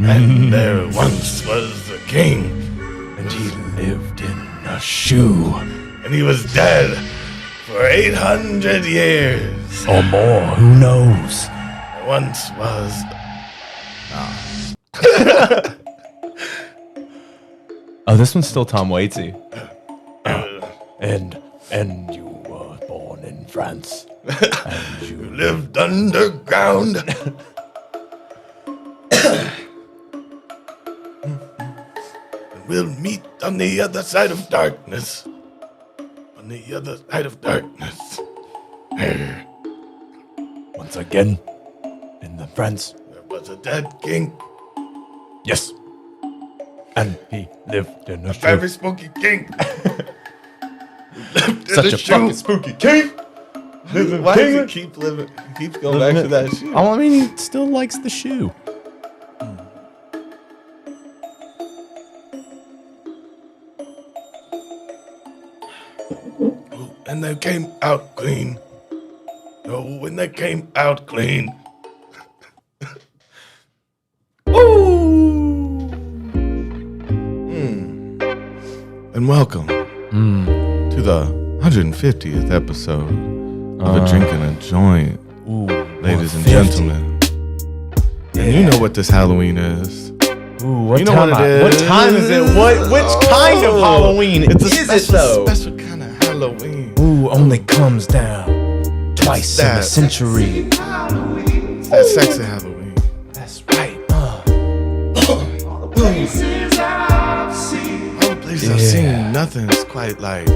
And there once was a king, and he lived in a shoe, and he was dead for 800 years. Or more, who knows? There once was... Oh, this one's still Tom Waitsy. And you were born in France. And you lived underground. And we'll meet on the other side of darkness. On the other side of darkness. Once again, in the France. There was a dead king. Yes. And he lived in a Very shoe. spooky king. Such a fucking spooky king. Why does he keep living? He keeps going back to that shoe. Oh, I mean, he still likes the shoe. And they came out clean. Oh, when they came out clean. Ooh. And welcome to the 150th episode of A Drink and a Joint, ladies and gentlemen. And you know what this Halloween is. Ooh, what You know time what it What is. time is it? Which kind of Halloween It's a is it, special, though? special kind of Halloween. Ooh, only comes down twice in a that. century. It's that sexy Halloween. That's right. All the places I've seen, nothing's quite like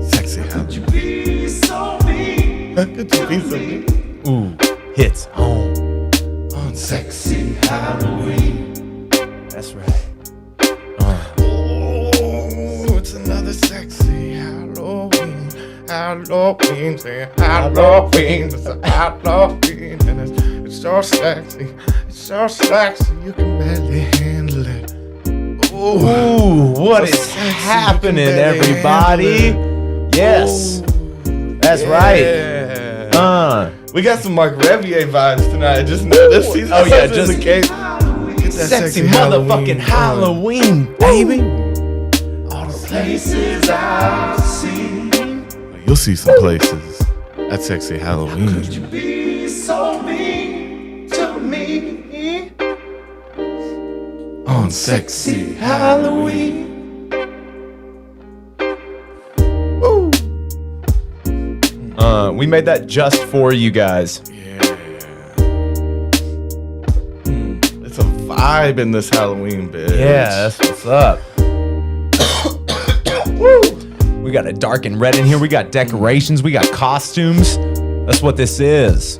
sexy Halloween. Could you be so mean? Ooh, hits home On sexy Halloween. That's right. Oh, it's another sexy Halloween. Halloween, say Halloween, it's a Halloween, and it's so sexy, you can barely handle it. Ooh, what so is sexy, you happening, can barely everybody? handle Yes, that's Yeah. right. We got some Mark Revier vibes tonight. I just noticed. Oh, yeah, just in case. Get that Sexy motherfucking Halloween, baby. All the places I've seen. You'll see some places at sexy Halloween. Could you be so mean to me? On sexy Halloween. Woo. We made that just for you guys. Yeah. It's a vibe in this Halloween, bitch. Yeah, that's what's up. Woo. We got a dark and red in here. We got decorations. We got costumes. That's what this is.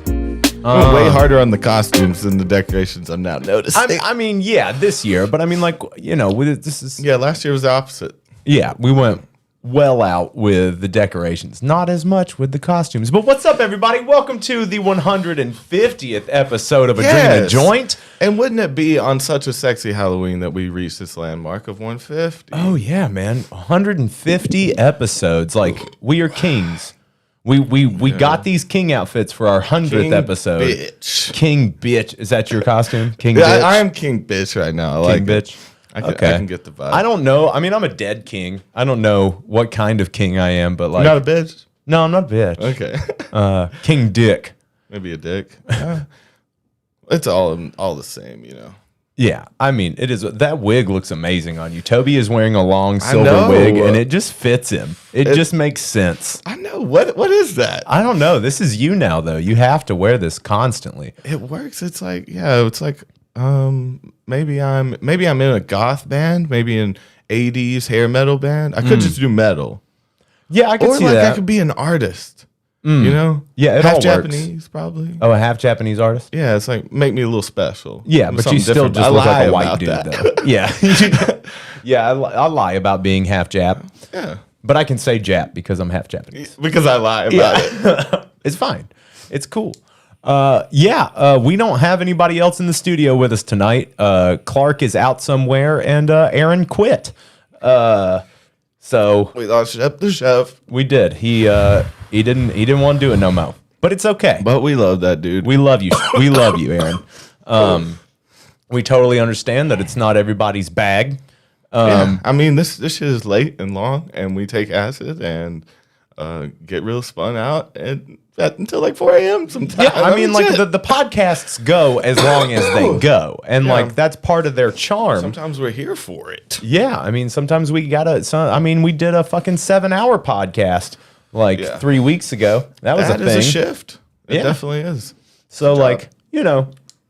I'm way harder on the costumes than the decorations I'm now noticing. I mean, yeah, this year, but I mean, like, you know, this is. Yeah, last year was the opposite. Yeah, we went well out with the decorations, not as much with the costumes. But what's up, everybody? Welcome to the 150th episode of A Drink and a Joint. And wouldn't it be on such a sexy Halloween that we reached this landmark of 150? Oh yeah, man, 150 episodes. Like, we are kings. We got these king outfits for our 100th King episode. Bitch. King bitch. Is that your costume? King Yeah, bitch. I am King Bitch right now. I King like bitch. I can get the vibe. I don't know. I mean, I'm a dead king. I don't know what kind of king I am, but like, You're not a bitch? no, I'm not a bitch. Okay. King Dick. Maybe a dick. It's all the same, you know. Yeah, I mean, it is. That wig looks amazing on you. Toby is wearing a long silver know. wig, and it just fits him. It just makes sense. I know. What is that? I don't know. This is you now, though. You have to wear this constantly. It works. It's like, yeah, it's like maybe I'm in a goth band, maybe an 80s hair metal band. I could just do metal. Yeah, I can Or see like that. I could be an artist. You know? Yeah, it half all works. Japanese probably. Oh, a half Japanese artist? Yeah, it's like make me a little special. Yeah, but you Something still different. just I look like lie a white about dude, that. though. Yeah. Yeah, I lie about being half Jap. Yeah. But I can say Jap because I'm half Japanese. Because I lie about it. It's fine. It's cool. We don't have anybody else in the studio with us tonight. Clark is out somewhere, and Aaron quit. So We lost Shep the chef. we did. He didn't want to do it no more. But it's okay. But we love that dude. We love you. We love you, Aaron. We totally understand that it's not everybody's bag. Yeah. I mean, this shit is late and long, and we take acid and get real spun out and until like 4 a.m. sometimes. Yeah, I mean, like the podcasts go as long as they go, and like that's part of their charm. Sometimes we're here for it. Yeah, I mean, sometimes we we did a fucking 7-hour podcast like 3 weeks ago. That was a thing. That is a shift. It Yeah. definitely is. So like,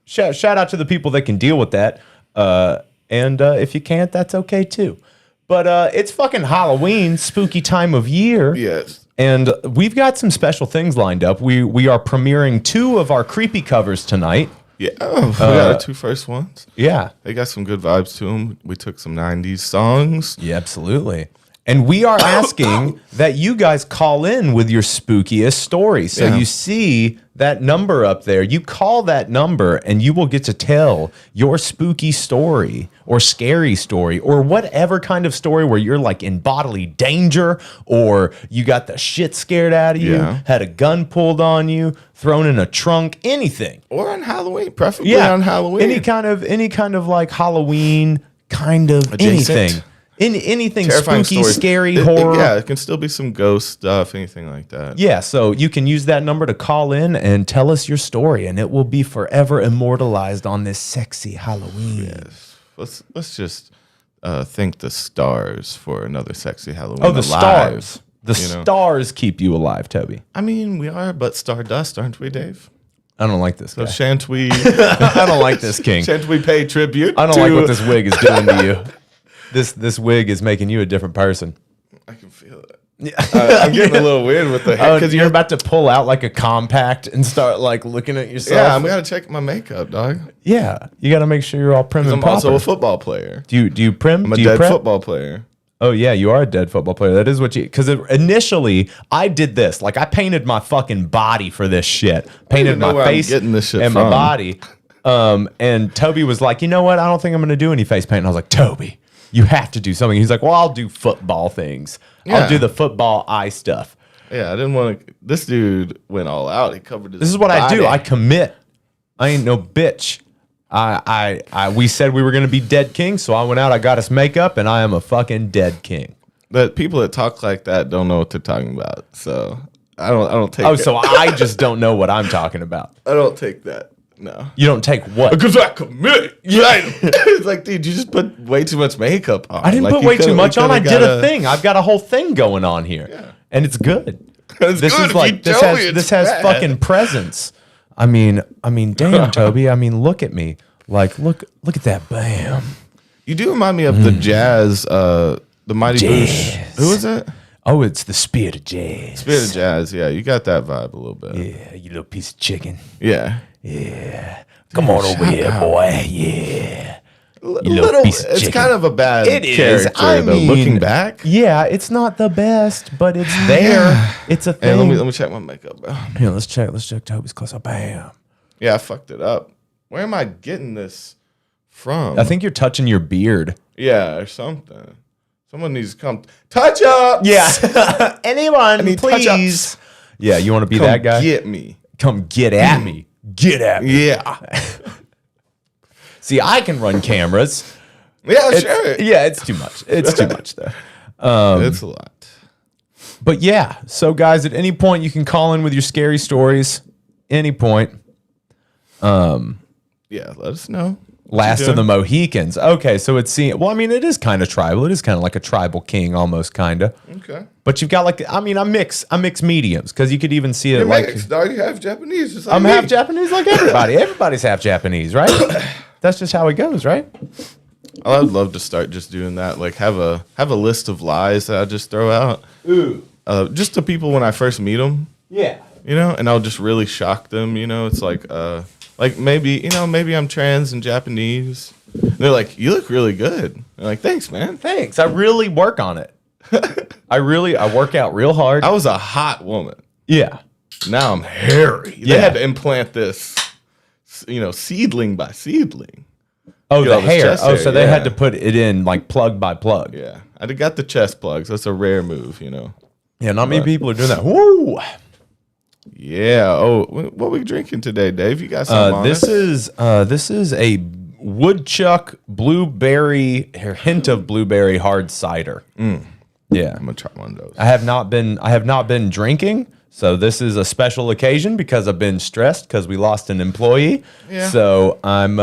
shout out to the people that can deal with that. And if you can't, that's okay too. But it's fucking Halloween, spooky time of year. Yes. And we've got some special things lined up. We are premiering 2 of our creepy covers tonight. Yeah. We got our 2 first ones. Yeah. They got some good vibes to them. We took some 90s songs. Yeah, absolutely. And we are asking that you guys call in with your spookiest story. So you see that number up there. You call that number and you will get to tell your spooky story or scary story or whatever kind of story where you're like in bodily danger or you got the shit scared out of you, had a gun pulled on you, thrown in a trunk, anything. Or on Halloween, preferably on Halloween. Any kind of like Halloween kind of Adjacent. anything. Anything Terrifying spooky, stories. scary, horror. Yeah, it can still be some ghost stuff, anything like that. Yeah, so you can use that number to call in and tell us your story, and it will be forever immortalized on this sexy Halloween. Yes. Let's just thank the stars for another sexy Halloween. Oh, the alive, stars. The stars keep you alive, Toby. I mean, we are but stardust, aren't we, Dave? I don't like this guy. So shan't we? I don't like this king. Shan't we pay tribute? I don't like what this wig is doing to you. This wig is making you a different person. I can feel it. I'm getting a little weird with the hair. Because you're about to pull out like a compact and start like looking at yourself. Yeah, I'm gonna check my makeup, dog. Yeah, you got to make sure you're all prim and I'm proper. also a football player. Do you prim? I'm a Do you dead prep? football player. Oh yeah, you are a dead football player. That is what you. Because initially I did this. Like I painted my fucking body for this shit. Painted know my where I'm face getting this shit and my from. body. And Toby was like, you know what? I don't think I'm gonna do any face paint. And I was like, Toby, you have to do something. He's like, well, I'll do football things. Yeah. I'll do the football eye stuff. Yeah, I didn't want to. This dude went all out. He covered his. This is what I do. body. I commit. I ain't no bitch. We said we were gonna be dead king, so I went out. I got us makeup, and I am a fucking dead king. But people that talk like that don't know what they're talking about. So I don't take. Oh, it. so I just don't know what I'm talking about. I don't take that. No. You don't take what? Because I commit. Yeah. It's like, dude, you just put way too much makeup on. I didn't Like, put you way too coulda- much you on. I coulda did a got thing. I've got a whole thing going on here, and it's good. It's This good is if like you this tell has me it's this has bad. fucking presence. I mean, damn, Toby. I mean, look at me. Like, look at that, bam. You do remind me of the jazz, the Mighty Boosh. Jazz. Who is it? Oh, it's the spirit of jazz. Spirit of Jazz. Yeah, you got that vibe a little bit. Yeah, you little piece of chicken. Yeah. Yeah, come on over here, boy. Yeah. Little, piece of it's chicken. kind of a bad It is. character, I though. mean, Looking back. Yeah, it's not the best, but it's there. It's a Hey, thing. let me check my makeup, bro. Here, let's check Toby's close up. Bam. Yeah, I fucked it up. Where am I getting this from? I think you're touching your beard. Yeah, or something. Someone needs to come touch up. Yeah. Anyone, need please. Yeah, you want to be Come that guy? get me. Come get at me. Get at me. Yeah. See, I can run cameras. Yeah, sure. Yeah, it's too much. It's too much though. It's a lot. But yeah, so guys, at any point you can call in with your scary stories. Any point. Yeah, let us know. Last of the Mohicans. Okay, so it is kind of tribal. It is kind of like a tribal king almost, kind of. Okay. But you've got I mix mediums because you could even see it You're like mixed, dog. You have Japanese. Just like I'm me. half Japanese like everybody. Everybody's half Japanese, right? That's just how it goes, right? I would love to start just doing that. Like have a list of lies that I just throw out. Ooh. Just to people when I first meet them. Yeah. You know, and I'll just really shock them. You know, it's like maybe I'm trans and Japanese. And they're like, you look really good. I'm like, thanks, man. Thanks. I really work on it. I work out real hard. I was a hot woman. Yeah. Now I'm hairy. They had to implant this, seedling by seedling. Oh, the hair. Oh, so they had yeah. to put it in like plug by plug. Yeah, I got the chest plugs. That's a rare move, Yeah, not many people are doing that. Woo! Yeah. Oh, what we drinking today, Dave? You got something on This us? this is a woodchuck blueberry hint of blueberry hard cider. Yeah, I'm gonna try one of those. I have not been drinking, so this is a special occasion because I've been stressed because we lost an employee. Yeah. So I'm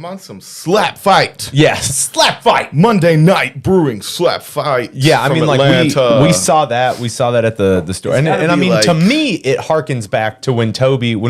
on some slap fight. slap fight. Monday night brewing slap fight. Yeah, I from mean, Atlanta. like we saw that at the store, and gotta I be mean, like- to me, it harkens back to when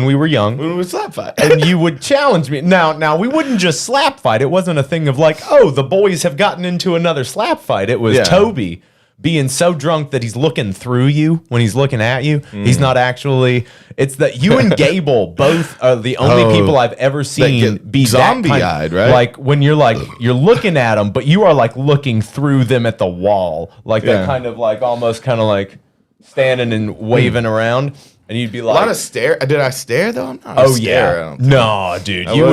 we were young. When we slap fight. And you would challenge me. Now we wouldn't just slap fight. It wasn't a thing of like, oh, the boys have gotten into another slap fight. It was Yeah. Toby being so drunk that he's looking through you when he's looking at you. He's not actually. It's that you and Gable both are the only people I've ever seen get be zombie-eyed, right? Like when you're looking at them, but you are like looking through them at the wall, like Yeah. that kind of like almost kind of like standing and waving around. And you'd be A like, lot of stare. Did I stare though? I'm not. oh a stare, I yeah, don't think. no, dude, you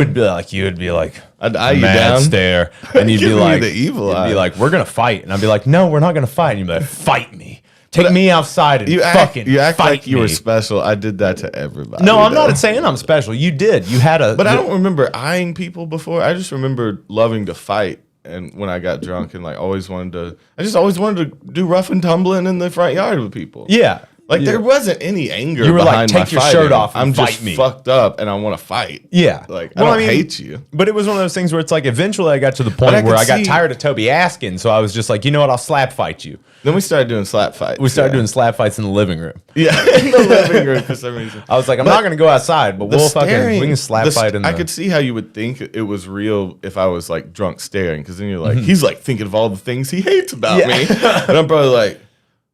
would be like, I'd eye you mad down. stare, and you'd Give be me like, the evil you'd eye. be like, we're gonna fight, and I'd be like, no, we're not gonna fight, and you'd be like, fight me, take me outside and You fucking act fight like you me. were special. I did that to everybody. No, I'm though. not saying I'm special. You did. You had a. But I don't remember eyeing people before. I just remember loving to fight, and when I got drunk, and like always wanted to do rough and tumbling in the front yard with people. Yeah. Like yeah. there wasn't any anger. You were like, behind take my your fighting. shirt off and I'm fight just me. fucked up, and I want to fight. Yeah. Like Well, I hate you. But it was one of those things where it's like eventually I got to the I point where could I got see- tired of Toby asking, so I was just like, you know what, I'll slap fight you. Then we started doing slap fights. We started doing slap fights in the living room. yeah in the living room for some reason. I was like, I'm not gonna go outside, but The we staring- can slap fight in the. I could see how you would think it was real if I was like drunk staring, because then you're like, he's like thinking of all the things he hates about Yeah. me, and I'm probably like,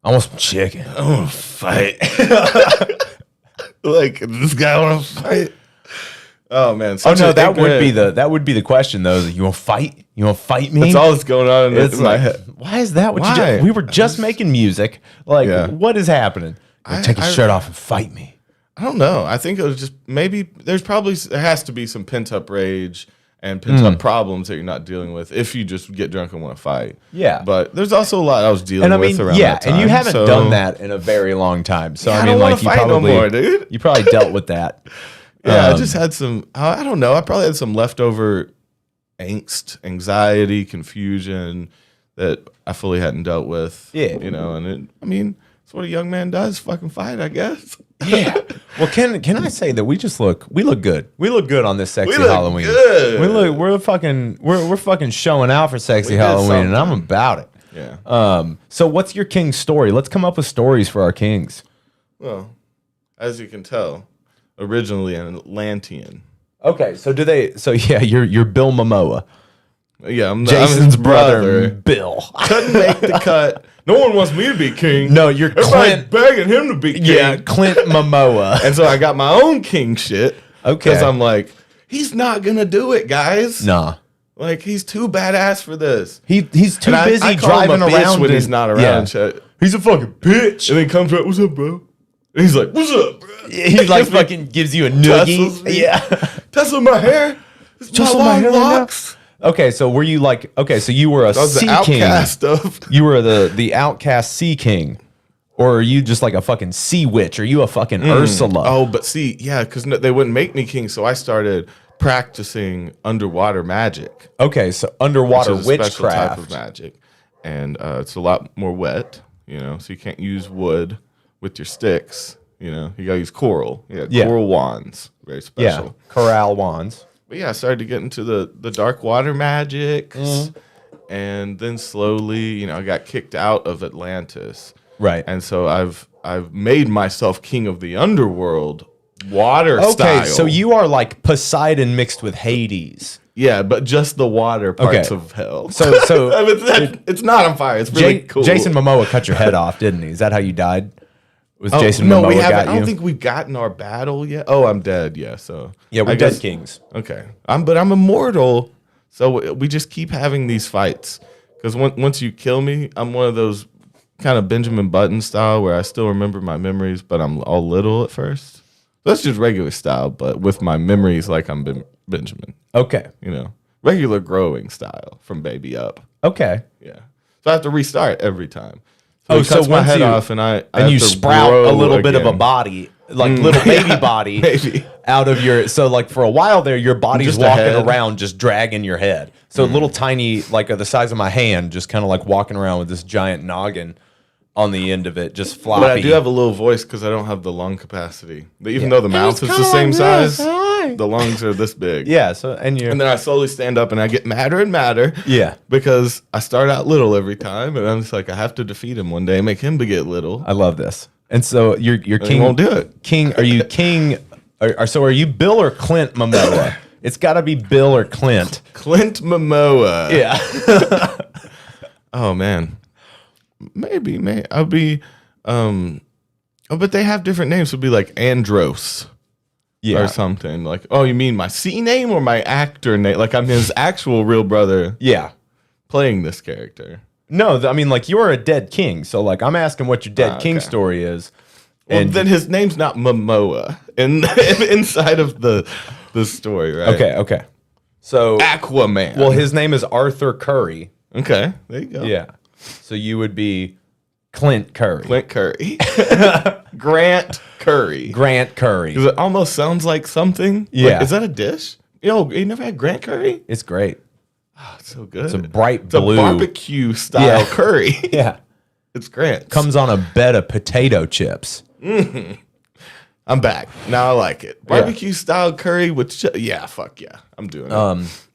I want some chicken. I want to fight. Like this guy want to fight. Oh man! Oh no, that would be the question though. You want to fight? You want to fight me? That's all that's going on It's in my like, head. why is that? What Why? we were just making music. Like, Yeah. what is happening? Like, take your shirt off and fight me. I don't know. I think it was just maybe there has to be some pent up rage and pent up problems that you're not dealing with if you just get drunk and want to fight. Yeah. But there's also a lot I was dealing And I with mean, around yeah, that time. and you haven't so- done that in a very long time. So Yeah, I I mean, don't wanna like you fight no probably, more, dude. you probably dealt with that. Yeah, I just had some. I don't know. I probably had some leftover angst, anxiety, confusion that I fully hadn't dealt with. Yeah. And I mean, it's what a young man does: fucking fight, I guess. Yeah. Well, can I say that we look good. We look good on this sexy We look Halloween. good. We're fucking showing out for sexy We did Halloween, and I'm something. about it. Yeah. So what's your king story? Let's come up with stories for our kings. Well, as you can tell, originally an Atlantean. Okay, so yeah, you're Bill Momoa. Yeah, I'm Jason's I'm his brother, Bill. Couldn't make the cut. No one wants me to be king. No, you're Everybody's Clint. begging him to be king. Yeah, Clint Momoa. And so I got my own king shit. Okay. Because I'm like, he's not gonna do it, guys. Nah. Like he's too badass for this. He's too And busy I call him driving a bitch around when and- he's not around. Yeah. And shit. He's a fucking bitch. And then he comes right, what's up, bro? And he's like, what's up, bro? He like Gives me- fucking gives you a tussles noogie. me. Yeah. Tussle my hair. It's Tussle my my long hair right now? locks. Okay, so were you like so you were a That was the sea king. outcast of. You were the outcast sea king. Or are you just like a fucking sea witch? Are you a fucking Ursula? Oh, but see, yeah, because they wouldn't make me king, so I started practicing underwater magic. Okay, so underwater Which is a special type witchcraft. of magic, and it's a lot more wet. So you can't use wood with your sticks. You gotta use coral. Yeah. Coral wands, very special. Yeah, corral wands. But yeah, I started to get into the dark water magic, and then slowly, I got kicked out of Atlantis, Right. and so I've made myself king of the underworld, water Okay, style. so you are like Poseidon mixed with Hades. yeah, but just the water parts Okay. of hell. So I mean, it's not on fire. It's really cool. Jason Momoa cut your head off, didn't he? Is that how you died? Was Jason no, Momoa we haven't. got you? I don't think we've gotten our battle yet. Oh, I'm dead. Yeah, so yeah, we're I dead guess- kings. Okay, but I'm immortal, so we just keep having these fights because once you kill me, I'm one of those kind of Benjamin Button style where I still remember my memories, but I'm all little at first. That's just regular style, but with my memories like I'm Benjamin. Okay. You know, regular growing style from baby up. Okay. Yeah. So I have to restart every time. Oh, it cuts so my once head you off and I and have you to sprout grow a little bit of a again. body, like little baby body, Maybe. out of your. So like for a while there, your body's Just a walking head. around, just dragging your head. So little tiny, like the size of my hand, just kind of like walking around with this giant noggin on the end of it, just floppy. But I do have a little voice because I don't have the lung capacity. Even though the mouth is the same size, the lungs are this big. Yeah. So and then I slowly stand up and I get madder and madder. Yeah. Because I start out little every time, and I'm just like, I have to defeat him one day, make him get little. I love this. And so you're And king. he won't do it. King? Are you king? So are you Bill or Clint Momoa? It's got to be Bill or Clint. Clint Momoa. Yeah. Oh man. Maybe. I'll be. But they have different names. It'd be like Andros. Yeah. Or something like, oh, you mean my C name or my actor name? Like I'm his actual real brother Yeah. playing this character. No, I mean, like, you're a dead king. So, like, I'm asking what your dead king okay. story is. Well, And then his name's not Momoa inside of the story, right? okay. So, Aquaman. well, his name is Arthur Curry. Okay, there you go. Yeah. So you would be Clint Curry. Clint Curry. Grant Curry. Grant Curry. Because it almost sounds like something. Yeah. Like, is that a dish? You never had Grant Curry? It's great. Oh, it's so good. It's a bright It's a blue. barbecue style Yeah. curry. Yeah. It's Grant. Comes on a bed of potato chips. I'm back. Now I like it. Barbecue style curry with yeah, fuck yeah. I'm doing it.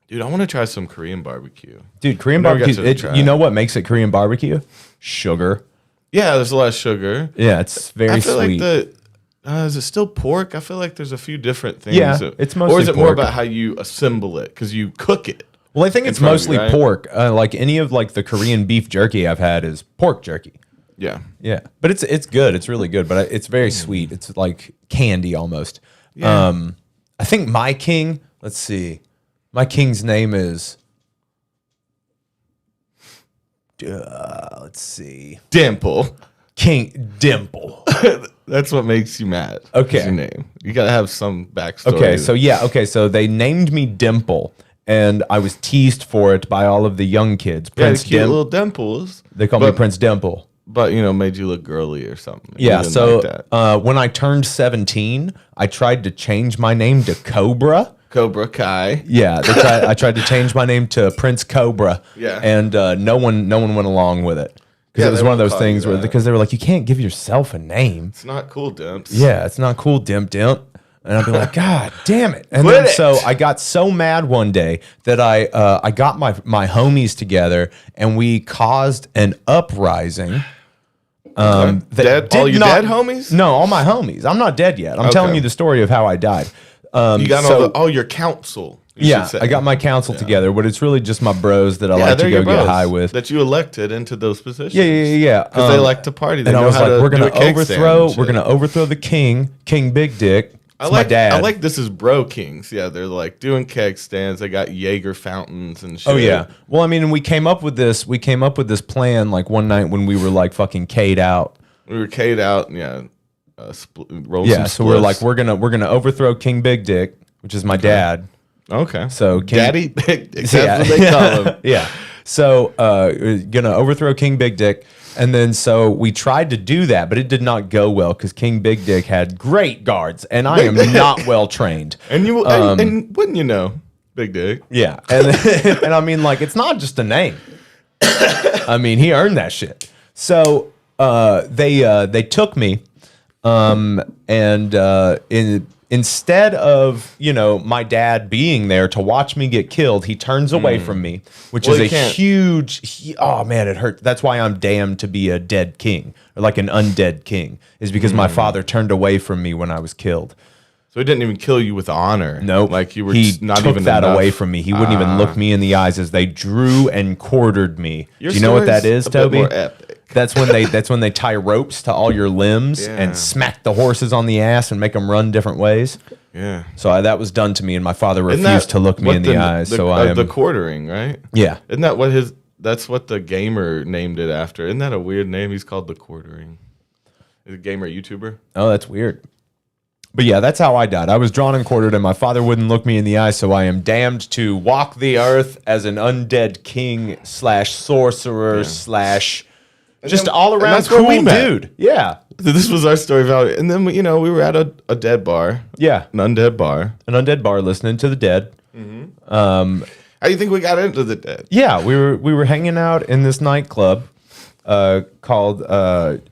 Dude, I want to try some Korean barbecue. Dude, Korean Never got barbecue, to try you it. know what makes it Korean barbecue? Sugar. Yeah, there's a lot of sugar. Yeah, it's very I feel sweet. like is it still pork? I feel like there's a few different things. Yeah, it's mostly Or is it more pork. about how you assemble it? Because you cook it. Well, I think it's front of you, mostly right? pork. Like any of like the Korean beef jerky I've had is pork jerky. Yeah. Yeah, but it's good. It's really good, but it's very sweet. It's like candy almost. Yeah. I think my king. Let's see, my king's name is. Let's see, Dimple. King Dimple. That's what makes you mad. Okay. Is your name. You gotta have some backstory. Okay, so they named me Dimple, and I was teased for it by all of the young kids. Yeah, Prince cute Dim. little dimples. They call me Prince Dimple. But made you look girly or something. You Yeah, didn't so like that. when I turned 17, I tried to change my name to Cobra. Cobra Kai. Yeah, I tried to change my name to Prince Cobra. Yeah. And no one went along with it. Because Yeah, it was they one of won't those call you things where, that. because they were like, you can't give yourself a name. It's not cool, Dimps. Yeah, it's not cool, Dimp. And I'd be like, God damn it. And Quit then it. so I got so mad one day that I got my homies together and we caused an uprising. That Dead? did All your not- dead homies? No, all my homies. I'm not dead yet. I'm telling you the story of how I died. You got so- all your council. you Yeah, should say. I got my council together, but it's really just my bros that I like they're to go your get bros high with. that you elected into those positions. Yeah. Because they like to party. They And I know was how like, to we're do gonna a cake overthrow. stand We're and gonna shit. overthrow the King Big Dick. It's my dad. I like this is bro kings. Yeah, they're like doing keg stands. They got Jaeger fountains and shit. Oh yeah. Well, I mean, we came up with this plan like one night when we were like fucking K'd out. We were K'd out. Yeah, rolling Yeah. some So we're like, spliffs. we're gonna overthrow King Big Dick, which is my dad. Okay. So King, Daddy Big Dick. That's Yeah. what they call him. Yeah. So gonna overthrow King Big Dick. And then so we tried to do that, but it did not go well because King Big Dick had great guards, and I am not well trained. And you and wouldn't you know, Big Dick? Yeah. And and I mean, like, it's not just a name. I mean, he earned that shit. So they took me, instead of, my dad being there to watch me get killed, he turns away from me, which Well, is he a can't. huge, oh man, it hurt. That's why I'm damned to be a dead king, or like an undead king, is because my father turned away from me when I was killed. So he didn't even kill you with honor. No, like you were he just not took even that enough. away from me. He wouldn't even look me in the eyes as they drew and quartered me. Your Do you know what that story's is, a bit Toby? more epic. That's when they tie ropes to all your limbs Yeah. and smack the horses on the ass and make them run different ways. Yeah. So that was done to me, and my father Isn't refused that to look me what in the eyes. So I am the quartering, right? yeah. Isn't that what That's what the gamer named it after. Isn't that a weird name? He's called the Quartering. Is a gamer YouTuber? Oh, that's weird. But yeah, that's how I died. I was drawn and quartered, and my father wouldn't look me in the eye, so I am damned to walk the earth as an undead king / sorcerer / just all around cool dude. Yeah. So this was our story about it. And then, we were at a dead bar. Yeah. An undead bar. An undead bar listening to the Dead. How do you think we got into the Dead? Yeah, we were hanging out in this nightclub called the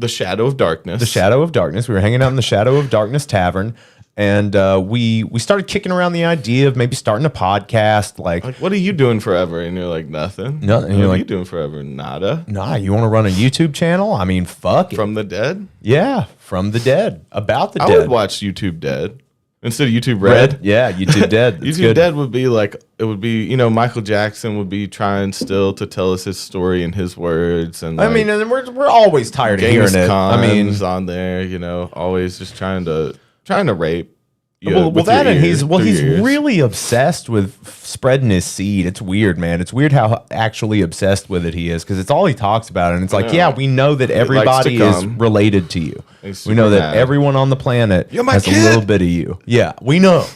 Shadow of Darkness. The Shadow of Darkness. We were hanging out in the Shadow of Darkness Tavern, and we started kicking around the idea of maybe starting a podcast. Like, what are you doing forever? And you're like, nothing. Nothing. What are you doing forever? Nada. Nah, you want to run a YouTube channel? I mean, fuck it. From the Dead? Yeah, from the Dead. About the Dead. I would watch YouTube Dead. Instead of YouTube Red? Yeah, YouTube Dead. YouTube Dead would be like, it would be, Michael Jackson would be trying still to tell us his story in his words. And I mean, and we're always tired of hearing it. I mean, on there, always just trying to rape. Well, that and he's really obsessed with spreading his seed. It's weird, man. It's weird how actually obsessed with it he is, because it's all he talks about, and it's like, yeah, we know that everybody is related to you. We know that everyone on the planet has a little bit of you. Yeah, we know.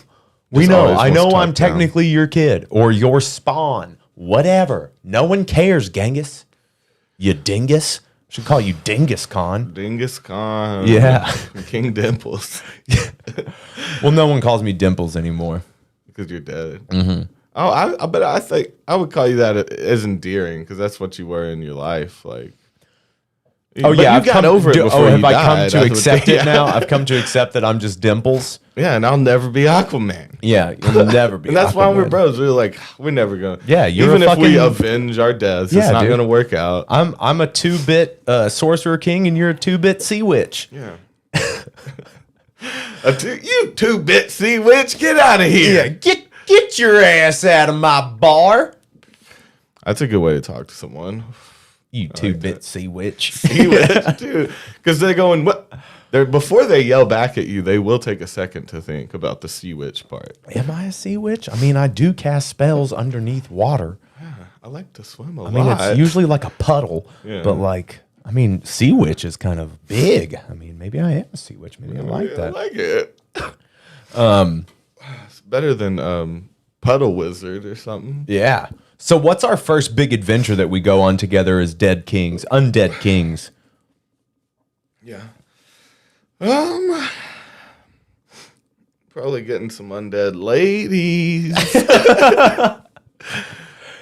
We know. I know I'm technically your kid or your spawn. Whatever. No one cares, Genghis. You dingus. Should call you Dingus Khan. Dingus Khan. Yeah. King Dimples. Well, no one calls me Dimples anymore. Because you're dead. Mm-hmm. Oh, but I think I would call you that as endearing, because that's what you were in your life. Like, I've got over it before you died. Have I come to accept it now? I've come to accept that I'm just Dimples. Yeah, and I'll never be Aquaman. Yeah, you'll never be. And that's Aquaman. why we're bros. We're like, we're never gonna. Yeah, even if we avenge our deaths, it's not gonna work out. I'm a 2-bit sorcerer king, and you're a 2-bit sea witch. Yeah. You 2-bit sea witch, get out of here! Yeah, get your ass out of my bar. That's a good way to talk to someone. You 2-bit sea witch. Sea witch, dude. Because they're going, what? Before they yell back at you, they will take a second to think about the sea witch part. Am I a sea witch? I mean, I do cast spells underneath water. Yeah, I like to swim a lot. I mean, it's usually like a puddle, but like, I mean, sea witch is kind of big. I mean, maybe I am a sea witch. Maybe I like that. I like it. It's better than puddle wizard or something. Yeah. So what's our first big adventure that we go on together as undead kings? Yeah. Probably getting some undead ladies.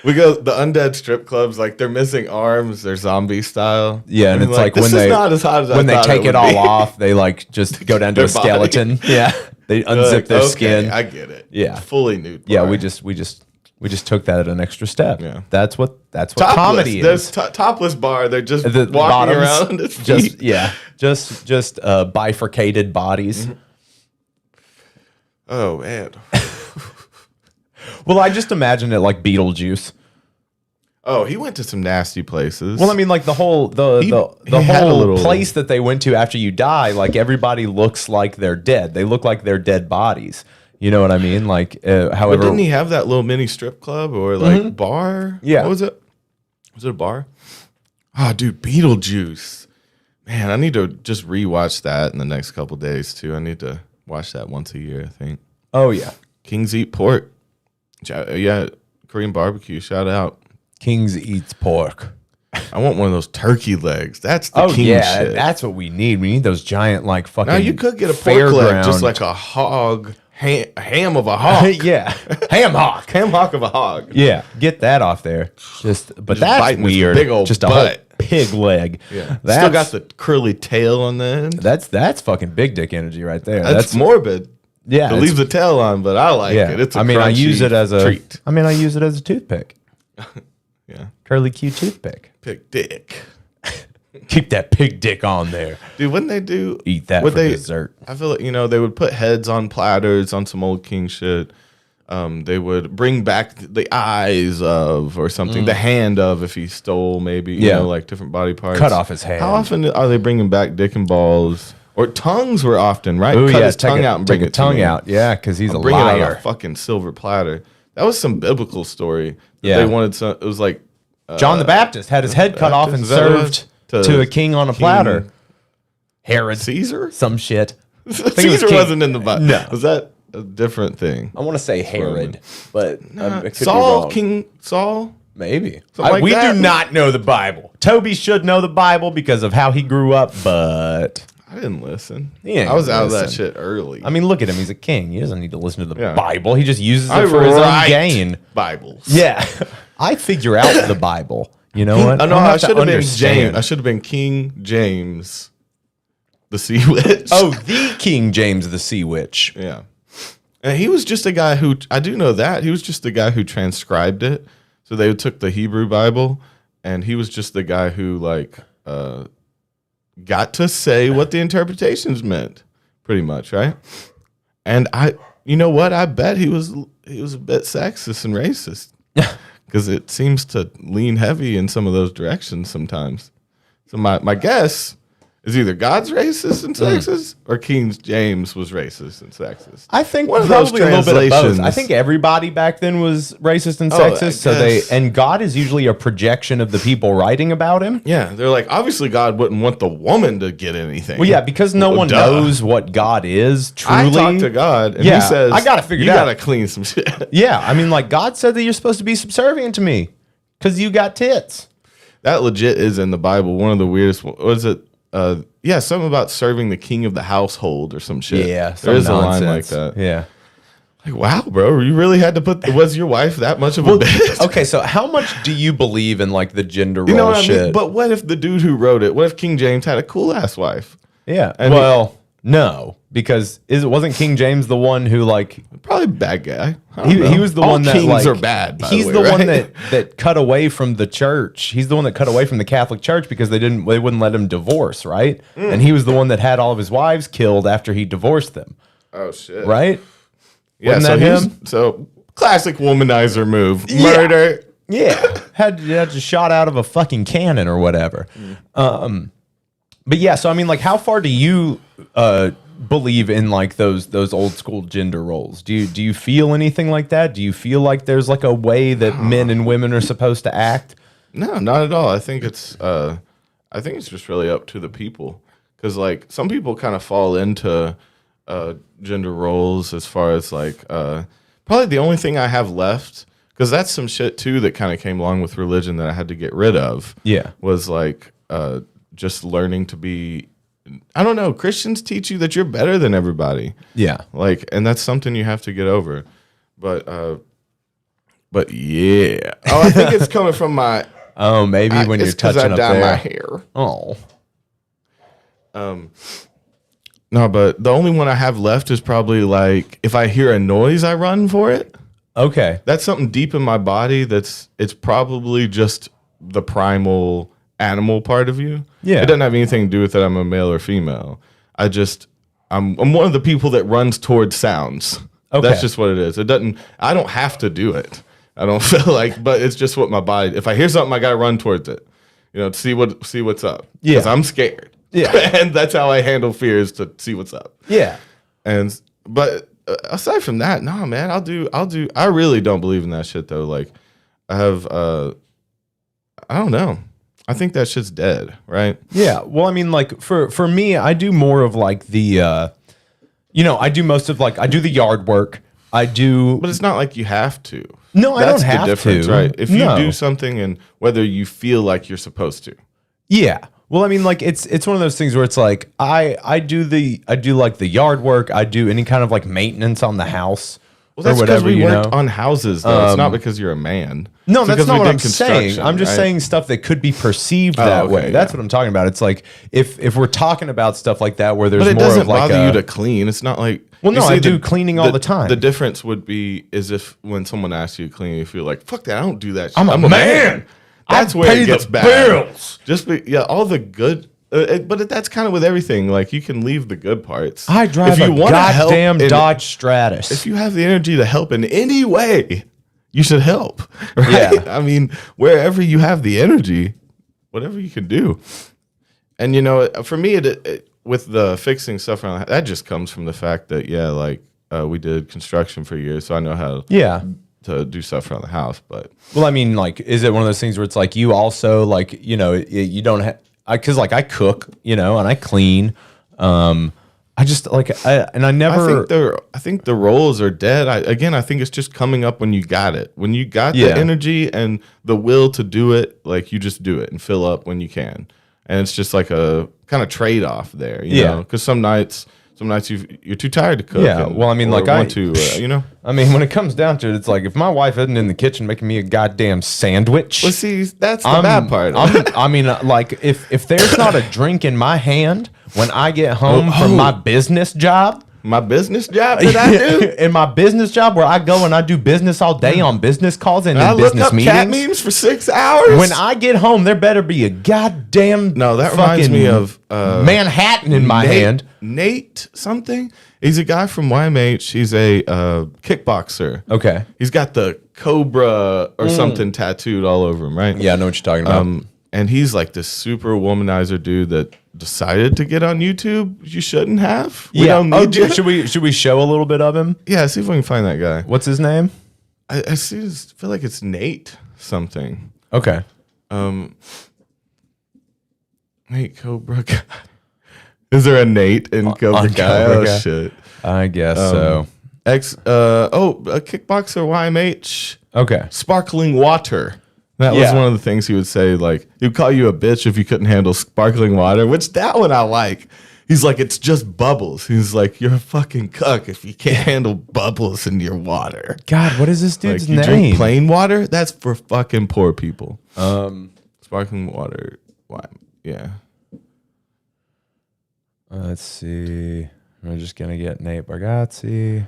We go the undead strip clubs, like they're missing arms, they're zombie style. Yeah, and it's like when they not as hot as when they take it all off, they like just go down to a skeleton. Yeah, they unzip their skin. I get it. Yeah, fully nude. Yeah, we just took that an extra step. Yeah, that's what topless. Comedy is. There's topless bar. They're just walking around. Just bifurcated bodies. Mm-hmm. Oh man. Well, I just imagine it like Beetlejuice. Oh, he went to some nasty places. Well, I mean, like the whole whole place that they went to after you die, like everybody looks like they're dead. They look like they're dead bodies. You know what I mean? Like, however, but didn't he have that little mini strip club or like bar? Yeah, what was it? Was it a bar? Oh, dude, Beetlejuice. Man, I need to just rewatch that in the next couple days too. I need to watch that once a year, I think. Oh yeah, Kings Eat Pork. Yeah, Korean barbecue. Shout out. Kings Eats Pork. I want one of those turkey legs. That's the king shit. That's what we need. We need those giant like fucking. Now you could get a pork leg, just like a hog, ham of a hog. Yeah, ham hock of a hog. Yeah, get that off there. But that's weird. Big old just butt. A whole pig leg. Yeah, still got the curly tail on the end. That's fucking big dick energy right there. That's morbid. Yeah, to leave the tail on, but I like it. It's I use it as a treat. I mean, I use it as a toothpick. Yeah, curly cute toothpick. Pig dick. Keep that pig dick on there, dude. When they do eat that for dessert, I feel like they would put heads on platters on some old king shit. They would bring back the eyes of or something, the hand of if he stole maybe like different body parts. Cut off his hand. How often are they bringing back dick and balls? Or tongues were often, right? Ooh, Cut his tongue out and bring it tongue out. Yeah, because he's a liar. Bring it on a fucking silver platter. That was some biblical story. Yeah. They wanted some. It was like John the Baptist had his head cut off and Is that what it served was? to a king on a platter. Herod. Caesar? Some shit. Caesar wasn't in the Bible. No. Was that a different thing? I want to say Herod, but it could Saul, be wrong. King Saul? Maybe. Like we that. do not know the Bible. Toby should know the Bible because of how he grew up, but I didn't listen. He ain't I was out of that listen. shit early. I mean, look at him. He's a king. He doesn't need to listen to the Yeah. Bible. He just uses I it for his own write gain. Bibles. Yeah. I figure out the Bible. You know what? I know. don't I have to should have been understand. James. I should have been King James, the Sea Witch. Oh, the King James the Sea Witch. yeah. And he was just a guy who I do know that he was just the guy who transcribed it. So they took the Hebrew Bible, and he was just the guy who got to say what the interpretations meant, pretty much, right? And you know what? I bet he was a bit sexist and racist because it seems to lean heavy in some of those directions sometimes. So my guess is either God's racist and sexist or King James was racist and sexist. I think One of those probably a little bit of both. translations. I think everybody back then was racist and Oh, I sexist. guess. And God is usually a projection of the people writing about him. Yeah, they're like, obviously God wouldn't want the woman to get anything. Well, yeah, because no Well, one duh. knows what God is truly. I talk to God, and Yeah, he says, I gotta figure it you out." gotta clean some shit. Yeah, I mean, like God said that you're supposed to be subservient to me because you got tits. That legit is in the Bible. One of the weirdest. What is it? Yeah, something about serving the king of the household or some shit. Yeah, there is some a line like nonsense. that. Yeah. Like, wow, bro, you really had to put. Was your wife that much of a bitch? Okay, so how much do you believe in like the gender role You know what I shit? mean? But what if the dude who wrote it? What if King James had a cool ass wife? yeah. And Well, no, because wasn't King James the one who like Probably a bad guy. I don't know. he was the All one that kings like are bad. By he's the, the way, one right? that cut away from the church. He's the one that cut away from the Catholic Church because they wouldn't let him divorce, right? And he was the one that had all of his wives killed after he divorced them, Oh shit! right? Yeah, Wasn't so that he's- him? So classic womanizer move. Yeah. Murder. Yeah, had just shot out of a fucking cannon or whatever. But yeah, so I mean, like, how far do you believe in like those old school gender roles? Do you feel anything like that? Do you feel like there's like a way that men and women are supposed to act? No, not at all. I think it's just really up to the people because like some people kind of fall into gender roles as far as like probably the only thing I have left because that's some shit too that kind of came along with religion that I had to get rid of. Yeah. Was like just learning to be. I don't know. Christians teach you that you're better than everybody. Yeah. Like, and that's something you have to get over. But yeah. Oh, I think it's coming from my. Oh, maybe when you're It's 'cause touching I up dye there. my hair. Oh. No, but the only one I have left is probably like if I hear a noise, I run for it. Okay. That's something deep in my body. It's probably just the primal animal part of you. Yeah. It doesn't have anything to do with that I'm a male or female. I'm one of the people that runs towards sounds. Okay. That's just what it is. I don't have to do it. I don't feel like, but it's just what my body. If I hear something, I gotta run towards it. You know, to see what's up. Yeah. Because I'm scared. Yeah. And that's how I handle fears, to see what's up. Yeah. But aside from that, no, man, I'll do. I really don't believe in that shit though. Like, I have. I don't know. I think that shit's dead, right? Yeah. Well, I mean, like for me, I do more of like the, I do most of like I do the yard work. I do. But it's not like you have to. No, I That's don't have the difference, to. right? If you No. do something and whether you feel like you're supposed to. Yeah. Well, I mean, like it's one of those things where it's like I do like the yard work. I do any kind of like maintenance on the house. Well, that's or because whatever, we you worked know? on houses, though. It's not because you're a man. No, It's that's because not we what did I'm saying. construction, I'm just right? saying stuff that could be perceived that okay, way. That's yeah. what I'm talking about. It's like if we're talking about stuff like that where there's But it more doesn't of like bother a, you to clean. It's not like. Well, you no, see I do cleaning all the time. The difference would be is if when someone asks you to clean, you feel like, fuck that, I don't do that shit. I'm a man. That's I where pay it the gets bad. bills. All the good. But that's kind of with everything. Like, you can leave the good parts. I drive If you a wanna help goddamn in- Dodge Stratus. If you have the energy to help in any way, you should help. Right? Yeah. I mean, wherever you have the energy, whatever you can do. And, for me, it with the fixing stuff around that just comes from the fact that, we did construction for years. So I know how yeah. to do stuff around the house. But Well, I mean, like, is it one of those things where it's like you also like, you know, you don't have, because like I cook, you know, and I clean. I just like, I never. I think the roles are dead. I think it's just coming up when you got it. When you got the energy and the will to do it, like you just do it and fill up when you can. And it's just like a kind of trade off there, you know, because some nights you're too tired to cook. Yeah, well, I mean, like you know. I mean, when it comes down to it, it's like if my wife isn't in the kitchen making me a goddamn sandwich. Well, see, that's the bad part. I mean, like if there's not a drink in my hand when I get home from my business job. My business job that I do? In my business job where I go and I do business all day on business calls and in business look up meetings. cat memes for 6 hours? When I get home, there better be a goddamn No, that reminds me of Manhattan in my hand. Nate something? He's a guy from YMH. He's a kickboxer. Okay. He's got the cobra or something tattooed all over him, right? Yeah, I know what you're talking about. And he's like this super womanizer dude that decided to get on YouTube. You shouldn't have. We don't need you. Should we show a little bit of him? Yeah, see if we can find that guy. What's his name? I feel like it's Nate something. Okay. Nate Cobra Guy. Is there a Nate in Cobra Guy? Cobra Oh Guy? shit. I guess so. A kickboxer YMH. Okay. Sparkling water. That was one of the things he would say. Like, he would call you a bitch if you couldn't handle sparkling water, which that one I like. He's like, it's just bubbles. He's like, you're a fucking cuck if you can't handle bubbles in your water. God, what is this dude's Like, you name? drink plain water? That's for fucking poor people. Sparkling water. Why? Yeah. Let's see. We're just gonna get Nate Bargatze.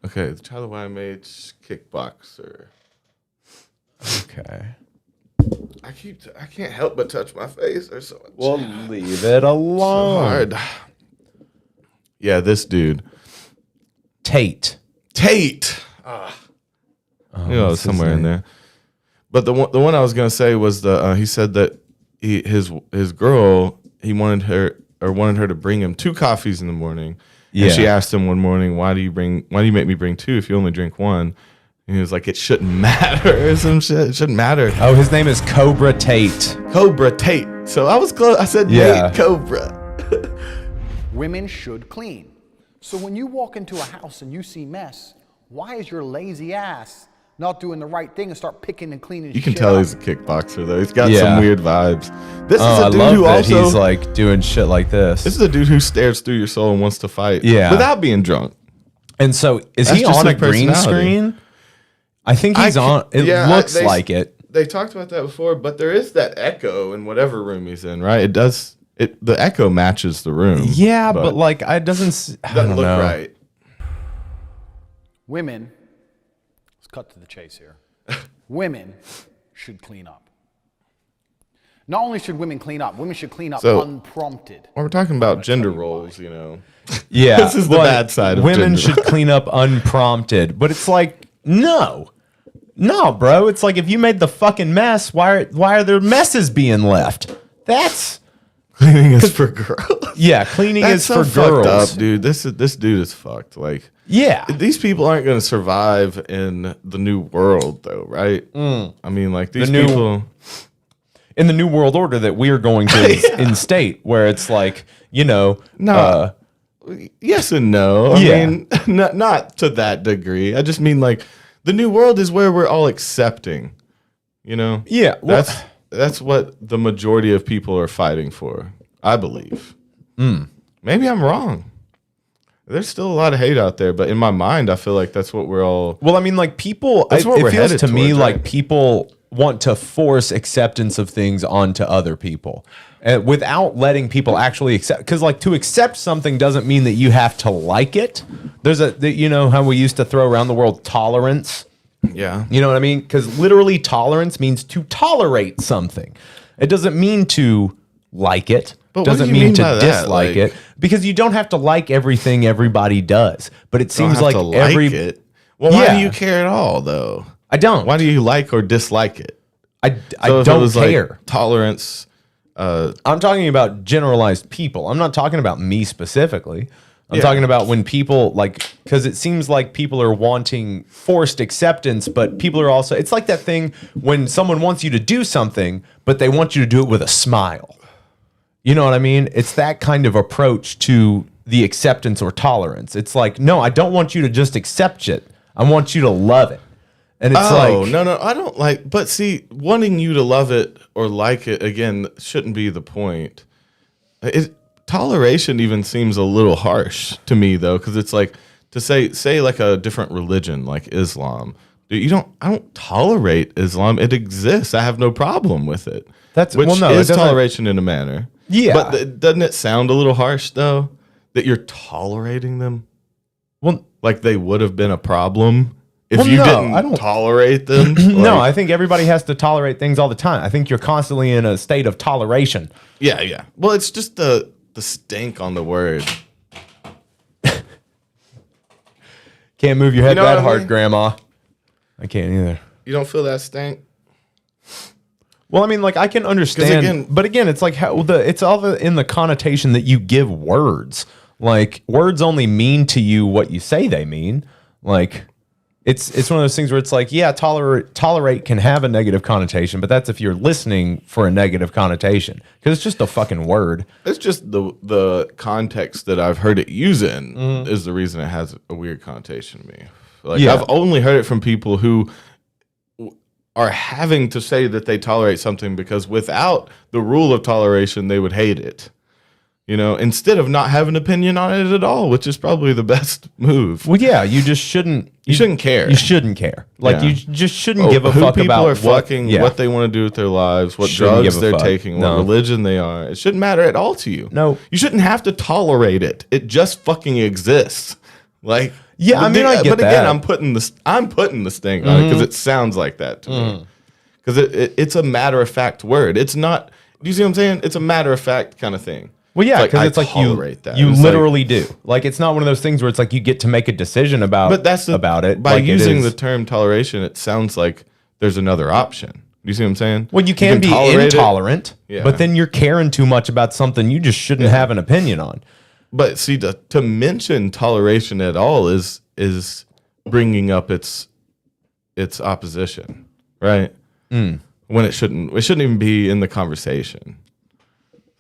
Okay, the Child of YMH kickboxer. Okay. I can't help but touch my face. There's so much. Well, leave it alone. So hard. Yeah, this dude. Tate. Somewhere in there. But the one I was gonna say was he said that his girl, he wanted her to bring him 2 coffees in the morning. Yeah. And she asked him one morning, why do you make me bring 2 if you only drink 1? And he was like, it shouldn't matter or some shit. It shouldn't matter. Oh, his name is Cobra Tate. Cobra Tate. So I was close. I said Nate Cobra. Women should clean. So when you walk into a house and you see mess, why is your lazy ass not doing the right thing and start picking and cleaning? You can tell he's a kickboxer though. He's got some weird vibes. This is a dude I love who that also he's like doing shit like this. This is a dude who stares through your soul and wants to fight. Without being drunk. And so is That's he just on a his green personality. screen? I think he's on. It looks like it. They talked about that before, but there is that echo in whatever room he's in, right? It does. The echo matches the room. Yeah, but like it doesn't. I don't look know. right. Women, let's cut to the chase here. Women should clean up. Not only should women clean up unprompted. When we're talking about gender roles, you know. Yeah, this is the bad side of women gender. should clean up unprompted, but it's like no, bro. It's like if you made the fucking mess, why are there messes being left? That's cleaning is for girls. Yeah, cleaning is so for girls. Fucked up, dude. This dude is fucked. Like, yeah, these people aren't going to survive in the new world, though, right? I mean, like these people in the new world order that we are going to instate, where it's like, you know, yes and no. I mean, not to that degree. I just mean like the new world is where we're all accepting. You know, well, that's what the majority of people are fighting for, I believe. Maybe I'm wrong. There's still a lot of hate out there, but in my mind, I feel like that's what we're all. Well, I mean, like people. That's what it we're feels headed to me towards, like right? people want to force acceptance of things onto other people, without letting people actually accept. Because like to accept something doesn't mean that you have to like it. There's you know how we used to throw around the word tolerance. Yeah. You know what I mean? Because literally tolerance means to tolerate something. It doesn't mean to like it. But Doesn't what do you mean mean by to that? dislike Like, it. Because you don't have to like everything everybody does. But it seems like it. Well, why do you care at all, though? I don't. Why do you like or dislike it? I So if it don't was care. Like tolerance. I'm talking about generalized people. I'm not talking about me specifically. I'm talking about when people because it seems like people are wanting forced acceptance, but people are also, it's like that thing when someone wants you to do something, but they want you to do it with a smile. You know what I mean? It's that kind of approach to the acceptance or tolerance. It's like, no, I don't want you to just accept it. I want you to love it. And it's no, I don't like, but see, wanting you to love it or like it, again, shouldn't be the point. Toleration even seems a little harsh to me, though, because it's like to say like a different religion like Islam. Dude, I don't tolerate Islam. It exists. I have no problem with it. Which is toleration in a manner. Yeah. But doesn't it sound a little harsh, though, that you're tolerating them? Well, like they would have been a problem if you didn't tolerate them? No, I think everybody has to tolerate things all the time. I think you're constantly in a state of toleration. Yeah. Well, it's just the stink on the word. Can't move your head that hard, Grandma. I can't either. You don't feel that stink? Well, I mean, like I can understand, but again, it's like it's all in the connotation that you give words. Like words only mean to you what you say they mean. Like it's one of those things where it's like, yeah, tolerate can have a negative connotation, but that's if you're listening for a negative connotation because it's just a fucking word. It's just the context that I've heard it used in is the reason it has a weird connotation to me. Like I've only heard it from people who are having to say that they tolerate something because without the rule of toleration, they would hate it. You know, instead of not having an opinion on it at all, which is probably the best move. Well, yeah, you just shouldn't. You shouldn't care. You shouldn't care. Like you just shouldn't give a fuck about who people are fucking, what they want to do with their lives, what drugs they're taking, what religion they are. It shouldn't matter at all to you. No, you shouldn't have to tolerate it. It just fucking exists. Like, yeah, I mean, I get that. But again, I'm putting the sting on it because it sounds like that to me. Because it's a matter of fact word. It's not. Do you see what I'm saying? It's a matter of fact kind of thing. Well, yeah, because it's like you literally do. Like, it's not one of those things where it's like you get to make a decision about it. By using the term toleration, it sounds like there's another option. Do you see what I'm saying? Well, you can be intolerant, but then you're caring too much about something you just shouldn't have an opinion on. But see, to mention toleration at all is bringing up its opposition, right? When it shouldn't even be in the conversation.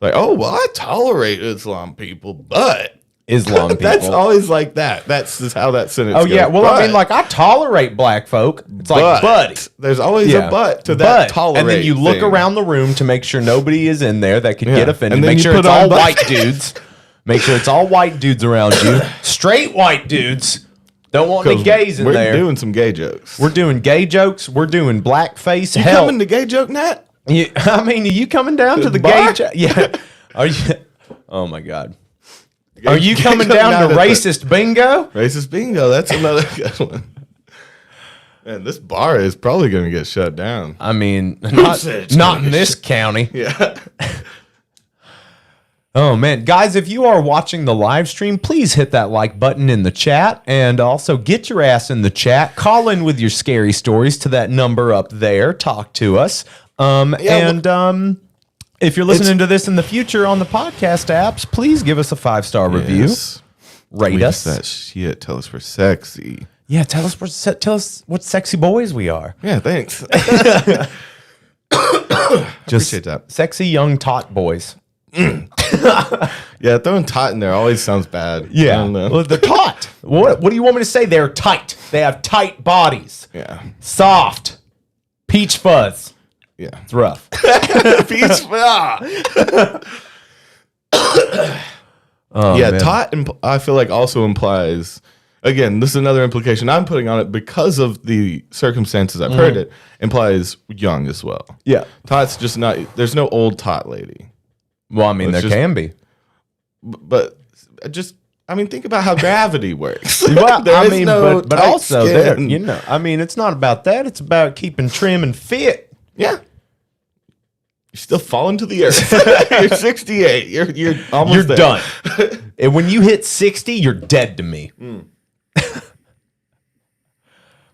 Like, oh, well, I tolerate Islam people, but Islam people. That's always like that. That's just how that sentence goes. Oh, yeah. Well, I mean, like, I tolerate black folk. It's like, buddy. There's always a but to that tolerate And then you look around the room to make sure nobody is in there that could get offended. And make sure it's all white dudes. Make sure it's all white dudes around you. Straight white dudes. Don't want any gays in there. We're doing some gay jokes. We're doing gay jokes. We're doing blackface. You coming to gay joke night? I mean, are you coming down to the gay joke? Yeah. Are you? Oh my God. Are you coming down to racist bingo? Racist bingo. That's another good one. Man, this bar is probably going to get shut down. I mean, not in this county. Yeah. Oh, man. Guys, if you are watching the live stream, please hit that like button in the chat and also get your ass in the chat. Call in with your scary stories to that number up there. Talk to us. If you're listening to this in the future on the podcast apps, please give us a 5-star review. Rate us. That shit. Tell us we're sexy. Yeah, tell us what sexy boys we are. Yeah, thanks. Just appreciate that. Sexy young tot boys. Yeah, throwing tot in there always sounds bad. Yeah. I don't know. Well, they're taut. What do you want me to say? They're tight. They have tight bodies. Yeah. Soft. Peach fuzz. Yeah. It's rough. Peach fuzz. Man. Taut, I feel like also implies, again, this is another implication I'm putting on it because of the circumstances I've heard it, implies young as well. Yeah. Taut's just not, there's no old taut lady. Well, I mean, there can be. But think about how gravity works. Well, I mean, but also, I mean, it's not about that. It's about keeping trim and fit. Yeah. You're still falling to the earth. You're 68. You're almost there. Done. And when you hit 60, you're dead to me.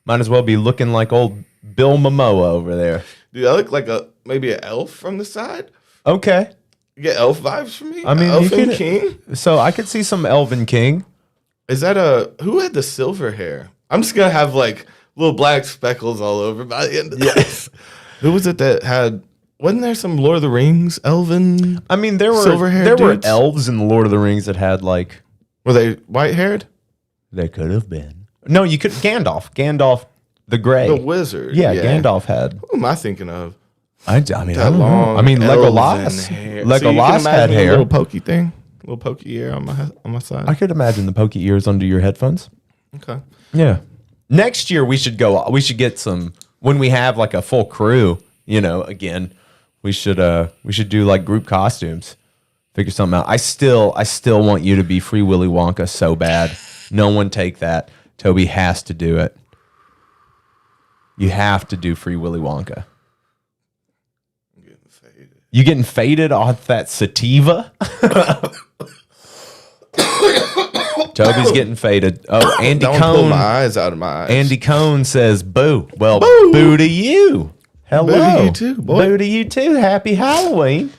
Might as well be looking like old Bill Momoa over there. Dude, I look like maybe an elf from the side. Okay. You get elf vibes from me? I mean, Elfin King? So I could see some Elven King. Is that who had the silver hair? I'm just gonna have like little black speckles all over by the end of this. Who was it that had? Wasn't there some Lord of the Rings elven? I mean, there silver-haired were dudes? elves in the Lord of the Rings that had like. Were they white haired? They could have been. No, you could Gandalf the Gray. The wizard. Yeah, Gandalf had. Who am I thinking of? I mean, That I don't know. long I mean, Legolas. elven hair. Legolas So you can had imagine a hair. little pokey thing, little pokey ear on my side. I could imagine the pokey ears under your headphones. Okay. Yeah. Next year we should go. We should get some when we have like a full crew. You know, again, we should do like group costumes. Figure something out. I still want you to be Free Willy Wonka so bad. No one take that. Toby has to do it. You have to do Free Willy Wonka. I'm getting faded. You getting faded off that sativa? Toby's getting faded. Oh, Andy Don't pull Cohn. my eyes out of my eyes. Andy Cohn says, "Boo." Well, Boo. boo to you. Hello. Boo to you too, boy. Boo to you too. Happy Halloween.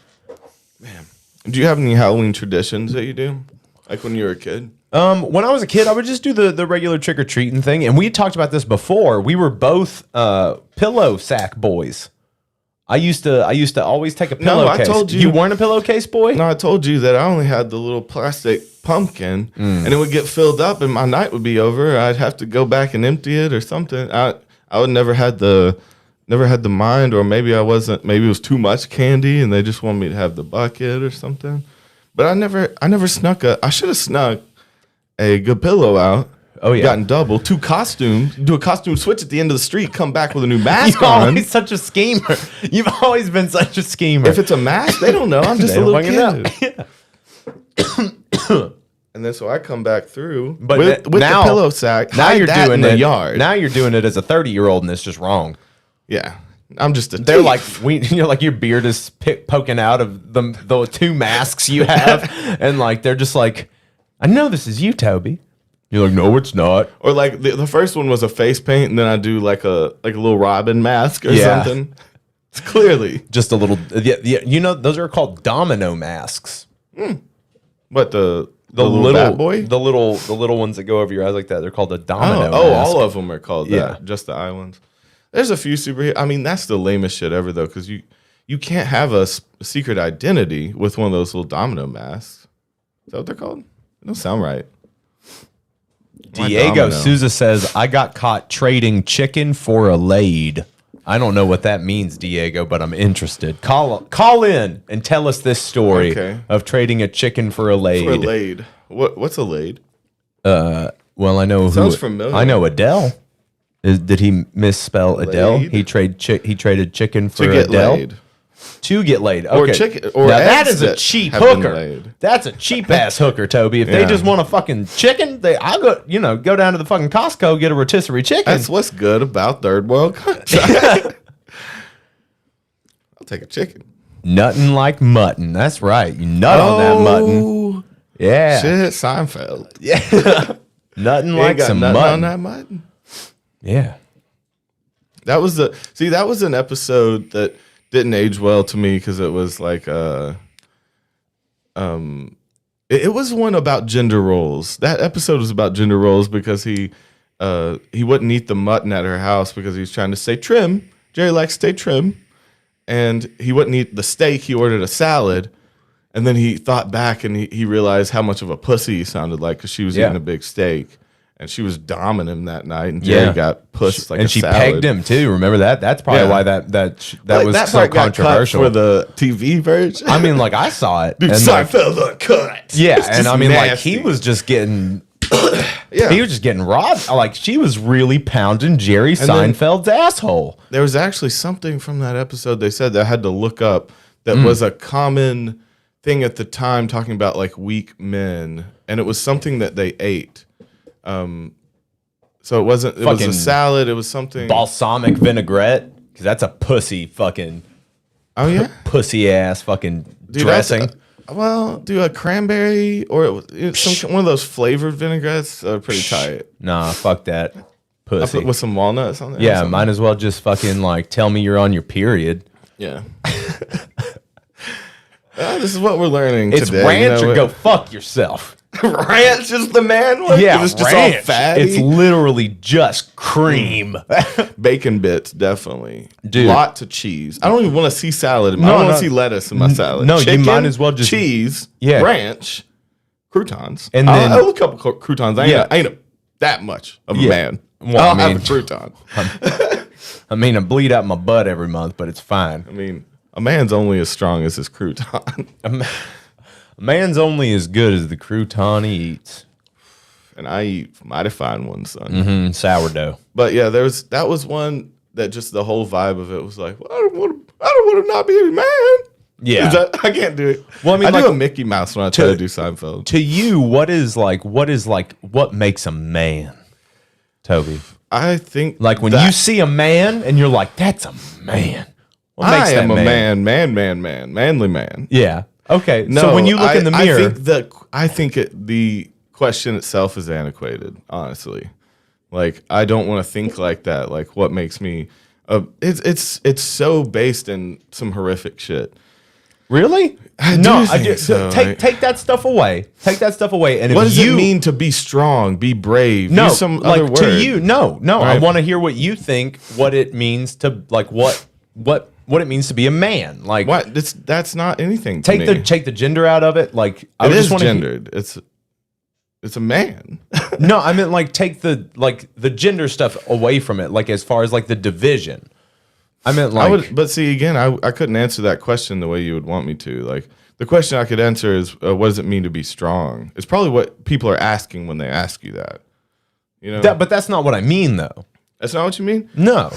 Do you have any Halloween traditions that you do? Like when you were a kid? When I was a kid, I would just do the regular trick or treating thing, and we talked about this before. We were both pillow sack boys. I used to always take a pillowcase. I told you. You weren't a pillowcase boy? No, I told you that I only had the little plastic pumpkin, and it would get filled up, and my night would be over. I'd have to go back and empty it or something. I would never had the mind, or maybe I wasn't. Maybe it was too much candy, and they just wanted me to have the bucket or something. But I never snuck I should have snuck a good pillow out. Oh, yeah. Gotten double, 2 costumes, do a costume switch at the end of the street, come back with a new mask You're on. always such a schemer. You've always been such a schemer. If it's a mask, they don't know. I'm just They a don't little fucking kid. know. And then so I come back through But with now- the pillow sack. Now hide you're that doing in the it. yard. Now you're doing it as a 30-year-old, and it's just wrong. Yeah, I'm just a. They're thief. like you're like your beard is poking out of the 2 masks you have, and like they're just like, I know this is you, Toby. You're like, no, it's not. Or like the first one was a face paint, and then I do like a little Robin mask or Yeah. something. It's clearly Just a little. Yeah, you know, those are called domino masks. what the The little bad boy. the little ones that go over your eyes like that. They're called a domino. Oh, mask. all of them are called that. Yeah. Just the eye ones. There's a few superheroes. I mean, that's the lamest shit ever, though, because you can't have a secret identity with one of those little domino masks. Is that what they're called? It don't sound right. Why Diego domino? Souza says, I got caught trading chicken for a laid. I don't know what that means, Diego, but I'm interested. Call in and tell us this story Okay. of trading a chicken for a laid. For a laid. What's a laid? Well, I know Sounds familiar. I know Adele. Did he misspell Adele? Laid? He traded chicken for To get Adele. laid. To get laid. Or Okay. chicken- or now that eggs is a that cheap have been hooker. laid. That's a cheap ass hooker, Toby. If they Yeah. just want a fucking chicken, I'll go down to the fucking Costco, get a rotisserie chicken. That's what's good about third world country. I'll take a chicken. Nuttin' like mutton. That's right. You nut on that mutton. Oh, Yeah. shit, Seinfeld. Nuttin' You like ain't got some nothing mutton. on that mutton. Yeah. That was an episode that didn't age well to me because it was like it was one about gender roles. That episode was about gender roles because he wouldn't eat the mutton at her house because he was trying to stay trim. Jerry likes to stay trim, and he wouldn't eat the steak. He ordered a salad, and then he thought back and he realized how much of a pussy he sounded like because she was Yeah. eating a big steak. And she was doming him that night, and Jerry got pushed like and a she salad. pegged him too. Remember that? That's probably Yeah. why that Like, was that so part got cut controversial. for the TV version. I mean, like I saw it. Dude, and like, Seinfeld uncut. yeah, It's and just I mean, like nasty. he was just getting, Yeah. he was just getting raw. Like she was really pounding Jerry then- Seinfeld's asshole. There was actually something from that episode they said that I had to look up that Mm. was a common thing at the time, talking about like weak men, and it was something that they ate. So it wasn't. It was Fucking a salad. It was something. Balsamic vinaigrette, because that's a pussy fucking Oh yeah, pussy ass fucking Dude, that's dressing. do a one of those flavored vinaigrettes are pretty tight. Nah, fuck that I pussy. put with some walnuts on there. or Yeah, something. might as well just fucking like tell me you're on your period. Yeah. This is what we're learning It's today. ranch or go fuck yourself. Ranch is the man one? Yeah, it's just ranch. all fatty. It's literally just cream. Bacon bits, definitely. Dude. Lots of cheese. I don't even want to see salad. I don't want to see lettuce in my salad. No, you Chicken, might as well just- cheese, Yeah. ranch, croutons. And I'll then- have a couple croutons. I ain't that much of a Yeah. man. Well, I'll I mean- have a crouton. I mean, I bleed out my butt every month, but it's fine. I mean, a man's only as strong as his crouton. A man's only as good as the crouton he eats. And I eat mighty fine ones, son. Sourdough. But yeah, that was one that just the whole vibe of it was like, well, I don't want to not be a man. Yeah. I can't do it. Well, I mean, I like, do a Mickey Mouse when I try to do Seinfeld. To you, what makes a man, Toby? I think Like when that you see a man and you're like, that's a man. What makes I that am a manly man. Yeah. Okay. No, so when you look in the mirror, I think the question itself is antiquated. Honestly, like I don't want to think like that. Like what makes me? It's so based in some horrific shit. really? I do think so. Take that stuff away. Take that stuff away. And What if does you it mean to be strong, be brave? no, Use some like other word. to you, no. I Right. want to hear what you think. What it means to like what it means to be a man. Like What? That's not anything. To me. take the gender out of it. Like I It would is just want gendered. It's a man. No, I meant like take the gender stuff away from it. Like as far as like the division. I meant like But see, again, I couldn't answer that question the way you would want me to. Like the question I could answer is, what does it mean to be strong? It's probably what people are asking when they ask you that. You know, but that's not what I mean though. that's not what you mean. No.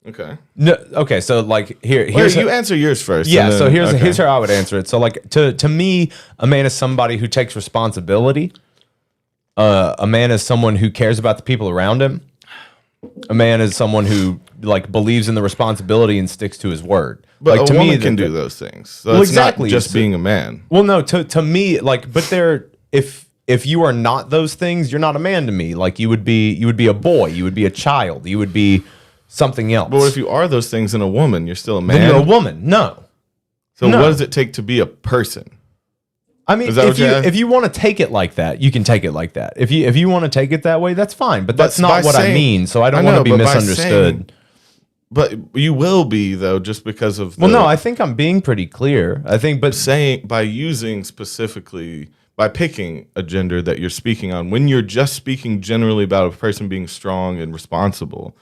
Okay. No. Okay. So like Here's here's you answer yours first. yeah. and So then- here's okay. how I would answer it. So like to me, a man is somebody who takes responsibility. A man is someone who cares about the people around him. A man is someone who like believes in the responsibility and sticks to his word. But like a woman can do those things. So Well, it's exactly. not just So- being a man. Well, no, to me, like, but if you are not those things, you're not a man to me. Like you would be a boy, you would be a child, you would be something else. But what if you are those things in a woman? You're still a man. then you're a woman? No. So no. what does it take to be a person? I mean, Is that what you're if you want to take it like that, you can take it like that. If you want to take it that way, that's fine. But that's by not what I saying- mean. So I don't I want know, to be but by misunderstood. But you will be though, just because of Well, no, I think I'm being pretty clear. I think, but saying by using specifically by picking a gender that you're speaking on when you're just speaking generally about a person being strong and responsible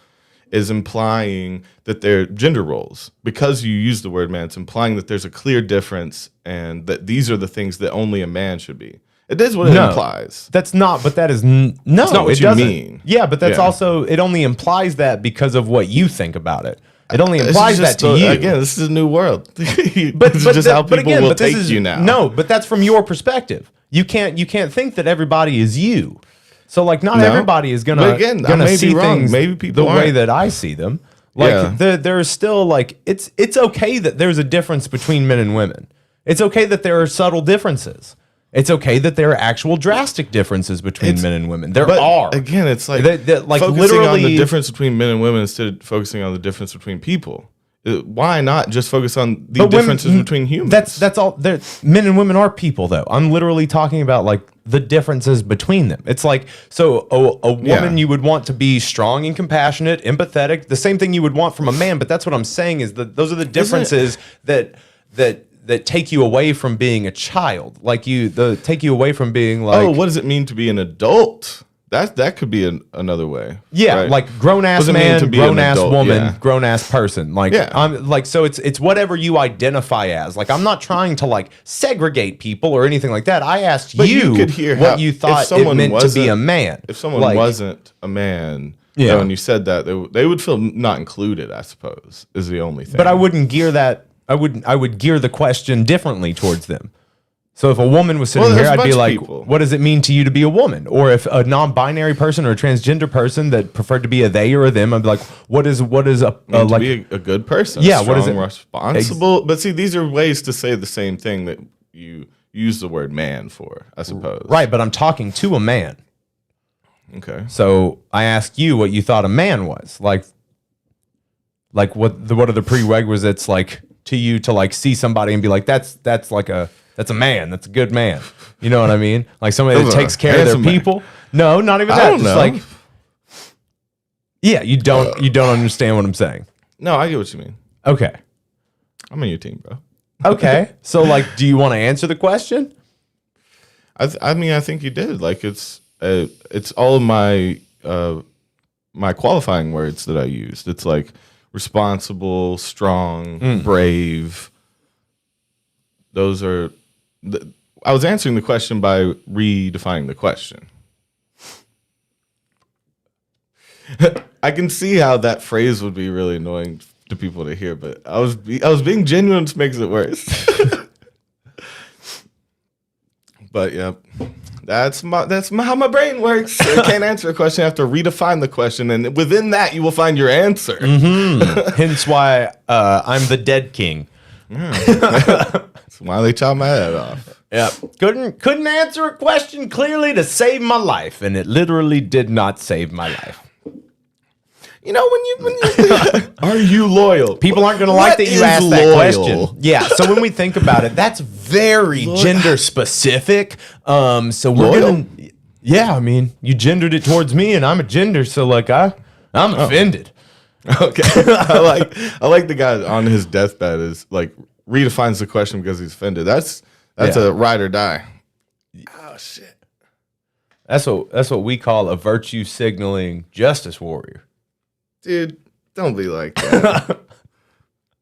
is implying that they're gender roles. Because you use the word man, it's implying that there's a clear difference and that these are the things that only a man should be. It is what it No. implies. that's not. But that is no. not what it you doesn't. mean. Yeah, but that's Yeah. also it. Only implies that because of what you think about it. It only This implies is that just to you. Again, this is a new world. But this is just how people will take you now. No, but that's from your perspective. You can't think that everybody is you. So like not No. everybody is But gonna again, I gonna may be see wrong. things Maybe people the way aren't. that I see them. Like Yeah. there's still like it's okay that there's a difference between men and women. It's okay that there are subtle differences. It's okay that there are actual drastic differences between men and women. There But are. again, it's like, like focusing on the literally- difference between men and women instead of focusing on the difference between people. Why not just focus on the But women- differences between humans? That's all. Men and women are people, though. I'm literally talking about like the differences between them. It's like so a woman Yeah. you would want to be strong and compassionate, empathetic, the same thing you would want from a man. But that's what I'm saying is that those are the differences that take you away from being a child. Like take you away from being like what does it mean to be an adult? That could be another way. yeah, right? like grown ass What does it mean man, to be an grown ass adult? woman, Yeah. grown ass person. Like Yeah. I'm like so it's whatever you identify as. Like I'm not trying to like segregate people or anything like that. I asked But you, you could hear what how- you if thought it someone meant to be wasn't- a man. If someone Like, wasn't a man, Yeah. when you said that, they would feel not included. I suppose is the only thing. but I wouldn't gear that. I would gear the question differently towards them. So if a woman was sitting Well, here, there's a I'd be bunch of like, people. "What does it mean to you to be a woman?" Or if a non-binary person or a transgender person that preferred to be a they or a them, I'd be like, "What is a to like?" be a good person. Yeah, strong, what is it? responsible? But see, these are ways to say the same thing that you use the word man for. I suppose. Right, but I'm talking to a man. Okay. So I asked you what you thought a man was. Like what are the prerequisites like to you to like see somebody and be like, that's a man. That's a good man. You know what I mean? Like somebody that takes care of their people. No, not even that. I don't Just know. like, yeah, you don't understand what I'm saying. No, I get what you mean. Okay. I'm on your team, bro. Okay. So like, do you want to answer the question? I mean, I think you did. Like, it's all of my my qualifying words that I used. It's like responsible, strong, brave. Those are. I was answering the question by redefining the question. I can see how that phrase would be really annoying to people to hear, but I was being genuine, which makes it worse. But yeah, that's how my brain works. I can't answer a question. I have to redefine the question, and within that, you will find your answer. Hence why I'm the dead king. That's why they chop my head off. Yeah, couldn't answer a question clearly to save my life, and it literally did not save my life. You know, when you are you loyal? People aren't going to like that you asked that question. Yeah, so when we think about it, that's very gender specific. So we're going to, yeah, I mean, you gendered it towards me, and I'm a gender, so like I'm offended. Okay, I like the guy on his deathbed is like redefines the question because he's offended. That's a ride or die. Oh shit. That's what we call a virtue signaling justice warrior. Dude, don't be like that.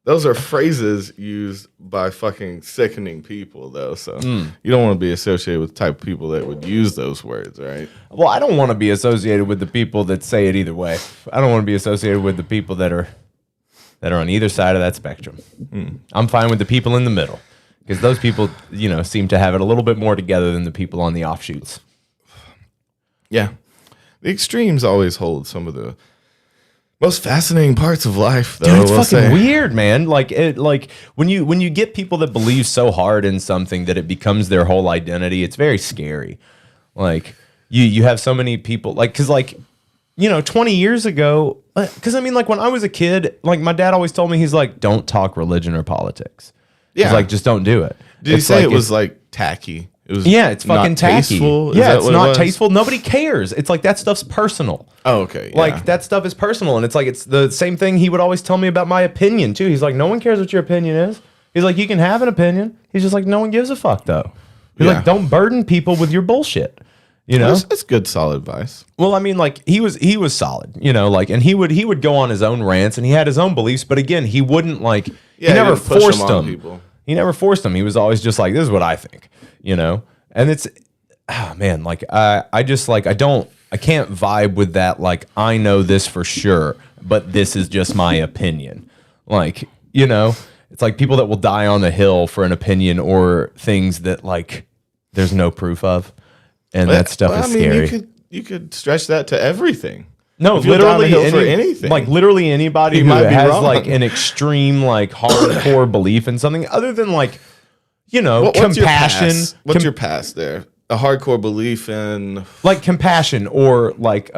Those are phrases used by fucking sickening people, though. So you don't want to be associated with the type of people that would use those words, right? Well, I don't want to be associated with the people that say it either way. I don't want to be associated with the people that are on either side of that spectrum. I'm fine with the people in the middle because those people, you know, seem to have it a little bit more together than the people on the offshoots. Yeah, the extremes always hold some of the most fascinating parts of life, though. Dude, it's fucking weird, man. Like when you get people that believe so hard in something that it becomes their whole identity, it's very scary. Like you have so many people, like, because like, you know, 20 years ago, because I mean, like when I was a kid, like my dad always told me, he's like, don't talk religion or politics. Yeah, he's like, just don't do it. Did he say it was like tacky? It was it's fucking tacky. Tasteful? Yeah, it's not tasteful. Nobody cares. It's like that stuff's personal. Oh, okay. Yeah. Like that stuff is personal, and it's like it's the same thing he would always tell me about my opinion too. He's like, no one cares what your opinion is. He's like, you can have an opinion. He's just like, no one gives a fuck though. He's like, don't burden people with your bullshit. You know, that's good, solid advice. Well, I mean, like he was solid. You know, like, and he would go on his own rants, and he had his own beliefs. But again, he wouldn't like. He never forced them. He never forced them. He was always just like, this is what I think. You know. And it's, oh man, like I just like I can't vibe with that. Like I know this for sure, but this is just my opinion. Like, you know, it's like people that will die on the hill for an opinion or things that like there's no proof of, and that stuff is scary. You could stretch that to everything. No, literally anything. Like literally anybody who has like an extreme like hardcore belief in something other than like. You know, compassion. What's your past there? A hardcore belief in like compassion or like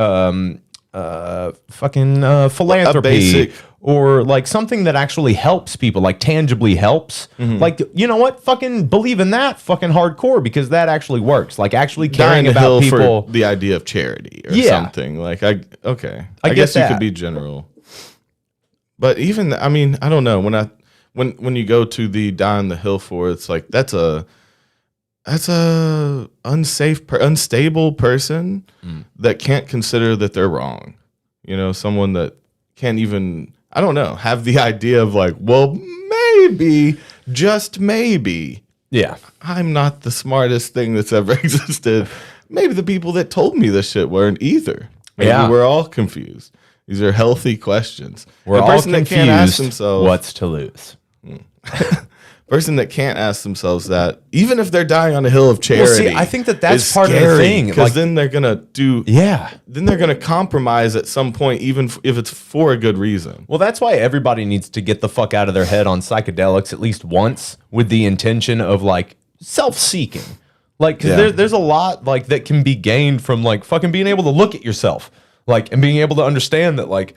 philanthropy or like something that actually helps people, like tangibly helps. Like, you know what? Fucking believe in that fucking hardcore because that actually works. Like actually caring about people. For the idea of charity or something. Like I guess you could be general. But even I mean, I don't know. When you go to the die on the hill for, it's like that's a unstable person that can't consider that they're wrong. You know, someone that can't even, I don't know, have the idea of like, well, maybe, just maybe. Yeah. I'm not the smartest thing that's ever existed. Maybe the people that told me this shit weren't either. Maybe we're all confused. These are healthy questions. We're all confused. That can't ask themselves, what's to lose? Person that can't ask themselves that, even if they're dying on a hill of charity. Well, see, I think that's part of the thing. Because like, then they're gonna then they're gonna compromise at some point, even if it's for a good reason. Well, that's why everybody needs to get the fuck out of their head on psychedelics at least once, with the intention of like self-seeking. Like, because there's a lot like that can be gained from like fucking being able to look at yourself, like, and being able to understand that like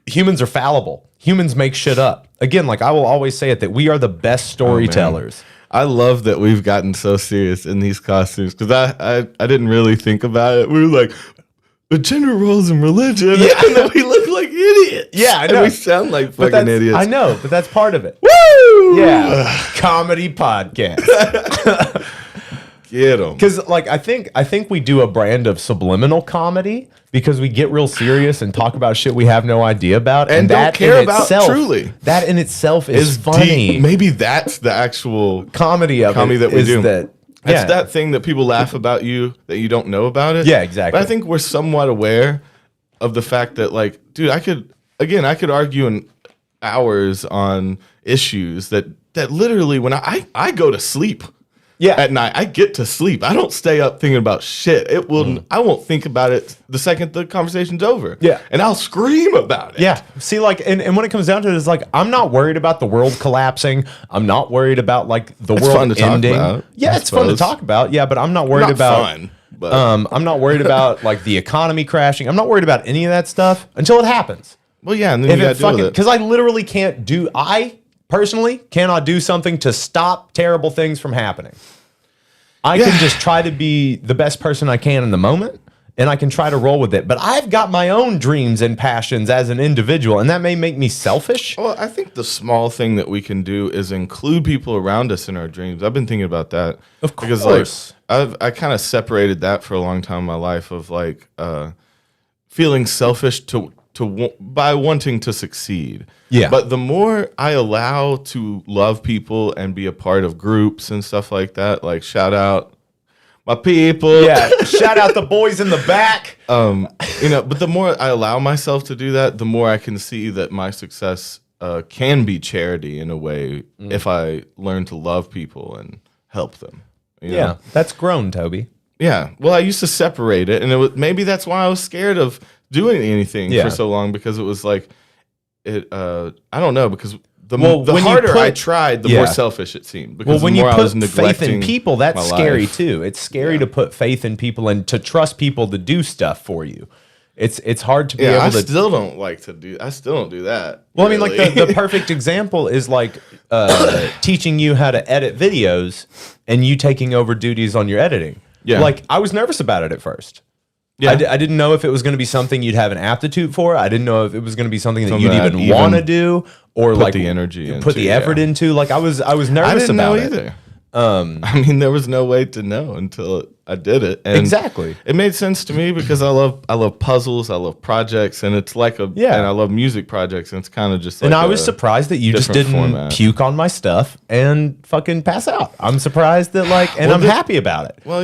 humans are fallible. Humans make shit up. Again, like I will always say it, that we are the best storytellers. I love that we've gotten so serious in these costumes because I didn't really think about it. We were like, gender roles and religion. Yeah. And then we look like idiots. Yeah, I know. And we sound like fucking idiots. I know, but that's part of it. Woo! Yeah. Comedy podcast. Get them. Because like I think we do a brand of subliminal comedy because we get real serious and talk about shit we have no idea about, and don't that care in about itself, truly. That in itself is funny. Deep. Maybe that's the actual comedy that we do. It's that thing that people laugh about you that you don't know about it. Yeah, exactly. But I think we're somewhat aware of the fact that, like, dude, I could argue in hours on issues that literally when I go to sleep. Yeah. At night, I get to sleep. I don't stay up thinking about shit. It will. I won't think about it the second the conversation's over. Yeah. And I'll scream about it. Yeah. See, like, and when it comes down to it, it's like, I'm not worried about the world collapsing. I'm not worried about, like, the world fun to ending. Talk about, yeah, it's fun to talk about. Yeah, but I'm not worried about. Fun, but. I'm not worried about, like, the economy crashing. I'm not worried about any of that stuff until it happens. Well, yeah, and then you gotta deal with it. Because I literally can't do. I personally cannot do something to stop terrible things from happening. I can just try to be the best person I can in the moment, and I can try to roll with it. But I've got my own dreams and passions as an individual, and that may make me selfish. Well, I think the small thing that we can do is include people around us in our dreams. I've been thinking about that. Of course. Because, like, I kind of separated that for a long time in my life of, like, feeling selfish by wanting to succeed. Yeah. But the more I allow to love people and be a part of groups and stuff like that, like shout out my people. Yeah. Shout out the boys in the back. But the more I allow myself to do that, the more I can see that my success can be charity in a way if I learn to love people and help them. You know? That's grown, Toby. Yeah. Well, I used to separate it, and maybe that's why I was scared of doing anything for so long, because it was like I don't know, because the harder I tried, the more selfish it seemed. Because when the more you I was put faith in neglecting people, that's scary life. too. It's scary to put faith in people and to trust people to do stuff for you. It's hard to be able to. I still don't do that. Well, really. I mean, like the perfect example is like teaching you how to edit videos and you taking over duties on your editing. Yeah. Like, I was nervous about it at first. Yeah. I didn't know if it was going to be something you'd have an aptitude for. I didn't know if it was going to be something that you'd even want to do, or like the energy put the effort into. Like, I was nervous about it. Either. I mean, there was no way to know until I did it. And exactly. It made sense to me because I love puzzles, I love projects, and it's like and I love music projects, and it's kind of just like. And I was surprised that you just didn't puke on my stuff and fucking pass out. I'm surprised that I'm happy about it. Well,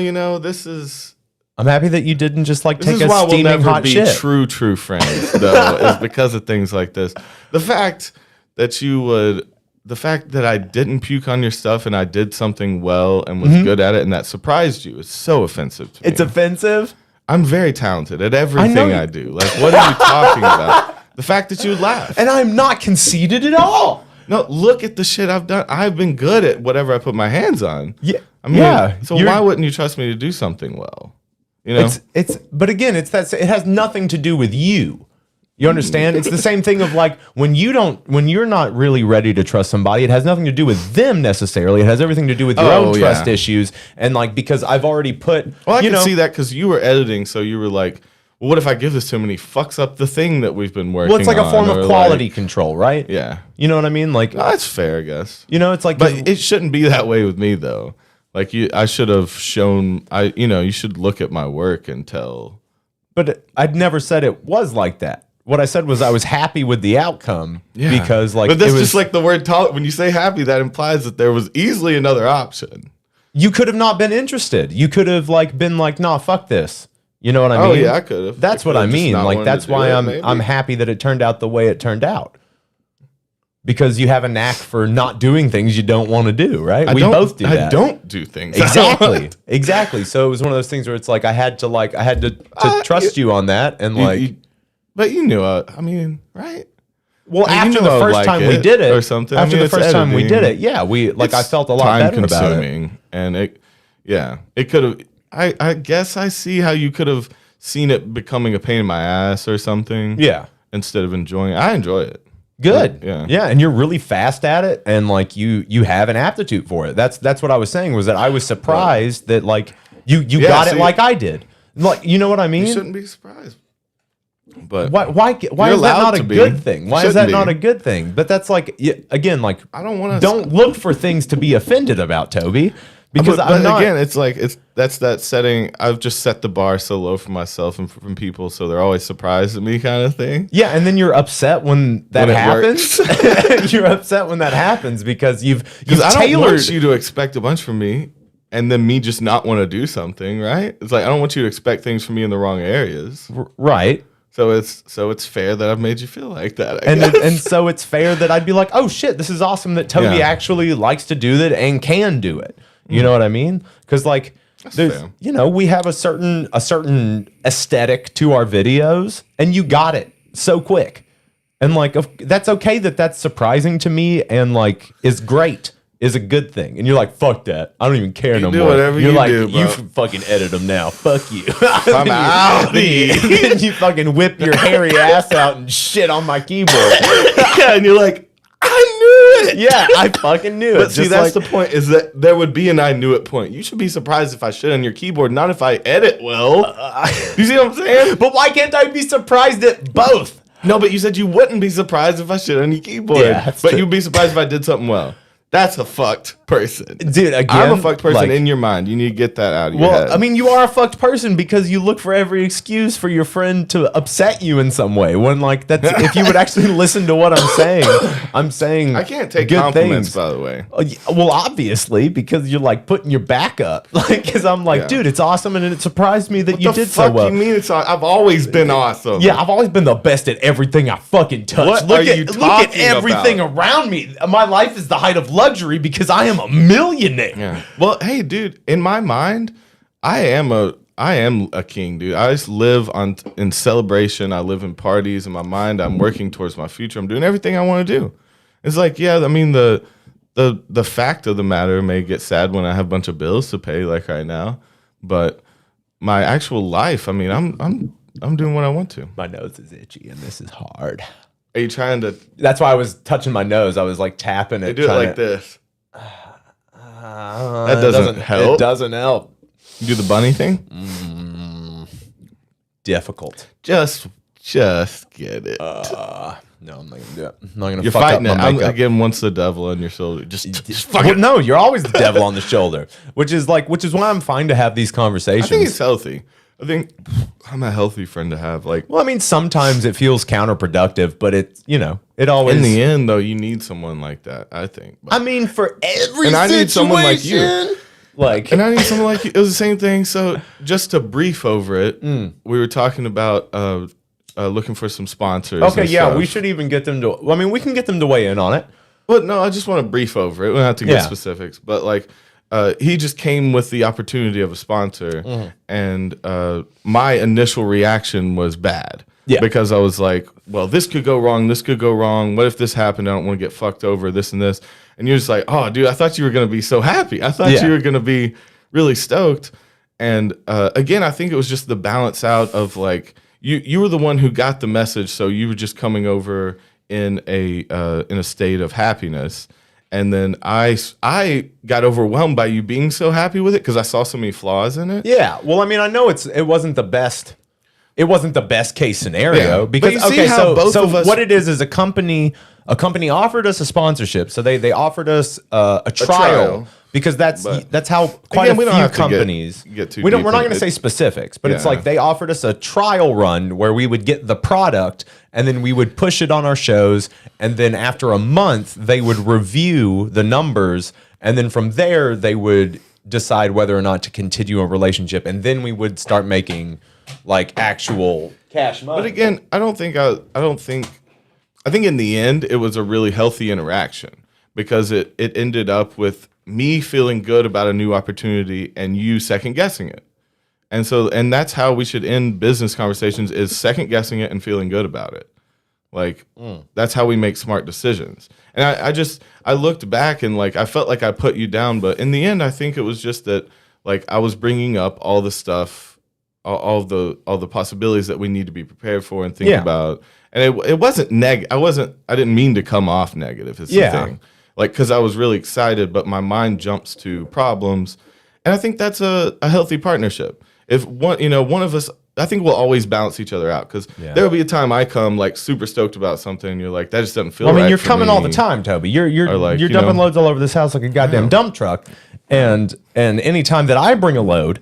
I'm happy that you didn't just take a steaming hot shit. This is why we'll never be true friends, though, is because of things like this. The fact that I didn't puke on your stuff and I did something well and was good at it and that surprised you is so offensive to me. It's offensive? I'm very talented at everything I do. Like, what are you talking about? The fact that you would laugh. And I'm not conceited at all. No, look at the shit I've done. I've been good at whatever I put my hands on. Yeah. I mean, so why wouldn't you trust me to do something well? You know? But again, it has nothing to do with you. You understand? It's the same thing of like when you're not really ready to trust somebody, it has nothing to do with them necessarily. It has everything to do with your own trust issues. And like, because I've already put, I can see that because you were editing. So you were like, well, what if I give this to him and he fucks up the thing that we've been working on? Well, it's like a form of quality control, right? Yeah. You know what I mean? Like, that's fair, I guess. It's like, but it shouldn't be that way with me though. Like I should have shown, you should look at my work and tell. But I'd never said it was like that. What I said was I was happy with the outcome because but that's just like the word when you say happy, that implies that there was easily another option. You could have not been interested. You could have been like, nah, fuck this. You know what I mean? Oh yeah, I could have. That's what I mean. Like that's why I'm happy that it turned out the way it turned out. Because you have a knack for not doing things you don't want to do, right? We both do that. I don't do things. Exactly. So it was one of those things where it's like I had to trust you on that, and but you knew, right? Well, after the first time we did it, or something. After the first time we did it, yeah, I felt a lot better about it. And it could have. I guess I see how you could have seen it becoming a pain in my ass or something. Yeah. instead of enjoying it. I enjoy it. Good. Yeah. Yeah. And you're really fast at it. And like you have an aptitude for it. That's what I was saying, was that I was surprised that like you got it like I did. Like, you know what I mean? You shouldn't be surprised. But why is that not a good thing? Why is that not a good thing? But that's like, again, like, I don't want to. Don't look for things to be offended about, Toby. Because but again, it's like that's that setting. I've just set the bar so low for myself and from people, so they're always surprised at me, kind of thing. Yeah, and then you're upset when that happens. You're upset when that happens because you've I don't want you to expect a bunch from me, and then me just not want to do something. Right? It's like I don't want you to expect things from me in the wrong areas. Right. So it's fair that I've made you feel like that. And so it's fair that I'd be like, oh shit, this is awesome that Toby actually likes to do that and can do it. You know what I mean? Because like, we have a certain aesthetic to our videos, and you got it so quick, and like that's okay. That's surprising to me, and like is great, is a good thing. And you're like, fuck that, I don't even care no more. Whatever you're you like, do, bro. you fucking edit them now. Fuck you. I'm out. Then you fucking whip your hairy ass out and shit on my keyboard. Yeah, and you're like, I knew it. Yeah, I fucking knew it. But see, that's the point, is that there would be an I knew it point. You should be surprised if I shit on your keyboard, not if I edit well. You see what I'm saying? But why can't I be surprised at both? No, but you said you wouldn't be surprised if I shit on your keyboard. Yeah, but you'd be surprised if I did something well. That's a fucked person. Dude, again, I'm a fucked person like, in your mind. You need to get that out of your head. Well, I mean, you are a fucked person because you look for every excuse for your friend to upset you in some way. When like that's if you would actually listen to what I'm saying I can't take good compliments, things. by the way. Well, obviously, because you're like putting your back up. Like, because I'm like, dude, it's awesome, and it surprised me that you did so well. What the fuck you mean it's I've always been awesome. Yeah, I've always been the best at everything I fucking touch. What look are you look at talking everything about? around me. My life is the height of luxury because I am a millionaire. Yeah. Well, hey, dude, in my mind, I am a king, dude. I just live in celebration. I live in parties. In my mind, I'm working towards my future. I'm doing everything I want to do. It's like, yeah, I mean, the fact of the matter may get sad when I have a bunch of bills to pay, like right now, but my actual life, I mean, I'm doing what I want to. My nose is itchy and this is hard. Are you trying to? That's why I was touching my nose. I was like tapping it. I do it like this. That doesn't help. It doesn't help. You do the bunny thing? Difficult. Just get it. No, I'm not gonna do it. I'm not gonna You're fuck fighting up it. my makeup. Again, once the devil on your shoulder. Just fuck Well, it. no, you're always the devil on the shoulder, which is why I'm fine to have these conversations. I think it's healthy. I think I'm a healthy friend to have. Like, well, I mean, sometimes it feels counterproductive, but it's, it always. in the end, though, you need someone like that, I think. But, I mean, for every and I situation, need someone like you. Like, And I need someone like you. It was the same thing. So, just to brief over it, we were talking about looking for some sponsors. okay, and yeah, stuff. we should even get them to. Well, I mean, we can get them to weigh in on it. But no, I just want to brief over it. We don't have to get Yeah. specifics. But like, he just came with the opportunity of a sponsor, and my initial reaction was bad. Yeah. Because I was like, well, this could go wrong. This could go wrong. What if this happened? I don't want to get fucked over, this and this. And you're just like, oh, dude, I thought you were going to be so happy. I thought you were going to be really stoked. And again, I think it was just the balance out of like, you were the one who got the message. So you were just coming over in a state of happiness. And then I got overwhelmed by you being so happy with it because I saw so many flaws in it. Yeah. Well, I mean, I know it wasn't the best. It wasn't the best case scenario because But you see how both of us- what it is a company offered us a sponsorship. So they offered us a trial because that's how quite again, we a don't few have to companies get too we're deep not going in to it. say specifics, but it's Yeah. like they offered us a trial run where we would get the product and then we would push it on our shows, and then after a month they would review the numbers, and then from there they would decide whether or not to continue a relationship, and then we would start making like actual cash money. But again, I think in the end it was a really healthy interaction because it ended up with me feeling good about a new opportunity and you second guessing it. And that's how we should end business conversations, is second guessing it and feeling good about it. Like that's how we make smart decisions. And I looked back and like I felt like I put you down, but in the end I think it was just that like I was bringing up all the stuff all the possibilities that we need to be prepared for and think about. And it wasn't I didn't mean to come off negative. Is the thing. Like, because I was really excited, but my mind jumps to problems, and I think that's a healthy partnership. If one of us, I think we'll always balance each other out, because there will be a time I come like super stoked about something, and you're like, that just doesn't feel. Well, I mean, right you're for coming me. all the time, Toby. You're Like, dumping loads all over this house like a goddamn dump truck, and anytime that I bring a load.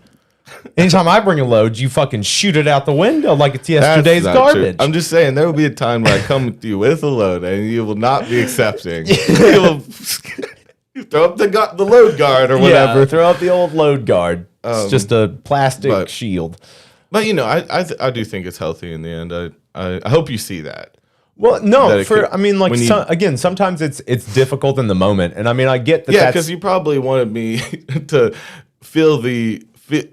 Anytime I bring a load, you fucking shoot it out the window like it's yesterday's That's not true. garbage. I'm just saying, there will be a time where I come with you with a load, and you will not be accepting. You will throw up the load guard or whatever. Yeah, throw up the old load guard. It's just a plastic shield. But I do think it's healthy in the end. I hope you see that. Well, no, that again, sometimes it's difficult in the moment, and I mean, I get that. Yeah, because you probably wanted me to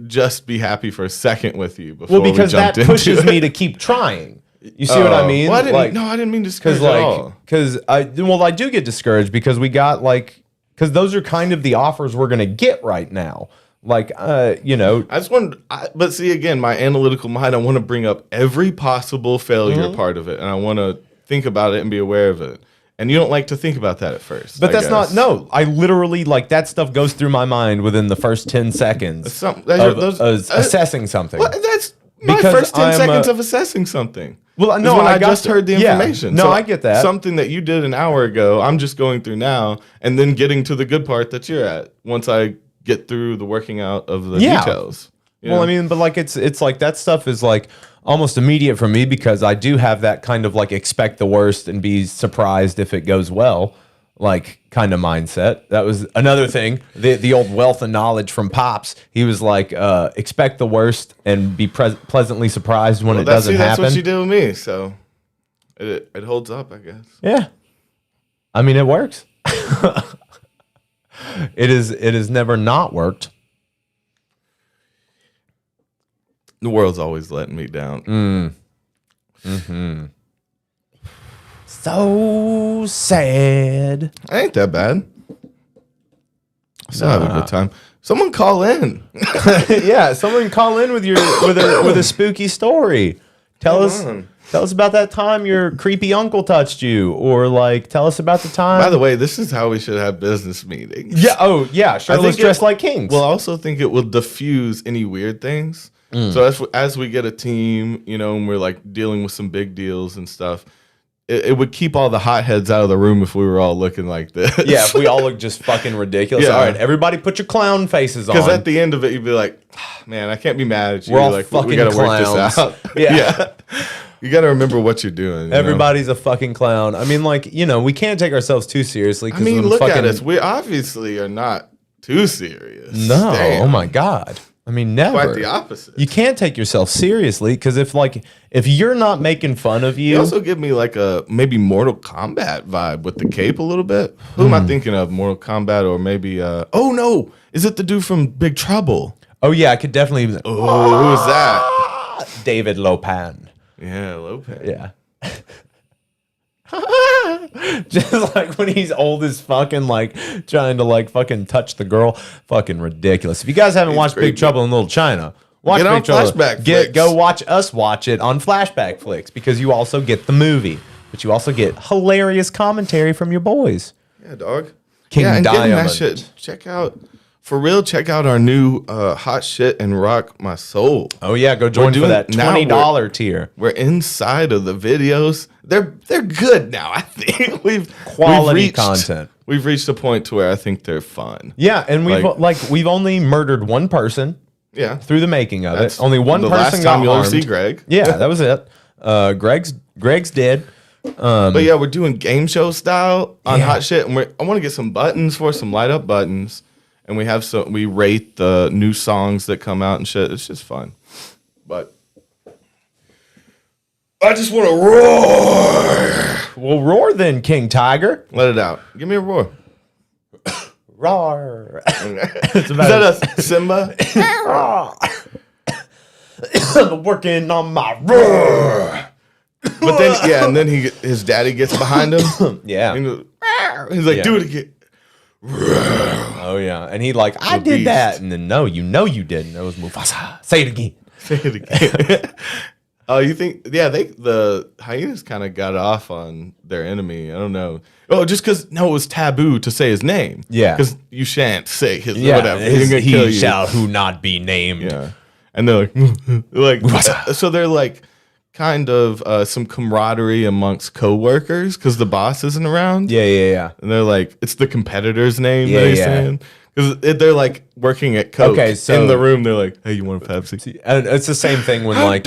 just be happy for a second with you before because we jumped that pushes into me to keep trying. You see what I mean? Well, I didn't mean to discourage at all. Because I do get discouraged because we got because those are kind of the offers we're gonna get right now. Like, I just want, but see, again, my analytical mind, I want to bring up every possible failure part of it, and I want to think about it and be aware of it. And you don't like to think about that at first. But I literally, that stuff goes through my mind within the first 10 seconds assessing something. Well, that's my first 10 seconds of assessing something. Well, no, when I just heard the information. No, I get that. Something that you did an hour ago, I'm just going through now, and then getting to the good part that you're at once I get through the working out of the details. Well, I mean, but it's like that stuff is like almost immediate for me because I do have that kind of expect the worst and be surprised if it goes well, kind of mindset. That was another thing. The old wealth of knowledge from Pops. He was like, expect the worst and be pleasantly surprised when it doesn't happen. That's what you did with me, so it holds up, I guess. Yeah, I mean, it works. It has never not worked. The world's always letting me down. So sad. Ain't that bad. Still have a good time. Someone call in. Yeah, someone call in with a spooky story. Tell us about that time your creepy uncle touched you, or tell us about the time. By the way, this is how we should have business meetings. Yeah. Oh, yeah. Shirtless dressed like kings. Well, I also think it will diffuse any weird things. So as we get a team, and we're dealing with some big deals and stuff, it would keep all the hotheads out of the room if we were all looking like this. Yeah, if we all look just fucking ridiculous. Yeah. All right, everybody put your clown faces on. Because at the end of it, you'd be like, man, I can't be mad at you. We're all fucking we got to work clowns. this out. Yeah. You got to remember what you're doing. Everybody's a fucking clown. I mean, we can't take ourselves too seriously. I mean, look at us. We obviously are not too serious. No. Damn. Oh, my God. I mean, never. Quite the opposite. You can't take yourself seriously because if you're not making fun of you, also give me a maybe Mortal Kombat vibe with the cape a little bit. Who am I thinking of? Mortal Kombat or maybe? Oh no, is it the dude from Big Trouble? Oh yeah, I could definitely. Oh, who is that? David Lopan. Yeah, Lopan. Yeah. Just when he's old as fucking trying to fucking touch the girl, fucking ridiculous. If you guys haven't watched Big Trouble in Little China, watch Get Big on Trouble. Flashback Flicks. Go watch us watch it on Flashback Flicks because you also get the movie, but you also get hilarious commentary from your boys. Yeah, dog. King and Diamond. That shit. Check out our new Hot Shit and Rock My Soul. Oh yeah, go join for that $20 tier. We're inside of the videos. They're good now. I think Quality content. We've reached a point to where I think they're fun. Yeah, and we've only murdered one person. Yeah, through the making of it. Only one person got harmed. The last time you'll ever see Greg. Yeah, that was it. Greg's dead. But yeah, we're doing game show style on Hot Shit, and I want to get some buttons for some light up buttons, and we rate the new songs that come out and shit. It's just fun, but I just want to roar. Well, roar then, King Tiger. Let it out. Give me a roar. Roar. Is that a Simba? Working on my roar. But then, and then his daddy gets behind him. Yeah. He's like, do it again. Oh, yeah. And he I did that. And then, no, you didn't. That was Mufasa. Say it again. Say it again. Oh, you think? Yeah, the hyenas kind of got off on their enemy. I don't know. Oh, just because it was taboo to say his name. Yeah, because you shan't say his yeah. whatever. He's gonna kill you. Shall who not be named. Yeah, and they're like, so they're like, kind of some camaraderie amongst coworkers because the boss isn't around. Yeah. And they're like, it's the competitor's name Yeah, that he's yeah. saying. Because they're like working at Coke. Okay, so in the room, they're like, "Hey, you want a Pepsi?" And it's the same thing when like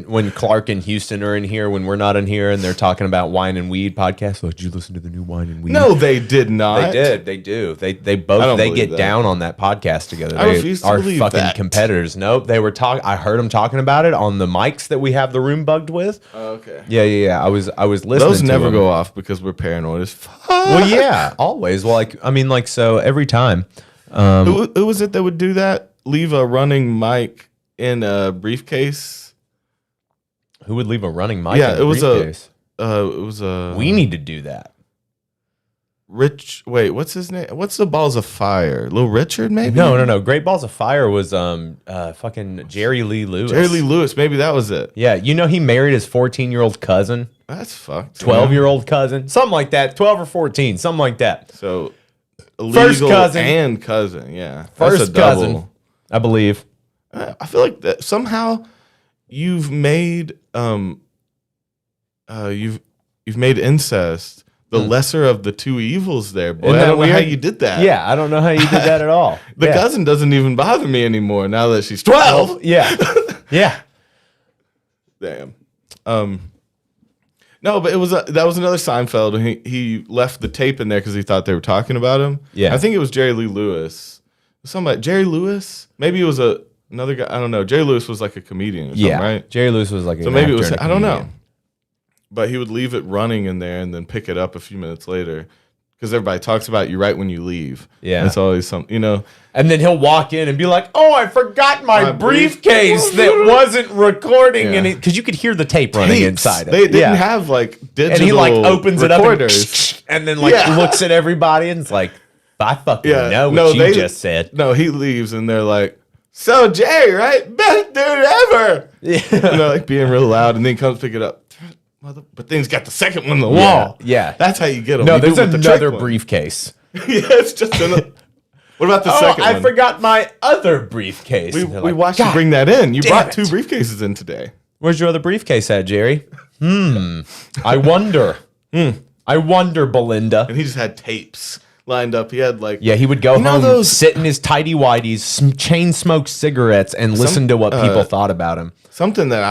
when Clark and Houston are in here when we're not in here and they're talking about wine and weed podcast. Oh, did you listen to the new wine and weed? No, they did not. They do. They both get down on that podcast together. I refuse to are believe fucking that. competitors. Nope, they were talking. I heard them talking about it on the mics that we have the room bugged with. Oh, okay. Yeah. I was listening. Those to never them. go off because we're paranoid as fuck. Well, yeah, always. Well, so every time. Who was it that would do that? Leave a running mic in a briefcase? Who would leave a running mic? Yeah, in a briefcase? it was a. We need to do that. Wait, what's his name? What's the Balls of Fire? Little Richard, maybe? No. Great Balls of Fire was fucking Jerry Lee Lewis. Jerry Lee Lewis, maybe that was it. Yeah, he married his 14-year-old cousin. That's fucked. 12-year-old cousin, something like that. 12 or 14, something like that. So illegal First cousin and cousin, yeah. First That's a double. cousin, I believe. I feel like that somehow you've made you've made incest the lesser of the two evils there, boy. Isn't I that don't know how weird? you did that. Yeah, I don't know how you did that at all. The Yeah. cousin doesn't even bother me anymore now that she's 12. Yeah. Yeah. Damn. No, but that was another Seinfeld, and he left the tape in there because he thought they were talking about him. Yeah. I think it was Jerry Lee Lewis. Somebody, Jerry Lewis? Maybe it was another guy. I don't know. Jerry Lewis was like a comedian or something, Yeah. right? Jerry Lewis was like So maybe it was, I don't know. But he would leave it running in there and then pick it up a few minutes later. Because everybody talks about you right when you leave. Yeah. It's always something, And then he'll walk in and be like, "Oh, I forgot my briefcase that wasn't recording," Yeah. because you could hear the tape running tapes. inside it. They didn't have like digital and he like opens recorders. it up and then like Yeah. looks at everybody and it's like, "I fucking Yeah, know no, what you they- just said." No, he leaves and they're like, "So Jay, right? Best dude ever." Yeah. Like being real loud, and then he comes pick it up. But then he's got the second one on the wall. Yeah. That's how you get them. No, You do there's it with the another trick one. briefcase. Yeah, it's just another. What about the second I one? forgot my other briefcase. We And they're we like, watched you "God bring that in. You damn brought it." two briefcases in today. Where's your other briefcase at, Jerry? I wonder. I wonder, Belinda. And he just had tapes lined up. He had like Yeah, he would go You know home, those- sit in his tighty whities, chain smoke cigarettes, and listen to what people thought about him. something that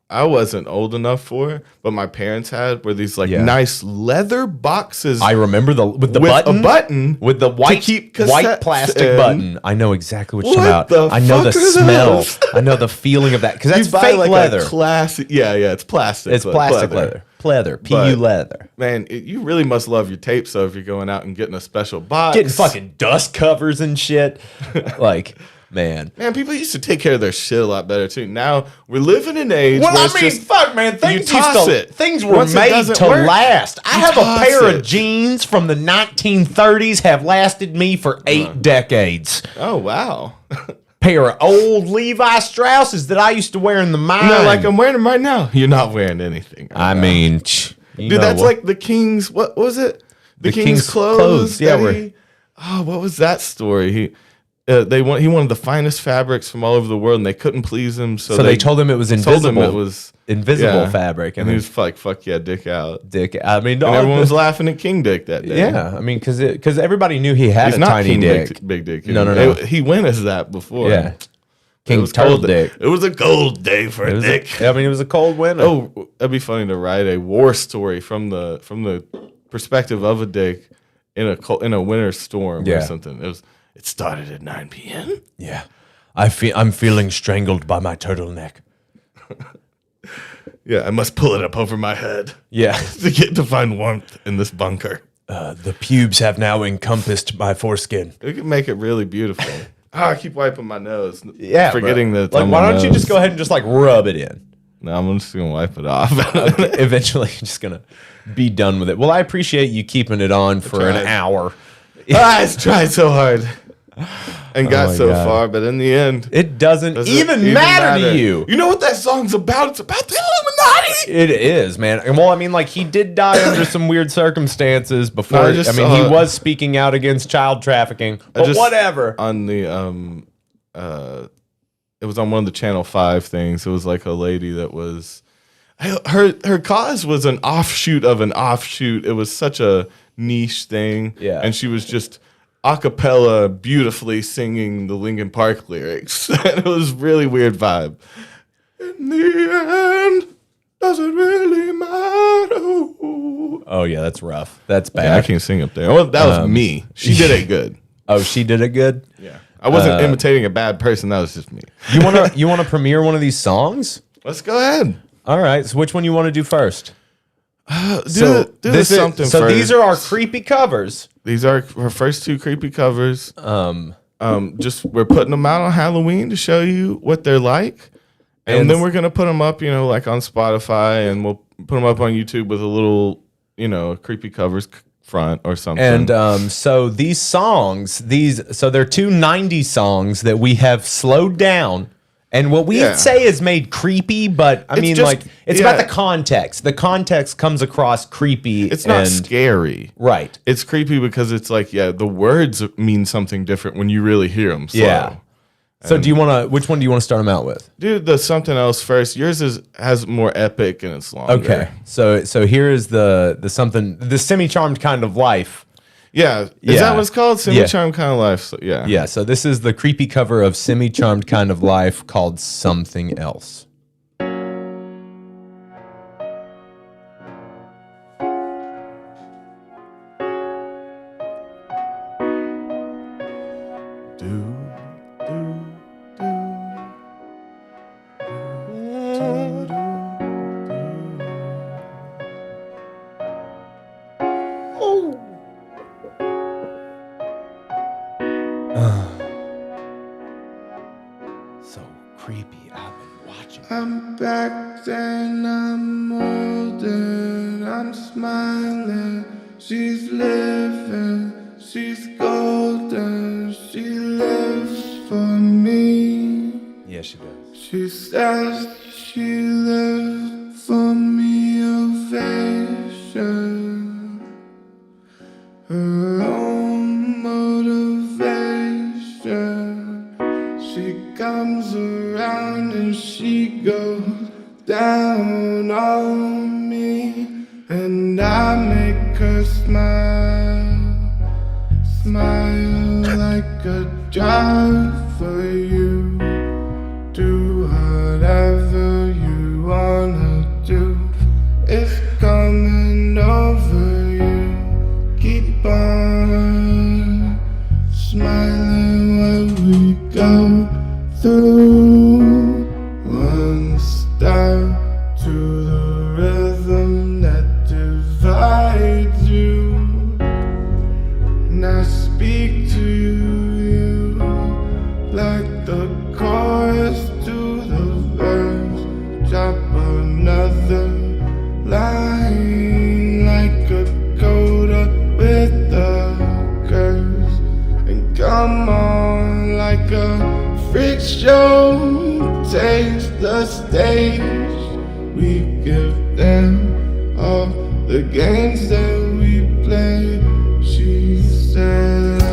I wasn't old enough for, but my parents had were these like Yeah. nice leather boxes. I remember with the with button, a button with the white keep white cassettes plastic in. button. I know exactly what you're What talking about. the I know the fuck are smell. those? I know the feeling of that because that's You buy fake like leather. a classic. Yeah, it's plastic. It's plastic leather. Pleather. PU But- leather. Man, you really must love your tapes though if you're going out and getting a special box. Getting fucking dust covers and shit. Like, man. Man, people used to take care of their shit a lot better too. Now we're living in an age Well, where I it's mean, just, fuck, man. Things were Once it made doesn't to work, last. I you have a toss pair of it. jeans from the 1930s have lasted me for 8 decades. Oh wow. Pair of old Levi Strausses that I used to wear in the mine. No, like I'm wearing them right now. You're not wearing anything. I mean, dude, that's like the King's. What was it? The King's clothes. Yeah, what was that story? He wanted the finest fabrics from all over the world, and they couldn't please him. So they told him it was told invisible. him it was invisible fabric, and he was like, "Fuck yeah, dick out." dick. I mean, And everyone was laughing at King Dick that day. yeah. I mean, because everybody knew he had He's a not tiny King dick. Big Dick. No. He went as that before. Yeah, It King was Turtle cold. Dick. It was a cold day for It a was dick. I mean, it was a cold winter. Oh, that'd be funny to write a war story from the perspective of a dick in a winter storm Yeah. or something. It started at 9 p.m. Yeah, I'm feeling strangled by my turtleneck. Yeah, I must pull it up over my head Yeah, to find warmth in this bunker. the pubes have now encompassed my foreskin. We can make it really beautiful. I keep wiping my nose. Yeah, forgetting bro. that. it's Like, on why my don't you nose. just go ahead and just like rub it in? No, I'm just gonna wipe it off. Eventually, you're just gonna be done with it. Well, I appreciate you keeping it on for an tried. hour. I tried so hard. and got my so God. far, but in the end, It doesn't even matter to you. You know what that song's about? It's about the Illuminati. It is, man. And well, I mean, like, he did die under some weird circumstances before. No, I I just mean, saw- he was speaking out against child trafficking, but whatever. On the it was on one of the Channel 5 things. It was like a lady that was her cause was an offshoot of an offshoot. It was such a niche thing. Yeah. And she was just a cappella beautifully singing the Linkin Park lyrics. And it was really weird vibe. In the end, does it really matter? Oh, yeah, that's rough. That's bad. Yeah, I can't sing up there. Well, that was me. She did it good. Oh, she did it good? Yeah. I wasn't imitating a bad person. That was just me. You wanna premiere one of these songs? Let's go ahead. All right. So which one you want to do first? Do something so first. these are our creepy covers. These are our first two creepy covers. Just we're putting them out on Halloween to show you what they're like, and then we're gonna put them up, like on Spotify, and we'll put them up on YouTube with a little, creepy covers front or something. And so these songs, so they're two 90s songs that we have slowed down. And what we say is made creepy, but I mean, it's about the context. The context comes across creepy. It's not scary. Right. It's creepy because it's like, the words mean something different when you really hear them. Yeah. So which one do you want to start them out with? Dude, the something else first. Yours has more epic and it's longer. Okay. So here is the semi-charmed kind of life. Yeah. Is that what it's called? Semi-charmed kind of life. So, yeah. Yeah. So this is the creepy cover of Semi-Charmed Kind of Life called Something Else. So creepy. I've been watching. I'm back then, I'm older, I'm smiling. She's living, she's golden, she lives for me. Yeah, she does. She says she lives for me, ovation. Her own motivation. She comes around and she goes down on me, and I make her smile, smile like a job for you. Do whatever you wanna do, it's coming over you. Keep on smiling while we go through one step to the rhythm that divides you. And I speak to you like the chorus to the verse. Drop another line like a coda with the curse, and come on like a freak show. Takes the stage. We give them all the games that we play. She said I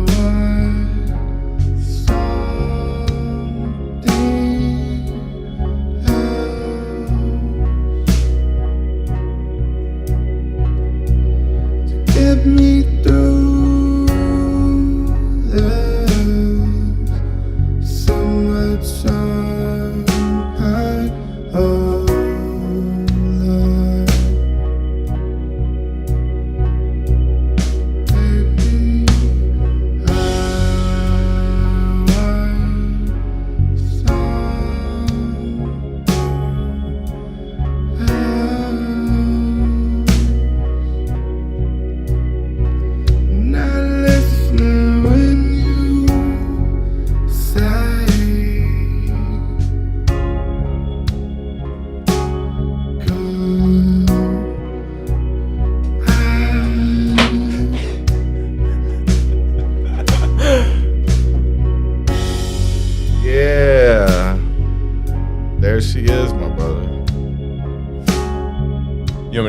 want something else to get me through this. So much time of love. Baby, I want something else.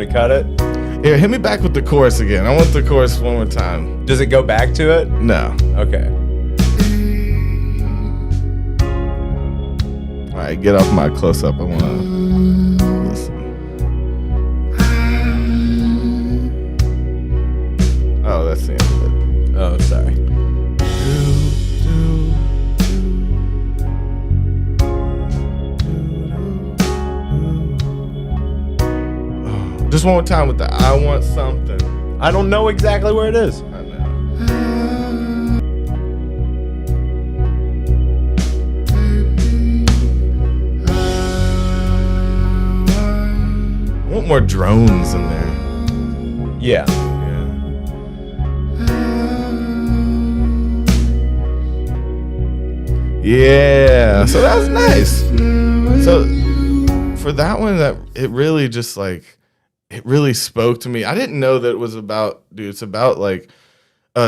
me to cut it? Here, hit me back with the chorus again. I want the chorus one more time. Does it go back to it? No. Okay. All right, get off my close-up. I want to listen. Oh, that's the end of it. Oh, sorry. Just one more time with the I want something. I don't know exactly where it is. I know. I want more drones in there. Yeah. Yeah. So that was nice. So for that one, that it really just like it really spoke to me. I didn't know that it was about, dude, it's about like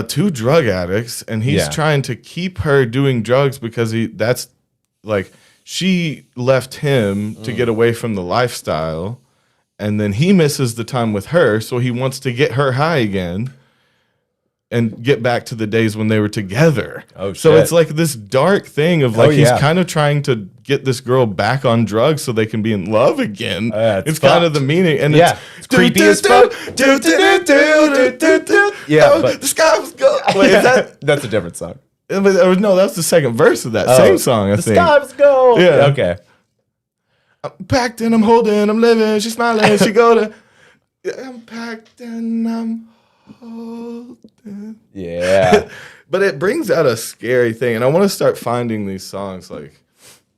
two drug addicts, and he's trying to keep her doing drugs because that's like she left him to get away from the lifestyle, and then he misses the time with her, so he wants to get her high again and get back to the days when they were together. Oh, shit. So it's like this dark thing of like he's yeah. kind of trying to get this girl back on drugs so they can be in love again. It's kind of the meaning, and it's creepy as fuck. Yeah, but the sky was gold. Wait, is that? That's a different song. No, that's the second verse of that same song. I think. The sky was gold. Yeah. Okay. I'm packed and I'm holding, I'm living. She's smiling. She go to. I'm packed and I'm holding. Yeah. But it brings out a scary thing, and I want to start finding these songs like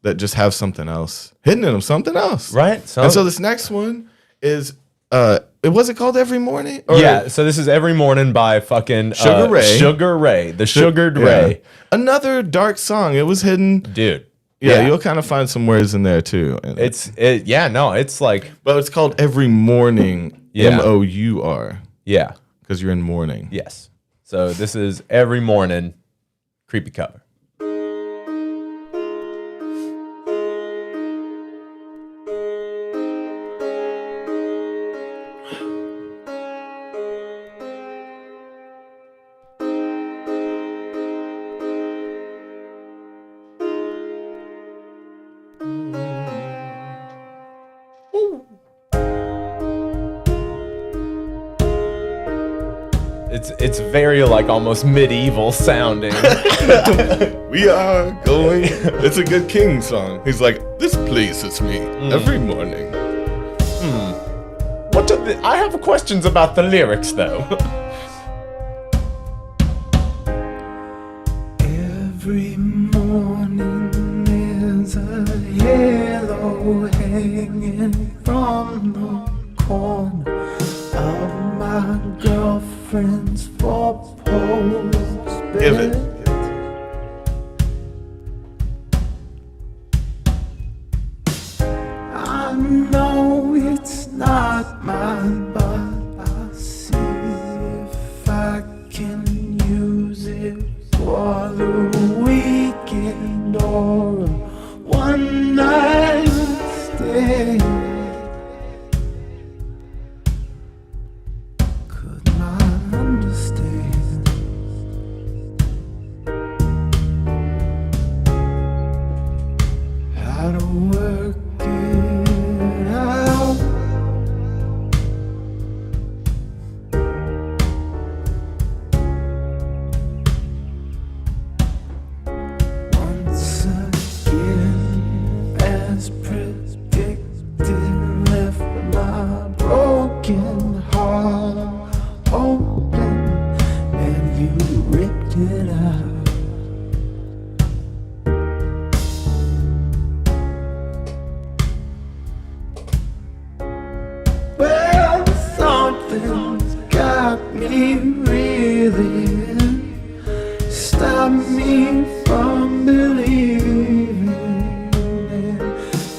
that just have something else hidden in them, something else, Right. And so this next one is was it called Every Morning? Or Yeah. So this is Every Morning by fucking Sugar Ray. Sugar Ray, the Sugared Yeah. Ray, Another dark song. It was hidden. dude. Yeah, you'll kind of find some words in there too. And It's like but it's called Every Morning. Yeah. MOUR. yeah. Because you're in mourning. Yes. So this is Every Morning, creepy cover. It's very like almost medieval sounding. We are going. It's a good King song. He's like, this pleases me every morning. I have questions about the lyrics though. Every morning there's a halo hanging from the corner of my girlfriend's four-post bed. Give it. I know it's not mine, but I'll see if I can use it for the weekend or a one-night stay. Could not understand how to work it out. Once again, as predicted, left my broken heart open, and you ripped it out. Well, something's got me reeling, stop me from believing, and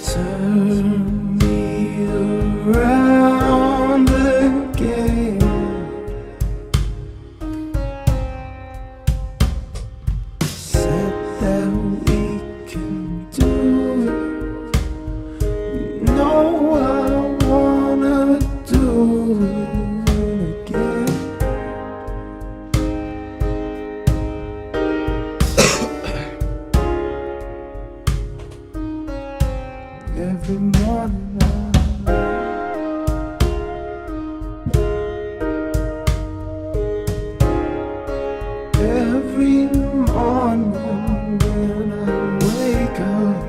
turn me around again. Said that we can do it. You know I wanna do every morning when I wake up.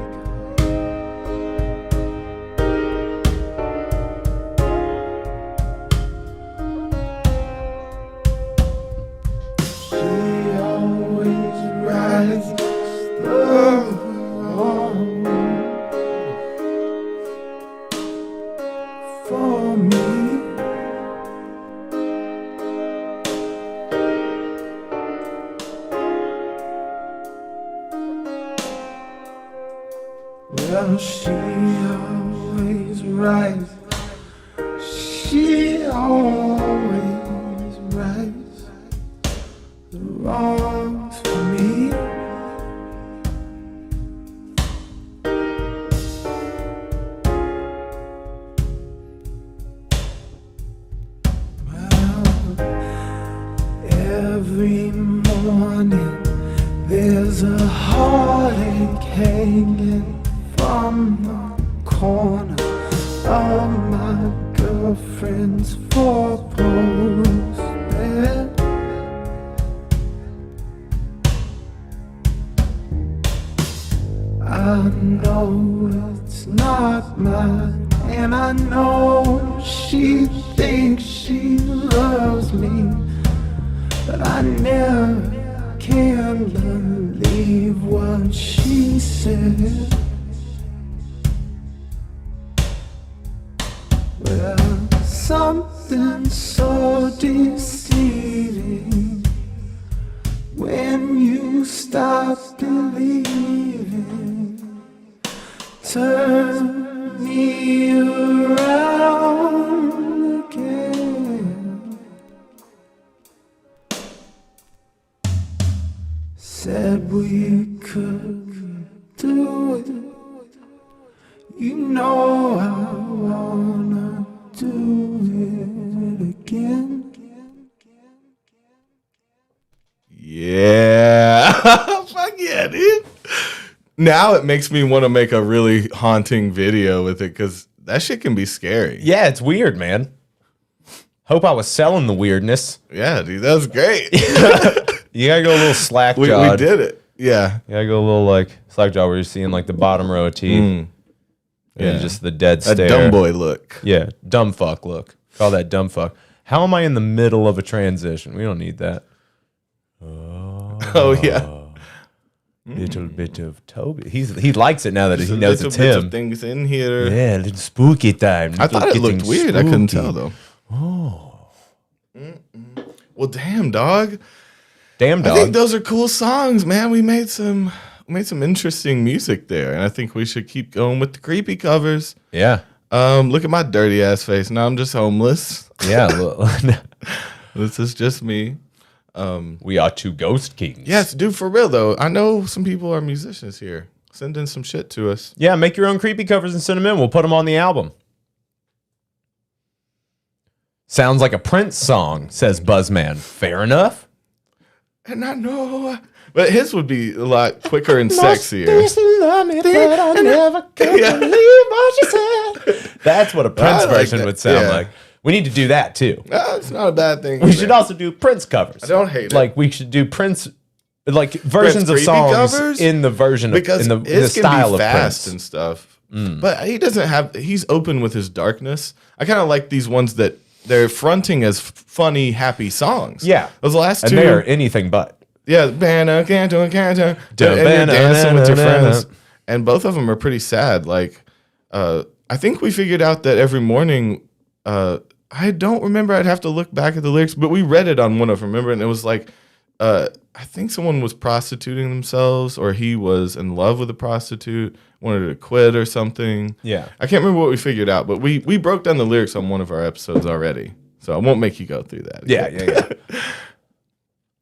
She always writes stuff for me. Well, she always writes. She always writes the wrongs for me. Every morning there's a heartache hanging from the corner of my girlfriend's four-post bed. I know it's not mine, and I know she thinks she loves me, but I never can believe what she said. Well, something so deceiving when you stop believing. Turn me around again. Said we could do it. You know I wanna do it again. Yeah. Fuck yeah, dude. Now it makes me want to make a really haunting video with it because that shit can be scary. Yeah, it's weird, man. Hope I was selling the weirdness. Yeah, dude, that was great. You gotta go a little slack we jawed. did it. Yeah. You gotta go a little like slack jaw where you're seeing like the bottom row of teeth. Yeah. And just the dead That stare. dumb boy look. Yeah, dumb fuck look. Call that dumb fuck. How am I in the middle of a transition? We don't need that. Oh, yeah. Little bit of Toby. He likes it now that he knows Little it's bits him. of things in here. Yeah, little spooky time. I thought it Little looked getting weird. I couldn't spooky. tell though. Oh. Well, damn, dog. Damn I dog. think those are cool songs, man. We made some interesting music there, and I think we should keep going with the creepy covers. Yeah. Look at my dirty ass face. Now I'm just homeless. Yeah. This is just me. We are two ghost kings. Yes, dude, for real though. I know some people are musicians here. Send in some shit to us. Yeah, make your own creepy covers and send them in. We'll put them on the album. Sounds like a Prince song, says Buzzman. Fair enough. And I know, but his would be a lot quicker and sexier. Love me, but I never could Yeah. believe what you said. That's what a Prince I like version that. would sound Yeah. like. We need to do that too. No, it's not a bad thing. We should also do Prince covers. I don't hate it. Like we should do Prince, like versions of creepy songs covers? in the version of because in the it style can be of fast Prince. and stuff. But he doesn't have. He's open with his darkness. I kind of like these ones that they're fronting as funny, happy songs. Yeah, those last and two. they are anything but. Yeah, banner, canto, and you're dancing with your friends, and both of them are pretty sad. Like, I think we figured out that every morning. I don't remember. I'd have to look back at the lyrics, but we read it on one of them. Remember, and it was like, I think someone was prostituting themselves, or he was in love with a prostitute, wanted to quit or something. Yeah, I can't remember what we figured out, but we broke down the lyrics on one of our episodes already, so I won't make you go through that again. Yeah.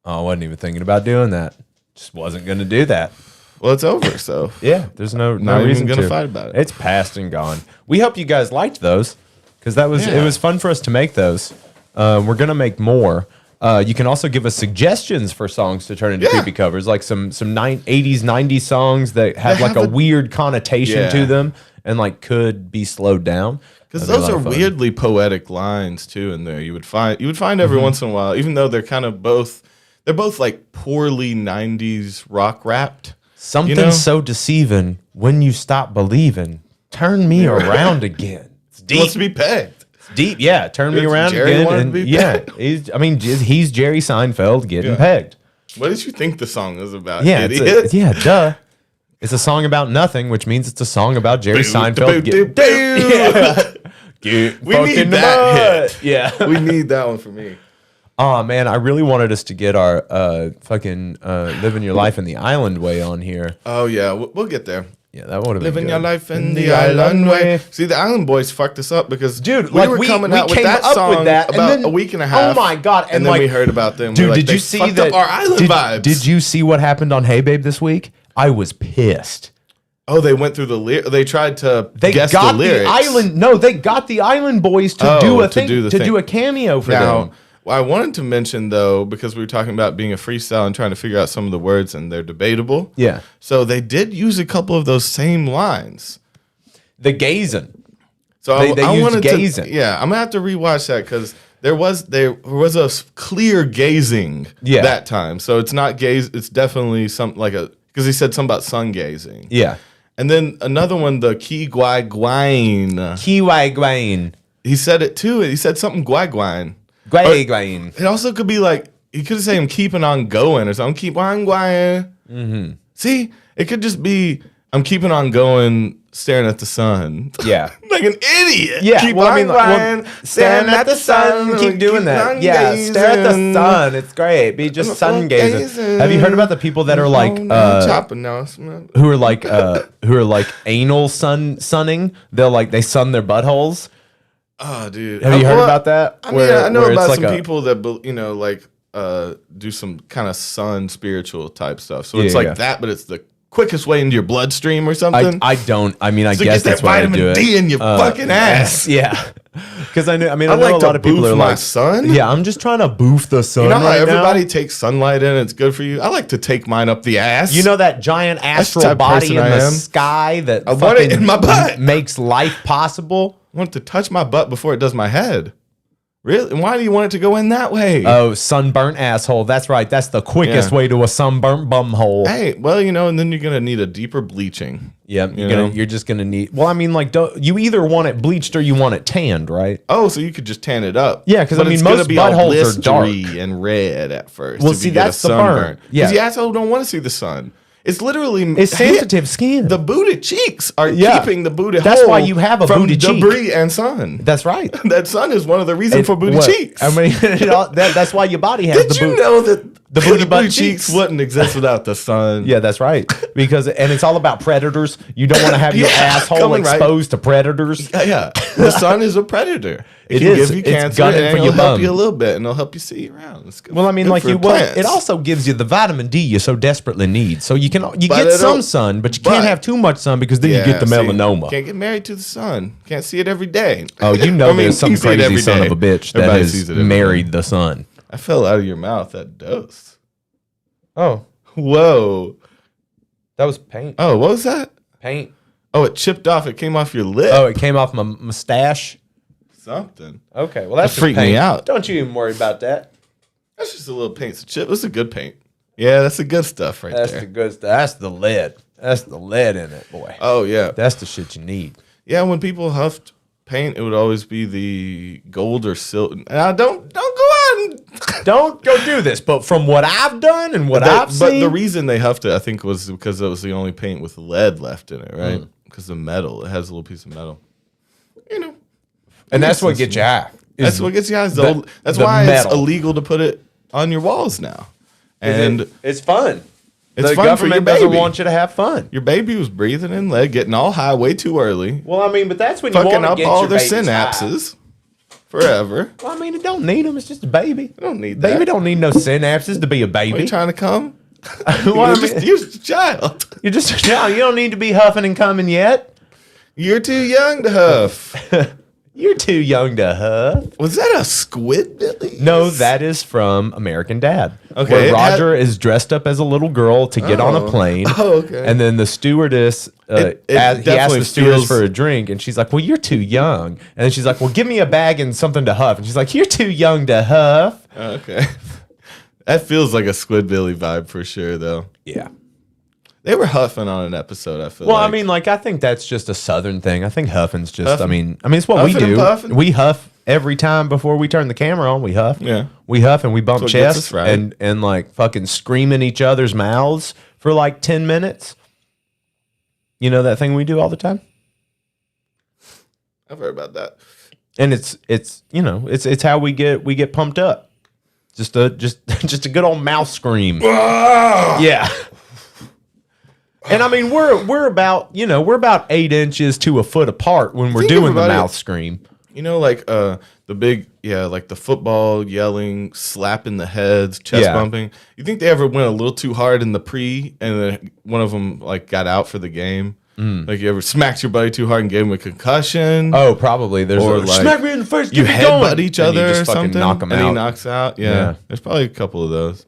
Oh, I wasn't even thinking about doing that. Just wasn't going to do that. Well, it's over, so Yeah, there's no not reason even gonna to fight about it. It's past and gone. We hope you guys liked those because that was Yeah. it was fun for us to make those. We're gonna make more. You can also give us suggestions for songs to turn into Yeah. creepy covers, like some 80s, 90s songs that have like have a a- weird connotation Yeah. to them and like could be slowed down. Because That'd be a those lot are of fun. weirdly poetic lines too in there. You would find every once in a while, even though they're kind of both. They're both like poorly 90s rock rapped. Something so deceiving when you stop believing. Turn me around again. It's He deep. wants to be pegged. Deep, yeah. Turn me Does around Jerry again. want to And be yeah, pegged? he's Jerry Seinfeld getting pegged. What did you think the song was about, Yeah, idiot? duh. It's a song about nothing, which means it's a song about Jerry Seinfeld getting We need that hit. Yeah. We need that one for me. Oh man, I really wanted us to get our fucking living your life in the island way on here. Oh, yeah. We'll get there. Yeah, that would have been Living good. your life in the island way. See, the Island Boys fucked us up because Dude, we were coming out with came that up song with that, and about then- a week and a half. Oh my god! And then like, we heard about them. Dude, We're like, did they you see fucked that? up our island vibes? Did you see what happened on Hey Babe this week? I was pissed. Oh, they went through the lyrics. They tried to They guess got the lyrics. island. No, they got the Island Boys to do a to thing, do the to thing. do a cameo for Now, them. I wanted to mention though, because we were talking about being a freestyle and trying to figure out some of the words, and they're debatable. Yeah, So they did use a couple of those same lines. the gazing. So They I used wanted gazing. to. Yeah, I'm gonna have to rewatch that because there was a clear gazing that time. So it's not gaze. It's definitely something like because he said something about sun gazing. Yeah, And then another one, the ki guai guain. Kiwi Gwain. He said it too. He said something guai guain. Gwain. It also could be like, he could say I'm keeping on going or something. Keep on going. Mm-hmm. See, it could just be I'm keeping on going, staring at the sun. Yeah. Like an idiot. Yeah, Keep well, I on mean, going, staring at the sun, keep doing that. on Yeah, stare at the gazing. sun. It's great. Be just sun gazing. gazing. Have you heard about the people that are like, chopping now. Smell. who are like anal sunning? They sun their buttholes. Oh, dude. Have you heard about that? I mean, I know where it's about like some a- people that, do some kind of sun spiritual type stuff. So Yeah, it's like yeah. that, but it's the quickest way into your bloodstream or something. I don't. I mean, I So guess get that's that why I vitamin do it. D in your fucking ass. Yeah, because I know. I mean, I I know like a to lot of people boof are my like, sun. Yeah, I'm just trying to boof the sun. You know how right everybody now? takes sunlight in? It's good for you. I like to take mine up the ass. You know that giant the astral type of body person in I the am. sky that I want it in my butt. makes life possible. I want it to touch my butt before it does my head. Really? And why do you want it to go in that way? Oh, sunburnt asshole. That's right. That's the quickest Yeah. way to a sunburnt bum hole. Hey, well, and then you're gonna need a deeper bleaching. Yeah, You know? you're just gonna need. Well, I mean, like, you either want it bleached or you want it tanned, right? Oh, so you could just tan it up. Yeah, 'cause, I But mean, it's gonna most be all buttholes are dark. blistery and red at first. Well, if see, you get that's a the burn. sunburn. Yeah. Because the asshole don't want to see the sun. It's literally It's sensitive skin. The booty cheeks are Yeah. keeping the booty. That's hole why you have a from booty cheek. debris and sun. That's right. That sun is one of the reasons for booty What? cheeks. I mean, that's why your body has Did the you booty. know that the booty butt cheeks cheeks wouldn't exist without the sun? Yeah, that's right. And it's all about predators. You don't want to have your Yeah, asshole coming right. exposed to predators. Yeah. The sun is a predator. It can is. give you It's cancer gunning and for it'll your help bum. you a little bit and it'll help you see around. It's good. Well, I mean, good like for you plants. it also gives you the vitamin D you so desperately need. So you But get it some don't- sun, but you but- can't have too much sun because then you get the see, melanoma. Can't get married to the sun. Can't see it every day. Oh, you know I mean, there's some you see it crazy every son day. of a bitch that Everybody has sees it every married day. the sun. I fell out of your mouth. That dose. Oh, Whoa. that was paint. Oh, what was that? Paint. Oh, it chipped off. It came off your lip. Oh, it came off my mustache. Something. Okay, well that's That freaked just me paint. out. Don't you even worry about that. That's just a little paint. It's a chip. It's a good paint. Yeah, that's the good stuff right That's there. the good stuff. That's the lead. That's the lead in it, boy. Oh, yeah. That's the shit you need. Yeah, when people huffed paint, it would always be the gold or silver. Don't go on. Don't go do this. But from what I've done and what I've But seen, the reason they huffed it, I think, was because it was the only paint with lead left in it, right? Because the metal, it has a little piece of metal. and that's what gets you high. That's what gets you guys. the- That's the why metal. it's illegal to put it on your walls now. And it's fun. it's the fun for your government doesn't baby. want you to have fun. Your baby was breathing in lead, getting all high way too early, Well, I mean, but that's when you fucking want to up get all your their babies high. synapses forever. Well, I mean, it don't need them. It's just a baby. I don't need Baby that. don't need no synapses to be a Are baby. you trying to come? Well, I you're, mean, you're just a child. you're just no. You don't need to be huffing and coming yet. You're too young to huff. You're too young to huff. Was that a squid, Billy? No, that is from American Dad. Okay, Where it Roger is dressed up as a little girl to get on a plane. Oh, okay. And then the stewardess, It he asked definitely the stewardess feels- for a drink, and she's like, "Well, you're too young." And then she's like, "Well, give me a bag and something to huff." And she's like, "You're too young to huff." Okay. That feels like a Squidbilly vibe for sure, though. Yeah. They were huffing on an episode, I feel Well, like. I mean, like, I think that's just a Southern thing. I think huffing's just, Huffing? I mean, it's what we Huffing and do. puffing? We huff every time before we turn the camera on. We huff. Yeah. We huff and we bump That's what gets chests us right. and like fucking scream in each other's mouths for like 10 minutes. You know that thing we do all the time? I've heard about that. And it's you know, it's how we get pumped up. Just a good old mouth scream. Yeah. And I mean, we're about 8 inches to a foot apart when we're Think doing the about it. mouth scream. You know, like the big, like the football yelling, slapping the heads, chest Yeah. bumping. You think they ever went a little too hard in the pre, and then one of them like got out for the game? Like you ever smacked your buddy too hard and gave him a concussion? Oh, probably. There's Or a like smack me in the face. you Get me going. headbutt each And you other just or fucking something, knock him and out. he knocks out. Yeah. Yeah. There's probably a couple of those.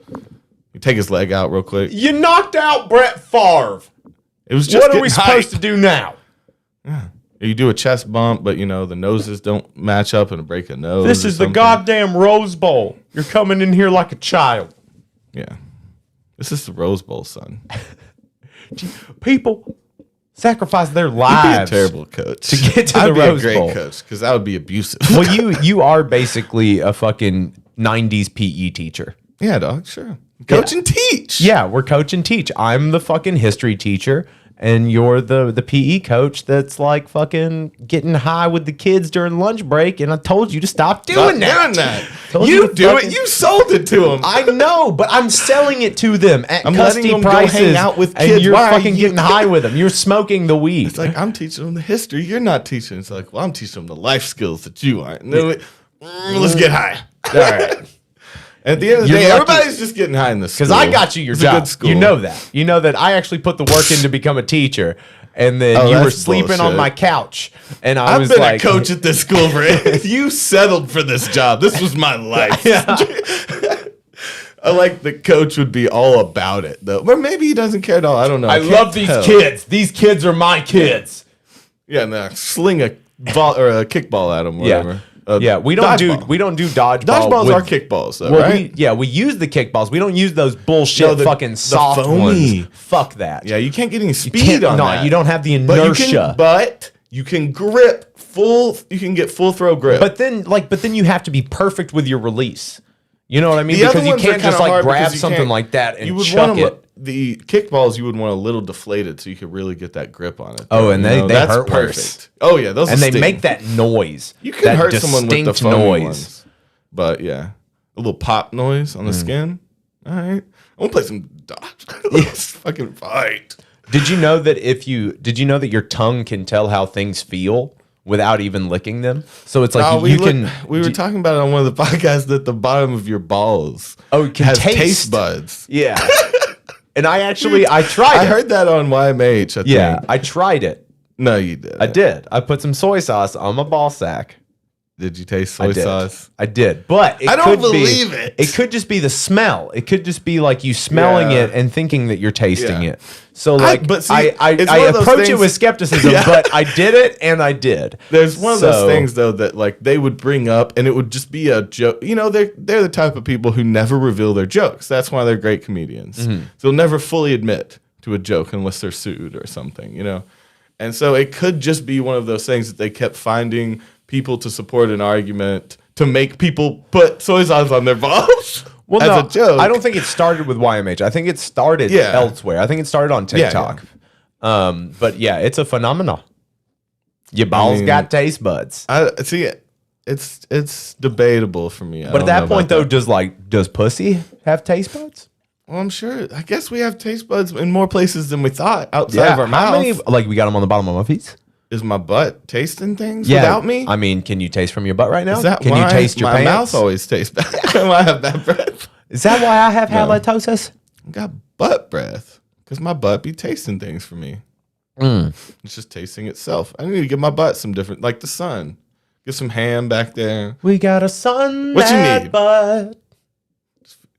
You take his leg out real quick. You knocked out Brett Favre. It was just What are we getting supposed hype. to do now? You do a chest bump, but the noses don't match up and break a nose. This or is the something. goddamn Rose Bowl. You're coming in here like a child. Yeah. This is the Rose Bowl, son. People sacrifice their You'd be a lives. terrible coach. to get to I'd the be Rose a great Bowl. coach because that would be abusive. Well, you are basically a fucking 90s PE teacher. yeah, dog, sure. Coach and teach. Yeah, we're coach and teach. I'm the fucking history teacher, and you're the PE coach that's like fucking getting high with the kids during lunch break, and I told you to stop doing that. Told You to do fucking- it. You sold it to him. I know, but I'm selling it to them at I'm letting custy them go prices. hang out with and kids. you're Why are fucking you- getting high with them. You're smoking the weed. It's like, I'm teaching them the history. You're not teaching. It's like, well, I'm teaching them the life skills that you aren't. And then let's get high. All right. At the end of the You're day, lucky. everybody's just getting high in this Because I got you your It's a job. good school. You know that. You know that I actually put the work in to become a teacher. And then Oh, you were that's sleeping on bullshit. my couch. And I I've was been like, a coach at this school for you settled for this job. This was my life. I like the coach would be all about it though. Or maybe he doesn't care at all. I don't know. I can't love these tell. kids. These kids are my kids. Yeah, and then sling a ball or a kickball at him, whatever. Yeah, we don't do dodgeball. Dodgeballs with- are kickballs, though, Well, right? we use the kickballs. We don't use those bullshit No, the fucking soft foamy. ones. Fuck that. Yeah, you can't get any You speed can't- on no, that. you don't have the But inertia. you can grip full. You can get full throw grip. But then you have to be perfect with your release. You know what I mean? The other Because you ones are can't just kinda like hard grab because you something can't- like that and you would chuck want it. the kickballs you would want a little deflated so you could really get that grip on it. Oh, and they that's hurt worse. Oh yeah, those And will they sting. make that noise. You can that hurt someone with the distinct foamy ones. But yeah, a little pop noise on the skin. All right, I want to play some Let's fucking fight. Did you know that your tongue can tell how things feel without even licking them? So it's like We were talking about it on one of the podcasts that the bottom of your balls it can has taste. taste buds. Yeah. And I tried it. I heard that on YMH. I Yeah, think. I tried it. No, you did. I did. I put some soy sauce on my ball sack. Did you taste I soy did. sauce? I did. But I don't believe it. It could just be the smell. It could just be like you smelling Yeah. it and thinking that you're tasting Yeah. it. So like but see, I it's one of those approach it things- with skepticism, Yeah. but I did it and I did. There's one of those So- things though that like they would bring up and it would just be a joke. You know, they're the type of people who never reveal their jokes. That's why they're great comedians. Mm-hmm. They'll never fully admit to a joke unless they're sued or something, you know? And so it could just be one of those things that they kept finding people to support an argument to make people put soy sauce on their balls Well, as no, a joke. I don't think it started with YMH. I think it started Yeah. elsewhere. I think it started on Yeah, TikTok. But yeah, it's a phenomenon. Your balls mean, got taste buds. I see. It's debatable for me. But at that point, though, does pussy have taste buds? well, I'm sure. I guess we have taste buds in more places than we thought outside of our How mouth. many? Like we got them on the bottom of my feet. Is my butt tasting things without me? I mean, can you taste from your butt right now? Is that Can why you taste your my pants? mouth always tastes bad? Why I have bad breath? Is that why I have halitosis? I got butt breath because my butt be tasting things for me. Mm. It's just tasting itself. I need to give my butt some different, like the sun. Get some ham back there. We got a sun. What you need? Butt.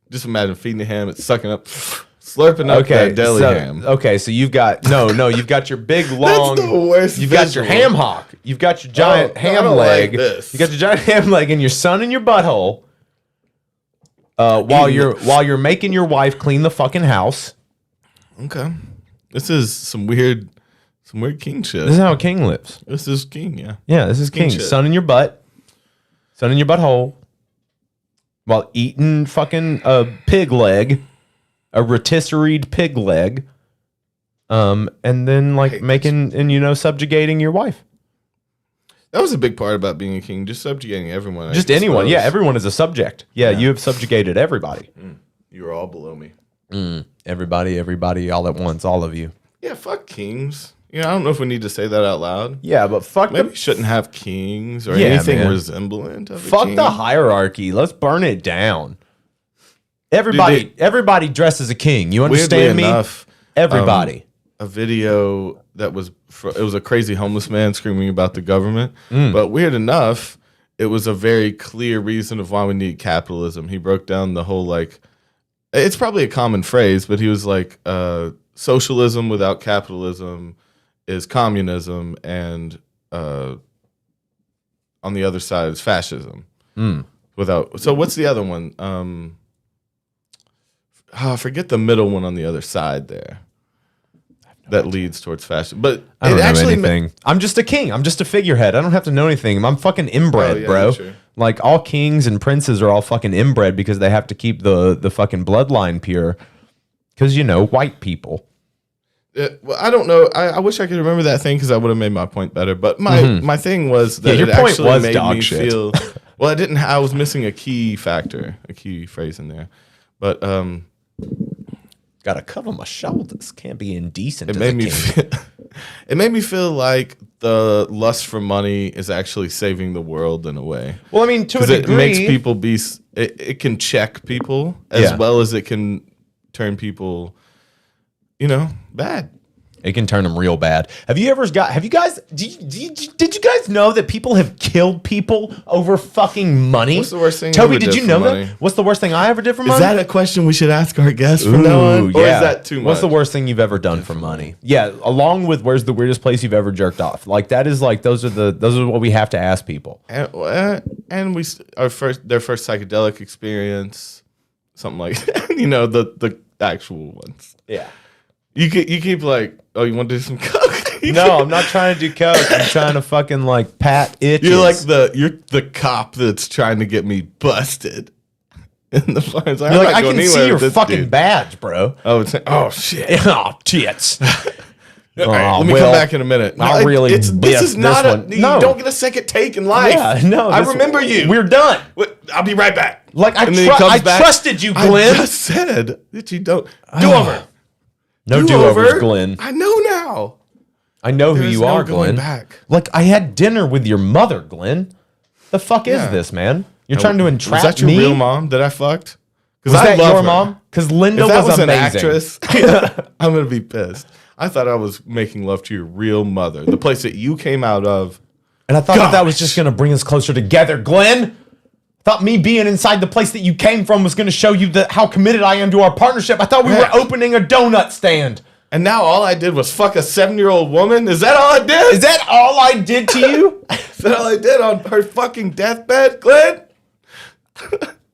Just imagine feeding the ham. It's sucking up, slurping up that deli ham. Okay, so you've got you've got your big long. That's the worst. You've got your ham hock. You've got your giant Oh, I ham don't leg. like this. You got your giant ham leg and your sun in your butthole. while you're making your wife clean the fucking house. Okay. This is some weird king shit. This is how a king lives. This is king, yeah. Yeah, this is king. shit. Sun in your butt. Sun in your butthole. While eating fucking a pig leg. A rotisseried pig leg. And then like making and subjugating your wife. That was a big part about being a king, just subjugating everyone. Just anyone. Yeah, everyone is a subject. Yeah, you have subjugated everybody. You were all below me. Everybody, all at once, all of you. Yeah, fuck kings. I don't know if we need to say that out loud. Yeah, but fuck Maybe we shouldn't have kings or Yeah, anything man. resemblant of a fuck king. the hierarchy. Let's burn it down. Everybody dressed as a king. You understand me? Enough, Everybody. a video that was it was a crazy homeless man screaming about the government, but weird enough, it was a very clear reason of why we need capitalism. He broke down the whole it's probably a common phrase, but he was like, socialism without capitalism is communism, and on the other side is fascism. So what's the other one? Forget the middle one on the other side there. That leads towards fashion, but I don't know anything. I'm just a king. I'm just a figurehead. I don't have to know anything. I'm fucking inbred, bro. Sure. Like all kings and princes are all fucking inbred because they have to keep the fucking bloodline pure. Because white people. Well, I don't know. I wish I could remember that thing because I would have made my point better. But my thing was that your it point actually was made dog me shit. feel. Well, I didn't. I was missing a key factor, a key phrase in there. But Gotta cover my shoulders. Can't be indecent. it made me. It made me feel like the lust for money is actually saving the world in a way. Well, I mean, to a Because it degree, makes people be. It can check people as well as it can turn people, bad. It can turn them real bad. Did you guys know that people have killed people over fucking money? What's the worst thing Toby, you ever did did you for know money? that? What's the worst thing I ever did for money? Is that a question we should ask our guests from now on? Or is that too much? What's the worst thing you've ever done for money? Yeah, along with where's the weirdest place you've ever jerked off? Like that is like those are what we have to ask people. And their first psychedelic experience, something like that. The actual ones. Yeah. You keep like, oh, you want to do some coke? No, I'm not trying to do coke. I'm trying to fucking like pat itches. You're the cop that's trying to get me busted. In the farms. You're like, I can see your fucking badge, bro. Oh shit. Oh, tits. All right, let me come back in a minute. I'll really this is not one. You don't get a second take in life. Yeah, no. I remember you. We're done. I'll be right back. Like I trusted you, I Glenn. just said that you don't do over. No do-overs, Glenn. I know now. I know who There's you no are, going Glenn. back. Like I had dinner with your mother, Glenn. The fuck is this, man? You're trying to entrap me? Was that your real mom that I fucked? Was that your mom? Because Linda If that was amazing. an actress, I'm gonna be pissed. I thought I was making love to your real mother, the place that you came out of. And I thought that was just gonna bring us closer together, Glenn. I thought me being inside the place that you came from was gonna show you how committed I am to our partnership. I thought we were opening a donut stand. And now all I did was fuck a 7-year-old woman? Is that all I did? Is that all I did to you? Is that all I did on her fucking deathbed, Glenn?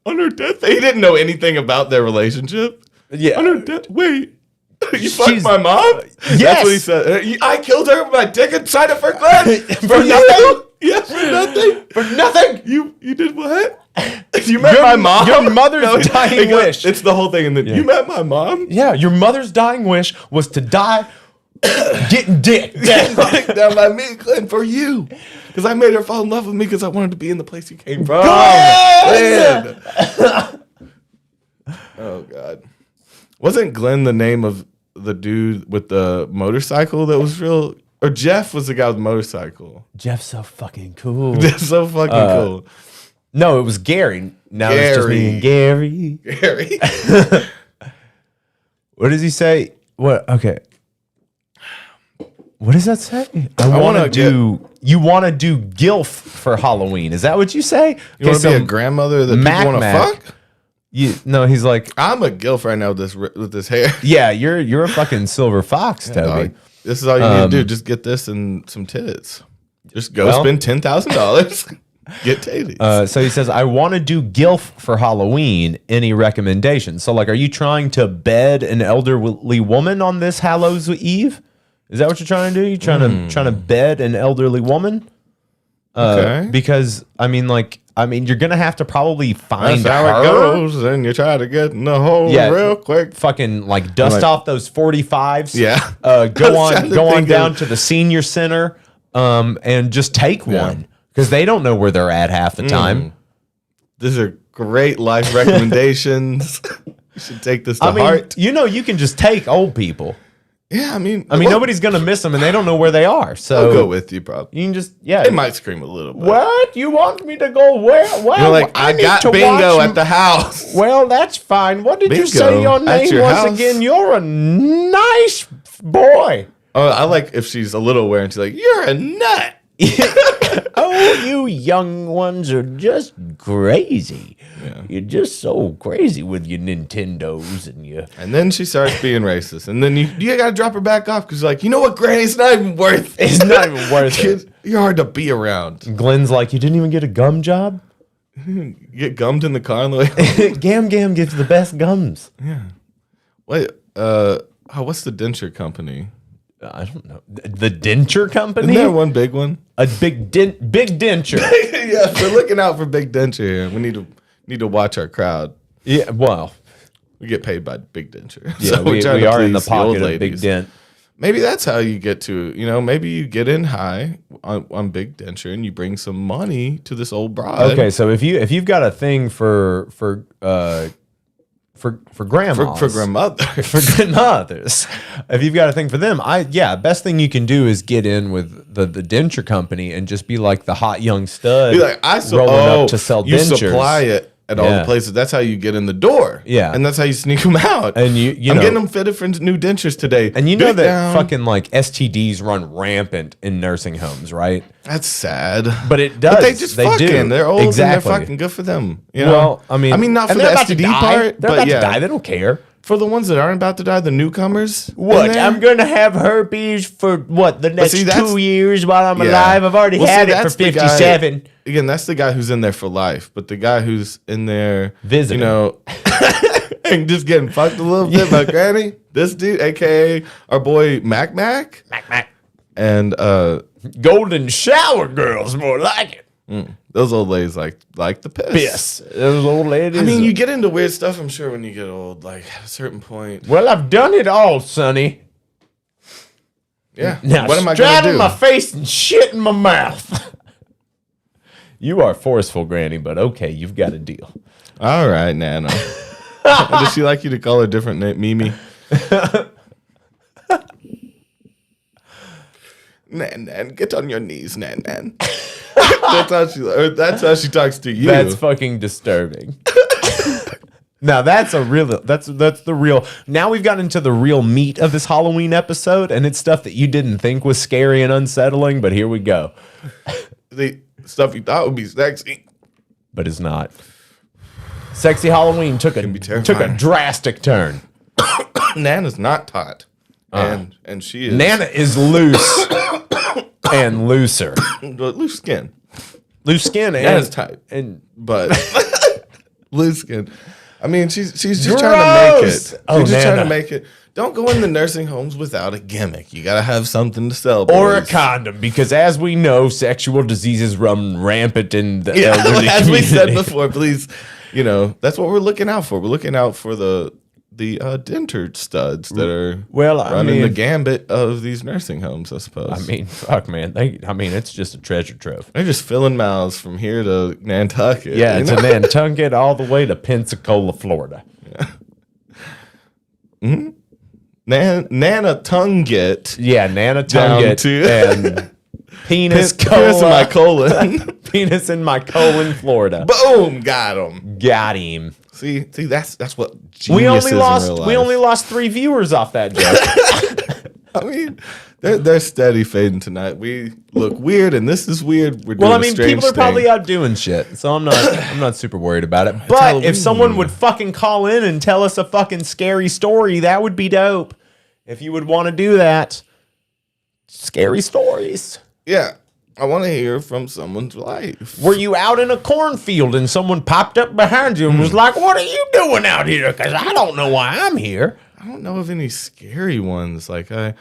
On her deathbed? He didn't know anything about their relationship? Yeah. On her death? Wait. You fucked my mom? Yes. That's what he said. I killed her with my dick inside of her, Glenn? For nothing? Yeah, for nothing. For nothing? You did what? You met my mom? Your mother's dying wish. It's the whole thing. You met my mom? Yeah, your mother's dying wish was to die getting dick. Down by me, Glenn, for you. Because I made her fall in love with me because I wanted to be in the place you came from. Glenn! Oh, God. Wasn't Glenn the name of the dude with the motorcycle that was real? Or Jeff was the guy with the motorcycle? Jeff's so fucking cool. That's so fucking cool. No, it was Gary. Now it's just me and Gary. Gary. What does he say? What? Okay. What does that say? I want to do. You want to do gilf for Halloween? Is that what you say? You want to be a grandmother that people want to fuck? No, he's like, I'm a gilf right now with this hair. Yeah, you're a fucking silver fox, Toby. This is all you need to do. Just get this and some tits. Just go spend $10,000. Get titties. So he says, I want to do GILF for Halloween. Any recommendations? So, like, are you trying to bed an elderly woman on this Hallows Eve? Is that what you're trying to do? You trying to bed an elderly woman? Okay. Because you're gonna have to probably find That's how her. it goes, and you try to get in the hole real quick. Fucking dust off those 45s. Yeah. Go on down to the senior center, and just take one because they don't know where they're at half the time. These are great life recommendations. You should take this to heart. You can just take old people. Yeah, I mean, nobody's gonna miss them, and they don't know where they are. So I'll go with you, probably. You can just They might scream a little bit. What? You want me to go where? Well, You're like, I got bingo at the house. Well, that's fine. What did you Bingo say your at name your was house? again? You're a nice boy. Oh, I like if she's a little aware and she's like, "You're a nut." Oh, you young ones are just crazy. Yeah. You're just so crazy with your Nintendos and your... And then she starts being racist, and then you got to drop her back off because like, you know what, Granny, it's not even worth. It's not even worth it. You're hard to be around. Glenn's like, you didn't even get a gum job? You get gummed in the car on the way home. Gam Gam gives the best gums. Wait, what's the denture company? I don't know. The denture company? Isn't there one big one? A big denture. Yeah, we're looking out for big denture here. We need to watch our crowd. Yeah, well, We get paid by big denture. yeah, So we're we trying to are in the please old pocket of Big ladies. Dent. Maybe that's how you get to, maybe you get in high on big denture and you bring some money to this old bride. Okay, so if you've got a thing for grandmas, For grandmother. for grandmothers, if you've got a thing for them, best thing you can do is get in with the denture company and just be like the hot young stud, Be like, rolling up to sell you dentures. supply it at all the places. That's how you get in the door. Yeah. And that's how you sneak them out. And you I'm know, getting them fitted for new dentures today. and you know Big that down. fucking STDs run rampant in nursing homes, right? That's sad. But it does. But they just fucking. do. They're old Exactly. and they're fucking good for them. You know? Well, I mean, not for and the they're about to STD die. part, They're but about yeah. to die. They don't care. For the ones that aren't about to die, the newcomers. in What? there, I'm going to have herpes for the next see, that's- 2 years while I'm Yeah. alive. I've already Well, see, had it for that's the guy- 57. Again, that's the guy who's in there for life. But the guy who's in there, Visiting. and just getting fucked a little bit by Granny. This dude, aka our boy Mac, Mac. and Golden shower girls, more like it. those old ladies like the piss. Piss. Those old ladies. I mean, you get into weird stuff. I'm sure when you get old, like at a certain point. Well, I've done it all, Sonny. Yeah. Now what am I going to straddle do? my face and shit in my mouth. You are forceful, Granny, but okay, you've got a deal. All right, Nana. Does she like you to call her different name, Mimi? Nan, get on your knees, Nan. That's how she talks to you. That's fucking disturbing. Now that's the real. Now we've gotten into the real meat of this Halloween episode, and it's stuff that you didn't think was scary and unsettling, but here we go. The stuff you thought would be sexy. But it's not. Sexy Halloween took be a terrifying. drastic turn. Nana's not taut. And she is Nana is loose and looser. loose skin. Loose skin and Nana's tight. and But loose skin. I mean, she's just trying to make it. Gross! She's Oh, just trying Nana. to make it. Don't go in the nursing homes without a gimmick. You gotta have something to sell. or a boys. condom, because as we know, sexual diseases run rampant in the Yeah, elderly as we said community. before, please. That's what we're looking out for. We're looking out for the denture studs that are Well, I running the mean- gambit of these nursing homes, I suppose. I mean, fuck, man. It's just a treasure trove. they're just filling mouths from here to Nantucket. Yeah, you it's know? a Nantucket all the way to Pensacola, Florida. Nana Tunget. Yeah, Down Nantucket to- and penis Pierce in my cola. colon. Penis in my colon, Florida. Boom, got him. Got him. See, that's what We genius only is in lost. real life. We only lost 3 viewers off that joke. I mean, they're steady fading tonight. We look weird, and this is weird. We're doing Well, I a mean, strange people are thing. probably out doing shit, so I'm not super worried about it. But Halloween. if someone would fucking call in and tell us a fucking scary story, that would be dope. If you would want to do that, scary stories. Yeah. I want to hear from someone's life. Were you out in a cornfield and someone popped up behind you and was like, "What are you doing out here? Because I don't know why I'm here." I don't know of any scary ones. Like I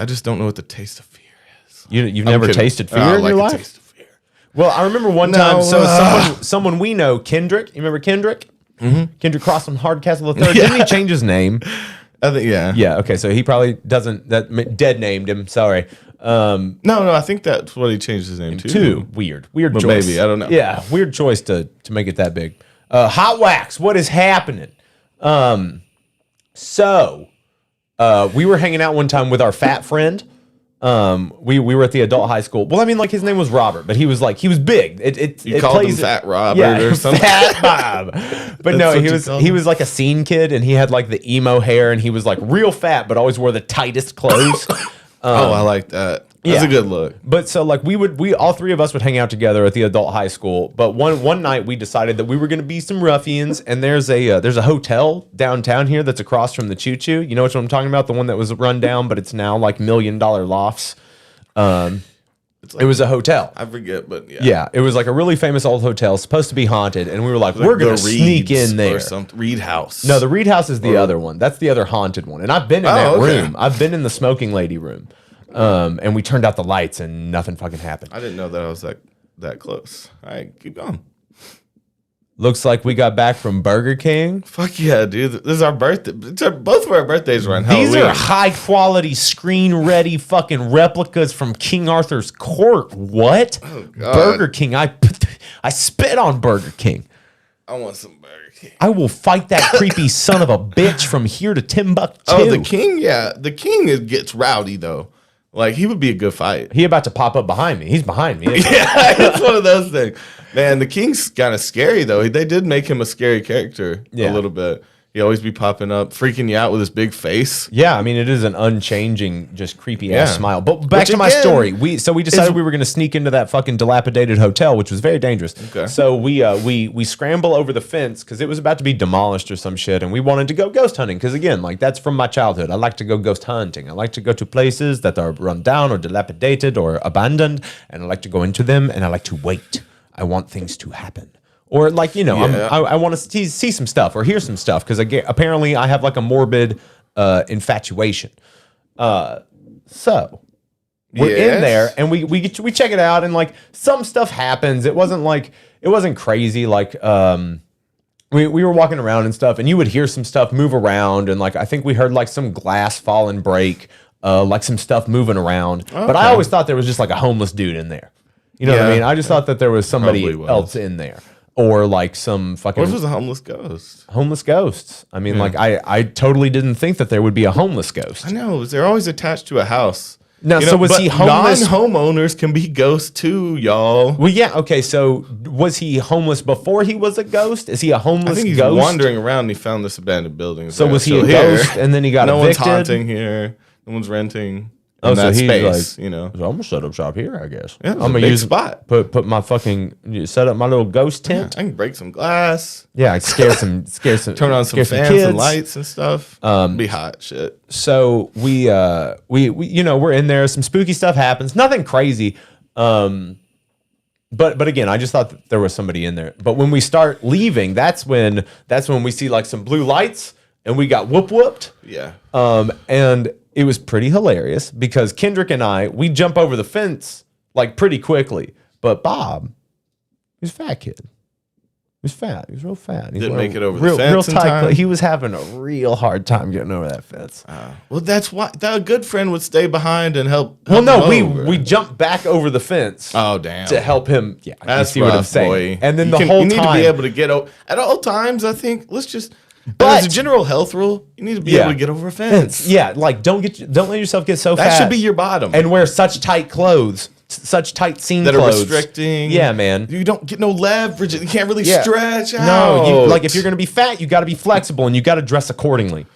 just don't know what the taste of fear is. You've never kidding. tasted fear I in like your the life? taste of fear. Well, I remember one time. So someone we know, Kendrick. You remember Kendrick? Mm-hmm. Kendrick Cross from Hardcastle III. Yeah. Didn't he change his name? I think yeah. Yeah. Okay. So he probably doesn't. That dead named him. Sorry. No, I think that's what he changed his name to. Weird But choice. maybe, I don't know. Yeah, weird choice to make it that big. Hot Wax, what is happening? So we were hanging out one time with our fat friend. We were at the adult high school. Well, I mean, like his name was Robert, but he was big. You called him Fat Robert or something. Fat Bob. But no, he was like a scene kid, and he had like the emo hair, and he was like real fat, but always wore the tightest clothes. I like that. That's a good look. But so like we all three of us would hang out together at the adult high school. But one night we decided that we were going to be some ruffians. And there's a hotel downtown here that's across from the Choo Choo. You know what I'm talking about? The one that was run down, but it's now like $1 million lofts. It was a hotel. I forget, but yeah. Yeah, it was like a really famous old hotel, supposed to be haunted, and we were like we're going to sneak in there. Or something. Reed House. No, the Reed House is the other one. That's the other haunted one. And I've been in that room. I've been in the smoking lady room. And we turned out the lights and nothing fucking happened. I didn't know that I was that close. All right, keep going. Looks like we got back from Burger King. Fuck yeah, dude. This is our birthday. Both of our birthdays are on These Halloween. are high quality, screen ready fucking replicas from King Arthur's court. What? Oh, God. Burger King. I spit on Burger King. I want some Burger King. I will fight that creepy son of a bitch from here to Timbuktu. Oh, the King? Yeah. The King gets rowdy, though. Like, he would be a good fight. He about to pop up behind me. He's behind me. Yeah, it's one of those things. Man, the King's kind of scary, though. They did make him a scary character a little bit. He always be popping up, freaking you out with his big face. Yeah, I mean, it is an unchanging, just creepy ass smile. But back to my story. We decided we were going to sneak into that fucking dilapidated hotel, which was very dangerous. Okay. So we scramble over the fence because it was about to be demolished or some shit, and we wanted to go ghost hunting because again, like that's from my childhood. I like to go ghost hunting. I like to go to places that are run down or dilapidated or abandoned, and I like to go into them and I like to wait. I want things to happen. Or like, you know, I want to see some stuff or hear some stuff because apparently I have like a morbid infatuation. So we're in there and we check it out and like some stuff happens. It wasn't crazy. Like we were walking around and stuff and you would hear some stuff move around and like I think we heard like some glass fall and break, like some stuff moving around. Okay. But I always thought there was just like a homeless dude in there. You know what I mean? I just thought that there was somebody else in there. Or like some fucking... What if it was a homeless ghost? Homeless ghosts. I mean, like, I totally didn't think that there would be a homeless ghost. I know. They're always attached to a house. Now, so was he homeless? Non-homeowners can be ghosts too, y'all. Well, yeah. Okay, so was he homeless before he was a ghost? Is he a homeless ghost? I think he's wandering around and he found this abandoned building. So was he a ghost and then he got evicted? No one's haunting here. No one's renting. Oh, so that he's space, like, you know. I'm gonna set up shop here, I guess. Yeah, I'm gonna big use spot. Put my fucking set up my little ghost tent. Yeah, I can break some glass. Yeah, I scare some turn on some fans and lights and stuff. Be hot shit. So we you know we're in there. Some spooky stuff happens. Nothing crazy. But again, I just thought that there was somebody in there. But when we start leaving, that's when we see like some blue lights and we got whooped. Yeah. And it was pretty hilarious because Kendrick and we jump over the fence like pretty quickly. But Bob, he's a fat kid. He was fat. He was real fat. Didn't make it over the fence real in tight. time? He was having a real hard time getting over that fence. Well, that's why a good friend would stay behind and help. Well, no, him we jumped back over the fence. Oh, damn. To help him. Yeah, that's you see what I'm saying. Boy. And then you whole need time, to be able to get over. At all times, I think. But as a general health rule, you need to be able to get over a fence. Yeah, like don't let yourself get so fat. That should be your bottom. And wear such tight clothes, such tight scene that clothes. Are restricting. Yeah, man. You don't get no leverage. You can't really stretch out. No, like if you're gonna be fat, you got to be flexible and you got to dress accordingly.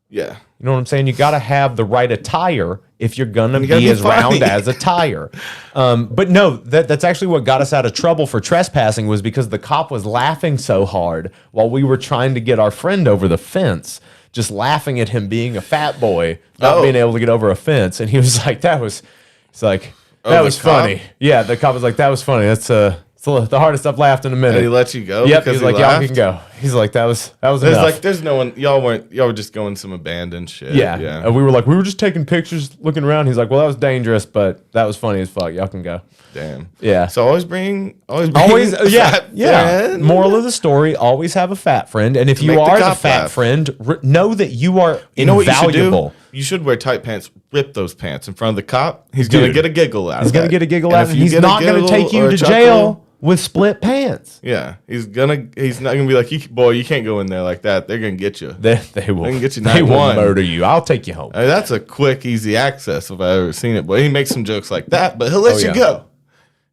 Yeah. You know what I'm saying? You got to have the right attire if you're going to be as round as a tire. But no, that's actually what got us out of trouble for trespassing was because the cop was laughing so hard while we were trying to get our friend over the fence, just laughing at him being a fat boy, not being able to get over a fence. And he was like, it's like, Oh, that the was cop? funny. Yeah, the cop was like, that was funny. That's it's the hardest I've laughed in a minute. And he let you go. Yep, because he's like, y'all can go. He's like, that was There's enough. like, there's no one. Y'all were just going some abandoned shit. yeah. yeah. And we were just taking pictures, looking around. He's like, well, that was dangerous, but that was funny as fuck. Y'all can go. Damn. Yeah. So always bring Always, a fat friend. Moral of the story: always have a fat friend, and if you make the are the cop fat laugh. friend, know that you are You know what you should invaluable. do? You should wear tight pants. Rip those pants in front of the cop. He's gonna Dude. get a giggle out. He's gonna get a giggle out, if and you he's get a not gonna giggle take you or a to chuckle- jail with split pants. Yeah, he's not gonna be like, boy, you can't go in there like that. They're gonna get you. They will. They can get you They will 9-1. murder you. I'll take you home. I mean, that's a quick, easy access if I ever seen it. Boy, he makes some jokes like that, but he'll let you yeah. go.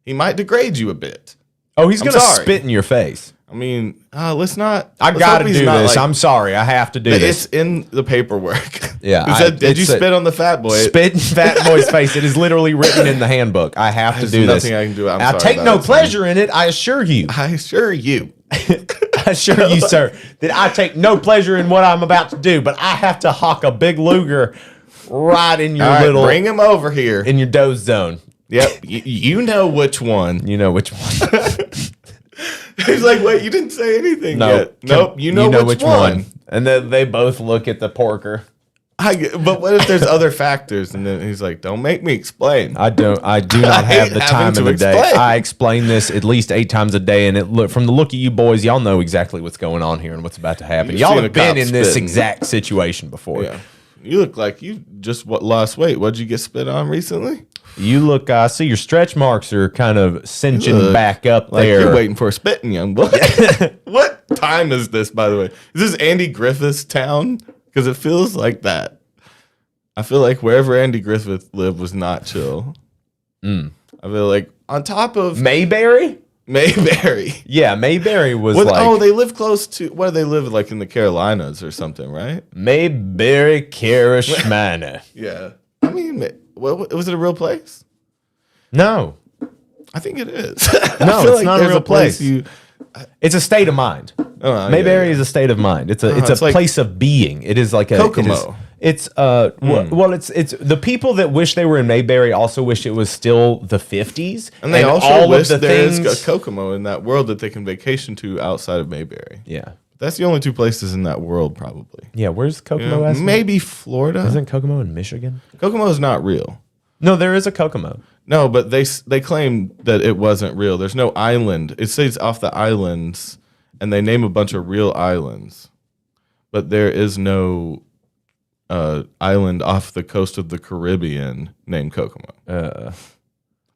He might degrade you a bit. Oh, he's I'm gonna sorry. spit in your face. I mean, let's not. I let's gotta hope he's do not this. like- I'm sorry. I have to do It's this. in the paperwork. Yeah, It said, did you it's a- spit on the fat boy? Spit in fat boy's face. It is literally written in the handbook. I have to There's do this. nothing I can do. I'm I sorry take about no it, son. pleasure in it. I assure you. I assure you. I assure you, sir, that I take no pleasure in what I'm about to do. But I have to hawk a big Luger right in your All right, little bring him over here. in your doze zone. Yep, you know which one. You know which one. He's like, wait, you didn't say anything No. yet. Nope, you know which one. And then they both look at the porker. But what if there's other factors? And then he's like, don't make me explain. I do not I have hate the having time to of the day. explain. I explain this at least 8 times a day, and from the look of you boys, y'all know exactly what's going on here and what's about to happen. You've Y'all seen have a been cop in this spitting. exact situation before. Yeah. You look like you just lost weight. What'd you get spit on recently? You look, I see your stretch marks are kind of cinching Look back up Like there. you're waiting for a spitting young boy. What time is this, by the way? Is this Andy Griffith's town? Because it feels like that. I feel like wherever Andy Griffith lived was not chill. I feel like on top of Mayberry? Mayberry. Yeah, Mayberry was What, like they live close to, where they live, like in the Carolinas or something, right? Mayberry Karishmana. Yeah. I mean, was it a real place? No, I think it is. No, it's not a there's real place. You, it's a state of mind. Mayberry is a state of mind. It's a it's like place of being. It is like a Kokomo. It's well, it's the people that wish they were in Mayberry also wish it was still the 50s, And they also all wish of the there is things. a Kokomo in that world that they can vacation to outside of Mayberry. Yeah, That's the only two places in that world, probably. yeah. Where's Kokomo? at? Maybe Florida. Isn't Kokomo in Michigan? Kokomo is not real. No, there is a Kokomo. No, but they claim that it wasn't real. There's no island. It says off the islands, and they name a bunch of real islands, but there is no island off the coast of the Caribbean named Kokomo.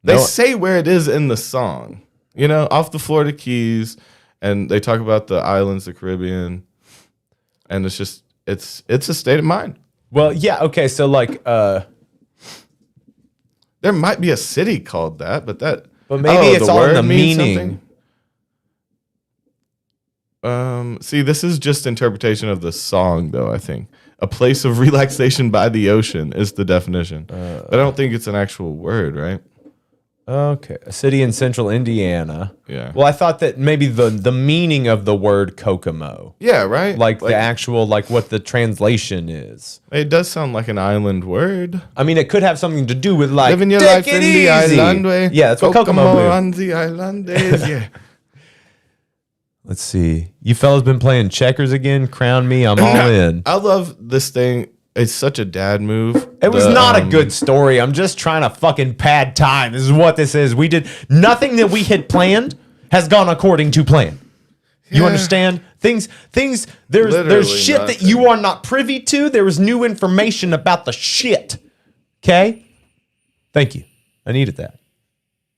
They say where it is in the song, off the Florida Keys, and they talk about the islands, the Caribbean, and it's just it's a state of mind. Well, yeah. Okay, so like, There might be a city called that, but maybe it's the all in word the means meaning. something? See, this is just interpretation of the song, though. I think a place of relaxation by the ocean is the definition, but I don't think it's an actual word, right? Okay, a city in central Indiana. Yeah. Well, I thought that maybe the meaning of the word Kokomo, Yeah, right. like the actual, like what the translation is. It does sound like an island word. I mean, it could have something to do with like Living your take life it in the easy. island way. Yeah, that's what Kokomo means. on the island is. Yeah. Let's see. You fellas been playing checkers again? Crown me. I'm all in. I love this thing. It's such a dad move. It was not a good story. I'm just trying to fucking pad time. This is what this is. We did nothing that we had planned has gone according to plan. You Yeah. understand? Things there's Literally shit that nothing. you are not privy to. There was new information about the shit. Okay? Thank you. I needed that.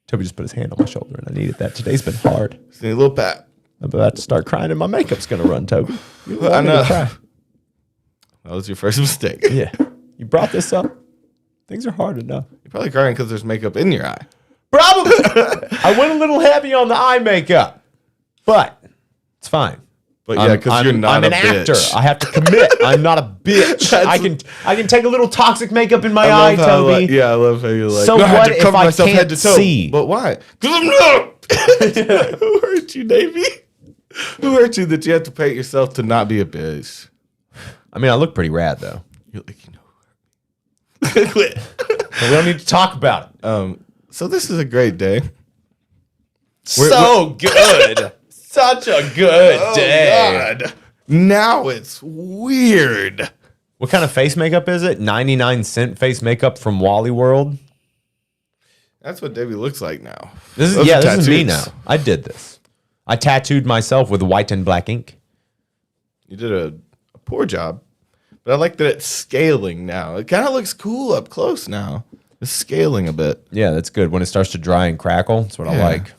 Toby just put his hand on my shoulder and I needed that. Today's been hard. See, a little pat. I'm about to start crying and my makeup's gonna run, Toby. You I want me to know. cry. That was your first mistake. Yeah. You brought this up. Things are hard enough. You're probably crying because there's makeup in your eye. Probably. I went a little heavy on the eye makeup, but it's fine. But yeah, because you're not I'm a an actor. bitch. I have to commit. I'm not a bitch. I can take a little toxic makeup in my eye, love how, Toby. I love how you're like, So "No, I had what to if cover I myself can't head to toe." see? But why? Because I'm not. Who hurt you, Davey? Who hurt you that you have to paint yourself to not be a bitch? I mean, I look pretty rad though. You're like, Quit. But we don't need to talk about it. So this is a great day. So good. Such a good day. God. Now it's weird. What kind of face makeup is it? 99-cent face makeup from Wally World. That's what Davey looks like now. This is me now. I did this. I tattooed myself with white and black ink. You did a poor job, but I like that it's scaling now. It kind of looks cool up close now. It's scaling a bit. Yeah, that's good. When it starts to dry and crackle, that's what I like.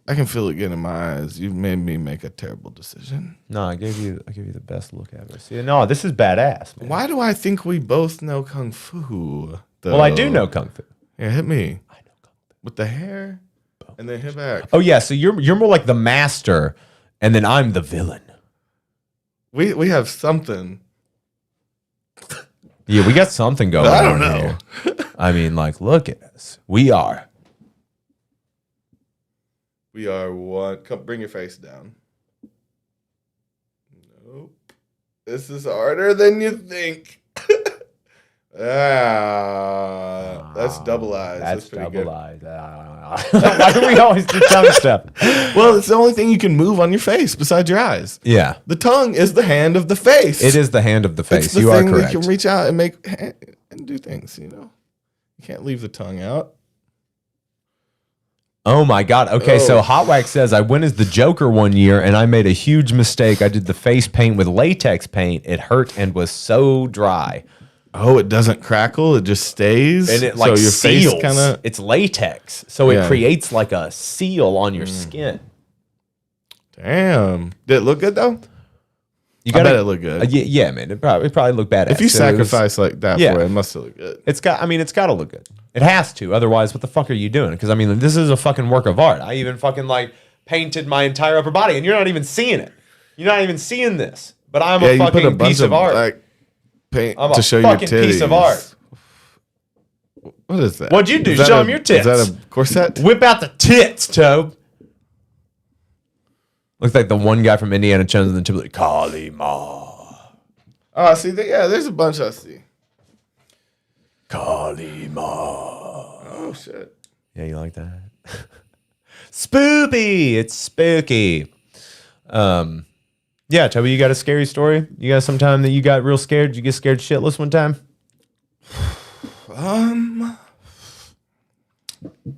I can feel it getting in my eyes. You've made me make a terrible decision. No, I gave you the best look ever. See, no, this is badass, man. Why do I think we both know Kung Fu? Well, I do know Kung Fu. Yeah, hit me. I know Kung Fu. With the hair, and then hit back. Oh yeah, so you're more like the master, and then I'm the villain. We have something. Yeah, we got something going on. I don't know. Here. I mean, like, look at us. We are one. Come, bring your face down. Nope. This is harder than you think. That's double eyes. That's pretty double good. eyes. Why do we always do tongue stuff? Well, it's the only thing you can move on your face besides your eyes. Yeah. The tongue is the hand of the face. It is the hand of the face. It's the You are thing correct. that can reach out and make and do things, you know. You can't leave the tongue out. Oh my God. Okay, so Hot Wax says, I went as the Joker one year and I made a huge mistake. I did the face paint with latex paint. It hurt and was so dry. Oh, it doesn't crackle. It just stays. And it like so your seals. face kind of. It's latex. So it creates like a seal on your skin. Damn. Did it look good though? You I bet it looked good. Yeah, man. It probably looked badass. If you So it was- sacrifice like that for it, it must look good. It's got to look good. It has to. Otherwise, what the fuck are you doing? Because I mean, this is a fucking work of art. I even fucking like painted my entire upper body, and you're not even seeing it. You're not even seeing this. But I'm a fucking piece of art. Like, paint I'm to a show your fucking titties. piece of art. What is that? What'd you do? Is that Show them your tits. Is that a corset? Whip out the tits, Tobe. Looks like the one guy from Indiana Jones and the two like Kali Ma. Oh, see, there's a bunch I see. Kali Ma. Oh shit. Yeah, you like that? Spoopy. It's spooky. Yeah, Toby, you got a scary story? You got some time that you got real scared? Did you get scared shitless one time?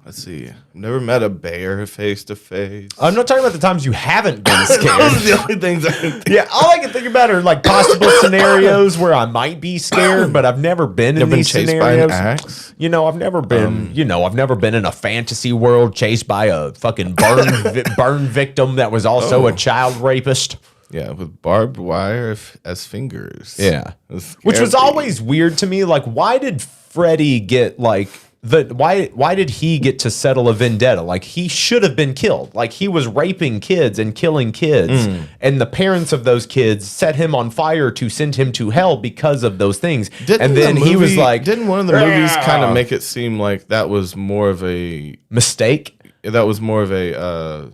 Let's see. I've never met a bear face to face. I'm not talking about the times you haven't been Those are scared. the only things I can think. Yeah, all I can think about are like possible scenarios where I might be scared, but I've never been in these chased scenarios. by an axe? You know, I've never been. I've never been in a fantasy world chased by a fucking burn victim that was also a child rapist. Yeah, with barbed wire as fingers. Yeah, It which was scared me. always weird to me. Like, why did Freddy get like why did he get to settle a vendetta? Like, he should have been killed. Like, he was raping kids and killing kids, and the parents of those kids set him on fire to send him to hell because of those things. Didn't He was like, didn't one of the movies kind of make it seem like that was more of a mistake? that was more of a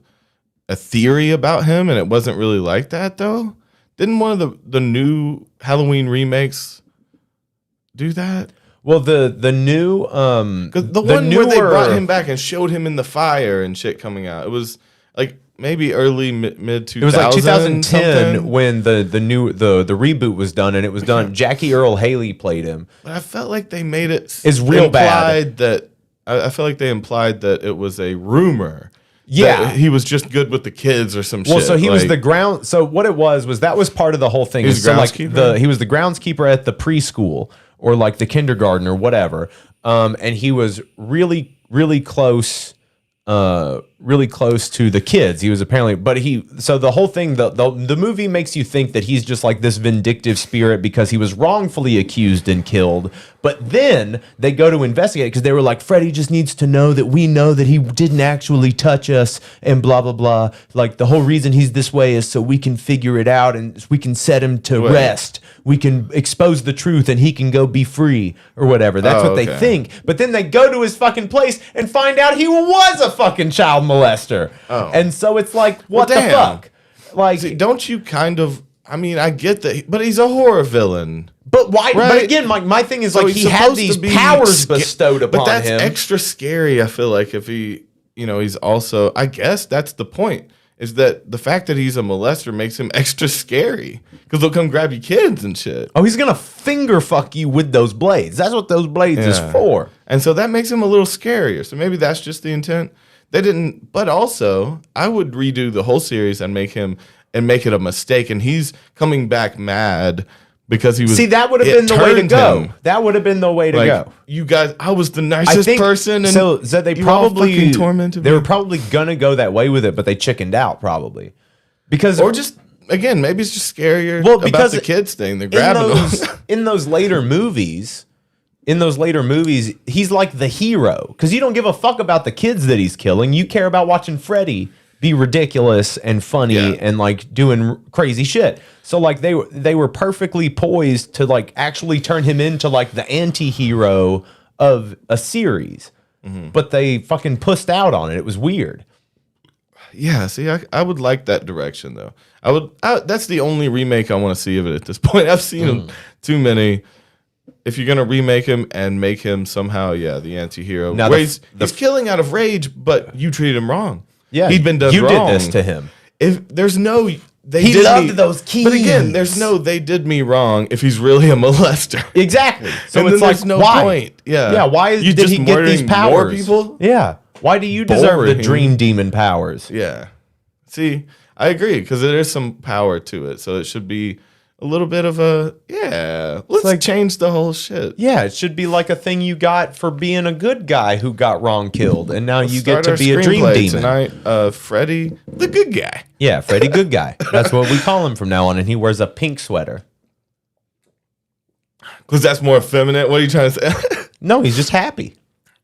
theory about him, and it wasn't really like that though? Didn't one of the new Halloween remakes do that? Well, the new 'Cause the one where they brought him back and showed him in the fire and shit coming out. It was like maybe early mid 2000s. It was like 2010 something. when the reboot was done, and it was done. Jackie Earl Haley played him. But I felt like they made it It's real bad. implied that I feel like they implied that it was a rumor. Yeah. that he was just good with the kids or some shit. Well, so he was like- the ground. So what it was that was part of the whole thing. He was So like groundskeeper? he was the groundskeeper at the preschool or like the kindergarten or whatever. And he was really, really close to the kids. He was apparently, so the whole thing, the movie makes you think that he's just like this vindictive spirit because he was wrongfully accused and killed. But then they go to investigate because they were like, Freddy just needs to know that we know that he didn't actually touch us and blah, blah, blah. Like, the whole reason he's this way is so we can figure it out and we can set him to rest. We can expose the truth and he can go be free or whatever. That's what they think. But then they go to his fucking place and find out he was a fucking child molester. Oh. And so it's like, what the damn. fuck? Like, See, don't you kind of I mean, I get that, but he's a horror villain. But why? Right? But again, my thing is So like he's he had supposed these to be powers bestowed upon but that's him. extra scary. I feel like if he, he's also. I guess that's the point. Is that the fact that he's a molester makes him extra scary because they'll come grab your kids and shit. Oh, he's gonna finger fuck you with those blades. That's what those blades is for. And so that makes him a little scarier. So maybe that's just the intent. They didn't, but also I would redo the whole series and make it a mistake. And he's coming back mad because he was. See, that would have been the way to go. That would have been the way to go. You guys, I was the nicest person. And so they you all probably fucking tormented me. They were probably gonna go that way with it, but they chickened out probably because or just again maybe it's just scarier. Well, about because the kids thing. They're grabbing them. in those later movies. In those later movies, he's like the hero because you don't give a fuck about the kids that he's killing. You care about watching Freddy be ridiculous and funny and like doing crazy shit. So like they were perfectly poised to like actually turn him into like the anti-hero of a series. But they fucking pussed out on it. It was weird. Yeah, see, I would like that direction though. That's the only remake I want to see of it at this point. I've seen him too many. If you're gonna remake him and make him somehow, the anti-hero, Now where he's killing out of rage, but you treated him wrong. Yeah, he'd been done you wrong. did this to him. If there's no, He loved those keys. But again, there's no they did me wrong. If he's really a molester, Exactly. So and it's then like there's no why? point. Yeah. Why you did he get these murdering powers? more people? Yeah. Why do you deserve the Boring. dream demon powers? Yeah. See, I agree because there is some power to it, so it should be a little bit of a Let's like- change the whole shit. Yeah, it should be like a thing you got for being a good guy who got wrong killed, and now you get Start to our be a dream screenplay demon. tonight. Freddy, the good guy. Yeah, Freddy Good Guy. That's what we call him from now on, and he wears a pink sweater. Because that's more effeminate. What are you trying to say? No, he's just happy.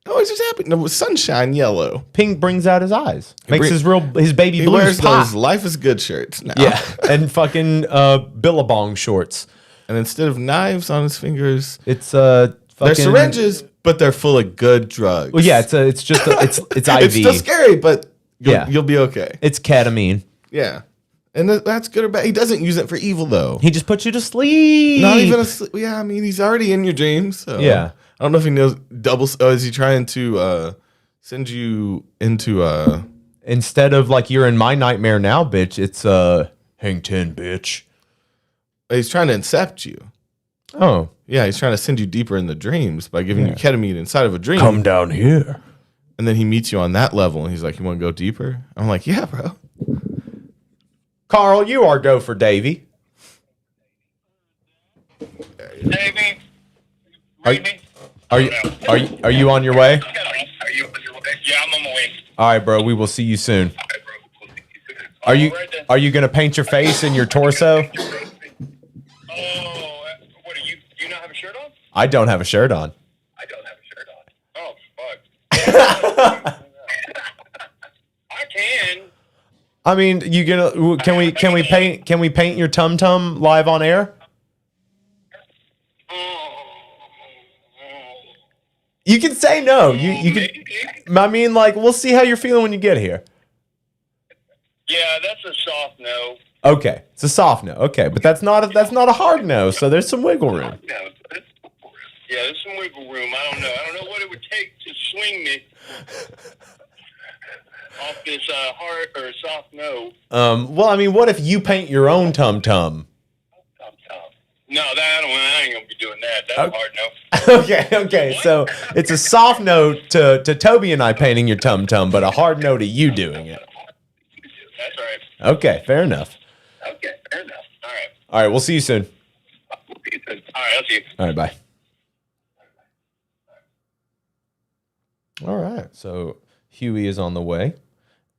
Oh, he's just happy. No, sunshine yellow. Pink brings out his eyes, makes bring- his baby He blues wears pop. those Life is Good shirts now. Yeah, and fucking Billabong shorts. And instead of knives on his fingers, It's they're fucking syringes, but they're full of good drugs. Well, yeah, it's just it's IV. It's still scary, but Yeah. you'll be okay. It's ketamine. Yeah. And that's good or bad. He doesn't use it for evil, though. He just puts you to sleep. Not even yeah, I mean, he's already in your dreams. So. Yeah. I don't know if he knows is he trying to send you into Instead of like you're in my nightmare now, bitch, it's hang 10, bitch. he's trying to incept you. Oh, Yeah, he's trying to send you deeper in the dreams by giving you ketamine inside of a dream. come down here. And then he meets you on that level and he's like, "You want to go deeper?" I'm like, "Yeah, bro." Carl, you are go for Davy. Davey, Are you, are you on your way? Yeah, I'm on my way. All right, bro. We will see you soon. All right, bro. Are you gonna paint your face and your torso? Oh, what are you? Do you not have a shirt on? I don't have a shirt on. I don't have a shirt on. Oh, fuck. I can. I mean, you gonna can we paint your tum tum live on air? You can say no. You can. I mean, like, we'll see how you're feeling when you get here. Yeah, that's a soft no. Okay, it's a soft no. Okay, but that's not a hard no. So there's some wiggle room. No, yeah, there's some wiggle room. I don't know what it would take to swing me off this hard or soft no. Well, I mean, what if you paint your own tum tum? No, I ain't gonna be doing that. That's a hard no. Okay. So it's a soft no to Toby and I painting your tum tum, but a hard no to you doing it. That's right. Okay, fair enough. Okay, fair enough. All right. All right, we'll see you soon. All right, I'll see you. All right, bye. All right, so Huey is on the way,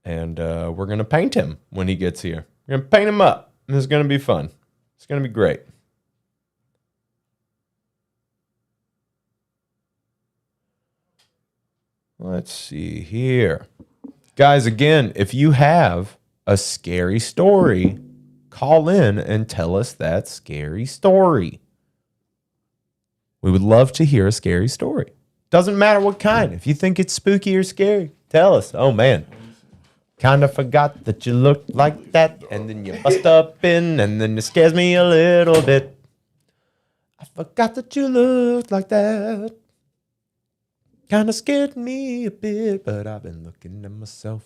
and we're gonna paint him when he gets here. We're gonna paint him up, and it's gonna be fun. It's gonna be great. Let's see here. Guys, again, if you have a scary story, call in and tell us that scary story. We would love to hear a scary story. Doesn't matter what kind. If you think it's spooky or scary, tell us. Oh, man. Kinda forgot that you looked like that, and then you bust up in, and then it scares me a little bit. I forgot that you looked like that. Kinda scared me a bit, but I've been looking at myself.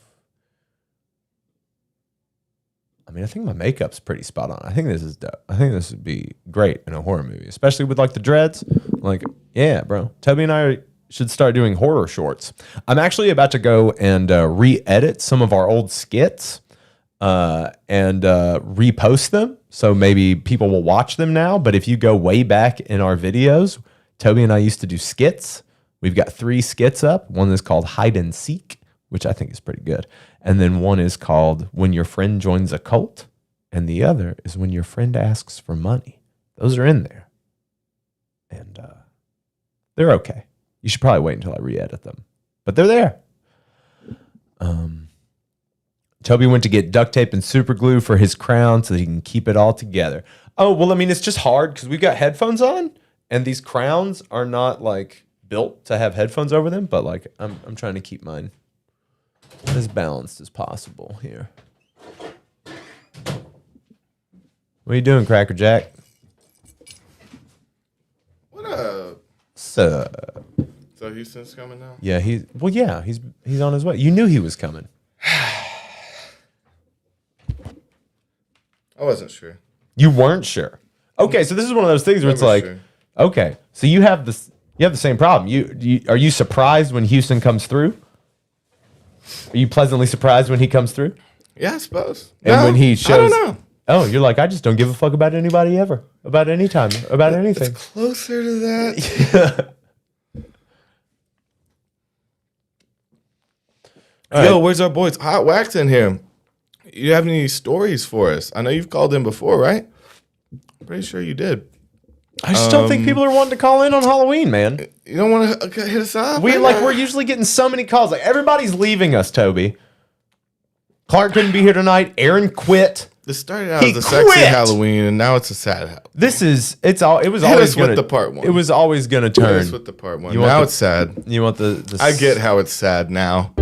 I mean, I think my makeup's pretty spot on. I think this is dope. I think this would be great in a horror movie, especially with like the dreads. Like, yeah, bro. Toby and I should start doing horror shorts. I'm actually about to go and re-edit some of our old skits and repost them. So maybe people will watch them now. But if you go way back in our videos, Toby and I used to do skits. We've got 3 skits up. One is called Hide and Seek, which I think is pretty good. And then one is called When Your Friend Joins a Cult. And the other is When Your Friend Asks for Money. Those are in there. And they're okay. You should probably wait until I re-edit them. But they're there. Toby went to get duct tape and super glue for his crown so that he can keep it all together. Oh, well, I mean, it's just hard because we've got headphones on. And these crowns are not like built to have headphones over them. But like I'm trying to keep mine as balanced as possible here. What are you doing, Cracker Jack? What up? So Houston's coming now? yeah, he's on his way. You knew he was coming. I wasn't sure. You weren't sure. Okay, so this is one of those things where it's Never like, sure. okay, so you have the same problem. Are you surprised when Houston comes through? Are you pleasantly surprised when he comes through? Yeah, I suppose. And No, when he shows, I don't know. Oh, you're like, I just don't give a fuck about anybody ever, about any time, about anything. It's closer to that. Yo, where's our boys? Hot Wax in here. You have any stories for us? I know you've called in before, right? I'm pretty sure you did. I just don't think people are wanting to call in on Halloween, man. You don't want to hit us up? We're usually getting so many calls. Like everybody's leaving us, Toby. Clark couldn't be here tonight. Aaron quit. This started out He as a sexy quit. Halloween, and now it's a sad Halloween. It was Hit always us gonna, with the part one. It was always gonna turn. This with the part one. You want Now the- it's sad. You want the I get how it's sad now.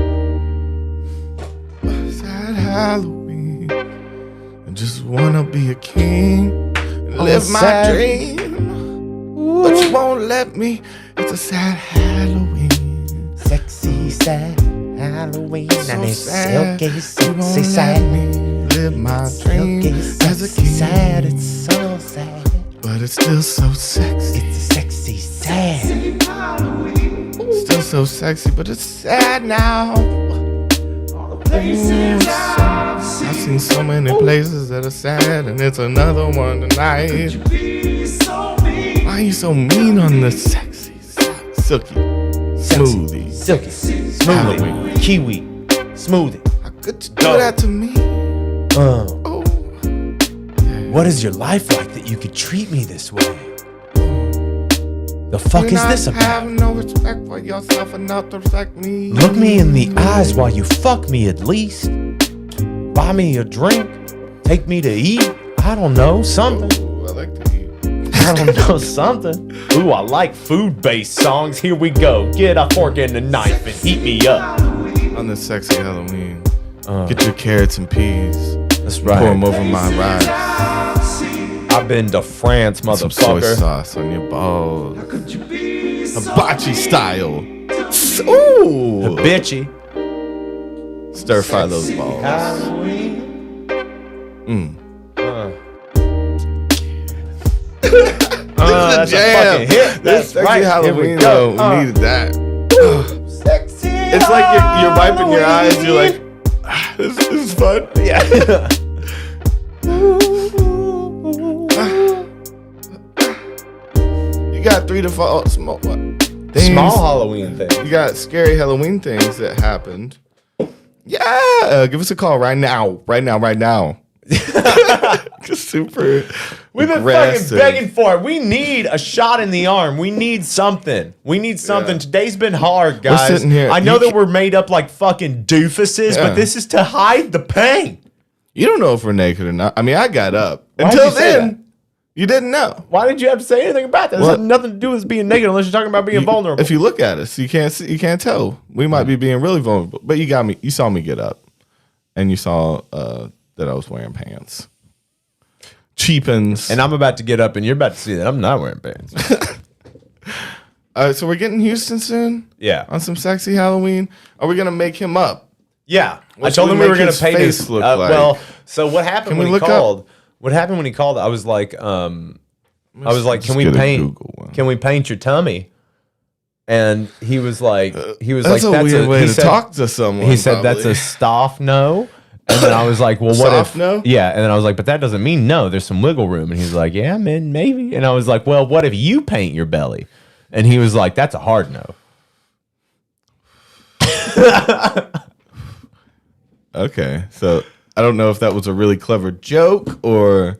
Sad Halloween. I just wanna be a king and live my sad- dream. But you won't let me. It's a sad Halloween. sexy sad Halloween So sad. You won't let me live my dream as a king. sad. It's so sad. But it's still so sexy. It's sexy sad. Still so sexy, but it's sad now. I've seen so many places that are sad, and it's another one tonight. Why are you so mean on the sexy, silky, smoothie? Silky, smoothie, Halloween. kiwi, smoothie. How could you do that to me? Oh, What is your life like that you could treat me this way? The fuck you is this not about? have no respect for yourself enough to respect me. Look me in the eyes while you fuck me at least. Buy me a drink. Take me to eat. I don't know, something. Ooh, I like to eat. I don't know, something. Ooh, I like food-based songs. Here we go. Get a fork and a knife and heat me up. On this sexy Halloween, get your carrots and peas. That's Pour them over my rice. I've been to France, Some soy motherfucker. sauce on your balls. Hibachi style. Ooh. Bitchy. Stir fry those balls. That's a fucking hit. This That's sexy right. Here Halloween we go. though. We needed that. Sexy. It's like you're wiping your eyes. You're like, this is fun. Yeah. You got 3 to 4 small things. Small Halloween thing. You got scary Halloween things that happened. Yeah, give us a call right now. Right now. Just super. We've been aggressive. fucking begging for it. We need a shot in the arm. We need something. Yeah. Today's been hard, guys. sitting here. I know You that we're made up like fucking doofuses, Yeah. but this is to hide the pain. You don't know if we're naked or not. I mean, I got up. Why'd Until you say then, that? you didn't know. Why did you have to say anything about that? This Well- has nothing to do with being naked unless you're talking about being vulnerable. If you look at us, you can't see, you can't tell. We might be being really vulnerable. But you got me. You saw me get up. and you saw that I was wearing pants. Cheapens. And I'm about to get up, and you're about to see that I'm not wearing pants. So we're getting Houston soon? Yeah. On some sexy Halloween? Are we going to make him up? Yeah. What I told should him we we were make going his to paint face his look like? Well, so what happened Can when we he look up- called? What happened when he called? I was like, I was like, just can we get a paint? Google one. Can we paint your tummy? And he was like, That's a weird way to talk to someone. He said that's a probably. staff no. And then I was like, well, what Soft if no? Yeah, and then I was like, but that doesn't mean no. There's some wiggle room. And he's like, yeah, man, maybe. And I was like, well, what if you paint your belly? And he was like, that's a hard no. Okay, so I don't know if that was a really clever joke or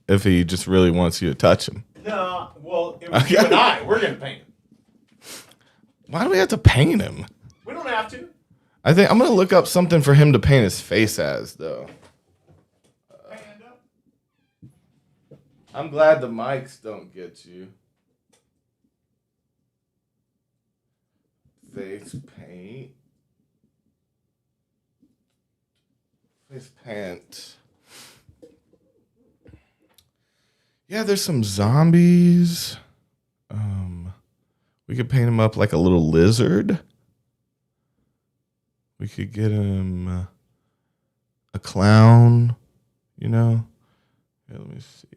if he just really wants you to touch him. No, well, it was you and I. We're gonna paint him. Why do we have to paint him? We don't have to. I think I'm gonna look up something for him to paint his face as, though. I'm glad the mics don't get you. Face paint. Face paint. Yeah, there's some zombies. We could paint him up like a little lizard. We could get him a clown, you know? Yeah, let me see.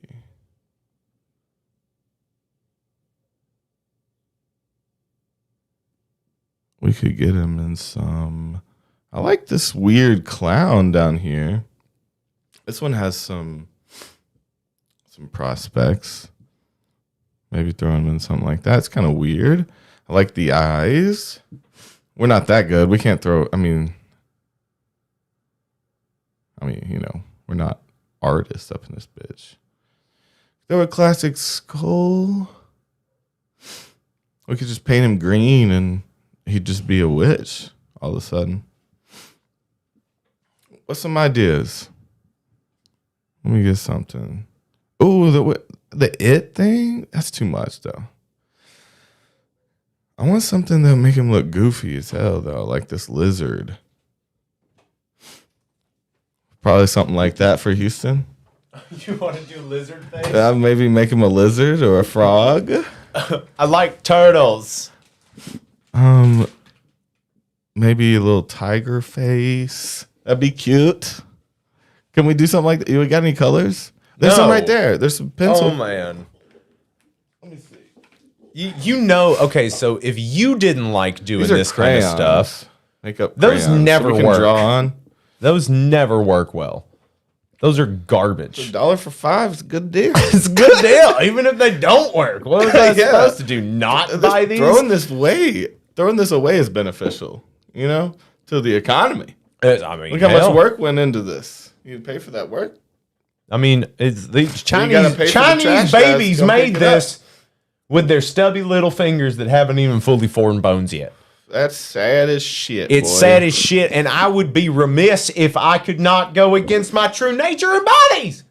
We could get him in some... I like this weird clown down here. This one has some prospects. Maybe throw him in something like that. It's kind of weird. I like the eyes. We're not that good. We can't throw... I mean, you know, we're not artists up in this bitch. Throw a classic skull. We could just paint him green and he'd just be a witch all of a sudden. What's some ideas? Let me get something. Oh, the it thing? That's too much, though. I want something that'll make him look goofy as hell, though, like this lizard. Probably something like that for Houston. You want to do lizard face? Maybe make him a lizard or a frog. I like turtles. Maybe a little tiger face. That'd be cute. Can we do something like that? You got any colors? There's some right there. There's some pencil. Oh man. Let me see. You know, okay, so if you didn't like doing These are this kind of crayons. stuff, Makeup those crayons. never we can work. Draw on. those never work well. Those are garbage. $1 for $5 is a good deal. It's a good deal, even if they don't work. What was I Yeah. supposed to do? Not buy these? Throwing this away is beneficial, you know, to the economy. I mean, Look how hell. much work went into this. You pay for that work. I mean, it's the gotta pay for the Chinese trash babies guys to come made pick it this with their stubby little fingers that haven't even fully formed bones yet. That's sad as shit. It's boy. sad as shit, and I would be remiss if I could not go against my true nature and bodies.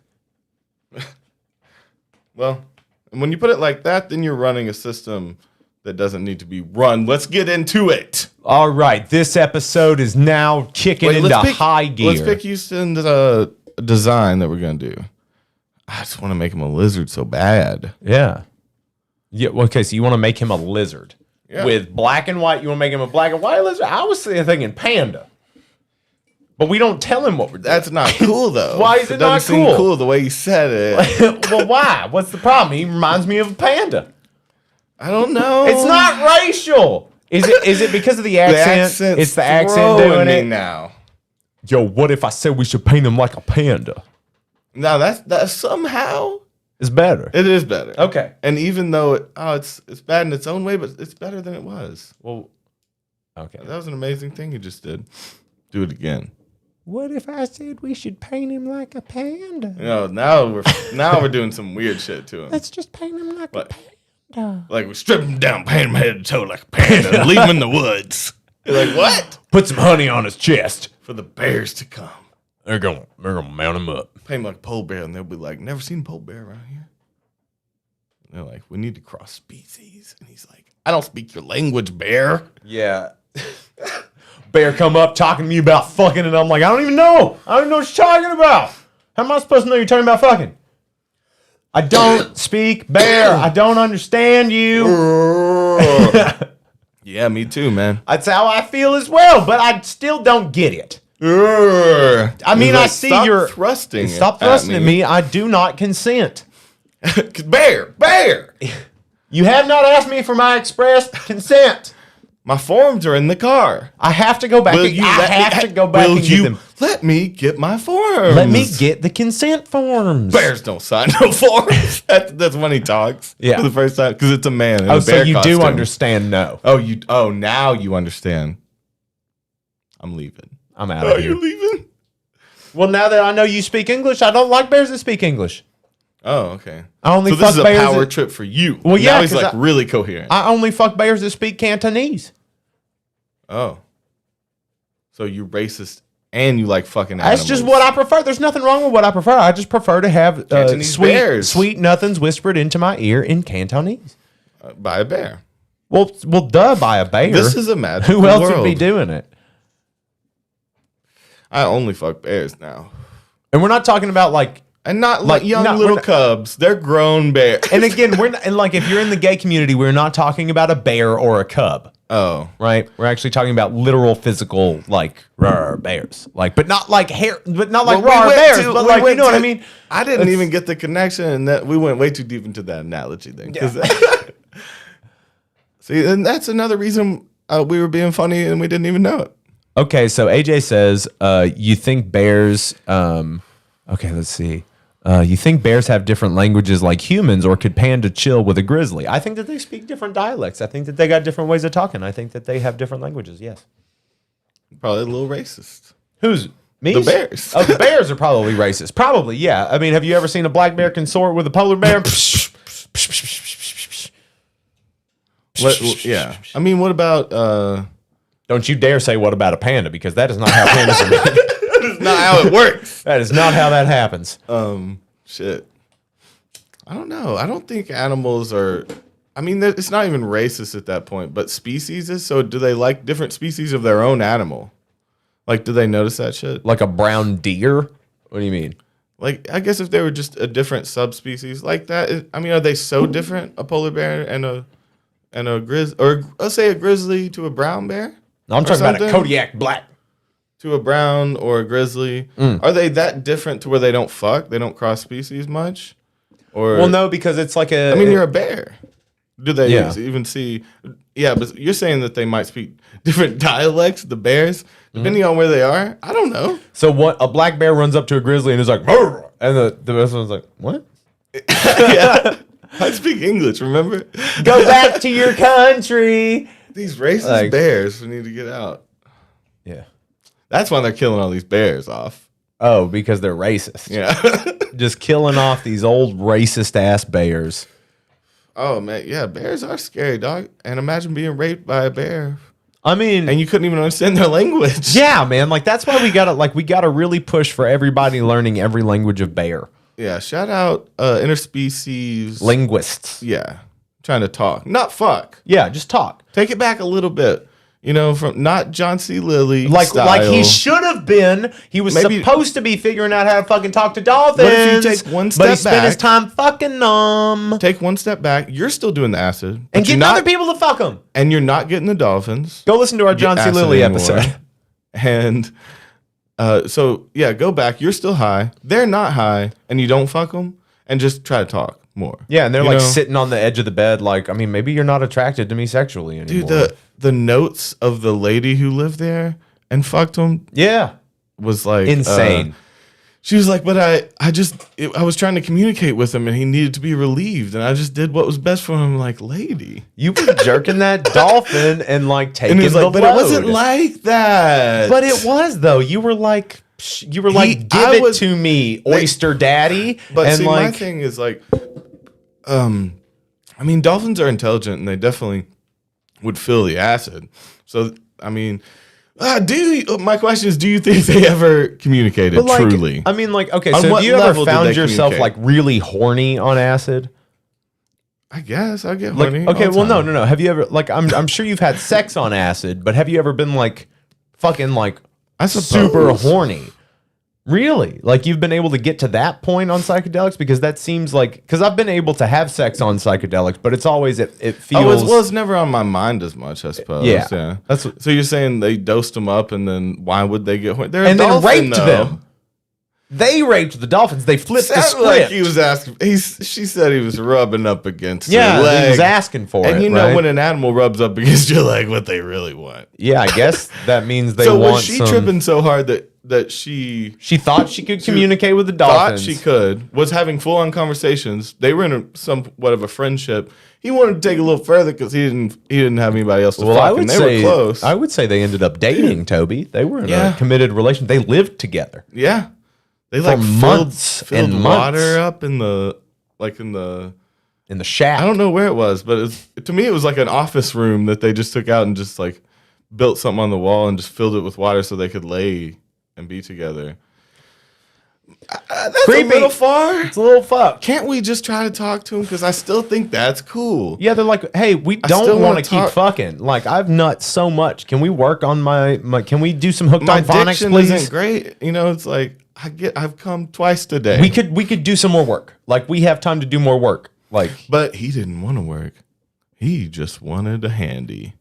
Well, and when you put it like that, then you're running a system that doesn't need to be run. Let's get into it. All right, this episode is now kicking into high gear. Let's pick Houston's design that we're gonna do. I just want to make him a lizard so bad. Yeah. Yeah. Okay, so you want to make him a lizard. Yeah. With black and white, you want to make him a black and white lizard? I was thinking panda. But we don't tell him what we're doing. Not cool though. Why is it not doesn't seem cool? cool the way you said it. Well, why? What's the problem? He reminds me of a panda. I don't know. It's not racial. Is it because of the accent? It's the accent doing it now. Yo, what if I said we should paint him like a panda? Now that's somehow It's better. it is better. Okay. And even though it's bad in its own way, but it's better than it was. Well, okay. That was an amazing thing you just did. Do it again. What if I said we should paint him like a panda? You know, now we're doing some weird shit to him. Let's just paint him like What? a panda. Like we strip him down, paint him head to toe like a panda, and leave him in the woods. You're like, what? Put some honey on his chest. For the bears to come. They're gonna mount him up. Paint him like a pole bear, and they'll be like, never seen a pole bear around here. And they're like, we need to cross species. And he's like, I don't speak your language, bear. Yeah. Bear come up talking to me about fucking, and I'm like, I don't even know. I don't even know what you're talking about. How am I supposed to know you're talking about fucking? I don't speak bear. I don't understand you. Yeah, me too, man. That's how I feel as well, but I still don't get it. I mean, I see you're thrusting. Stop thrusting at me. I do not consent. Bear. You have not asked me for my express consent. My forms are in the car. I have to go back. I have to go back and get them. Let me get my forms. Let me get the consent forms. Bears don't sign no forms. That's when he talks. Yeah. For the first time, because it's a man. In Oh, a so bear you costume. do understand? No. Oh, now you understand. I'm leaving. I'm out Oh, of here. you're leaving? Well, now that I know you speak English, I don't like bears that speak English. Oh, okay. I only so this is a fuck bears power that- trip for you. Well, yeah, Now he's 'cause like really coherent. I only fuck bears that speak Cantonese. Oh. So you're racist and you like fucking animals. That's just what I prefer. There's nothing wrong with what I prefer. I just prefer to have Cantonese bears. sweet nothings whispered into my ear in Cantonese. By a bear. Well, duh, by a bear. This is a magical Who else world. would be doing it? I only fuck bears now. And we're not talking about like. And not like young we're little not- cubs. They're grown bears. And again, we're not, and like if you're in the gay community, we're not talking about a bear or a cub, Oh. right? We're actually talking about literal, physical, like rawr bears, like, but not like hair, but not like Well, raw went bears, to- but we like you went know what I to- mean. I didn't even get the connection, and that we went way too deep into that analogy thing. See, and that's another reason we were being funny and we didn't even know it. Okay, so AJ says, you think bears, okay, let's see. You think bears have different languages like humans, or could panda chill with a grizzly? I think that they speak different dialects. I think that they got different ways of talking. I think that they have different languages, yes. Probably a little racist. Who's me? The bears. Oh, the bears are probably racist. Probably, yeah. I mean, have you ever seen a black bear consort with a polar bear? Yeah. I mean, what about Don't you dare say what about a panda, because that is not how pandas are made. that's not how it works. That is not how that happens. Shit. I don't know. I don't think animals are. I mean, it's not even racist at that point, but species is. So, do they like different species of their own animal? Like, do they notice that shit? Like a brown deer? What do you mean? Like, I guess if they were just a different subspecies like that, I mean, are they so different? A polar bear and a grizzly, or let's say a grizzly to a brown bear? No, I'm Or talking about a something? Kodiak black. To a brown or a grizzly. Are they that different to where they don't fuck? They don't cross species much? Or Well, no, because it's like a. I mean, you're a bear. Do they Yeah. even see? Yeah, but you're saying that they might speak different dialects, the bears, depending on where they are? I don't know. So what? A black bear runs up to a grizzly and is like, "Rrr," and the rest one's like, what? Yeah. I speak English, remember? Go back to your country. These racist Like- bears need to get out. Yeah. That's why they're killing all these bears off. Oh, because they're racist. Yeah. Just killing off these old racist ass bears. Oh, man. Yeah, bears are scary, dog. And imagine being raped by a bear. I mean, And you couldn't even understand their language. yeah, man. Like that's why we gotta really push for everybody learning every language of bear. Yeah, shout out interspecies. Linguists. Yeah. Trying to talk. Not fuck. Yeah, just talk. Take it back a little bit. You know, from not John C. Lilly Like style. he should have been. He was Maybe- supposed to be figuring out how to fucking talk to dolphins. What if you take one but he step spent his back? time fucking them Take one step back. You're still doing the acid. and but you're getting other people to fuck them. And you're not getting the dolphins. Go listen to our John C. acid Lilly anymore. episode. And so, yeah, go back. You're still high. They're not high. And you don't fuck them. And just try to talk more. Yeah, and they're You like know? sitting on the edge of the bed. Like, I mean, maybe you're not attracted to me sexually anymore. Dude, the notes of the lady who lived there and fucked him yeah, was like insane. She was like, but I was trying to communicate with him and he needed to be relieved. And I just did what was best for him. Like, lady. You were jerking that dolphin and like taking And he was the like, but load. it wasn't like that. But it was though. You were like, give it to me, oyster daddy. But and see, like, my thing is like, I mean, dolphins are intelligent and they definitely would feel the acid. So, I mean, my question is, do you think they ever communicated but like, truly? I mean, like, okay, On so what have you ever level did found they yourself communicate? like really horny on acid? I guess I get Like, horny. okay, all the well, time. no. Have you ever like? I'm sure you've had sex on acid, but have you ever been like fucking like I suppose. super horny. Really? Like you've been able to get to that point on psychedelics? Because that seems like, because I've been able to have sex on psychedelics, but it's always, it feels. It's never on my mind as much, I suppose. Yeah. So you're saying they dosed them up and then why would they get horny? They're a and then dolphin, raped though. them. They raped the dolphins. They flipped the Sounded like script. he was asking. She said he was rubbing up against her yeah, leg. he was asking for it. And you know right? when an animal rubs up against your leg, what they really want. Yeah, I guess that means they So want was she some. tripping so hard that she She thought she could communicate with the thought dolphins. she could, was having full on conversations. They were in somewhat of a friendship. He wanted to take it a little further because he didn't have anybody else to Well, fuck, and they were close. I would say they ended up dating, Toby. They were in Yeah. a committed relation. They lived together. Yeah. They For like months filled and water months. up in the In the shack. I don't know where it was, but to me it was like an office room that they just took out and just like built something on the wall and just filled it with water so they could lay and be together. That's Creepy. a little far. It's a little fuck. Can't we just try to talk to him? Because I still think that's cool. Yeah, they're like, hey, we still don't wanna want to keep talk- fucking. Like, I've nut so much. Can we work on my can we do some hooked My on phonics, diction please? isn't great. You know, it's like I've come twice today. We could do some more work. Like, we have time to do more work. Like, But he didn't want to work. He just wanted a handy.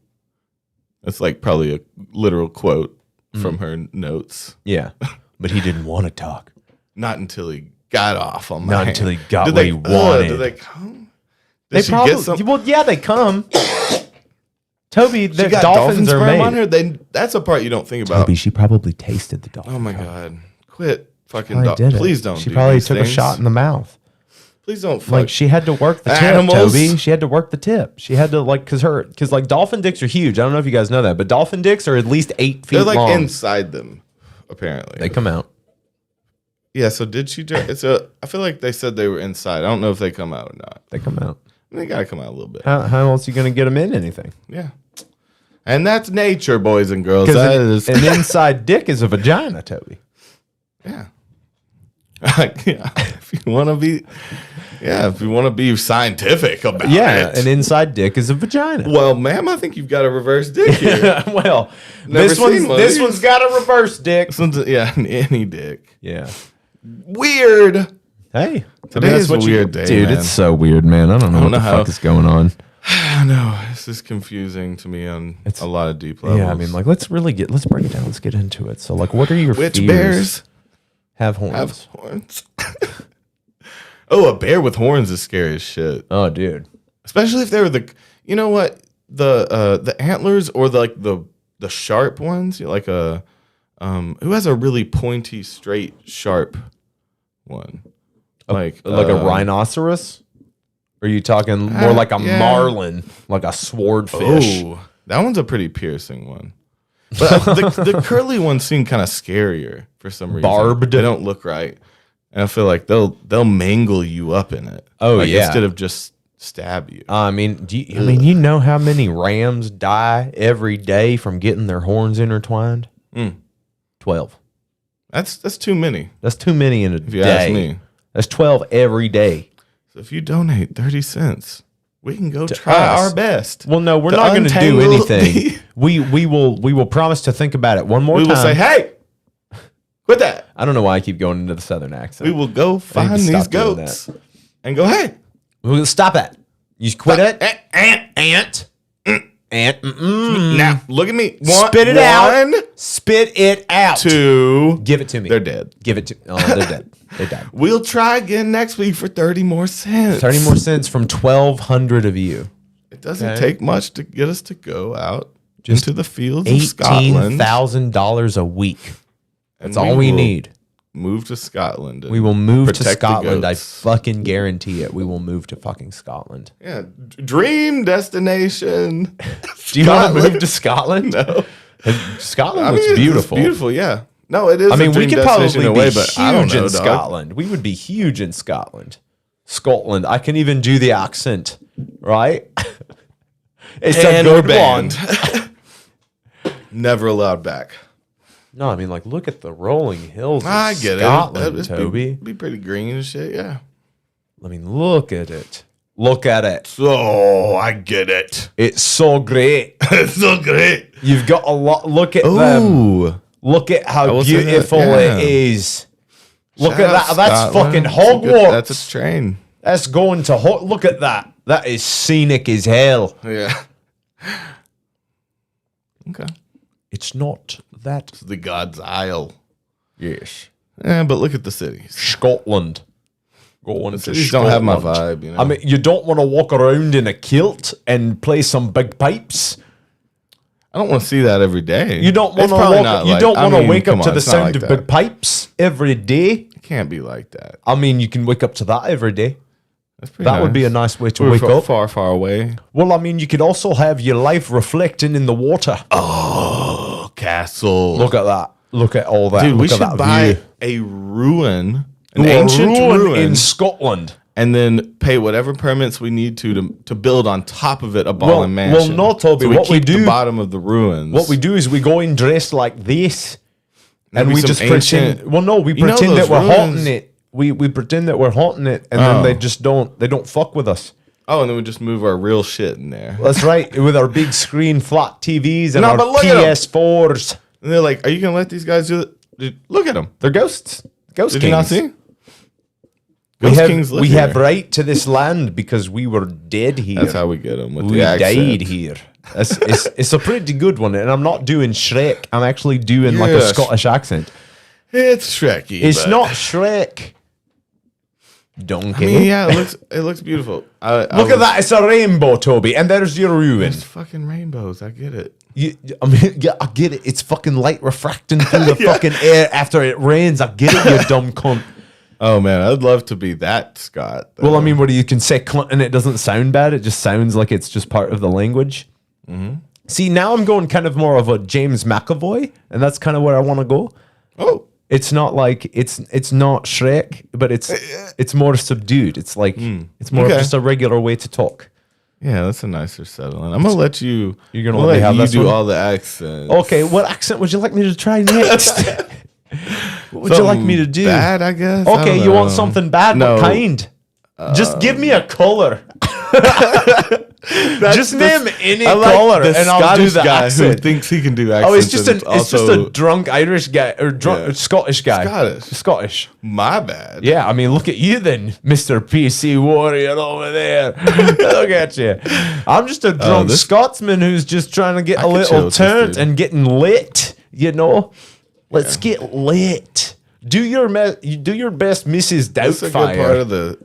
That's like probably a literal quote from her notes. yeah. But he didn't want to talk. Not until he got off on my Not hand. until he got Did what they, he wanted. Did they come? They Did she probably get some? well, yeah, they come. Toby, She the got dolphins are sperm made. on her. That's a part you don't think about. Toby, she probably tasted the dolphin. Oh my god! Quit fucking. Probably did it. Please don't. She do probably these took things. a shot in the mouth. Please don't. Fuck. Like she had to work the tip, Animals. Toby. She had to work the tip. She had to because like dolphin dicks are huge. I don't know if you guys know that, but dolphin dicks are at least 8 feet They're like long. inside them, apparently. They come out. Yeah. So did she? I feel like they said they were inside. I don't know if they come out or not. They come out. They gotta come out a little bit. How else are you going to get them in anything? Yeah. And that's nature, boys and girls. That is. An inside dick is a vagina, Toby. Yeah. Yeah. If you want to be scientific about Yeah, it. an inside dick is a vagina. Well, ma'am, I think you've got a reverse dick here. Well, Never this seen one of this these. one's got a reverse dick. Yeah, any dick. Yeah. Weird. Hey, Today is a weird day, dude. man. It's so weird, man. I don't know what the fuck is going on. I know. This is confusing to me on a lot of deep levels. Yeah, I mean, like, let's break it down. Let's get into it. So, like, what are your which fears? bears Have horns. have horns? Oh, a bear with horns is scary as shit. Oh, dude. Especially if they were you know what, the antlers or the sharp ones. Like who has a really pointy, straight, sharp one? Like a rhinoceros? Or are you talking more like a yeah. marlin, like a swordfish? Oh, that one's a pretty piercing one. But the curly ones seem kind of scarier for some reason. Barbed? They don't look right, and I feel like they'll mangle you up in it. Oh, like, yeah. instead of just stab you. I mean, you know how many rams die every day from getting their horns intertwined? 12. That's too many. That's too many in a If you day. ask me. That's 12 every day. So if you donate 30 cents, we can go try us. our best. Well, no, we're to not going to do untangle anything. We will promise to think about it one more We time. will say, hey, quit that. I don't know why I keep going into the southern accent. We will go find to these stop doing goats and go, hey. We'll stop that. You quit it. Ant. Now, look at me. Spit it out. Spit it out. 2. Give it to me. They're dead. Give it to. Oh, they're dead. They died. We'll try again next week for 30 more cents. 30 more cents from 1,200 of you. It doesn't take much to get us to go out into the fields of Scotland. $18,000 a week. And That's all we will need. Move to Scotland. and We will move to protect the Scotland. I goats. fucking guarantee it. We will move to fucking Scotland. Yeah, dream destination. Do you want to move to Scotland? No. Scotland I mean, looks it's beautiful. beautiful, yeah. No, it is. I mean, a dream we could destination probably in a be way, but I don't huge know, in dog. Scotland. We would be huge in Scotland. Scotland. I can even do the accent, right? It's a And we're good one. banned. Never allowed back. No, I mean, like, look at the rolling hills of I get Scotland, it. Toby. Be pretty green and shit, yeah. I mean, look at it. Look at it. So I get it. It's so great. It's so great. You've got a lot. Look at them. Ooh. Look at I how will say that, beautiful yeah. it is. Look Shout at out that. That's Scotland. fucking That's a good- Hogwarts. That's a train. That's going to look at that. That is scenic as hell. Yeah. Okay. It's not that. It's the God's Isle. Yes. Yeah, but look at the cities. Scotland. Going The to cities don't have my Scotland. vibe, you know. I mean, you don't want to walk around in a kilt and play some big pipes. I don't want to see that every day. You don't want It's to probably walk. not You like- don't I want to mean, wake come up to on, the it's not sound like of that. big pipes every day. It can't be like that. I mean, you can wake up to that every day. That's pretty That would be a nice way to wake up. far, far away. Well, I mean, you could also have your life reflecting in the water. Oh, castle. Look at that. Look at all that. Dude, Look we at should that buy view. a ruin, an Ooh, a ancient ruin, in Scotland. and then pay whatever permits we need to build on top of it a ball Well- and mansion. well, no, Toby, So we what we keep do- the bottom of the ruins. What we do is we go in dressed like this, and Maybe we some just ancient- pretend. Well, no, we You know pretend those that we're ruins- haunting it. We pretend that we're haunting it, and then Oh. they just don't. They don't fuck with us. Oh, and then we just move our real shit in there. That's right, with our big screen flat TVs and No, our but look at 'em. PS4s. And they're like, "Are you gonna let these guys do it?" Dude, look at them. They're ghosts. Ghost Did kings. you not see? We Ghost have kings live we here. have right to this land because we were dead here. That's how we get them with we the accent. died here. It's a pretty good one, and I'm not doing Shrek. I'm actually doing like a Yes. Scottish accent. It's Shrekky. It's but- not Shrek. Donkey. I mean, yeah, it looks beautiful. Look at that. It's a rainbow, Toby, and there's your ruin. It's fucking rainbows. I get it. I mean, yeah, I get it. It's fucking light refracting through the fucking air after it rains. I get it, you dumb cunt. Oh man, I'd love to be that Scott. though. Well, I mean, what you can say cunt and it doesn't sound bad. It just sounds like it's just part of the language. See, now I'm going kind of more of a James McAvoy, and that's kind of where I want to go. oh, It's not like it's not Shrek, but it's more subdued. It's like it's more of Okay. just a regular way to talk. yeah, that's a nicer settling. I'm gonna let you. You're gonna I'm let me have you this do one? all the accents. Okay, what accent would you like me to try next? What would you like me to do? Bad, I guess. I Okay, don't you want know. something bad? No. What kind? Just give me a color. Just name any I like color, the and I'll do Scottish the guy who accent. thinks he can do accents. Oh, it's just and it's just a drunk Irish guy or drunk Yeah. Scottish guy. Scottish. My bad. Yeah, I mean, look at you then, Mr. PC Warrior over there. Look at you. I'm just a drunk this- Scotsman who's just trying to get a could chill little with this turnt dude. and getting lit, you know? Let's get lit. Do your best, Mrs. That's a good part Doubtfire. of the.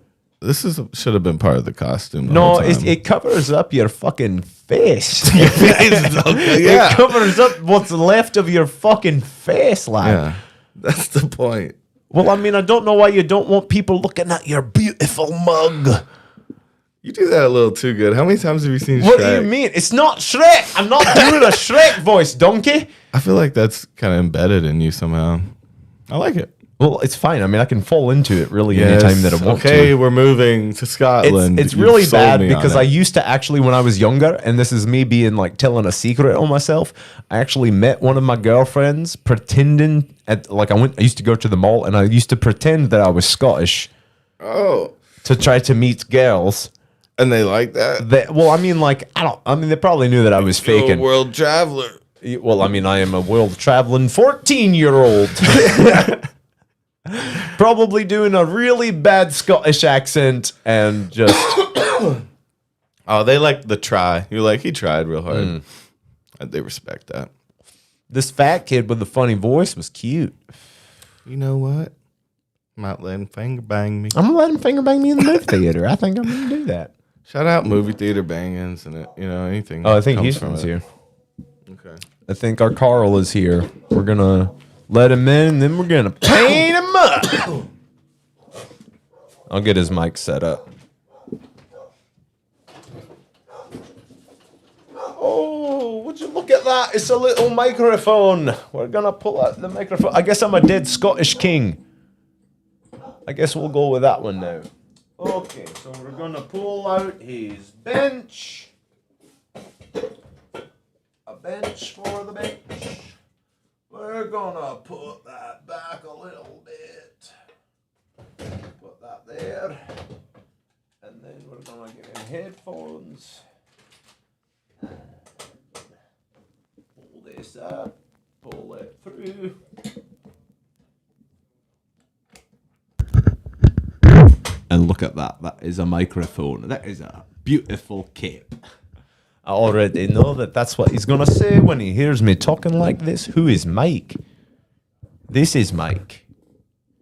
Should have been part of the costume. the No, whole time. it covers up your fucking face. Okay, It yeah. covers up what's left of your fucking face, lad. Yeah, that's the point. Well, I mean, I don't know why you don't want people looking at your beautiful mug. You do that a little too good. How many times have you seen What Shrek? do you mean? It's not Shrek. I'm not doing a Shrek voice, donkey. I feel like that's kind of embedded in you somehow. I like it. Well, it's fine. I mean, I can fall into it really anytime that I want okay, to. we're moving to Scotland. It's You've really sold bad me on because it. I used to actually, when I was younger, and this is me being like telling a secret on myself, I actually met one of my girlfriends pretending I used to go to the mall and I used to pretend that I was Scottish Oh, to try to meet girls. and they like that. They probably knew that I was You're a faking. world traveler. Well, I mean, I am a world traveling 14-year-old. Probably doing a really bad Scottish accent and just. Oh, they like the try. You're like, he tried real hard. And they respect that. This fat kid with the funny voice was cute. You know what? Might let him finger bang me. I'm gonna let him finger bang me in the movie theater. I think I'm gonna do that. Shout out movie theater bangings and anything. Oh, I think comes Houston's from it. here. Okay. I think our Carl is here. We're gonna let him in, and then we're gonna paint him up. I'll get his mic set up. Oh, would you look at that? It's a little microphone. We're gonna pull out the microphone. I guess I'm a dead Scottish king. I guess we'll go with that one now. Okay, so we're gonna pull out his bench. A bench for the bench. We're gonna put that back a little bit. Put that there. And then we're gonna get him headphones. this up, pull it through. And look at that. That is a microphone. That is a beautiful cape. I already know that that's what he's going to say when he hears me talking like this. Who is Mike? This is Mike.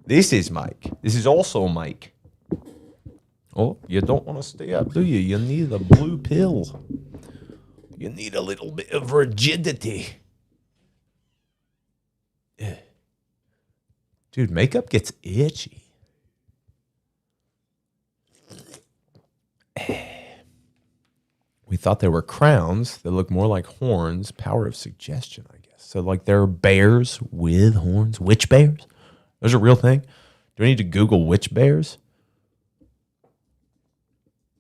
This is Mike. This is also Mike. Oh, you don't want to stay up, do you? You need a blue pill. You need a little bit of rigidity. Dude, makeup gets itchy. We thought they were crowns. They look more like horns. Power of suggestion, I guess. So, like, there are bears with horns. Witch bears? Those are a real thing. Do I need to Google witch bears?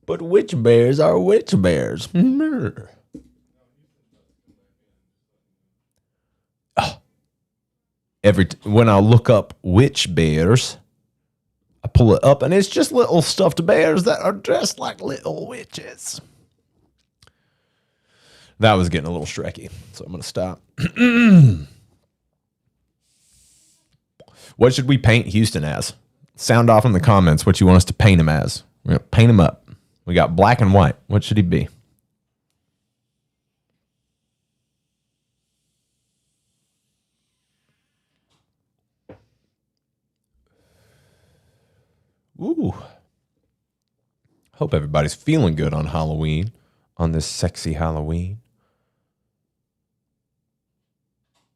But witch bears are witch bears. Oh. When I look up witch bears, I pull it up, and it's just little stuffed bears that are dressed like little witches. That was getting a little strecky, so I'm going to stop. What should we paint Houston as? Sound off in the comments what you want us to paint him as. We're going to paint him up. We got black and white. What should he be? Ooh. Hope everybody's feeling good on Halloween, on this sexy Halloween.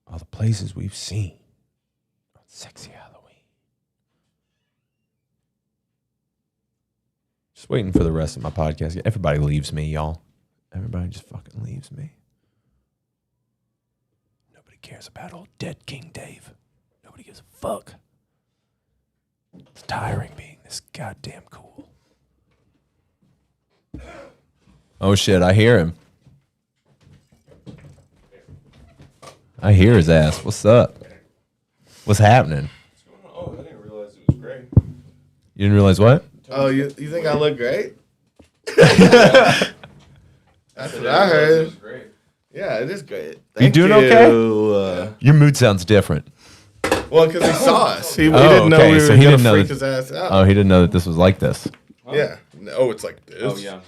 All the places we've seen on sexy Halloween. Just waiting for the rest of my podcast. Everybody leaves me, y'all. Everybody just fucking leaves me. Nobody cares about old dead King Dave. Nobody gives a fuck. It's tiring being this goddamn cool. Oh shit, I hear him. I hear his ass. What's up? What's happening? Oh, I didn't realize it was great. You didn't realize what? Oh, you think I look great? That's what I heard. Yeah, it is great. Thank doing you. okay? Your mood sounds different. Well, because he saw us. He didn't know we were so he going didn't to know freak that- his ass out. Oh, he didn't know that this was like this. Yeah. Oh, it's like this. Oh, yeah.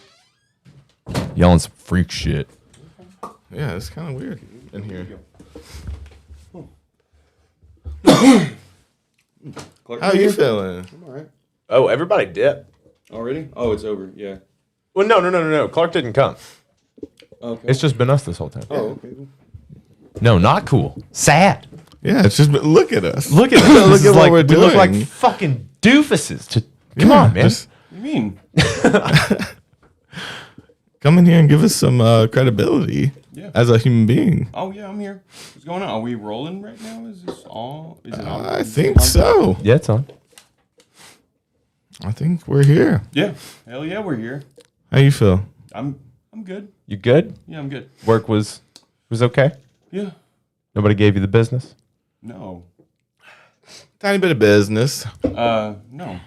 Y'all on some freak shit. Yeah, it's kind of weird in here. How you feeling? I'm all right. Oh, everybody dip. Already? Oh, it's over. Yeah. Well, no. Clark didn't come. Okay. It's just been us this whole time. Oh, okay. No, not cool. Sad. Yeah, it's just look at us. Look at us. Look This at is what like, we're we look like doing. fucking doofuses. Come on, man. just What do you mean? come in here and give us some credibility Yeah. as a human being. Oh, yeah, I'm here. What's going on? Are we rolling right now? Is this all? Is it on? I think so. Yeah, it's on. I think we're here. Yeah. Hell yeah, we're here. How you feel? I'm good. You good? Yeah, I'm good. Work was okay? Yeah. Nobody gave you the business? No. Tiny bit of business. No.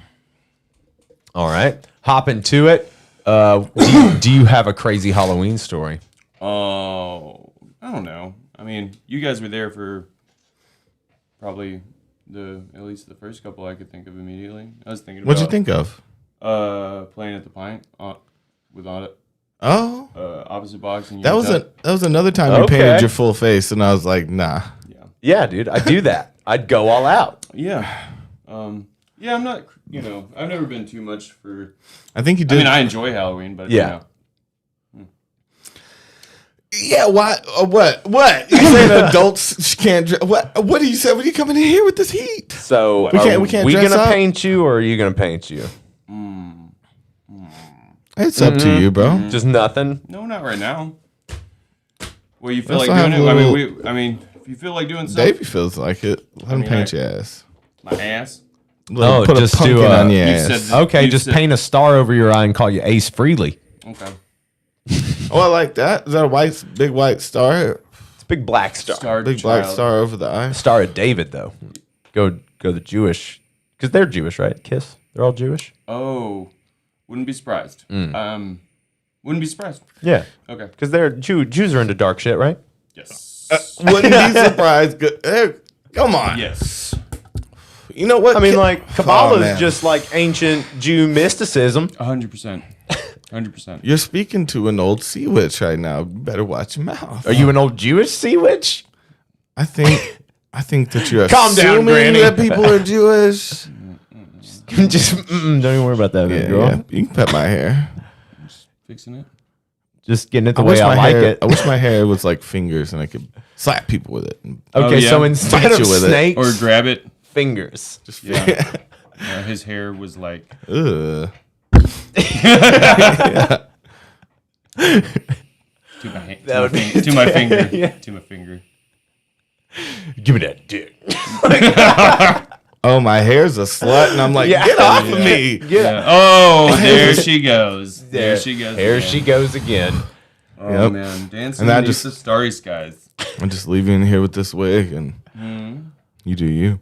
All right. Hop into it. Do you have a crazy Halloween story? Oh, I don't know. I mean, you guys were there for probably at least the first couple I could think of immediately. I was thinking about What'd you think of? playing at the Pint with Audit, Oh, opposite box. And that was another time you Okay. painted your full face, and I was like, nah. Yeah. Yeah, dude. I do that. I'd go all out. Yeah. Yeah, I'm not, I've never been too much for, I think you I did. mean, I enjoy Halloween, but, Yeah. Yeah, why? What? You saying adults can't? What do you say? When you coming in here with this heat? So We can't we dress gonna up? paint you or are you gonna paint you? It's up to you, bro. Just nothing. No, not right now. Well, you feel Let's like not doing it? have a I mean, if you feel like doing something, Davey feels like it. Let him mean, paint I- your ass. my ass. Oh, Put just a pumpkin do a- on your You ass. said- Okay, You just said- paint a star over your eye and call you Ace Freely. Okay. Oh, I like that. Is that a big white star? It's a big black star. Star Big child. black star over the eye. Star of David, though. Go the Jewish, because they're Jewish, right? Kiss. They're all Jewish. Oh, wouldn't be surprised. Wouldn't be surprised. Yeah, Okay. because they're Jews are into dark shit, right? Yes. Wouldn't be surprised. Come on. Yes. You know what? I mean, like, Kabbalah man. is just like ancient Jew mysticism. 100%. 100%. You're speaking to an old sea witch right now. You better watch your mouth. Are you an old Jewish sea witch? I think that you're Calm down, assuming Granny. that people are Jewish. Just don't even worry about that, girl. Yeah, you can pet my hair. Fixing it. Just getting it the way I like it. I wish my hair was like fingers and I could slap people with it. Okay, yeah. so instead Bite of you with it. snakes, Or grab it. fingers. Just Yeah. His hair was like. Ugh. To my, hand, That would be to my finger. Yeah. To my finger. Give me that dick. Oh, my hair's a slut, and I'm like, Yeah. get off of me. Yeah. Oh, there she goes. There she goes. There again. she goes again. Oh Yep. man, dancing And that beneath just- the starry skies. I'm just leaving here with this wig, and you do you.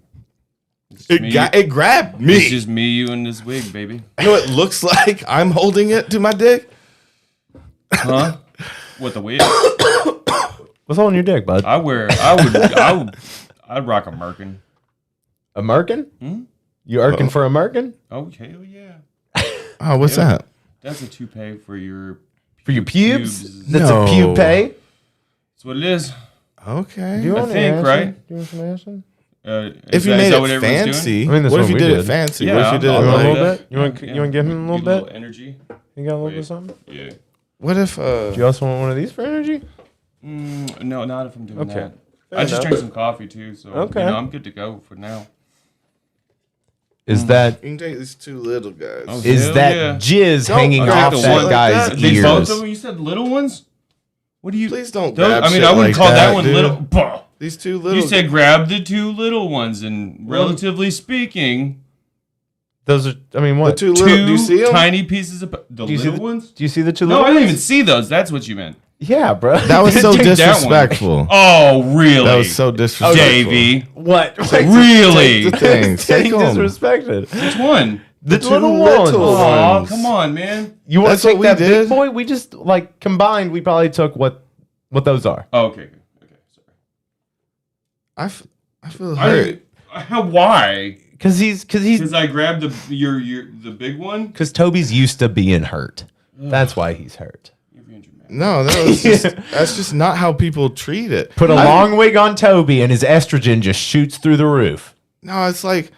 It's just me- It grabbed It's me. just me, you, and this wig, baby. You know, it looks like I'm holding it to my dick. Huh? What the wig? What's holding your dick, bud? I'd rock a merkin. A merkin? You irking for a merkin? Oh hell yeah! Oh, what's that? That's a toupee for your pubes? That's No. a pupee? That's what it is. Okay. Do you I want think, acid? right? Do you want some acid? If you made it fancy, I mean, that's what if what you we did it did. fancy? Yeah, What if you did I'll it You want a like, little bit? You want to give him a Need little bit? energy. You got a little bit of something? Yeah. what if Do you also want one of these for energy? No, not if I'm doing Okay. that. Fair I just enough. drank some coffee too, so Okay. I'm good to go for now. Is that you can take these two little guys? Oh, is hell that yeah. jizz Don't hanging crack off the that one like guy's that. They both ears? of them. You said little ones. What do you? Please don't Those- grab I mean, shit I wouldn't like call that that, one dude. little. Bah. These two little. You said grab the two little ones, and relatively speaking, Those are, I mean, the what? two little. Do you see them? tiny pieces of the Do you see little the, ones. do you see the two No, little I didn't ones? even see those. That's what you meant. Yeah, bro. That was so Take that one. disrespectful. Oh, really? That was so disrespectful. Davey. What? Really? Take the things. Take Getting 'em. disrespected. Which one? The two little little ones. Oh, ones. come on, man. You want That's to take what we that big did. boy? We just like combined. We probably took what those are. Oh, okay. Sorry. I feel hurt. Why? Because Because I grabbed the big one. Toby's used to being hurt. That's why he's hurt. No, that's just not how people treat it. Put a long wig on Toby, and his estrogen just shoots through the roof. No, it's like,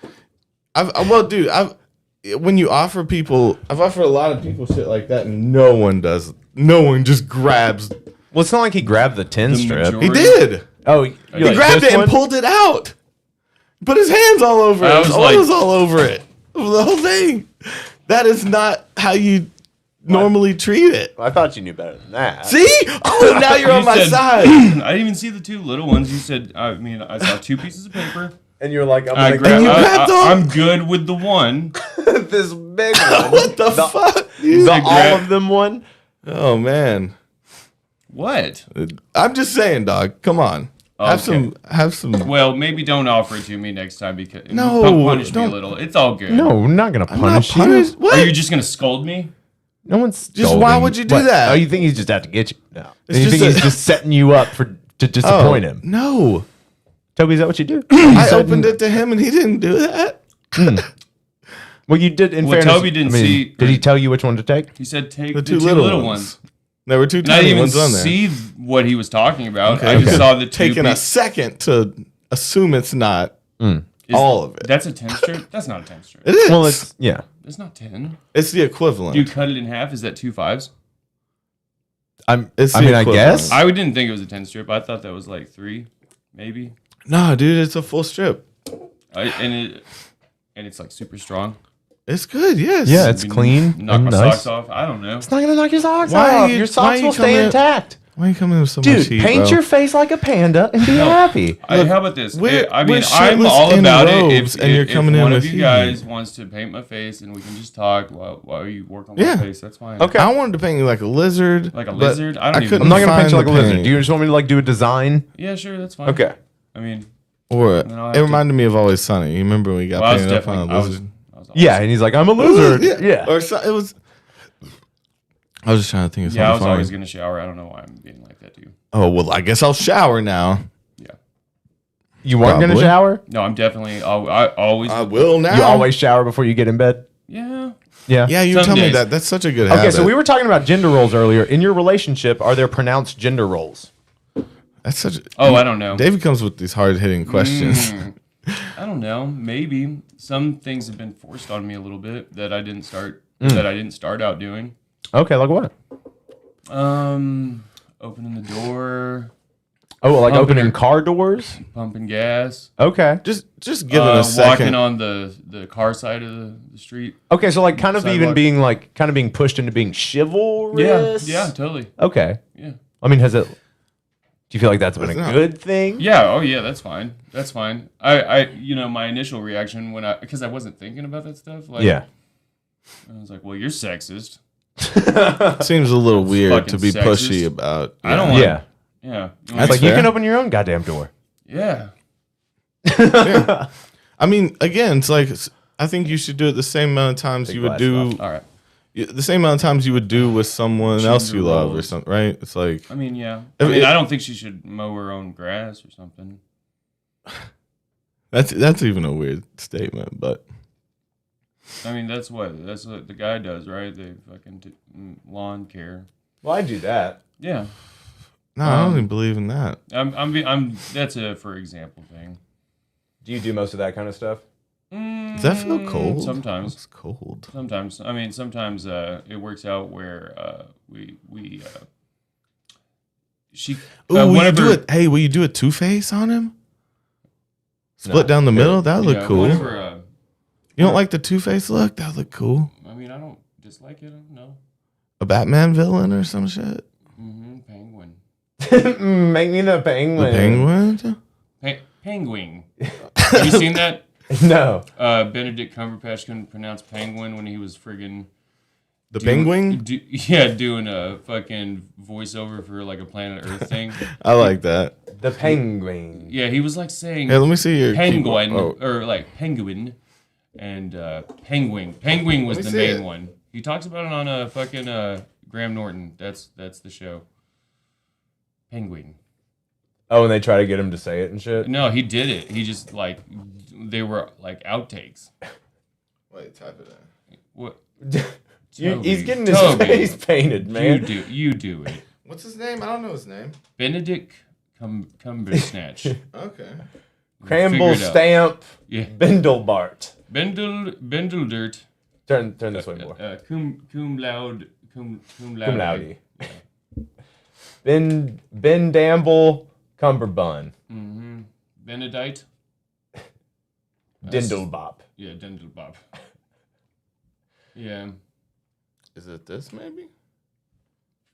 when you offer people, I've offered a lot of people shit like that, and no one does. No one just grabs. Well, it's not like he grabbed the 10 strip. majority- He did. Oh, He grabbed it and pulled it out. Put his hands all over it. I His was like- arms all over it. The whole thing. That is not how you normally treat it. I thought you knew better than that. See? Oh, now you're on my said- side. I didn't even see the two little ones. You said, I saw two pieces of paper. And you're like, I I'm grabbed, you grabbed them? I'm good with the one. this big one. What the fuck? dude? The I all grabbed- of them one. Oh, man. What? I'm just saying, dog. Come on. Have some. Well, maybe don't offer it to me next time because No, punish me a don't- little. It's all good. No, we're not gonna I'm not punish punished. you. What? Are you just gonna scold me? No one's Just why scolding. would you do What? that? Oh, you think he's just out to get you? No. It's you just think a- he's just setting you up to disappoint him? No. Toby, is that what you do? I opened it to him and he didn't do that. Well, you did. In Well, fairness, Toby didn't see- Did he tell you which one to take? He said take The the two two little ones. There were two And I tiny didn't ones even on there. see what he was talking about. Okay, I just okay. saw the two. Taking a second to assume it's not all of it. That's a 10 strip? That's not a 10 strip. It is. Well, it's yeah. That's not 10. It's the equivalent. Do you cut it in half? Is that 2 5s? It's I the mean, I equivalent. guess. I didn't think it was a 10 strip. I thought that was like 3, maybe. No, dude, it's a full strip. And it's like super strong. It's good, yes. Yeah, it's Maybe clean Knock and my nice. socks off. I don't know. It's not gonna knock your socks Why off. you- Your why socks you will stay coming- intact. Why are you coming in with so Dude, much heat, paint bro? your face like a panda and be happy. How about this? we're- I we're mean, I'm shirtless all in about robes, it. If, and you're if coming in one of with you heat. guys wants to paint my face and we can just talk while you work on my Yeah. face, that's fine. Okay. I wanted to paint you like a lizard. Like a but lizard? I don't even- couldn't I'm not gonna paint find you like a the lizard. paint. Do you just want me to like do a design? Yeah, sure, that's fine. Okay. I mean, Or then I'll have it to- reminded me of Always Sunny. You remember when we got well, I was painted up on definitely. a lizard? Yeah, and he's like, I'm a lizard. Yeah. Or so, it was. I was just trying to think of something Yeah, I was funny. always gonna shower. I don't know why I'm being like that to you. Oh, well, I guess I'll shower now. Yeah. You weren't going to Probably. shower? No, I'm definitely. I always. I will now. You always shower before you get in bed? Yeah. Yeah. Yeah, you Some tell me days. that. That's such a good habit. Okay, so we were talking about gender roles earlier. In your relationship, are there pronounced gender roles? That's such. Oh, I don't know. David comes with these hard hitting questions. I don't know. Maybe some things have been forced on me a little bit that I didn't start. That I didn't start out doing. Okay, like what? Opening the door, Oh, like Pumping opening your- car doors? pumping gas, Okay. Just give it a second. walking on the car side of the street. Okay, so like kind of even Sidewalk. being like kind of being pushed into being chivalrous. Yeah, totally. Okay. Yeah. I mean, has it? Do you feel like that's been a It's not. good thing? Yeah. Oh, yeah. That's fine. That's fine. I my initial reaction because I wasn't thinking about that stuff. Like, Yeah. I was like, well, you're sexist. Seems a little weird fucking to be sexist. pushy about. I don't want. Yeah. Yeah. That's Like you fair. can open your own goddamn door. Yeah. I mean, again, it's like I think you should do it the same amount of times you would glass do. All right. The same amount of times you would do with someone else you love or roles. something, right? It's like I mean, yeah. If I mean, it- I don't think she should mow her own grass or something. that's even a weird statement, but I mean, that's what the guy does, right? They fucking lawn care. Well, I do that. Yeah. no, I don't even believe in that. I'm. That's a for example thing. Do you do most of that kind of stuff? Does that feel cold? Sometimes. It's cold. Sometimes. I mean, sometimes it works out where she. Ooh, will you do it? Hey, will you do a Two-Face on him? Split down the middle? That would look cool. Whenever, You don't like the Two-Face look? That would look cool. I mean, I don't dislike it. No. A Batman villain or some shit? Penguin. Make me the penguin. Penguin? Penguin. Have you seen that? No. Benedict Cumberbatch couldn't pronounce penguin when he was friggin' The penguin? doing a fucking voiceover for like a Planet Earth thing. I like that. The penguin. Yeah, he was like saying Hey, let me see your penguin keyboard. Oh. or like penguin and penguin. Penguin was Let me the see main it. one. He talks about it on a fucking Graham Norton. That's the show. Penguin. Oh, and they try to get him to say it and shit. No, he did it. He just like they were like outtakes. Wait, type it in. What? He's getting his Toby. face painted, man. You do it. What's his name? I don't know his name. Benedict Cumbersnatch. Okay. Cramble Figure it out. Stamp Yeah. Bindlebart. Bendeldirt. Turn this way more. Cum laude. Cum laude. Cum laude. Ben Damble Cumberbun. Benedict. Dindlebop. Yeah, Dindelbop. Yeah. Is it this maybe?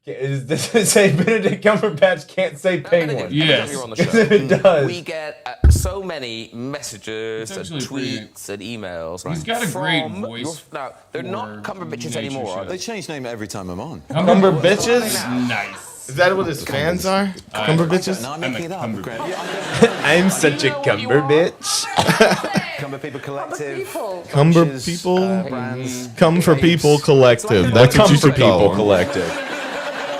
Does it say Benedict Cumberbatch can't say penguin? Yes. You're on the Because show. if it does, We get so many messages It's and actually tweets and emails. He's got a great from voice now, they're not for Cumberbitches nature anymore, are shows. they? They change name every time I'm on. Cumber bitches. Nice. Is that what his fans are? Cumber bitches? No, I'm I'm making a it up. Cumber Great. I'm such a cumber bitch. Cumber People Collective. Cumber Coaches, people? brands. Come for People Collective. That's what you should call People them. Collective.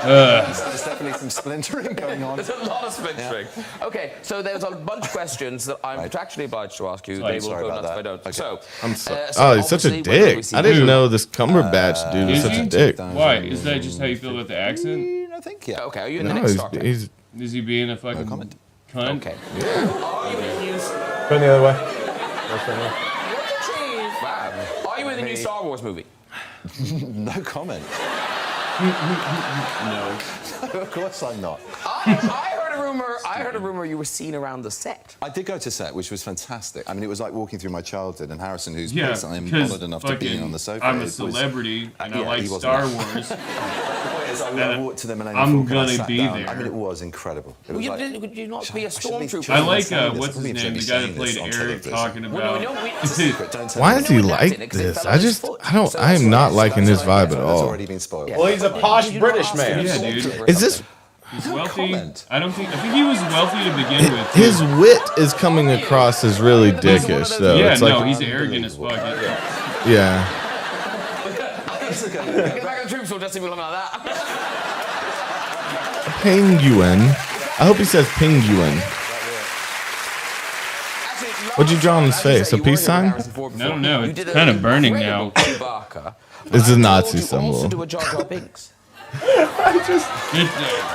There's definitely some splintering going on. There's a lot of splintering. Okay, so there's a bunch of questions that I'm contractually obliged to ask you. They will sorry go about nuts if I that. don't. Okay. So, I'm sorry. so Oh, he's such a obviously when we dick. receive- I didn't know this Cumberbatch dude was Is such he? a dick. Why? Is that just how you feel about the accent? I think, yeah. Okay, are you in the No, next he's, Star Trek? he's Is he being a fucking comment. cunt? Okay. Are you in the new? Turn the other way. Wow. Are you in the new Star Wars movie? No comment. No. Of course I'm not. I heard a rumor you were seen around the set. I did go to set, which was fantastic. I mean, it was like walking through my childhood, and Harrison, who's Yeah, basically because honored enough to be on the sofa. I'm a it was- celebrity and I yeah, like he wasn't. Star Wars. The point is, I walked to the Millennium I'm Falcon, I gonna sat be down. there. I mean, it was incredible. It Well, was you like, did you not be a I shouldn't be stormtrooper? I like saying this. what's his Probably name? shouldn't The be guy that saying this played on Eric television. talking Well, about. no, we- But don't tell Why me. is he No, we like adapted it 'cause it this? fell I on his just, foot. I don't, So I am that's not why- liking that's this why- vibe at That's all. already been spoiled. Well, he's a posh British man. Yeah, dude. Is this, He's wealthy. comment. I think he was wealthy to begin with. too. his wit is coming across as really dickish, though. Yeah, It's no, like, he's arrogant as fuck. yeah. American troops will just be looking like that. Penguin. I hope he says penguin. What'd you draw on his face? A peace sign? I don't know. It's kind of burning now. It's a Nazi symbol. Are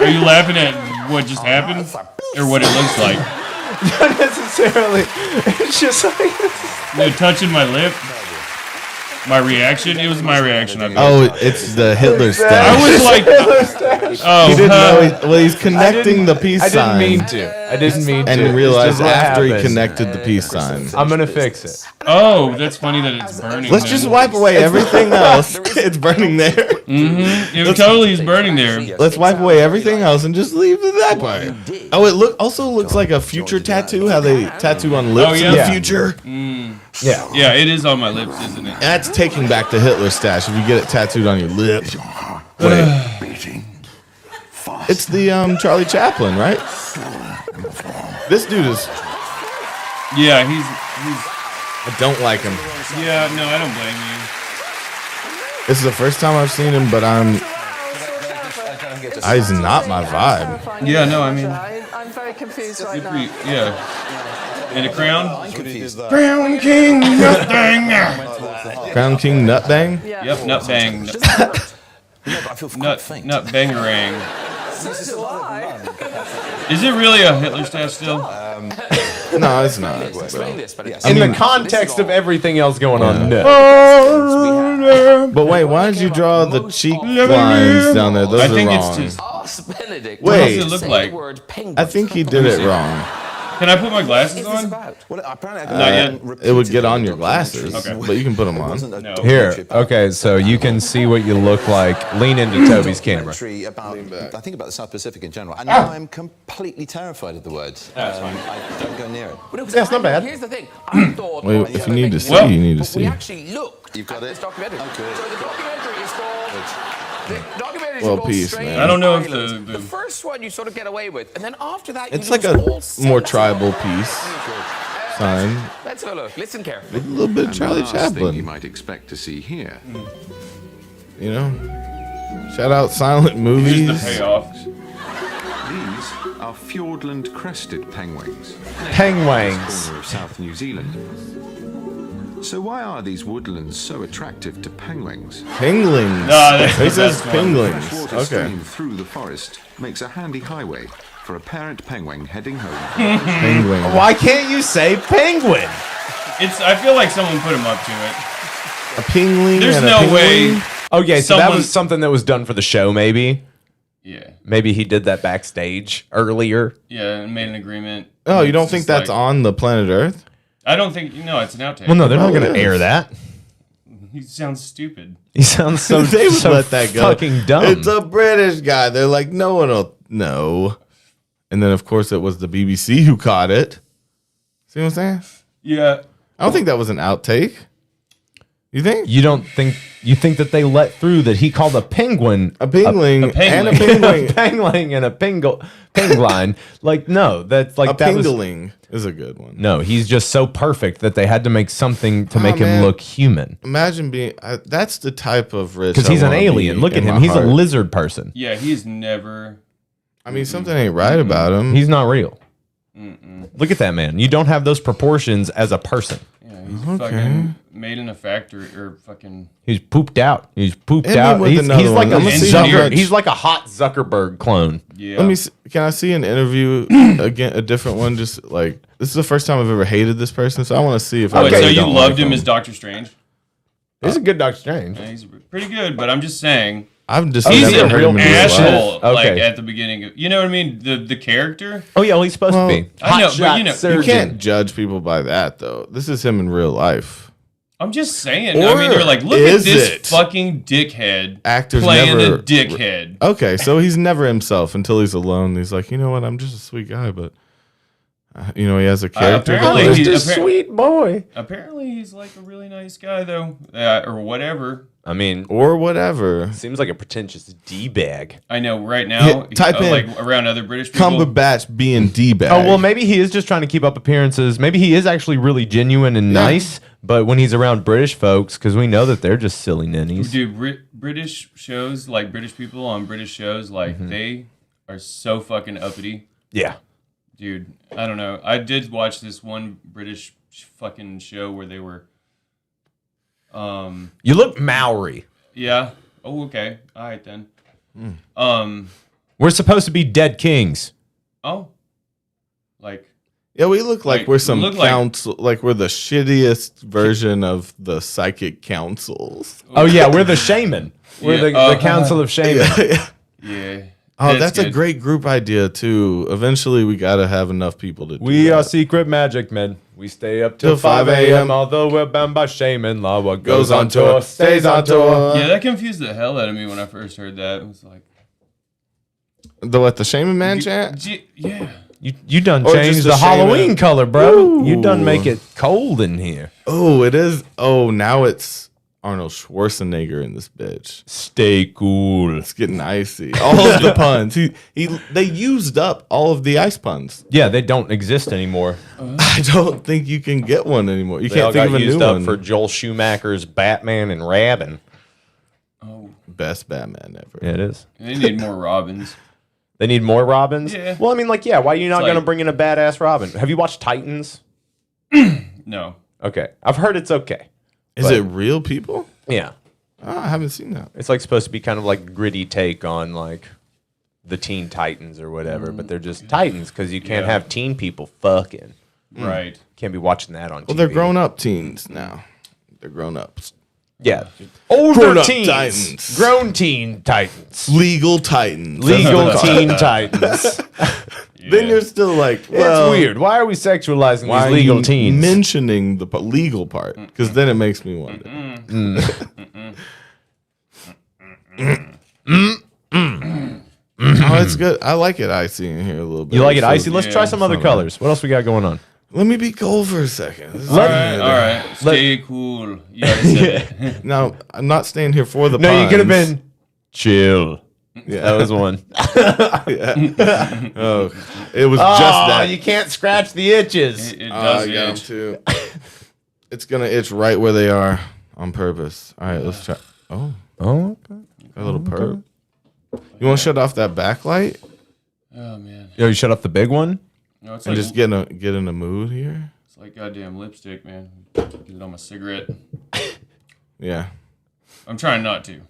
you laughing at what just happened? Or what it looks like? Not necessarily. It's just like They're touching my lip. My reaction? It was my reaction. Oh, it's the Hitler I stash. was like, oh, He didn't know. He's connecting the peace I sign. didn't mean to. I didn't mean to. And It's realized just what after he happened. connected the peace sign. I'm gonna fix it. oh, that's funny that it's burning. Let's then. just wipe away everything else. It's burning there. It totally is burning there. Let's wipe away everything else and just leave that part. Oh, it also looks like a future tattoo. How they tattoo on lips Oh, yeah. in the Yeah. future. Yeah. Yeah, it is on my lips, isn't it? That's taking back the Hitler stash. If you get it tattooed on your lip. Wait, it's the Charlie Chaplin, right? This dude is. Yeah, he's. I don't like him. Yeah, no, I don't blame you. This is the first time I've seen him, but he's not my vibe. Yeah, no, I mean, I'm very confused right now. yeah. And a crown? Crown King Nutbang. Crown King Nutbang. Yeah. Yep, nut bang. Nut bangerang. So do I. Is it really a Hitler stash still? No, it's not. In the context of everything else going on, no. But wait, why did you draw the cheek lines down there? Those I are think wrong. it's just. Ask Benedict. What Wait. does it look like? I think he did it wrong. Can I put my glasses on? Well, apparently I Not yet. It would get on your glasses, Okay. but you can put them on. No. Here, okay, so you can see what you look like. Lean into Toby's camera. About, I think about the South Pacific in general, and now I'm completely terrified of the words. I don't go near it. Yeah, it's not bad. Here's the thing. I thought. Well, if you need to see, Well, you need to But we see. actually looked You've got at this it? documentary. Oh, good. So the documentary is called. The documentary is Well, called peace, Strange man. I don't know if Islands. the- The first one you sort of get away with, and then after that, It's you like lose a all more sense. tribal piece sign. Let's have a look. Listen carefully. A little bit of Charlie Thing you Chaplin, might expect to see here. you know. Shout out silent Here's movies. the payoff. These are Fiordland crested penguins, Penguins. corner of South New Zealand. So why are these woodlands so attractive to penguins? Penguins. that's He the says best one. penguins. Freshwater Okay. stream through the forest makes a handy highway for a parent penguin heading home. Penguin. Why can't you say penguin? I feel like someone put him up to it. A pingling. There's and a no penguin? way. Okay, so that Someone- was something that was done for the show, maybe. Yeah. Maybe he did that backstage earlier. Yeah, and made an agreement. Oh, you It's don't just think that's like- on the planet Earth? I don't think. No, it's an outtake. Well, no, they're not Oh, going to it air is. that. He sounds stupid. He sounds so, They would so let that go. fucking dumb. It's a British guy. They're like, no one will know. And then, of course, it was the BBC who caught it. See what I'm saying? Yeah. I don't think that was an outtake. You think? You think that they let through that he called a penguin A pingling a penguin. and a a penguin. pangling and a penguin? Like, no, that's like A that was, pingling is a good one. no, he's just so perfect that they had to make something to make him man. look human. Imagine being. That's the type of rich. Because I he's an wanna alien. be Look at in him. my He's a heart. lizard person. Yeah, he's never. I mean, something ain't right about him. He's not real. Look at that man. You don't have those proportions as a person. Yeah, he's fucking made in a factory or fucking. He's pooped out. He's pooped Hit me out. with He's another like one. a Let me see how Zucker, much- he's like a hot Zuckerberg clone. Yeah. Let me. Can I see an interview again? A different one. Just like this is the first time I've ever hated this person, so I want to see if I Wait, really so you don't loved like him as Doctor Strange? He's a good Doctor Strange. Yeah, he's pretty good, but I'm just saying I've just he's never a heard real him in real life. asshole. Like Okay. at the beginning, of, you know what I mean? The character. Oh yeah, well, he's supposed Well, to be. I know, but Hotshot you know- You You surgeon. can't judge people by that though. This is him in real life. I'm just saying. I Or mean, you're like, look at is this it? fucking dickhead Actors playing never- a dickhead. Okay, so he's never himself until he's alone. He's like, you know what? I'm just a sweet guy, but You know, he has a character. Apparently, Just a sweet boy. Apparently, he's like a really nice guy, though, or whatever. I mean, or whatever. Seems like a pretentious D-bag. I know. Right now, type in, like around other British people. Cumberbatch being D-bag. Oh, well, maybe he is just trying to keep up appearances. Maybe he is actually really genuine and nice, but when he's around British folks, because we know that they're just silly ninnies. Dude, British shows, like British people on British shows, like they are so fucking uppity. Yeah. Dude, I don't know. I did watch this one British fucking show where they were... You look Maori. Yeah. Oh, okay. All right, then. We're supposed to be dead kings. Oh. Like... Yeah, we look like we're some council, like we're the shittiest version of the psychic councils. Oh, yeah, we're the shaman. We're the council of shaman. Yeah. Oh, that's a great group idea, too. Eventually, we got to have enough people to do We that. are secret magic men. We stay up till 5 a.m. Although we're bound by shaman law. What goes on tour stays on tour. Yeah, that confused the hell out of me when I first heard that. It was like... The shaman man chant? Yeah. You done Or changed just the a shaman. Halloween color, bro. Ooh. You done make it cold in here. Oh, it is. Oh, now it's Arnold Schwarzenegger in this bitch. Stay cool. It's getting icy. All of the puns. They used up all of the ice puns. Yeah, they don't exist anymore. I don't think you can get one anymore. You They all can't think of got a new used up one. for Joel Schumacher's Batman and Robin. Oh. Best Batman ever. Yeah, it is. They need more Robins. They need more Robins? Yeah. Well, I mean, like, yeah, why are you not It's going to like- bring in a badass Robin? Have you watched Titans? No. Okay. I've heard it's okay. Is it real people? Yeah. Oh, I haven't seen that. It's like supposed to be kind of like gritty take on like the Teen Titans or whatever, but they're just Titans because you can't have teen people fucking. Right. Can't be watching that on TV. Well, they're grown up teens now. They're grown ups. Yeah. Older Grown-up teens. Titans. Grown teen Titans. Legal Titans. Legal teen Titans. Then you're still like, well, it's weird. Why are we sexualizing why these are legal you teens? mentioning the legal part? Because then it makes me wonder. Oh, it's good. I like it icy in here a little bit. You like it So- icy? Let's try some other colors. What else we got going on? Let me be cold for a second. This is All right. good. All right. Stay cool. You already said it. No, I'm not staying here for the No, you could have puns. been chill. Yeah. That was one. Oh, it was just that. You can't scratch the itches. It I does got 'em itch. too. It's gonna itch right where they are on purpose. All right, let's try. Oh, Oh, okay. a little perp. You want to shut off that backlight Oh, man. Yo, you shut off the big one? No, it's and like, just get in a mood here? it's like goddamn lipstick, man. Get it on my cigarette. Yeah. I'm trying not to.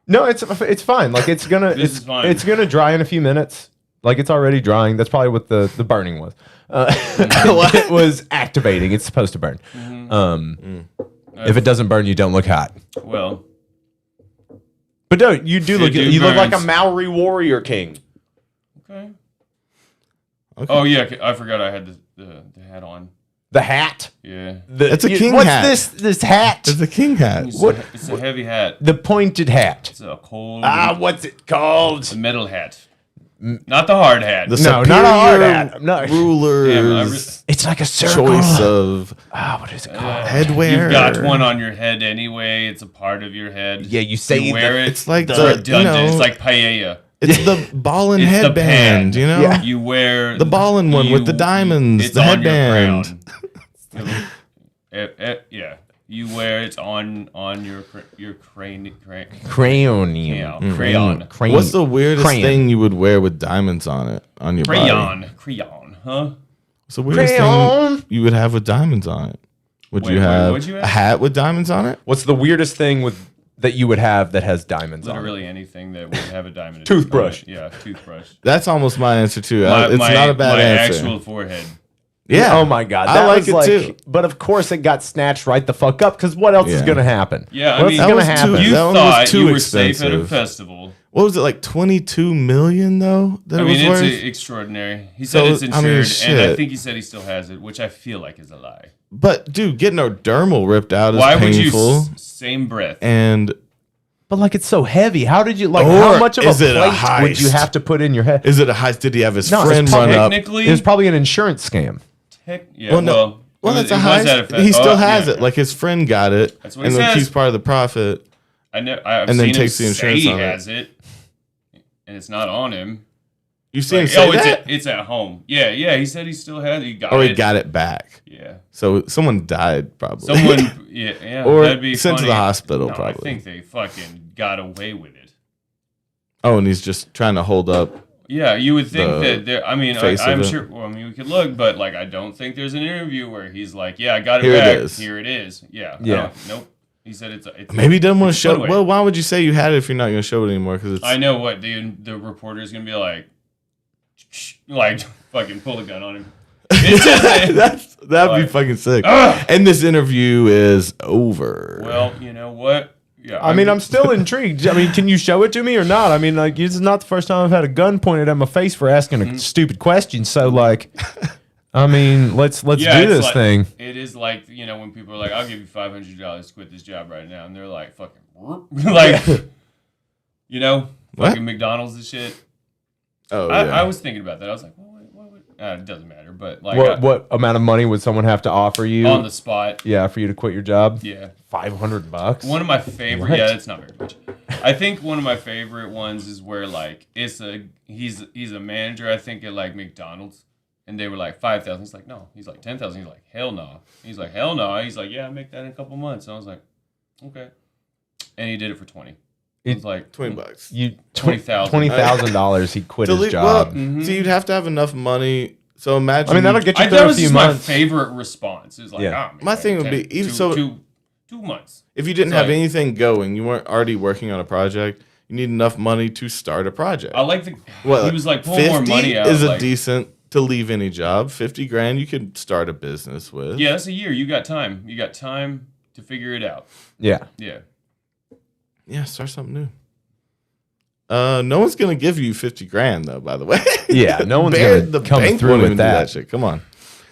No, it's fine. Like it's gonna This is fine. it's gonna dry in a few minutes. Like it's already drying. That's probably what the burning was. It was activating. It's supposed to burn. If it doesn't burn, you don't look hot. Well, But no, you do look. It You look like a burns. Maori warrior king. okay. Okay. Oh, yeah. I forgot I had the hat on. The hat. Yeah. It's a king what's hat. this hat? It's a king hat. It's a heavy hat. The pointed hat. It's a cold. What's it called? It's a metal hat. Not the hard hat. The No, not a hard superior hat. No. ruler's It's like a circle. choice of What is it called? headwear. You've got one on your head anyway. It's a part of your head. Yeah, you say you wear it. It's like It's the redundant. It's like paella. it's the ballin' It's the headband. pad. You know, Yeah. You wear the ballin' one with the diamonds, It's the on headband. Your crown. Yeah, you wear it on your cranium. Crayonium. Crayon. Crayon. What's the weirdest Crayon. thing you would wear with diamonds on it on your body? Crayon, huh? What's the weirdest Crayon. thing you would have with diamonds on it? Would Wait, you wait, have what'd you a have? hat with diamonds on it? What's the weirdest thing that you would have that has diamonds on it? Literally anything that would have a diamond. Toothbrush. Yeah, toothbrush. That's almost my answer too. My, It's not a bad my answer. actual forehead. Yeah. Oh my god. I That like was it like, too. But of course it got snatched right the fuck up because what else is Yeah. gonna happen? Yeah, I what mean, else That is was gonna too- happen? You That one was thought too you were safe at a expensive. festival. What was it, like 22 million though? That I it mean, was it's worth? extraordinary. He said So, it's I insured, mean, and I shit. think he said he still has it, which I feel like is a lie. But dude, getting a dermal ripped out is Why would you painful. Eh, same breath? And But like it's so heavy. How did you like? Or How much of a is it a plate would you heist? have to put in your head? is it a heist? Did he have his No, it's friend run up? Technically, It was probably an insurance scam. Heck yeah. Well, no. Well, that's a high. He still has it. Like his friend got it, That's what and he then says. keeps part of the profit. I've and then seen takes him the insurance say on he it. has it, and it's not on him. You see him say that? It's at home. Yeah. He said he still has it. He got it. Oh, he got it back. Yeah. So someone died probably. Yeah. Or that'd be sent to funny. the hospital No, probably. I think they fucking got away with it. Oh, and he's just trying to hold up. Yeah, you would think that there. I mean, face of I'm it. sure. Well, I mean, we could look, but like, I don't think there's an interview where he's like, "Yeah, I got it Here it back. is." Here it is." Yeah. Yeah. Nope. He said it's. Maybe he doesn't want to it's put show. away. Well, why would you say you had it if you're not going to show it anymore? Because it's. I know what the reporter's gonna be like fucking pull a gun on him. It's just, that'd be fucking sick. And this interview is over. well, you know what? Yeah. I mean, I'm still intrigued. I mean, can you show it to me or not? I mean, like, this is not the first time I've had a gun pointed at my face for asking a stupid question. So, like, I mean, let's do it's this like, thing. It is like, when people are like, "I'll give you $500 to quit this job right now," and they're like, "Fucking," like, What? fucking McDonald's and shit. Oh, I was thinking about that. I was like, what it doesn't matter, but like, What amount of money would someone have to offer you on the spot? Yeah, for you to quit your job. Yeah, $500. one of my favorite. What? Yeah, it's not very much. I think one of my favorite ones is where like he's a manager, I think, at like McDonald's, and they were like 5,000. He's like, no. He's like 10,000. He's like, hell no. He's like, hell no. He's like, yeah, I make that in a couple months. And I was like, okay, and he did it for 20. It was like $20. You $20,000. $20,000. He quit his job. Well, Mm-hmm. so you'd have to have enough money. So imagine. I mean, that'll get you I through that a was few just months. my favorite response. It was like, Yeah. My thing would be, even so- 2 months. If you didn't It's have like- anything going, you weren't already working on a project. You need enough money to start a project. I like the. Well, he was like pulling more 50 money out. is a like, decent to leave any job. 50 grand you could start a business with. Yeah, that's a year. You got time. You got time to figure it out. Yeah. Yeah. Yeah, start something new. No one's gonna give you 50 grand though. By the way, Yeah, no one's Bear- gonna the come bank through won't with even do that. shit. Come on,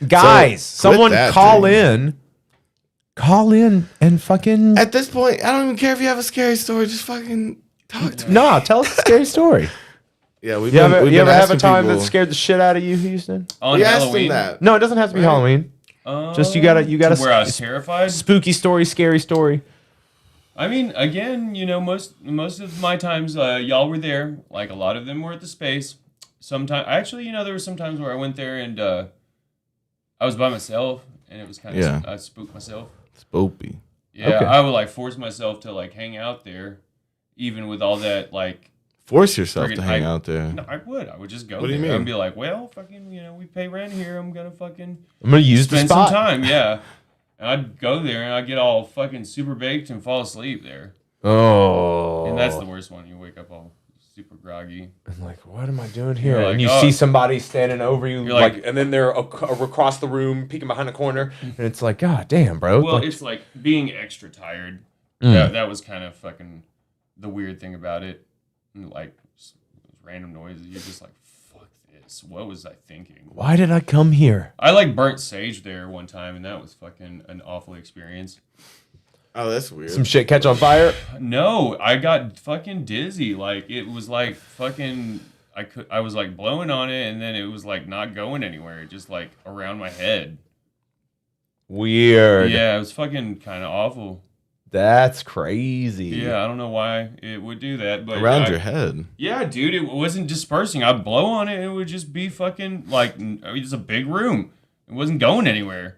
Guys, So, quit someone that call thing. in and fucking. At this point, I don't even care if you have a scary story. Just fucking talk to me. No, tell us a scary story. Yeah, we've You been. ever, we've you been ever have a asking time people- that scared the shit out of you, Houston? On We asked Halloween. him that. No, it doesn't have to be Halloween. Just you got a Where I was terrified. spooky story, scary story. I mean, again, most of my times, y'all were there. Like, a lot of them were at the space. Sometimes, actually, there were some times where I went there and I was by myself, and it was kind of Yeah. I spooked myself. Spoopy. Yeah, Okay. I would like force myself to like hang out there, even with all that like. Force yourself friggin' to hang hype. out there. No, I would. I would just go What do there you mean? and be like, well, fucking, we pay rent here. I'm gonna fucking I'm gonna use the spend spot. some time. Yeah, and I'd go there and I'd get all fucking super baked and fall asleep there. Oh, And that's the worst one. You wake up all super groggy. I'm like, what am I doing here? You're and like, you oh. see somebody standing over you, You're like, like- and then they're across the room, peeking behind a corner, and it's like, God damn, bro. Well, Like, it's like being extra tired. Mm. That was kind of fucking the weird thing about it. And like random noises. You're just like, fuck this. What was I thinking? why did I come here? I like burnt sage there one time, and that was fucking an awful experience. Oh, that's weird. Some shit catch on fire? No, I got fucking dizzy. Like it was like fucking. I was like blowing on it, and then it was like not going anywhere. Just like around my head. Weird. Yeah, it was fucking kind of awful. That's crazy. Yeah, I don't know why it would do that, but Around your head. Yeah, dude, it wasn't dispersing. I'd blow on it, and it would just be fucking like it's a big room. It wasn't going anywhere.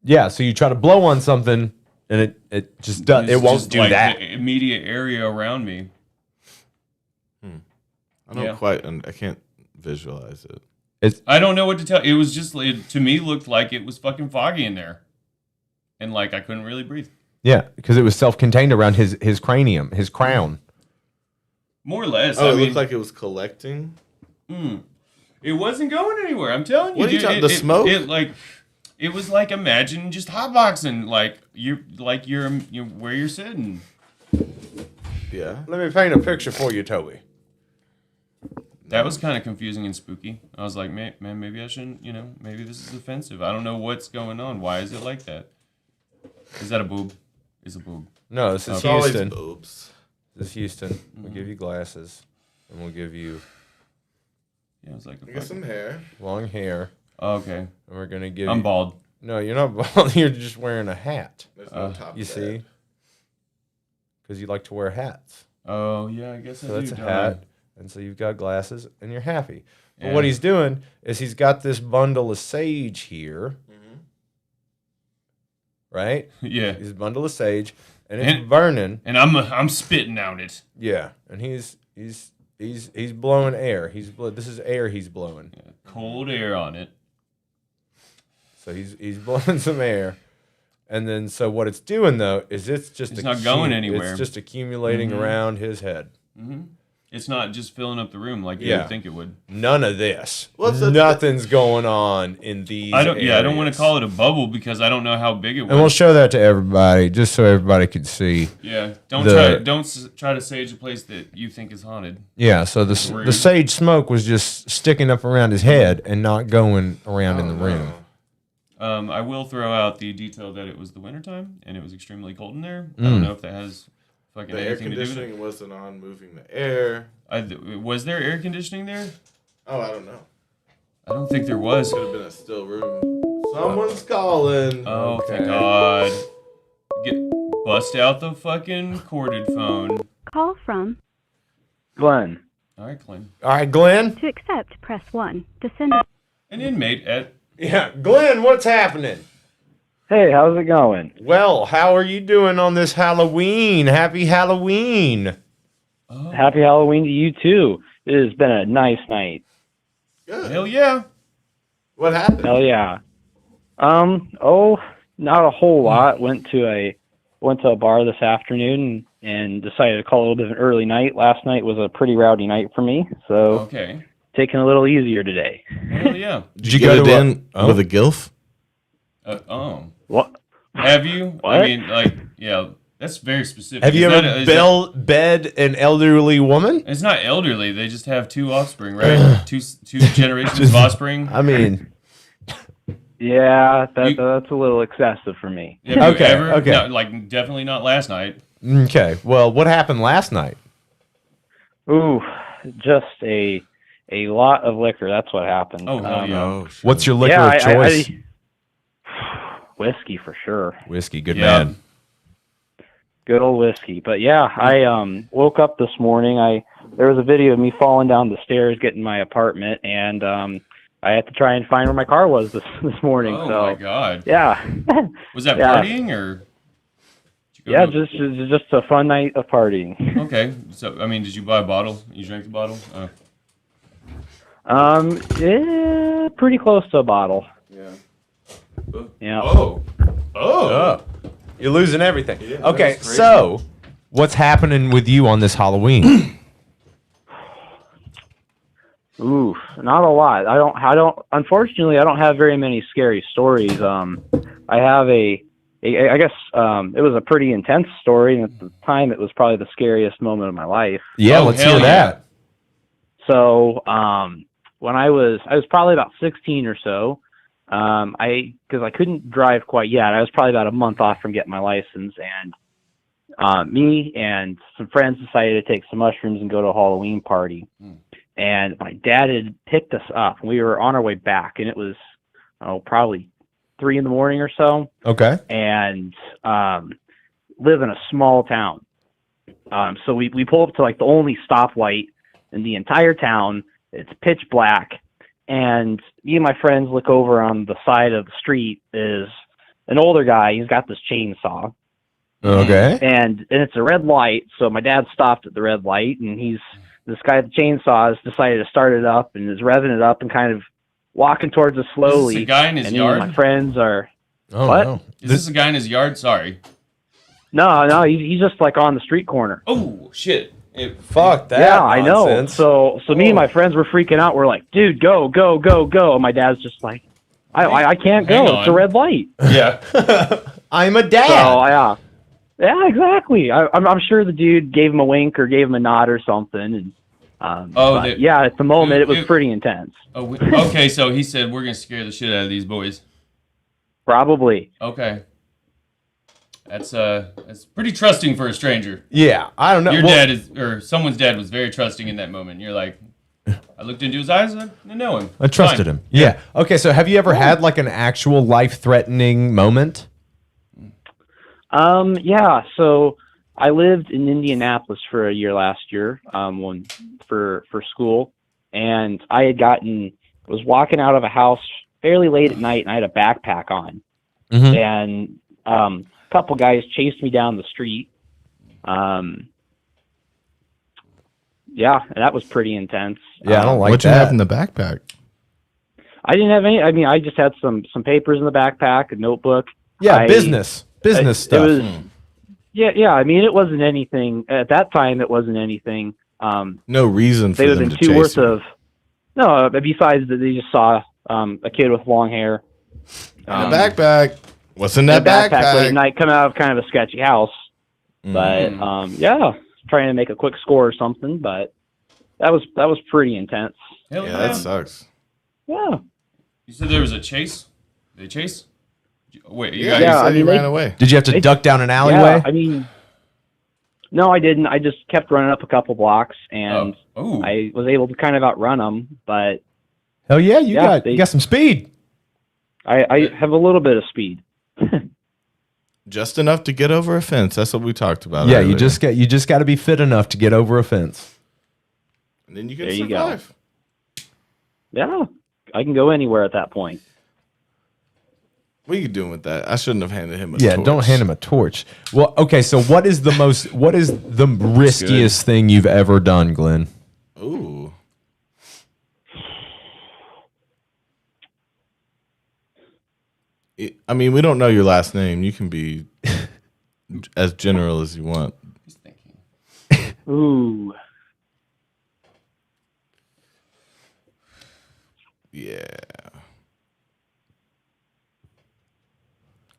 Yeah, so you try to blow on something, and it just does. It It's won't just, do like, that. The immediate area around me. I don't Yeah. quite. I can't visualize it. I don't know what to tell. It was just to me looked like it was fucking foggy in there, and like I couldn't really breathe. Yeah, because it was self-contained around his cranium, his crown. More or less. Oh, I it mean, looked like it was collecting. it wasn't going anywhere. I'm telling you. What are you dude, talking- the smoke? It was like imagine just hotboxing, like you're where you're sitting. Yeah. Let me paint a picture for you, Toby. That was kind of confusing and spooky. I was like, man, maybe I shouldn't, maybe this is offensive. I don't know what's going on. Why is it like that? Is that a boob? It's a boob. No, this is It's always Houston. boobs. This is Houston. We'll give you glasses, and we'll give you Yeah, it was like a Get some fucking, hair. long hair. Okay. And we're gonna give. I'm bald. No, you're not bald. You're just wearing a hat. There's no top You to see? Because you like to wear hats. Oh yeah, I guess So I that's do. a don't I? hat, and so you've got glasses, and you're happy. But Yeah. what he's doing is he's got this bundle of sage here, right? Yeah. He's a bundle of sage, and it's burning. And I'm spitting out it. Yeah, and he's blowing air. This is air he's blowing. Yeah. Cold air on it. So he's blowing some air, and then so what it's doing though is it's not going anywhere. It's just accumulating around his head. It's not just filling up the room like you Yeah. would think it would. None of this. What's the- Nothing's going on in these. I don't want to areas. call it a bubble because I don't know how big it was. And we'll show that to everybody, just so everybody can see. Yeah, The- don't try to sage a place that you think is haunted. Yeah, so the Rude. the sage smoke was just sticking up around his head and not going around in the room. I will throw out the detail that it was the wintertime and it was extremely cold in there. I don't know if that has fucking The air anything to do with conditioning it. wasn't on, moving the air. Was there air conditioning there? Oh, I don't know. I don't think there was. Could have been a still room. Someone's calling. Oh, thank God. Bust out the fucking corded phone. Call from Glenn. All right, Clint. All right, Glenn. to accept, press 1. To send An inmate at... Yeah, Glenn, what's happening? Hey, how's it going? Well, how are you doing on this Halloween? Happy Halloween. Oh, Happy Halloween to you too. It has been a nice night. Good. hell yeah. What happened? Hell yeah. Not a whole lot. Went to a bar this afternoon and decided to call a little bit of an early night. Last night was a pretty rowdy night for me, so Okay. taking a little easier today. Hell yeah. Did you Get it in with a gilf? What? Have you? What? I mean, like, yeah, that's very specific. Have you Is ever that a- bed an elderly woman? It's not elderly. They just have two offspring, right? two generations of offspring. I mean, Yeah, that's a little excessive for me. Have you Okay, ever? okay. No, like, definitely not last night. okay. Well, what happened last night? Ooh, just a lot of liquor. That's what happened. Oh, hell yeah. What's your liquor Yeah, of choice? Whiskey for sure. Whiskey, good Yeah. man. Good old whiskey. But yeah, I woke up this morning. There was a video of me falling down the stairs getting my apartment, and I had to try and find where my car was this morning. Oh, so my God. yeah. Was that Yeah. partying or? Did you go Yeah, to- just a fun night of partying. Okay. So, I mean, did you buy a bottle? You drank the bottle? Yeah, pretty close to a bottle. Yeah. Oh. You're losing everything. Yeah, Okay, that's crazy. so what's happening with you on this Halloween? Ooh, not a lot. Unfortunately, I don't have very many scary stories. I have I guess, it was a pretty intense story, and at the time, it was probably the scariest moment of my life. Yeah, Oh, let's hell hear that. So, when I was probably about 16 or so, because I couldn't drive quite yet. I was probably about a month off from getting my license, and me and some friends decided to take some mushrooms and go to a Halloween party. And my dad had picked us up, and we were on our way back, and it was probably 3 a.m. or so. Okay. And live in a small town. So we pull up to like the only stoplight in the entire town. It's pitch black. And me and my friends look over on the side of the street. Is an older guy. He's got this chainsaw. Okay. And it's a red light. So my dad stopped at the red light, and this guy with the chainsaw has decided to start it up and is revving it up and kind of walking towards us slowly. Is this a guy in his and yard? Me and my friends are. Oh, What? no. Is this a guy in his yard? Sorry. No, he's just like on the street corner. Oh, shit. Fuck that. Yeah, I know. nonsense. So me and my friends were freaking out. We're like, dude, go. And my dad's just like, I can't Hang go. It's a on. red light. Yeah. I'm a dad. So yeah, exactly. I'm sure the dude gave him a wink or gave him a nod or something. And yeah, at the moment it was pretty intense. Okay, so he said we're gonna scare the shit out of these boys. Probably. Okay. That's pretty trusting for a stranger. Yeah, I don't know. Your Well, dad or someone's dad was very trusting in that moment. You're like, I looked into his eyes and I know him. I trusted Fine. him. Yeah. Okay, so have you ever had like an actual life-threatening moment? Yeah. So I lived in Indianapolis for a year last year, for school, and I was walking out of a house fairly late at night, and I had a backpack on, and a couple guys chased me down the street. Yeah, and that was pretty intense. Yeah, I don't like What you have in the backpack? I didn't have any. I mean, I just had some papers in the backpack, a notebook. Yeah, business stuff. It was, yeah. I mean, it wasn't anything at that time. It wasn't anything. No reason for They would them have to been two chase worth you. of. No, besides that, they just saw a kid with long hair. A backpack. What's in that a backpack backpack? late at night, coming out of kind of a sketchy house. But yeah, trying to make a quick score or something. But that was pretty intense. Hell Yeah, that sucks. Yeah. You said there was a chase? They chase? Wait, you Yeah, guys. you said he ran away. Did you have to duck down an alleyway? Yeah, I mean, no, I didn't. I just kept running up a couple blocks, and I was able to kind of outrun them. But hell yeah, you got some speed. I have a little bit of speed. Just enough to get over a fence. That's what we talked about. Yeah, earlier. you just got to be fit enough to get over a fence. And then you can There you go. survive. Yeah, I can go anywhere at that point. What are you doing with that? I shouldn't have handed him a Yeah, torch. don't hand him a torch. Well, okay, so what is the riskiest thing you've ever done, Glenn? Ooh. I mean, we don't know your last name. You can be as general as you want. Ooh. Yeah.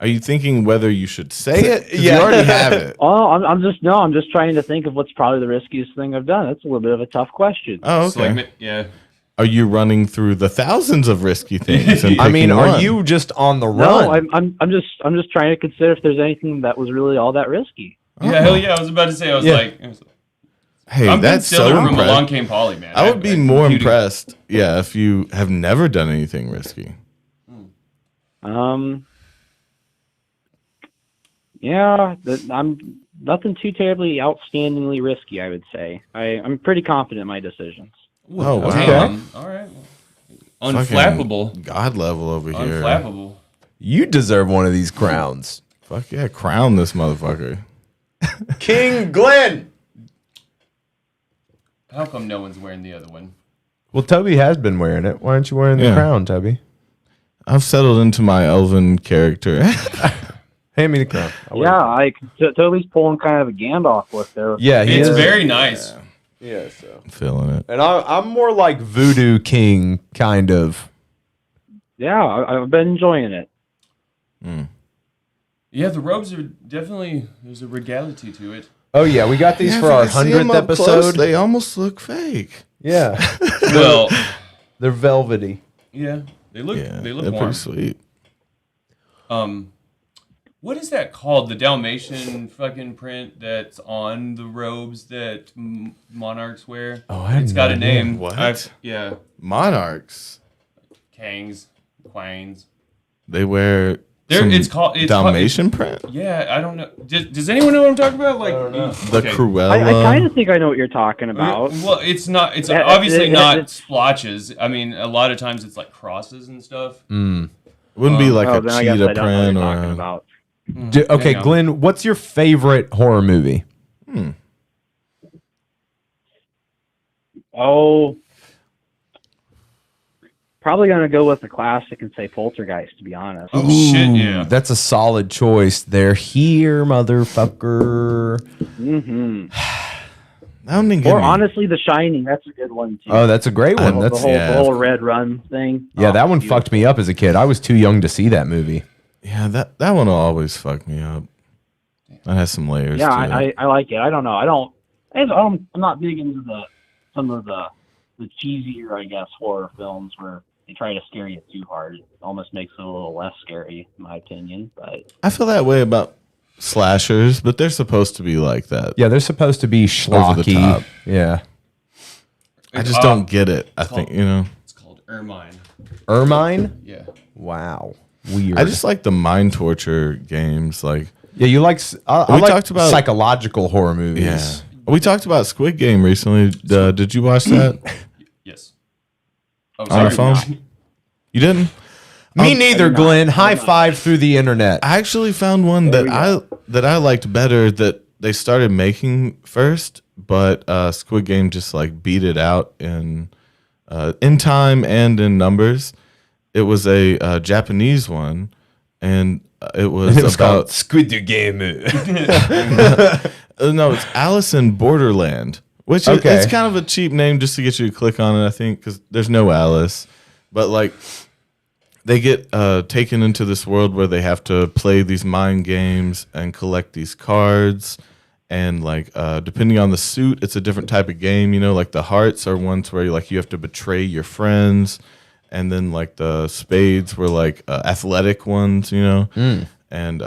Are you thinking whether you should say it? 'Cause you already have it. Oh, I'm just trying to think of what's probably the riskiest thing I've done. That's a little bit of a tough question. Oh, okay. Yeah. Are you running through the thousands of risky things? And I mean, picking are one? you just on the No, run? I'm just trying to consider if there's anything that was really all that risky. Yeah, hell yeah. I was about to say, I was like, Hey, I'm that's Ben Stiller so from impressive. Along Came Polly, man. I would be more computed- impressed, yeah, if you have never done anything risky. Yeah, I'm nothing too terribly outstandingly risky, I would say. I'm pretty confident in my decisions. Oh, wow. Damn. All right. Unflappable. Fucking God level over here. Unflappable. You deserve one of these crowns. Fuck yeah, crown this motherfucker. King Glenn. How come no one's wearing the other one? Well, Toby has been wearing it. Why aren't you wearing the Yeah. crown, Toby? I've settled into my elven character. Hand me the crown. Yeah, Toby's pulling kind of a Gandalf look there. Yeah, he It's is. very nice. Yeah, so. I'm feeling it. And I'm more like Voodoo King, kind of. Yeah, I've been enjoying it. Yeah, the robes are definitely, there's a regality to it. Oh, yeah, we got these Yeah, for if you our can see 'em 100th up close, episode. they almost look fake. Yeah. Well, They're velvety. yeah, they look They're warm. pretty sweet. What is that called? The Dalmatian fucking print that's on the robes that monarchs wear. Oh, I have It's got no a idea. name. What? Yeah, Monarchs. Kangs, Quains. They wear It's called Dalmatian print? Yeah, I don't know. Does anyone know what I'm talking about? Like The Cruella. I kind of think I know what you're talking about. Well, it's not. It's Yeah, obviously not it's- splotches. I mean, a lot of times it's like crosses and stuff. Wouldn't be like Oh, a then I guess cheetah I don't know what print you're or talking a... about. Okay, Hang on. Glenn, what's your favorite horror movie? Oh, probably gonna go with the classic and say Poltergeist. To be honest. Oh shit! Yeah. That's a solid choice. They're here, motherfucker. Mm-hmm. That one didn't get Or me. honestly, The Shining. That's a good one too. Oh, that's a great one. the That's whole Red Run thing. yeah, Oh, that one beautiful. fucked me up as a kid. I was too young to see that movie. Yeah, that one will always fuck me up. That has some layers Yeah, to it. I like it. I don't know. I'm not big into some of the cheesier, I guess, horror films where they try to scare you too hard. It almost makes it a little less scary, in my opinion. But I feel that way about slashers, but they're supposed to be like that. Yeah, they're supposed to be Over the schlocky. top. Yeah. I just don't get it. I think, you know. It's called Ermine. Ermine? Yeah. Wow. Weird. I just like the mind torture games. Like, yeah, you like. I we like talked about psychological horror movies. Yeah. We talked about Squid Game recently. Did you watch that? Yes. Oh, On the sorry. phone? You didn't? Me neither, Glenn. High five through the internet. I actually found one that I liked better that they started making first, but Squid Game just like beat it out in time and in numbers. It was a Japanese one, and it was about Squid Game. No, it's Alice in Borderland, which is it's kind of a cheap name just to get you to click on it, I think, because there's no Alice. But like, they get taken into this world where they have to play these mind games and collect these cards. And like, depending on the suit, it's a different type of game. You know, like the hearts are ones where you have to betray your friends. And then like the spades were like athletic ones, you know. And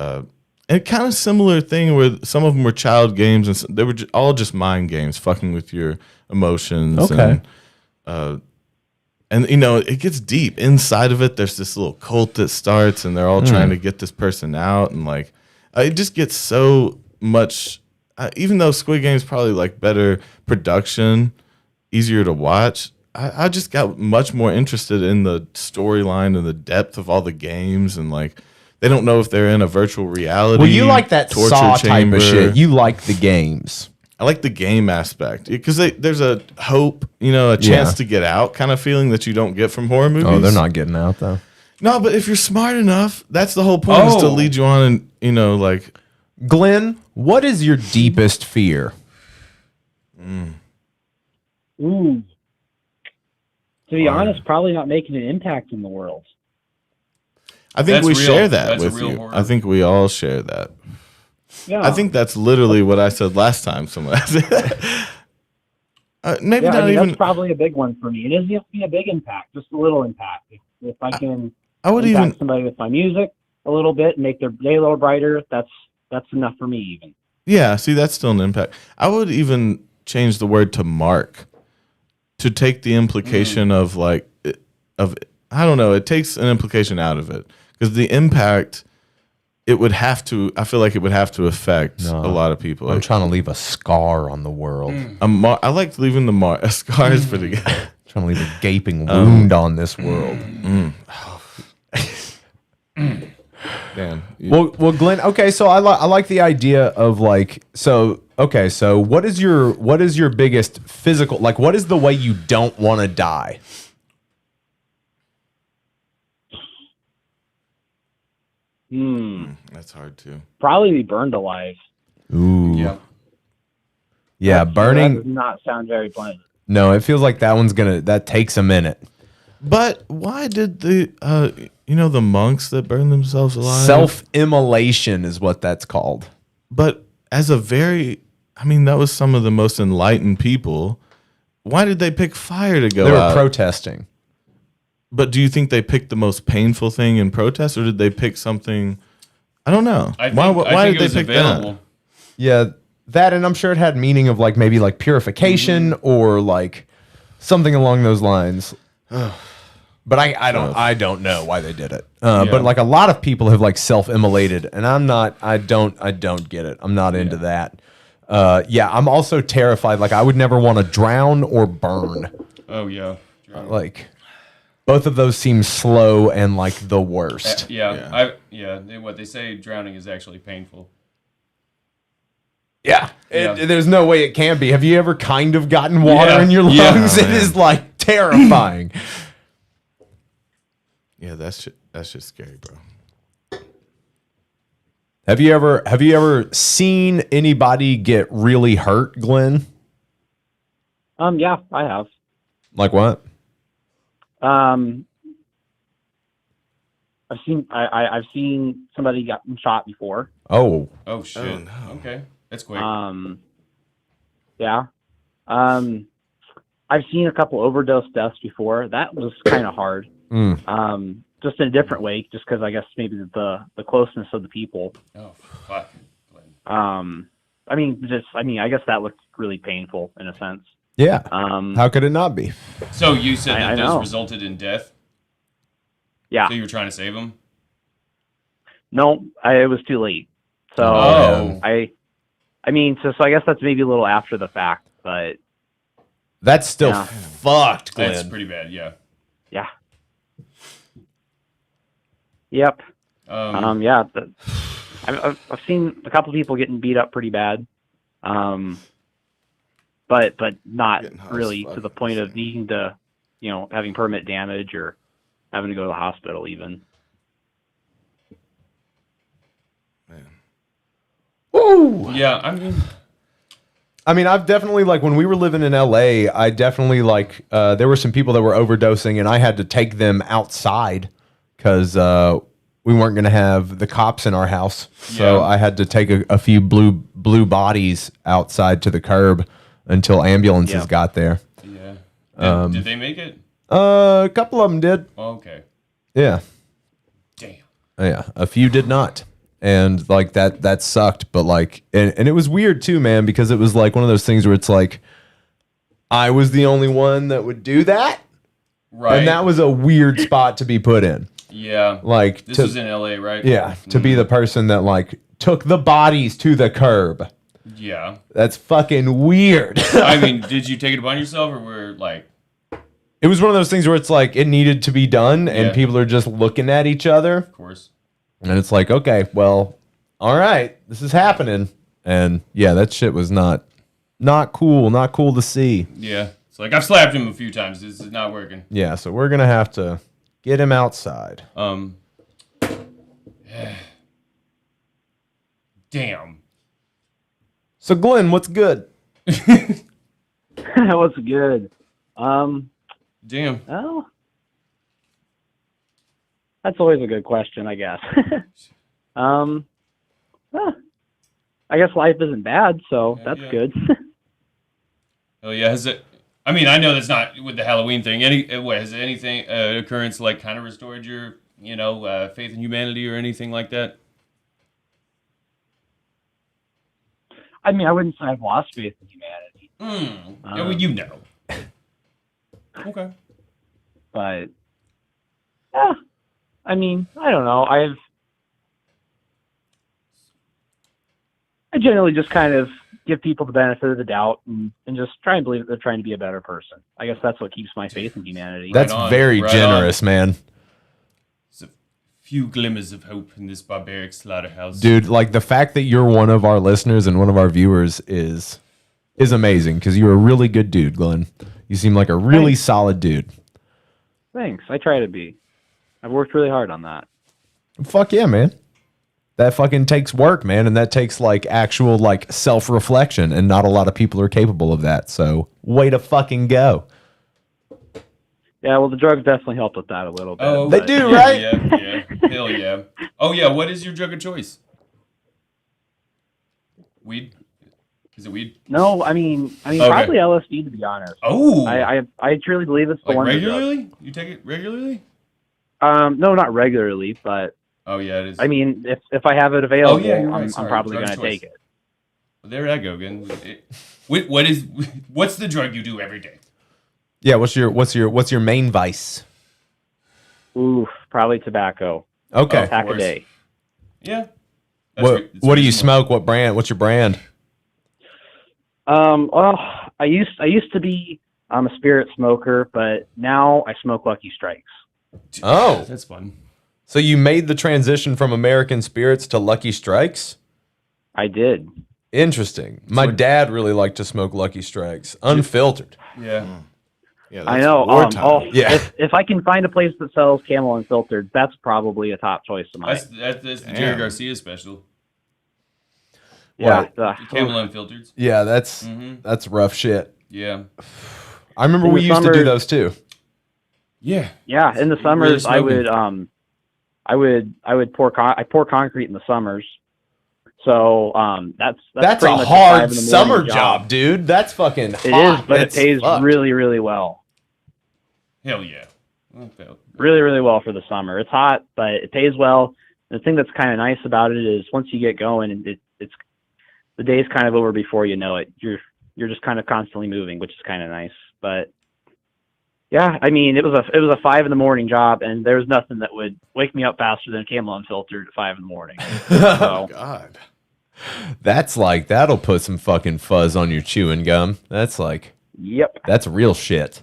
kind of similar thing where some of them were child games and they were all just mind games, fucking with your emotions. Okay. And you know, it gets deep. Inside of it, there's this little cult that starts, and they're all trying to get this person out, and like, it just gets so much. Even though Squid Game is probably like better production, easier to watch, I just got much more interested in the storyline and the depth of all the games, and like, they don't know if they're in a virtual reality. Well, you like that torture Saw chamber. type of shit. You like the games. I like the game aspect because there's a hope, you know, a chance to get out kind of feeling that you don't get from horror movies. Oh, they're not getting out though. No, but if you're smart enough, that's the whole point is to lead you on and, you know, like. Glenn, what is your deepest fear? Ooh. To be honest, probably not making an impact in the world. I think we share that That's with a real you. horror. I think we all share that. Yeah. I think that's literally what I said last time. Someone maybe Yeah, not I mean, even. that's probably a big one for me. It doesn't have to be a big impact, just a little impact. If I can I would impact even. somebody with my music a little bit and make their day a little brighter, that's enough for me even. Yeah, see, that's still an impact. I would even change the word to mark to take the implication of like of I don't know. It takes an implication out of it because the impact. It would have to. I feel like it would have to affect a lot of people. I'm trying to leave a scar on the world. I like leaving a scar is pretty good. Trying to leave a gaping wound on this world. Dan, Well, Glenn. Okay, so I like the idea of like so. Okay, so what is your biggest physical like? What is the way you don't want to die? That's hard too. Probably be burned alive. Ooh. Yeah, That burning. does not sound very pleasant. No, it feels like that takes a minute. But why did the the monks that burn themselves alive? Self-immolation is what that's called. But as that was some of the most enlightened people. Why did they pick fire to go They were out? protesting. But do you think they picked the most painful thing in protest, or did they pick something? I don't know. I Why think did it they was pick available. that? Yeah, that, and I'm sure it had meaning of like maybe like purification or like something along those lines. But I don't know why they did it. But like a lot of people have like self-immolated, and I don't get it. I'm not into that. I'm also terrified. Like I would never want to drown or burn. Oh yeah. Like both of those seem slow and like the worst. What they say, drowning is actually painful. Yeah. There's no way it can be. Have you ever kind of gotten water in your lungs? It is like terrifying. Yeah, that's just scary, bro. Have you ever seen anybody get really hurt, Glenn? Yeah, I have. Like what? I've seen somebody get shot before. Oh shit. Oh, no. Okay. That's quick. Yeah. I've seen a couple overdose deaths before. That was kind of hard. Just in a different way, just because I guess maybe the closeness of the people. Oh, fuck. I guess that looked really painful in a sense. Yeah. How could it not be? So you said that I this know. resulted in death? Yeah. So you were trying to save him? No, it was too late. So Oh. I mean, so I guess that's maybe a little after the fact, but That's still Yeah. fucked, Glenn. That's pretty bad, yeah. yeah. Yep. Yeah. I've seen a couple people getting beat up pretty bad, but not Getting hot as really fuck to the at the point of same. needing to, having permanent damage or having to go to the hospital even. Ooh. Yeah, I mean, I've definitely, like, when we were living in LA, I definitely, like, there were some people that were overdosing, and I had to take them outside because we weren't going to have the cops in our house. So Yeah. I had to take a few blue bodies outside to the curb until ambulances Yeah. got there. yeah. Did they make it? A couple of them did. Oh, okay. Yeah. Damn. Yeah. A few did not. And like that sucked, but like, and it was weird too, man, because it was like one of those things where it's like, I was the only one that would do that. Right. And that was a weird spot to be put in. Yeah. Like, This was in LA, right? Yeah. To be the person that like took the bodies to the curb. Yeah. That's fucking weird. I mean, did you take it upon yourself, or were like? It was one of those things where it's like, it needed to be done and Yeah. people are just looking at each other. Of course. And it's like, okay, well, all right, this is happening. And yeah, that shit was not cool, not cool to see. Yeah. It's like I've slapped him a few times. This is not working. Yeah, so we're gonna have to get him outside. Damn. So Glenn, what's good? What's good? Damn. Well, that's always a good question, I guess. I guess life isn't bad, so that's yeah. good. Oh yeah. Has it? I mean, I know that's not with the Halloween thing. Has anything occurrence like kind of restored your faith in humanity or anything like that? I mean, I wouldn't say I've lost faith in humanity. Yeah, well, you know. Okay. But yeah, I mean, I don't know. I generally just kind of give people the benefit of the doubt and just try and believe that they're trying to be a better person. I guess that's what keeps my faith in humanity. That's very generous, man. There's a few glimmers of hope in this barbaric slaughterhouse. Dude, like the fact that you're one of our listeners and one of our viewers is amazing because you're a really good dude, Glenn. You seem like a really solid dude. Thanks. I try to be. I've worked really hard on that. Fuck yeah, man. That fucking takes work, man, and that takes like actual like self-reflection, and not a lot of people are capable of that. So, way to fucking go. Yeah, well, the drugs definitely helped with that a little bit. Oh, They do, right? Yeah. Hell yeah. Oh yeah. What is your drug of choice? Weed? Is it weed? No, I mean, Okay. probably LSD to be honest. Oh. I truly believe it's the Like one. regularly? You take it regularly? No, not regularly, but Oh yeah, it is. I mean, if I have it available, Oh, yeah, you're right. I'm Sorry. probably Drug going to choice. take it. Well, there I go again. What's the drug you do every day? Yeah, what's your main vice? Ooh, probably tobacco. Okay. Pack a day. Yeah. What do you smoke? What brand? What's your brand? Well, I used to be a spirit smoker, but now I smoke Lucky Strikes. Oh, that's fun. So you made the transition from American Spirits to Lucky Strikes? I did. Interesting. My dad really liked to smoke Lucky Strikes, unfiltered. Yeah. Yeah, I know. Yeah. If I can find a place that sells Camel Unfiltered, that's probably a top choice of mine. That's the Jerry Garcia special. Yeah. Camel Unfiltered. Yeah, that's rough shit. Yeah. I remember In we the used to do summers- those too. Yeah. Yeah, in the Really summers I smoking. would I would pour concrete in the summers. So that's That's pretty a much hard 5 in the morning summer job, dude. That's fucking It hot. is, but That's it pays fucked. really, really well. Hell yeah. Okay. Really, really well for the summer. It's hot, but it pays well. The thing that's kind of nice about it is once you get going, it's the day's kind of over before you know it. You're you're just kind of constantly moving, which is kind of nice. But yeah, I mean, it was a 5 a.m. job, and there was nothing that would wake me up faster than a Camel Unfiltered at 5 a.m. So, Oh God, that'll put some fucking fuzz on your chewing gum. That's like, yep, that's real shit.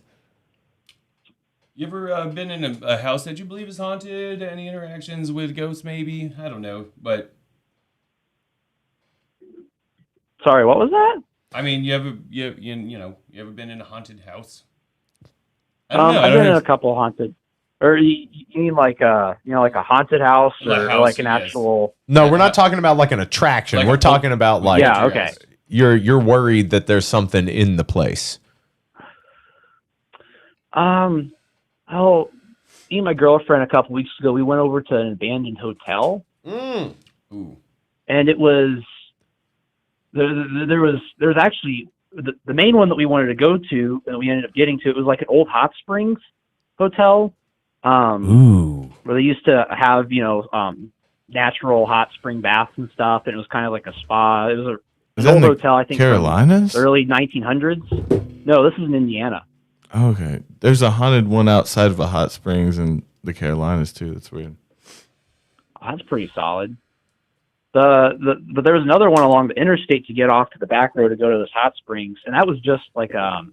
You ever been in a house that you believe is haunted? Any interactions with ghosts? Maybe, I don't know, but sorry, what was that? I mean, you ever been in a haunted house? I don't know. I've been in a couple haunted, or you mean like like a haunted house, or like an actual? No, we're not talking about like an attraction. Like we're talking about like, yeah, okay. You're worried that there's something in the place. Oh, me and my girlfriend a couple weeks ago, we went over to an abandoned hotel. Ooh. And it was there was actually the main one that we wanted to go to, and we ended up getting to. It was like an old hot springs hotel, where they used to have natural hot spring baths and stuff, and it was kind of like a spa. It was an old hotel, I think, Carolinas, from the early 1900s. No, this is in Indiana. Okay, there's a haunted one outside of a hot springs in the Carolinas too. That's weird. That's pretty solid. But there was another one along the interstate to get off to the back road to go to this hot springs, and that was just like a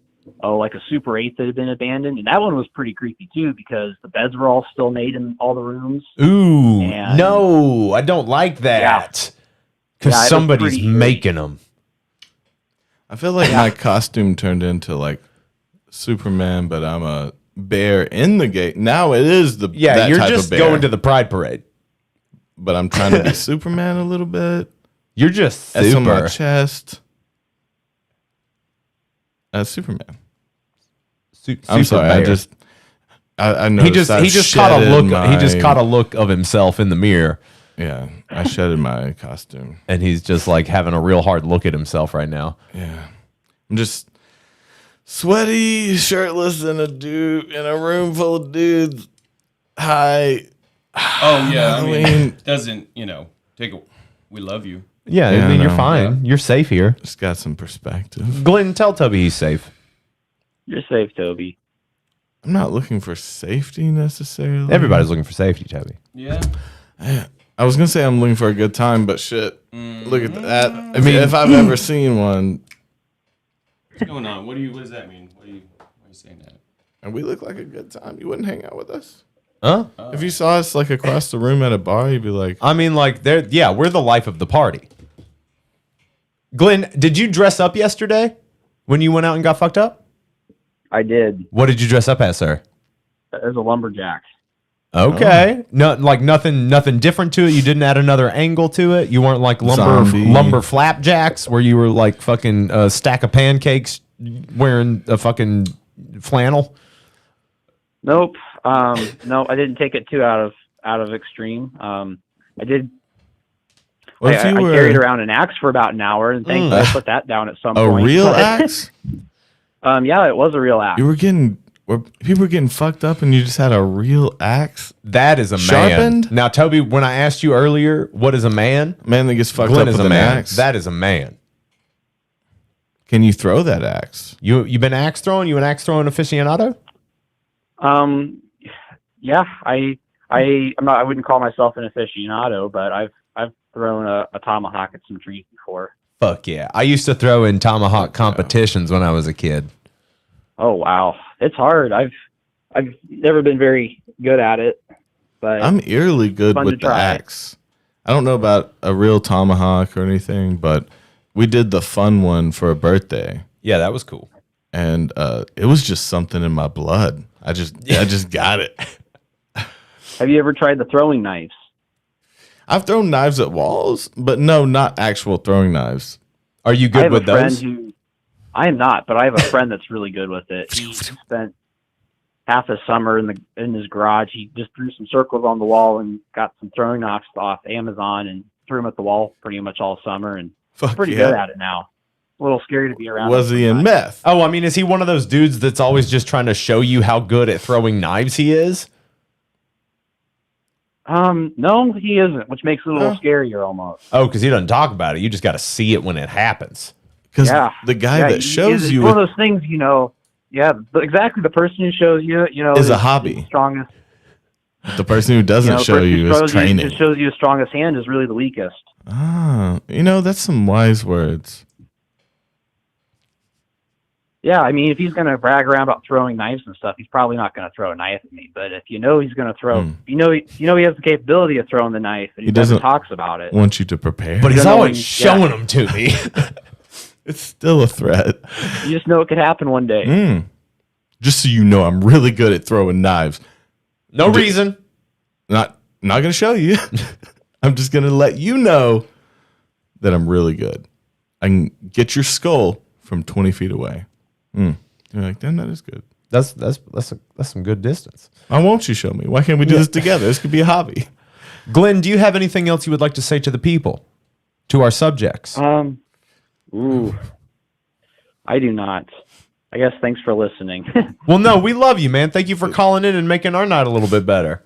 Super 8 that had been abandoned, and that one was pretty creepy too because the beds were all still made in all the rooms. Ooh, no, I don't like that. Because somebody's making them. I feel like my costume turned into like Superman, but I'm a bear in the gate. Now it is that you're type just of bear. going to the Pride Parade. But I'm trying to be Superman a little bit. You're just S on my super. chest. Superman. Super I'm sorry. bear. I know He just caught a look. He just caught a look of himself in the mirror. Yeah, I shedded my costume, and he's just like having a real hard look at himself right now. Yeah, I'm just sweaty, shirtless, in a room full of dudes. Hi. Oh yeah, I mean, doesn't we love you. Yeah, I mean, you're fine. You're safe here. Just got some perspective. Glenn, tell Toby he's safe. You're safe, Toby. I'm not looking for safety necessarily. Everybody's looking for safety, Toby. Yeah. I was gonna say I'm looking for a good time, but shit, look at that. I mean, if I've ever seen one. What's going on? What does that mean? Why are you saying that? And we look like a good time. You wouldn't hang out with us? Huh? If you saw us like across the room at a bar, you'd be like, I mean, like, we're the life of the party. Glenn, did you dress up yesterday when you went out and got fucked up? I did. What did you dress up as, sir? As a lumberjack. Okay. No, like nothing different to it. You didn't add another angle to it. You weren't like lumber flapjacks where you were like fucking a stack of pancakes wearing a fucking flannel. Nope. No, I didn't take it too out of extreme. I did. I carried around an axe for about an hour, and thankfully I put that down at some point. A real axe? Yeah, it was a real axe. People were getting fucked up, and you just had a real axe. That is a sharpened. Man. Now, Toby, when I asked you earlier, what is a man? Man that gets fucked Glenn up is with a an man. axe. That is a man. Can you throw that axe? You been axe throwing? You an axe throwing aficionado? Yeah, I wouldn't call myself an aficionado, but I've thrown a tomahawk at some trees before. Fuck yeah. I used to throw in tomahawk competitions when I was a kid. Oh wow. It's hard. I've never been very good at it, but I'm eerily good with the axe. I don't know about a real tomahawk or anything, but we did the fun one for a birthday. Yeah, that was cool. And it was just something in my blood. I just got it. Have you ever tried the throwing knives? I've thrown knives at walls, but no, not actual throwing knives. Are you good with those? I am not, but I have a friend that's really good with it. He spent half a summer in his garage. He just drew some circles on the wall and got some throwing knives off Amazon and threw them at the wall pretty much all summer, and he's pretty good at it now. A little scary to be around. Was he in meth? Oh, I mean, is he one of those dudes that's always just trying to show you how good at throwing knives he is? No, he isn't, which makes it a little scarier almost. Oh, because he doesn't talk about it. You just got to see it when it happens. Because the guy that shows it's you one of those things, you know. Yeah, exactly. The person who shows you, you know, is a hobby. Strongest. The person who doesn't show you is training. Who shows you the strongest hand is really the weakest. Ah, you know, that's some wise words. Yeah, I mean, if he's going to brag around about throwing knives and stuff, he's probably not going to throw a knife at me. But if you know he's going to throw, you know he has the capability of throwing the knife, and he doesn't talks about it. Want you to prepare, but he's always showing them to me. It's still a threat. You just know it could happen one day. Just so you know, I'm really good at throwing knives. No reason. Not going to show you. I'm just going to let you know that I'm really good. I can get your skull from 20 feet away. You're like, damn, that is good. That's some good distance. Why won't you show me? Why can't we do this together? This could be a hobby. Glenn, do you have anything else you would like to say to the people, to our subjects? I do not. I guess thanks for listening. Well, no, we love you, man. Thank you for calling in and making our night a little bit better.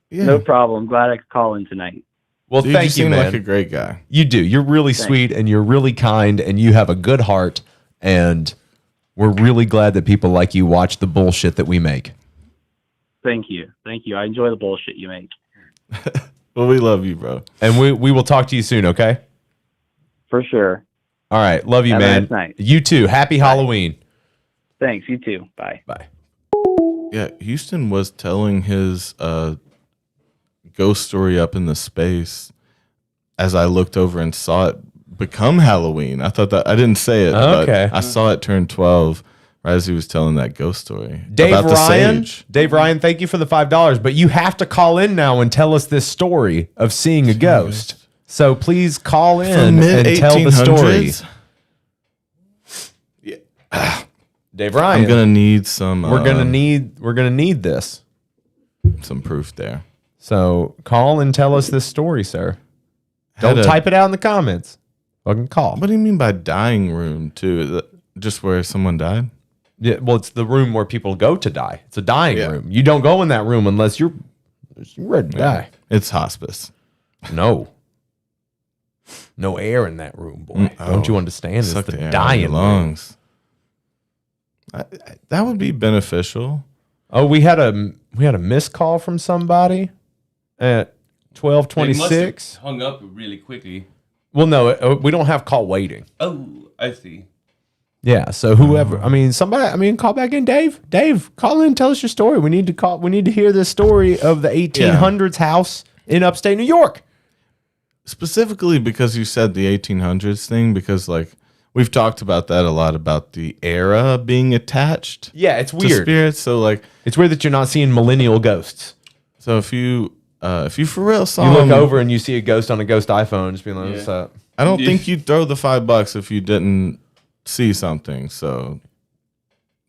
Yeah. No problem. Glad I could call in tonight. Well, Dude, thank you you, seem man. like a great guy. You do. You're really sweet, and you're really kind, and you have a good heart, and we're really glad that people like you watch the bullshit that we make. Thank you. Thank you. I enjoy the bullshit you make. Well, we love you, bro. And we will talk to you soon, okay? For sure. All right. Love you, Have a man. nice night. You too. Happy Halloween. Thanks. You too. Bye. Bye. Yeah, Houston was telling his ghost story up in the space as I looked over and saw it become Halloween. I thought that I didn't say it, but I saw it turn 12 right as he was telling that ghost story. Dave about Ryan, the sage. Dave Ryan, thank you for the $5, but you have to call in now and tell us this story of seeing a ghost. So please call in and tell the story. Yeah. Dave Ryan, I'm gonna need some. We're gonna need this. Some proof there. So call and tell us this story, sir. Don't type it out in the comments. Fucking call. What do you mean by dying room too? Is that just where someone died? Yeah, well, it's the room where people go to die. It's a dying room. You don't go in that room unless you're ready to die. It's hospice. No air in that room, boy. Don't you understand? It's Suck the the air out of dying your room. lungs. That would be beneficial. Oh, we had a missed call from somebody at 12:26. Hung up really quickly. Well, no, we don't have call waiting. Oh, I see. Yeah, so whoever, call back in, Dave. Dave, call in, tell us your story. We need to hear this story of the 1800s house in upstate New York. Specifically because you said the 1800s thing, because like we've talked about that a lot, about the era being attached. Yeah, it's to weird. Spirits, so like it's weird that you're not seeing millennial ghosts. So if you for real saw you look him, over and you see a ghost on a ghost iPhone, just being like, "What's up?" I don't think you'd throw the $5 if you didn't see something. So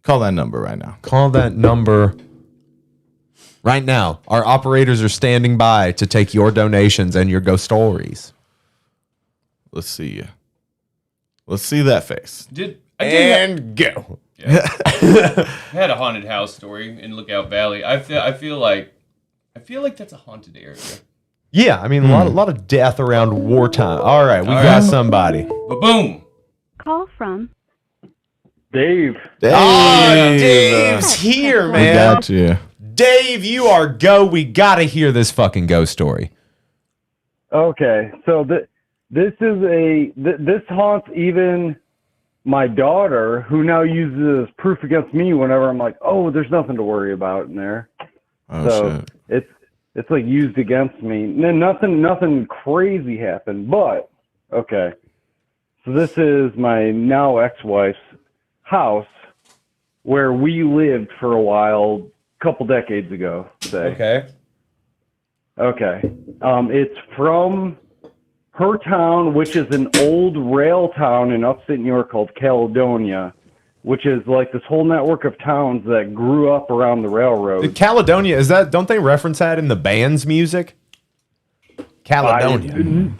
call that number right now. Call that number right now. Our operators are standing by to take your donations and your ghost stories. Let's see you. Let's see that face. Go. Yeah. I had a haunted house story in Lookout Valley. I feel like that's a haunted area. Yeah, I mean a lot of death around wartime. All right, we got somebody. Boom. Call from Dave. Dave's here, man. We got you. Dave, you are go. We gotta hear this fucking ghost story. Okay, so this haunts even my daughter, who now uses it as proof against me whenever I'm like, oh, there's nothing to worry about in there. Oh, shit. It's like used against me. Nothing crazy happened, but okay. So this is my now ex-wife's house where we lived for a while, a couple decades ago, say. Okay. It's from her town, which is an old rail town in upstate New York called Caledonia, which is like this whole network of towns that grew up around the railroad. The Caledonia, don't they reference that in the band's music? Caledonia.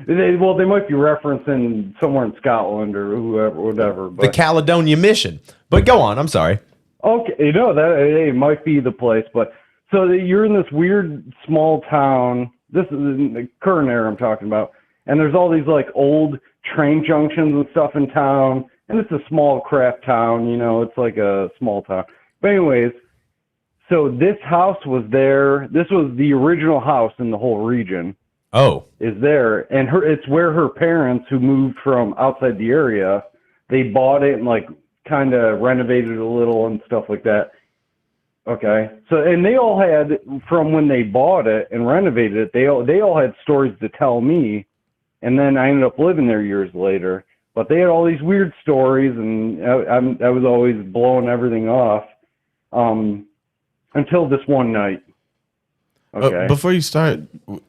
They might be referencing somewhere in Scotland or whatever. But the Caledonia Mission. But go on, I'm sorry. Okay, that it might be the place, but so you're in this weird small town. This is the current era I'm talking about, and there's all these like old train junctions and stuff in town. And it's a small crap town, you know, it's like a small town. But anyways, so this house was there. This was the original house in the whole region. Oh. Is there. And it's where her parents, who moved from outside the area, they bought it and like kind of renovated it a little and stuff like that. Okay. So, and they all had, from when they bought it and renovated it, they all had stories to tell me. And then I ended up living there years later. But they had all these weird stories, and I was always blowing everything off until this one night. Okay. Before you start,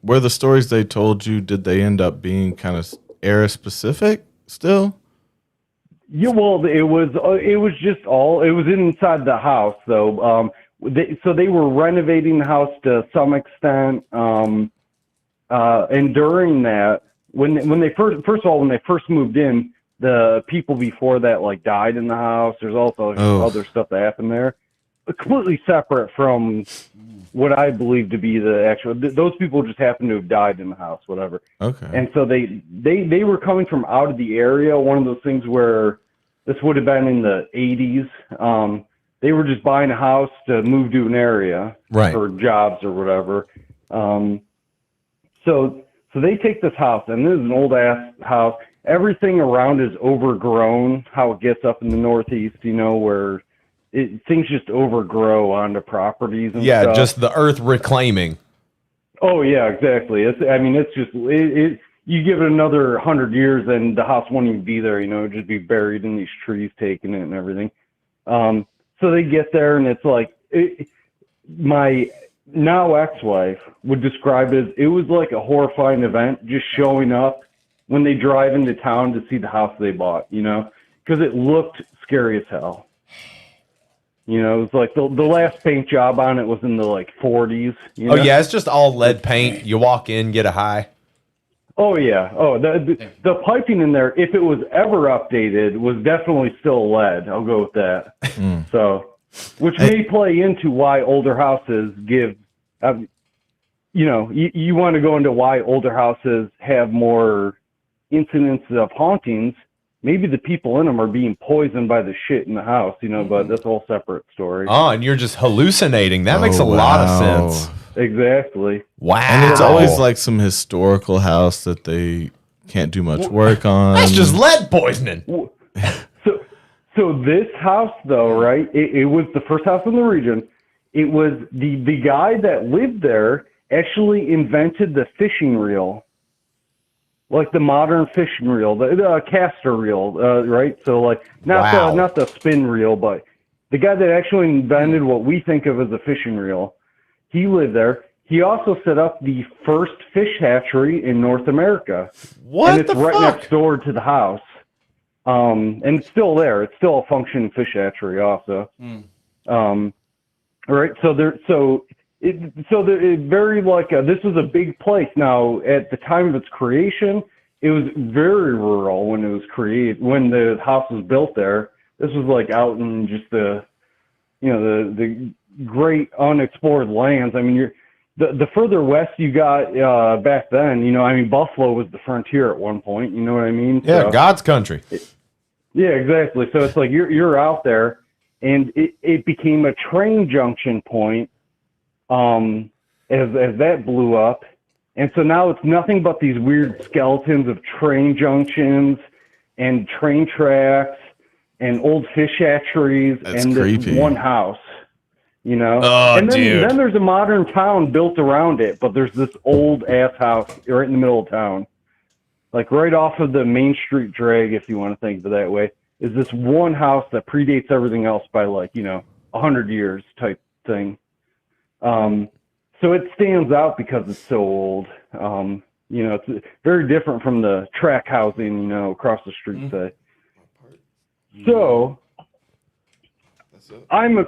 were the stories they told you, did they end up being kind of era specific still? Yeah, well, it was inside the house though. So they were renovating the house to some extent, and during that, when they first moved in, the people before that like died in the house. There's also other stuff that happened there, completely separate from what I believe to be the actual. Those people just happened to have died in the house, whatever. Okay. And so they were coming from out of the area. One of those things where this would have been in the 80s. They were just buying a house to move to an area for jobs or whatever. So they take this house, and this is an old ass house. Everything around is overgrown. How it gets up in the Northeast, you know, where things just overgrow onto properties and stuff. Just the earth reclaiming. Oh yeah, exactly. You give it another 100 years, and the house won't even be there. You know, it'd just be buried in these trees, taking it and everything. So they get there, and it's like my now ex-wife would describe it as it was like a horrifying event, just showing up when they drive into town to see the house they bought, you know, because it looked scary as hell. You know, it was like the last paint job on it was in the like 40s. You know? Oh yeah, it's just all lead paint. You walk in, get a high. Oh yeah. Oh, the piping in there, if it was ever updated, was definitely still lead. I'll go with that. So, which may play into why older houses give. You know, you want to go into why older houses have more incidents of hauntings. Maybe the people in them are being poisoned by the shit in the house, you know, but that's a whole separate story. Oh, and you're just hallucinating. That makes a lot of sense. Exactly. Wow. And it's always like some historical house that they can't do much work on. That's just lead poisoning. So this house, though, right? It was the first house in the region. It was the guy that lived there actually invented the fishing reel, like the modern fishing reel, the caster reel, right? So like not the spin reel, but the guy that actually invented what we think of as a fishing reel. He lived there. He also set up the first fish hatchery in North America. What and it's right next door to the house. And it's still there. It's still a functioning fish hatchery also. Right. So it very like this was a big place. Now at the time of its creation, it was very rural when it was created. When the house was built there, this was like out in just the great unexplored lands. I mean, the further west you got back then, you know, I mean, Buffalo was the frontier at one point. You know what I mean? Yeah, so, God's country. Yeah, exactly. So it's like you're out there, and it became a train junction point as that blew up. And so now it's nothing but these weird skeletons of train junctions and train tracks and old fish hatcheries. That's and this one house, you know? Oh, and dude. Then there's a modern town built around it, but there's this old ass house right in the middle of town. Like right off of the Main Street drag, if you want to think of it that way, is this one house that predates everything else by 100 years type thing. So it stands out because it's so old. You know, it's very different from the track housing, you know, across the street, say. So I'm a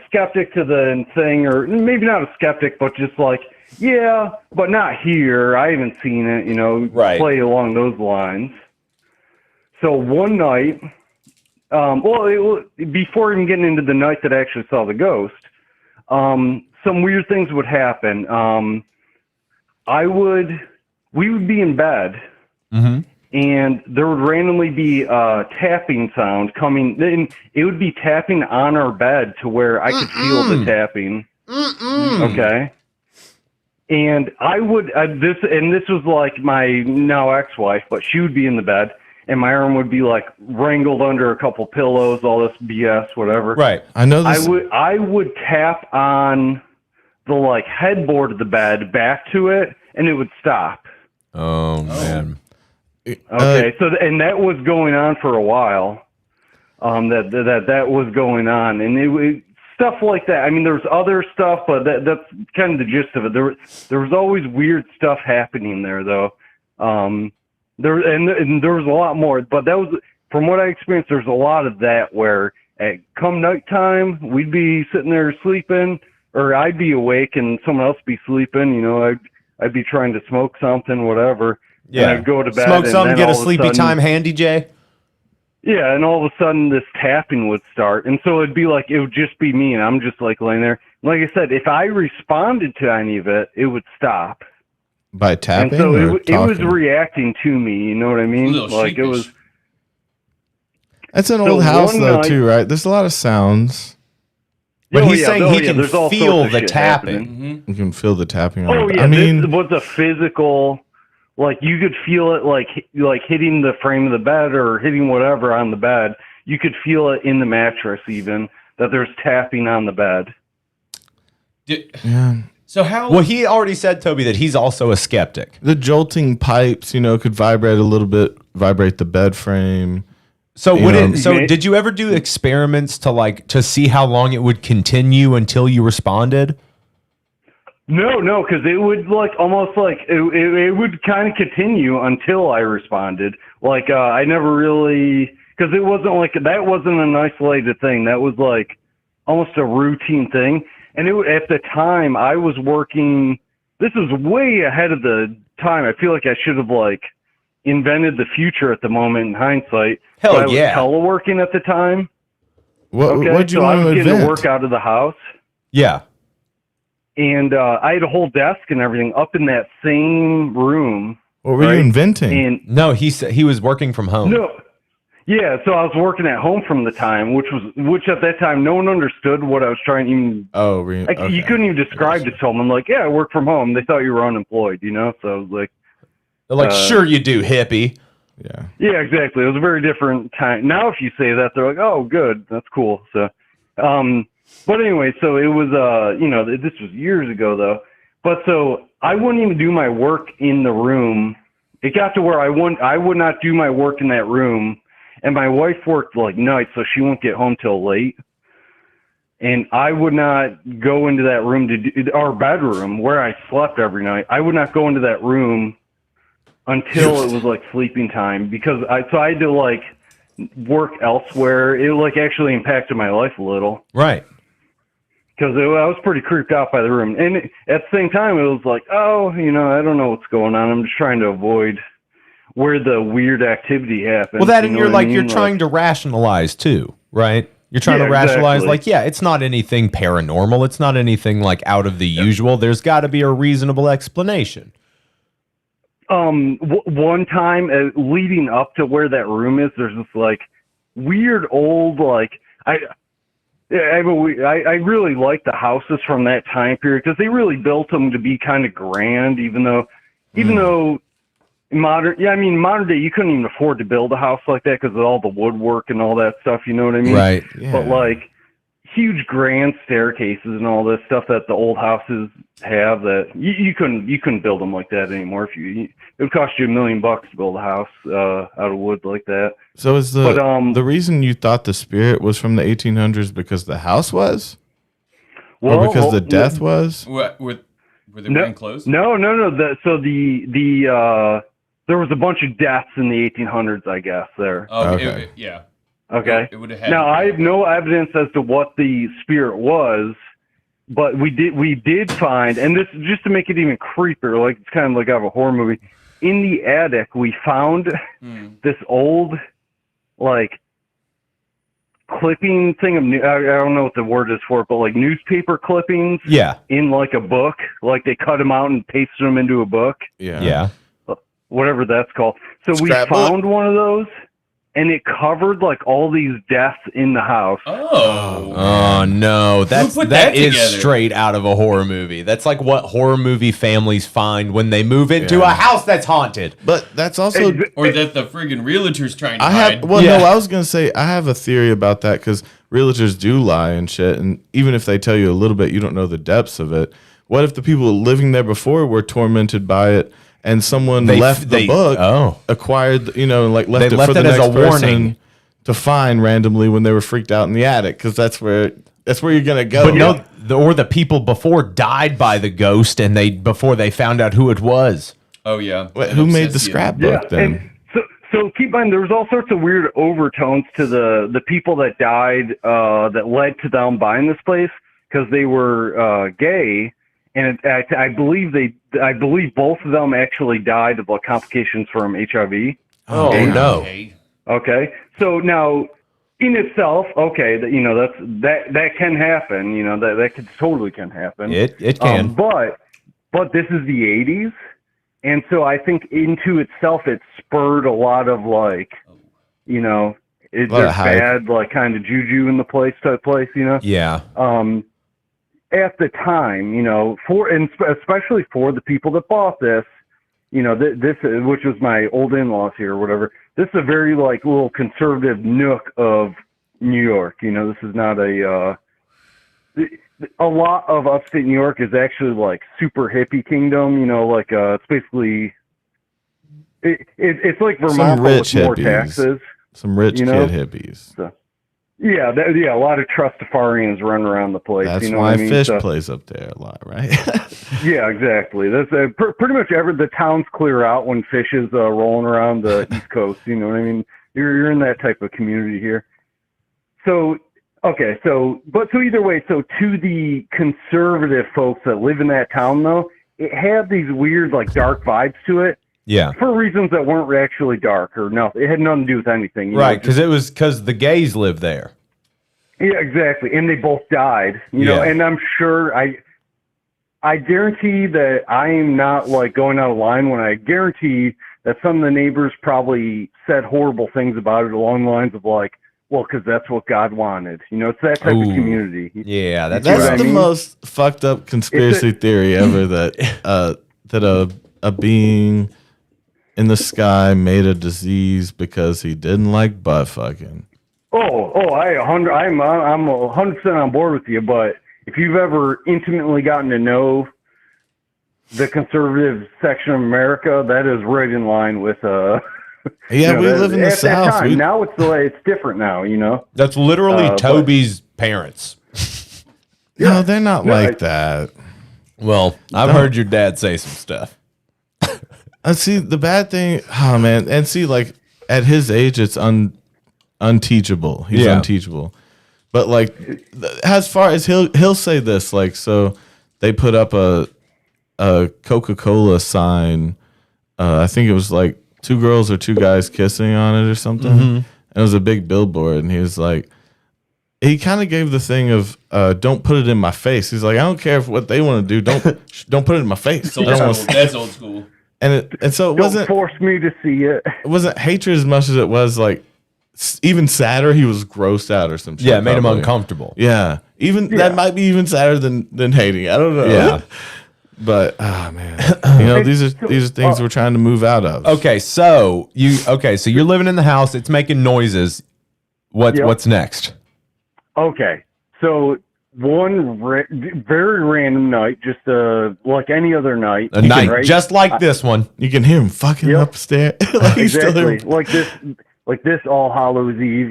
skeptic to the thing, or maybe not a skeptic, but just like, yeah, but not here. I haven't seen it, you know, play along those lines. So one night, before even getting into the night that I actually saw the ghost, some weird things would happen. We would be in bed, and there would randomly be a tapping sound coming. And it would be tapping on our bed to where I could feel the tapping. Okay. And I would this was like my now ex-wife, but she would be in the bed, and my arm would be like wrangled under a couple pillows, all this BS, whatever. Right. I know this. I would tap on the like headboard of the bed back to it, and it would stop. Oh man. Okay, so and that was going on for a while. That was going on, and it stuff like that. I mean, there's other stuff, but that's kind of the gist of it. There was always weird stuff happening there, though. And there was a lot more, but that was from what I experienced. There's a lot of that where at come nighttime we'd be sitting there sleeping, or I'd be awake and someone else be sleeping. You know, I'd be trying to smoke something, whatever. Yeah. And I'd go to bed. Smoke and something, then get a all of sleepy sudden- time handy, Jay. Yeah, and all of a sudden this tapping would start, and so it'd be like it would just be me, and I'm just like laying there. Like I said, if I responded to any of it, it would stop. By tapping, and so or it was talking? reacting to me. You know what I mean? Like it was. That's an So old house one though, night- too, right? There's a lot of sounds. But Oh, he's yeah, saying oh, he yeah, can there's all feel sorts of the shit tapping. happening. You can feel the tapping. On Oh it. yeah, I mean, this was a physical. Like you could feel it, like hitting the frame of the bed or hitting whatever on the bed. You could feel it in the mattress, even that there's tapping on the bed. yeah. So how? Well, he already said, Toby, that he's also a skeptic. The jolting pipes, could vibrate a little bit, vibrate the bed frame. So You know, did you ever do experiments to see how long it would continue until you responded? No, because it would almost like it would kind of continue until I responded. Like I never really, because it wasn't like that wasn't an isolated thing. That was like almost a routine thing. And at the time I was working. This was way ahead of the time. I feel like I should have invented the future at the moment in hindsight. Hell But I was yeah. teleworking at the time. What'd you so I want was to getting invent? to work out of the house. Yeah. And I had a whole desk and everything up in that same room. What were you inventing? And No, he was working from home. no, yeah. So I was working at home from the time, which at that time no one understood what I was trying to even. Oh, really? You couldn't even describe it to them. I'm like, yeah, I work from home. They thought you were unemployed, So I was like, They're like, sure you do, hippie. Yeah. yeah, exactly. It was a very different time. Now, if you say that, they're like, oh, good, that's cool. So, but anyway, so it was, this was years ago though. But so I wouldn't even do my work in the room. It got to where I would not do my work in that room. And my wife worked nights, so she wouldn't get home till late. And I would not go into that room our bedroom where I slept every night. I would not go into that room until it was sleeping time, because I had to work elsewhere. It actually impacted my life a little. Right. Because I was pretty creeped out by the room. And at the same time, it was I don't know what's going on. I'm just trying to avoid where the weird activity happens. Well, that and you know you're what I mean? you're trying to rationalize too, right? You're trying to rationalize exactly. it's not anything paranormal. It's not anything out of the usual. There's got to be a reasonable explanation. One time leading up to where that room is, there's this weird old I really like the houses from that time period because they really built them to be kind of grand, even though modern day you couldn't even afford to build a house like that because of all the woodwork and all that stuff. You know what I mean? Right. Yeah. But huge grand staircases and all this stuff that the old houses have that you couldn't build them like that anymore. It would cost you $1 million to build a house out of wood like that. So is the reason you thought the spirit was from the 1800s because the house was? Or because the death was? Were they wearing clothes? No. There was a bunch of deaths in the 1800s, I guess. There. Oh, Okay. yeah. Okay. It would have had. Now I have no evidence as to what the spirit was, but we did find, and this just to make it even creepier, it's kind of out of a horror movie. In the attic, we found this old, clipping thing of I don't know what the word is for it, but newspaper clippings. Yeah. In a book, they cut them out and pasted them into a book. Yeah. Yeah. whatever that's called. So we found one of those, and it covered like all these deaths in the house. Oh no, that is together? straight out of a horror movie. That's like what horror movie families find when they move into a house that's haunted. But that's also, or that the friggin' realtor's trying to I hide. have. Well, no, I was gonna say I have a theory about that because realtors do lie and shit, and even if they tell you a little bit, you don't know the depths of it. What if the people living there before were tormented by it, and someone left the book, acquired, left it for the next person to find randomly when they were freaked out in the attic, because that's where you're gonna go. But or the people before died by the ghost, and before they found out who it was. Oh yeah. Wait, who made the scrapbook then? And so keep in mind, there was all sorts of weird overtones to the people that died that led to them buying this place, because they were gay. And I believe both of them actually died of complications from HIV. Oh no! Okay, so now in itself, that can happen. That totally can happen. It can. But this is the '80s, and so I think into itself it spurred a lot of there's bad kind of juju in the place. Yeah. At the time, especially for the people that bought this, this, which was my old in-laws here or whatever, this is a very little conservative nook of New York. This is not a lot of upstate New York is actually super hippie kingdom. It's basically, it's like Vermont with more taxes. Some rich kid hippies. So, yeah, a lot of Trustafarians run around the place. That's why Fish plays up there a lot, right? Yeah, exactly. That's pretty much the towns clear out when Fish is rolling around the East Coast. You know what I mean? You're in that type of community here. So either way, so to the conservative folks that live in that town, though, it had these weird dark vibes to it. Yeah. For reasons that weren't actually dark or nothing. It had nothing to do with anything. Right, because the gays live there. Yeah, exactly. And they both died. You know, and I'm sure I guarantee that I am not going out of line when I guarantee that some of the neighbors probably said horrible things about it along the lines of well, because that's what God wanted. It's that type of community. Yeah, that's the most fucked up conspiracy theory ever that a being in the sky made a disease because he didn't like butt fucking. I'm 100% on board with you. But if you've ever intimately gotten to know the conservative section of America, that is right in line with Yeah, we live in the South. Now it's different now. That's literally Toby's parents. No, they're not like that. Well, I've heard your dad say some stuff. And see, the bad thing, oh man, and see, at his age, it's unteachable. He's unteachable. But as far as he'll say this, so they put up a Coca-Cola sign. I think it was 2 girls or 2 guys kissing on it or something. Mm-hmm. And it was a big billboard, and he was he kind of gave the thing of don't put it in my face. He's I don't care what they want to do. Don't put it in my face. That's old school. And so it wasn't force me to see it. It wasn't hatred as much as it was even sadder. He was grossed out or some shit. Yeah, it made him uncomfortable. Yeah, that might be even sadder than hating. I don't know. Yeah, but man, these are things we're trying to move out of. Okay, so you're living in the house. It's making noises. What's next? Okay, so one very random night, just like any other night. A night, right? Just like this one. You can hear him fucking upstairs. Exactly, like this All Hallows Eve.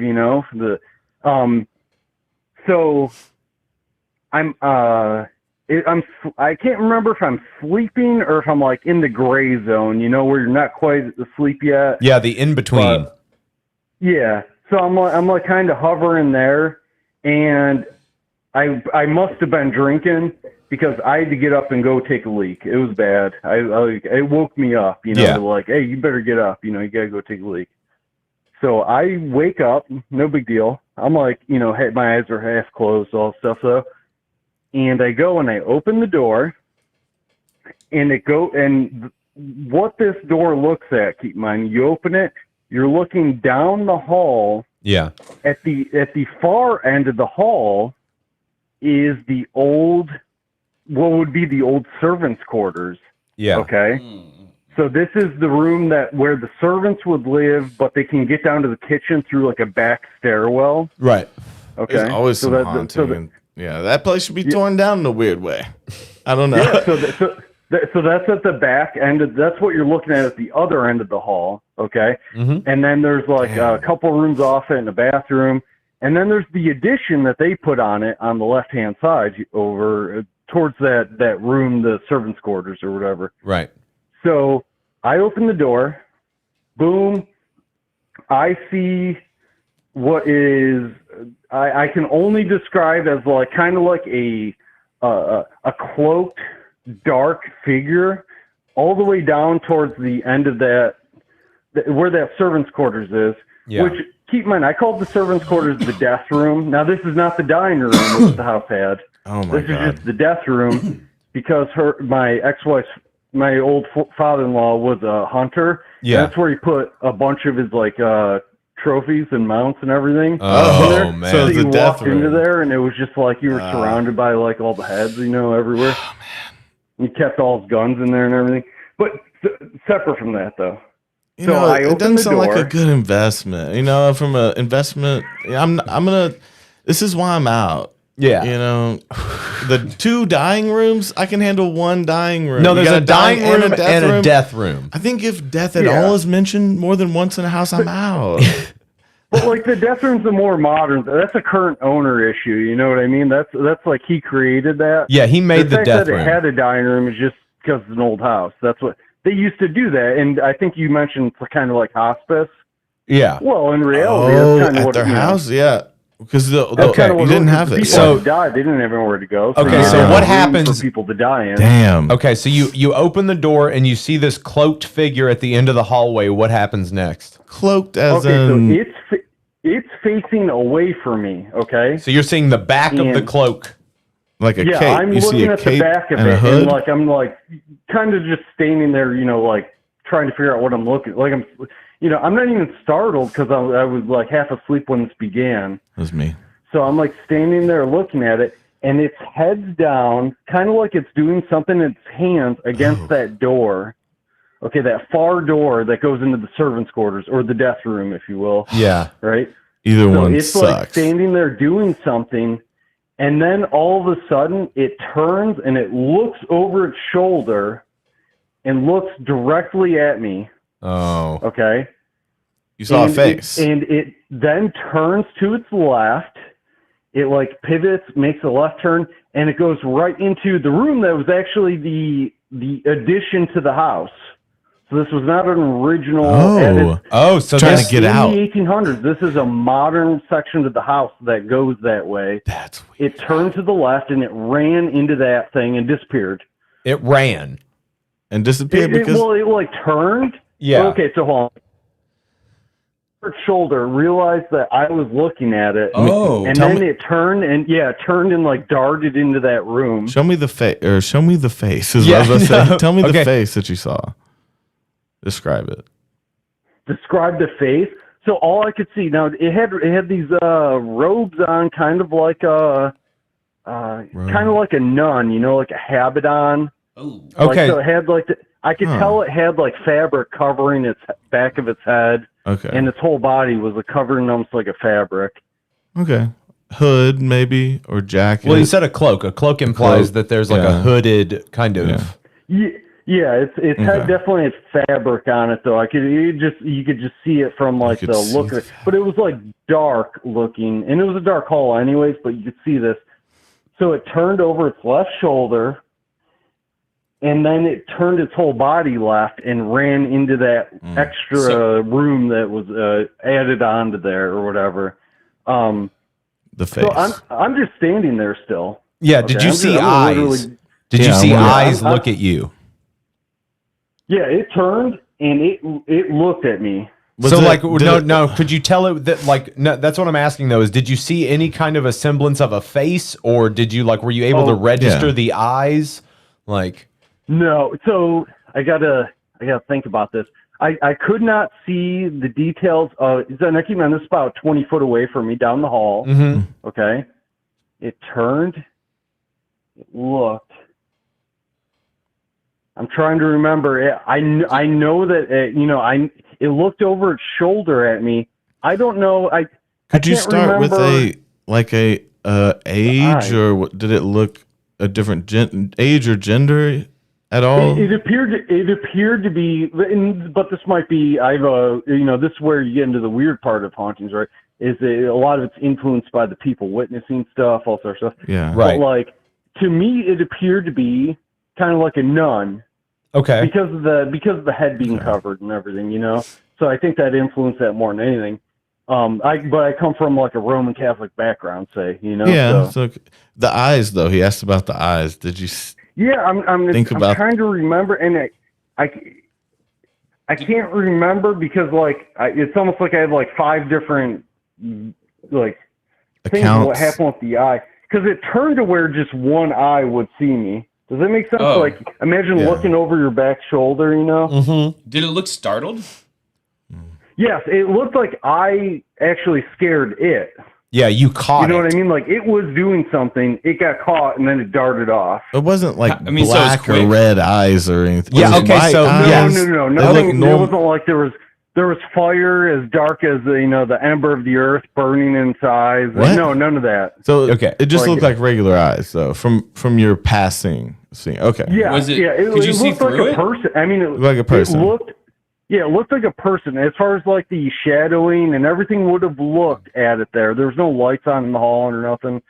So I can't remember if I'm sleeping or if I'm in the gray zone. Where you're not quite asleep yet. Yeah, the in between. Yeah, so I'm kind of hovering there, and I must have been drinking because I had to get up and go take a leak. It was bad. It woke me up, hey, you better get up. You got to go take a leak. So I wake up, no big deal. I'm my eyes are half closed, all stuff though. And I go and I open the door, and what this door looks at, keep in mind, you open it, you're looking down the hall. Yeah. At the far end of the hall is what would be the old servants' quarters. Yeah. Okay. So this is the room where the servants would live, but they can get down to the kitchen through like a back stairwell. Right. Okay. There's always some haunting. Yeah, that place should be torn down in a weird way. I don't know. Yeah, so that's at the back end. That's what you're looking at the other end of the hall. Okay. Mm-hmm. And then there's like a couple rooms off it and a bathroom. And then there's the addition that they put on it on the left-hand side over towards that room, the servants' quarters or whatever. Right. So I open the door. Boom. I see what is I can only describe as like kind of like a cloaked dark figure all the way down towards the end of where that servants' quarters is. Yeah. Which, keep in mind, I called the servants' quarters the death room. Now this is not the dining room that the house had. Oh my God. This is just the death room because my ex-wife's, my old father-in-law was a hunter. Yeah. That's where he put a bunch of his like trophies and mounts and everything. Oh man! So you walked into there, and it was just like you were surrounded by like all the heads, everywhere. Oh man! He kept all his guns in there and everything. But separate from that, though. It doesn't sound like a good investment. From an investment, this is why I'm out. Yeah. The 2 dying rooms, I can handle 1 dying room. No, there's a dying room and a death room. I think if death at all is mentioned more than once in a house, I'm out. But like the death room's the more modern. That's a current owner issue. You know what I mean? That's like he created that. Yeah, he made the fact death that room. It had a dining room is just because it's an old house. That's what they used to do that. And I think you mentioned kind of like hospice. Yeah. Well, in reality, that's kind of at what their house, yeah. Because you what didn't have it. People who died, they didn't have anywhere to go. Okay, so what happens for people to die in? Damn. Okay, so you open the door and you see this cloaked figure at the end of the hallway. What happens next? Cloaked as so it's facing away from me. Okay. So you're seeing the back of the cloak, like a cape. I'm you looking see a at cape the back of and it, a hood? and like I'm like kind of just standing there, like trying to figure out what I'm looking. Like I'm not even startled because I was like half asleep when this began. That was me. So I'm like standing there looking at it, and its head's down, kind of like it's doing something in its hands against that door. Okay, that far door that goes into the servants' quarters or the death room, if you will. Yeah. Right? Either one it's sucks. like standing there doing something, and then all of a sudden it turns and it looks over its shoulder and looks directly at me. Oh. Okay? You saw a face. And it then turns to its left. It like pivots, makes a left turn, and it goes right into the room that was actually the addition to the house. So this was not an original. So trying to get out. In the 1800s, this is a modern section of the house that goes that way. That's weird. It turned to the left and it ran into that thing and disappeared. It ran and disappeared because it like turned. Yeah. Okay, so hold on. Shoulder realized that I was looking at it. And then it turned and like darted into that room. Show me the face, or show me the face. Is what I was about to say. Tell me the face that you saw. Describe it. Describe the face. So all I could see now, it had these robes on, kind of like a nun, like a habit on. Oh, okay. So it had like I could tell it had like fabric covering its back of its head. Okay. And its whole body was covering almost like a fabric. Okay. Hood maybe or jacket. Well, you said a cloak. A cloak implies that there's like a hooded kind of. Yeah, it's had definitely a fabric on it though. You could just see it from like the look of it. But it was like dark looking, and it was a dark hall anyways. But you could see this. So it turned over its left shoulder. And then it turned its whole body left and ran into that extra room that was added onto there or whatever. The face. So I'm just standing there still. Yeah. Did you see eyes? Did you see eyes look at you? Yeah, it turned and it looked at me. No. Could you tell it that that's what I'm asking though, is did you see any kind of a semblance of a face, or did you were you able to register the eyes? No, so I got a I got to think about this. I could not see the details of. And I keep in mind, this is about 20 foot away from me down the hall. Mm-hmm. Okay, it turned. It looked. I'm trying to remember. I know that it looked over its shoulder at me. I don't know. Could you start with a age, or did it look a different age or gender at all? It appeared to be, but this might be. This is where you get into the weird part of hauntings, right? Is a lot of it's influenced by the people witnessing stuff, all sorts of stuff. Yeah, right. But like to me, it appeared to be kind of like a nun. Okay. Because of the head being covered and everything, So I think that influenced that more than anything. But I come from like a Roman Catholic background, say, Yeah. So the eyes, though, he asked about the eyes. Did you? Yeah, I'm trying to remember, and I can't remember because it's almost like I have like 5 different like things of what happened with the eye, because it turned to where just one eye would see me. Does that make sense? Oh. Like, imagine looking over your back shoulder, Mm-hmm. Did it look startled? Yes, it looked like I actually scared it. Yeah, you caught it. You know what I mean? Like, it was doing something, it got caught, and then it darted off. It wasn't like so it was black or quick. red eyes or anything. Yeah, Was it okay, white so- eyes? No. They look It wasn't like there was fire as dark as the ember of the earth burning in its eyes. What? No, none of that. So Okay. it just Like- looked like regular eyes, though, from your passing scene. Okay. Yeah, Was it- yeah. could you see looked like through a it? person. I mean, it Like a person. It looked like a person. As far as like the shadowing and everything would have looked at it there. There was no lights on in the hall or nothing.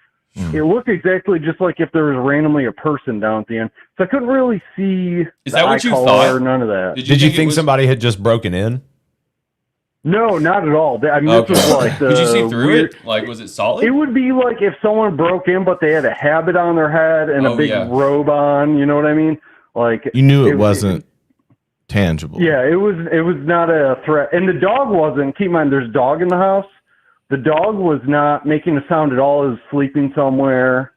It looked exactly just like if there was randomly a person down at the end. So I couldn't really see Is the that eye what you color thought? or none of that. Did you it think was- somebody had just broken in? No, not at all. I mean, Okay. this was like the Could you see through weird, it? Like, was it solid? It would be like if someone broke in, but they had a habit on their head and a big robe on. You know what I mean? Like You knew it wasn't tangible. Yeah, it was not a threat, and the dog wasn't. Keep in mind, there's a dog in the house. The dog was not making a sound at all. It was sleeping somewhere.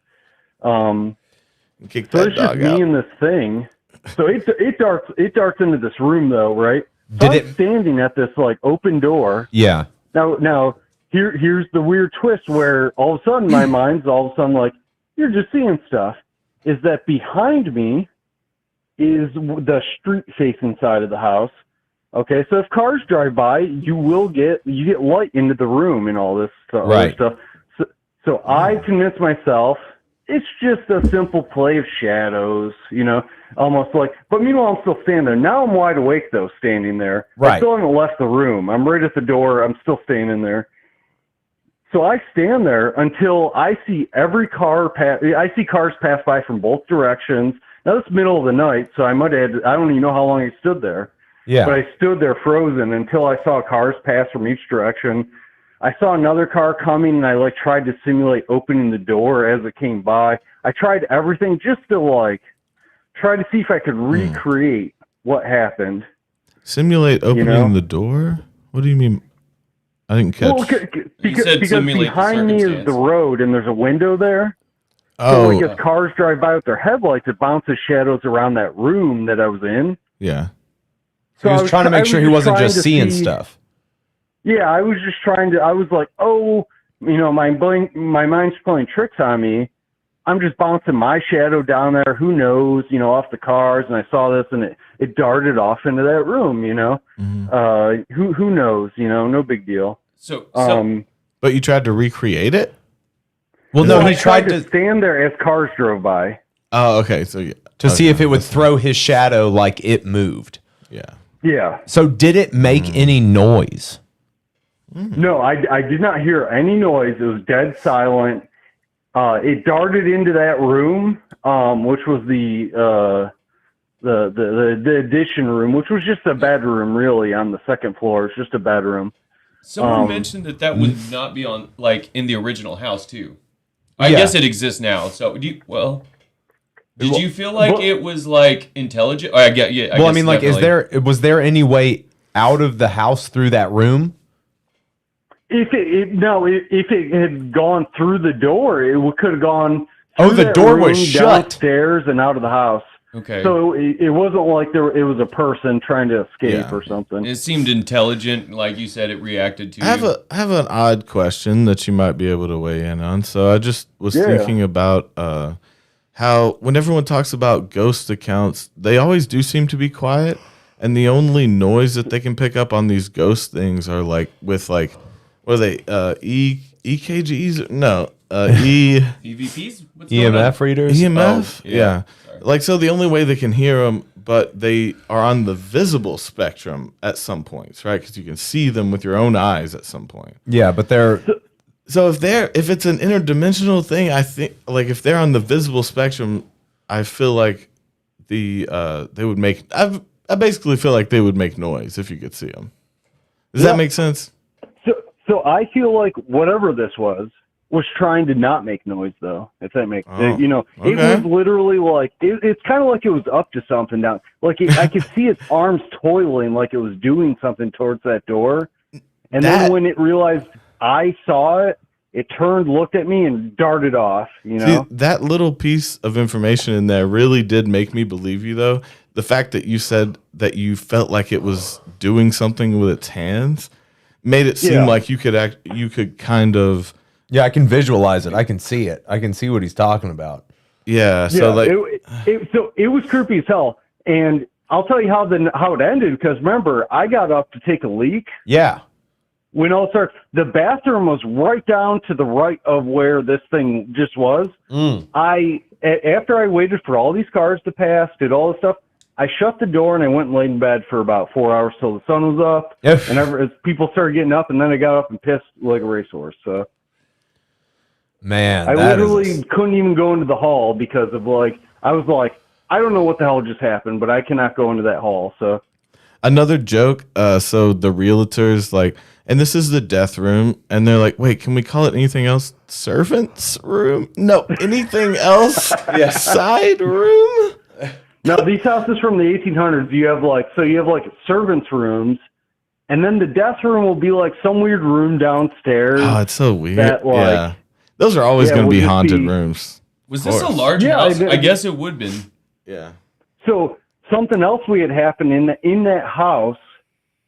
Kick So that it's just dog me out. and this thing. So it darts into this room though, right? So Did I'm standing at this like open door. Yeah. Now here's the weird twist where all of a sudden my mind's all of a sudden like, you're just seeing stuff. Is that behind me is the street facing side of the house. Okay, so if cars drive by, you get light into the room and all this stuff. Right. So I convinced myself it's just a simple play of shadows, almost like. But meanwhile, I'm still standing there. Now I'm wide awake though, standing there. Right. I still haven't left the room. I'm right at the door. I'm still standing there. So I stand there until I see every car pass. I see cars pass by from both directions. Now it's middle of the night, so I don't even know how long I stood there. Yeah. But I stood there frozen until I saw cars pass from each direction. I saw another car coming, and I tried to simulate opening the door as it came by. I tried everything just to try to see if I could recreate what happened. Simulate opening the door? What do you mean? I didn't catch. Well, because behind me is the road, and there's a window there. Oh. So as cars drive by with their headlights, it bounces shadows around that room that I was in. Yeah. So he was trying to make sure he wasn't just seeing stuff. Yeah, I was just I was like, my mind's playing tricks on me. I'm just bouncing my shadow down there. Who knows, off the cars. And I saw this and it darted off into that room, Mm-hmm. Who knows, no big deal. But you tried to recreate it? Well, no, he I tried to stand there as cars drove by. Oh, okay. So to see if it would throw his shadow like it moved. Yeah. Yeah. So did it make any noise? No, I did not hear any noise. It was dead silent. It darted into that room, which was the addition room, which was just a bedroom, really, on the second floor. It's just a bedroom. Someone mentioned that would not be on in the original house too. I guess it exists now. So did you feel like it was intelligent? I get yeah. I mean, was there any way out of the house through that room? If it had gone through the door, it could have gone. Oh, the door was room, shut downstairs and out of the house. Okay. So it wasn't like it was a person trying to escape or something. It seemed intelligent, like you said. It reacted to I you. have an odd question that you might be able to weigh in on. So I just was thinking about how when everyone talks about ghost accounts, they always do seem to be quiet, and the only noise that they can pick up on these ghost things are like with like what are they EKGs? No, EVPs? What's going on? EMF readers? EMF? Oh, yeah. Like, so the only way they can hear them, but they are on the visible spectrum at some points, right? Because you can see them with your own eyes at some point. Yeah, but they're... So if it's an interdimensional thing, I think, like, if they're on the visible spectrum, I feel like they would make... I basically feel like they would make noise if you could see them. Does that make sense? So I feel like whatever this was trying to not make noise, though, if that makes sense. You know, it was literally like, it's kind of like it was up to something down. Like, I could see its arms toiling like it was doing something towards that door. And then when it realized I saw it, it turned, looked at me, and darted off, you know? See, that little piece of information in there really did make me believe you, though. The fact that you said that you felt like it was doing something with its hands made it seem like you could kind of... Yeah, I can visualize it. I can see it. I can see what he's talking about. Yeah, so like it was creepy as hell. And I'll tell you how it ended, because remember, I got up to take a leak. Yeah. When all started, the bathroom was right down to the right of where this thing just was. After I waited for all these cars to pass, did all this stuff, I shut the door and I went and laid in bed for about 4 hours till the sun was up. And as people started getting up, and then I got up and pissed like a racehorse. So. Man, I literally couldn't even go into the hall because of I was like, I don't know what the hell just happened, but I cannot go into that hall. So another joke. So the realtors like, and this is the death room, and they're like, wait, can we call it anything else? Servants room? No, anything else? Side room? No, these houses from the 1800s, you have servants' rooms, and then the death room will be like some weird room downstairs. Oh, it's so weird. Yeah. Those are always going to be haunted rooms. Was this a large house? I guess it would have been. Yeah. So something else we had happened in that house,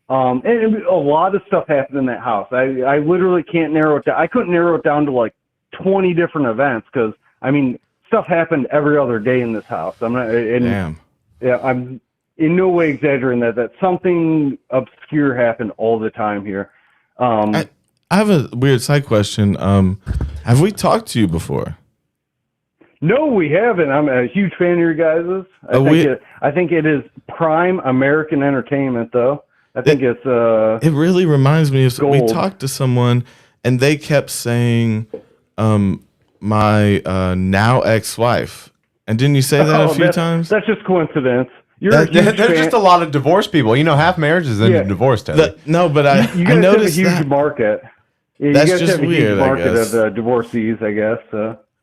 and a lot of stuff happened in that house. I literally can't narrow it down. I couldn't narrow it down to like 20 different events because, I mean, stuff happened every other day in this house. Damn. Yeah, I'm in no way exaggerating that something obscure happened all the time here. I have a weird side question. Have we talked to you before? No, we haven't. I'm a huge fan of your guys's. I think it is prime American entertainment, though. I think it's it really reminds me of gold. We talked to someone and they kept saying my now ex-wife. And didn't you say that a few times? That's just coincidence. There's just a lot of divorced people. You know, half marriages end in divorce, Teddy. No, but you I guys noticed have a huge that. market. Yeah, That's you guys just have a weird, huge I market guess. of divorcees, I guess.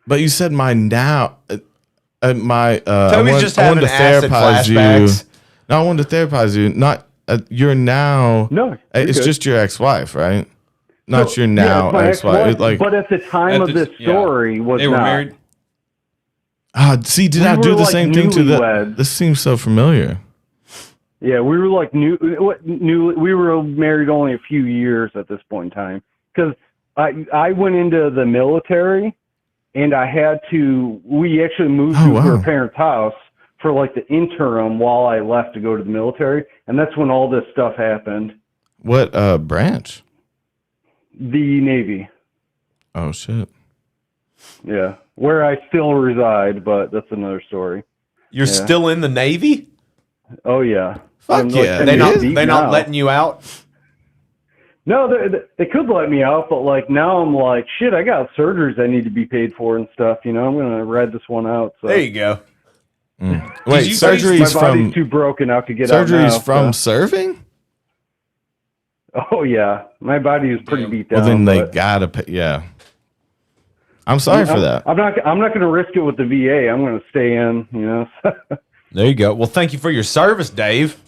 But you said my now, my. Toby's just having acid flashbacks. No, I wanted to therapize you. Not you're now. No, it's good. just your ex-wife, right? Not your now ex-wife. But at the time of this story, was they were not. married. See, did I do the same thing to the? This seems so familiar. Yeah, we were like new. We were married only a few years at this point in time because I went into the military, and I had to. We actually moved to her parents' house for like the interim while I left to go to the military, and that's when all this stuff happened. What branch? The Navy. Oh shit. Yeah, where I still reside, but that's another story. You're still in the Navy? Oh yeah. Fuck yeah. They not letting you out? No, they could let me out, but like now I'm like, shit, I got surgeries I need to be paid for and stuff. You know, I'm gonna ride this one out. So. There you go. Wait, surgeries my body's too broken out to get out now. Surgeries from serving? Oh yeah, my body is pretty beat down. Well, then they gotta pay. Yeah. I'm sorry for that. I'm not going to risk it with the VA. I'm going to stay in. You know. There you go. Well, thank you for your service, Dave.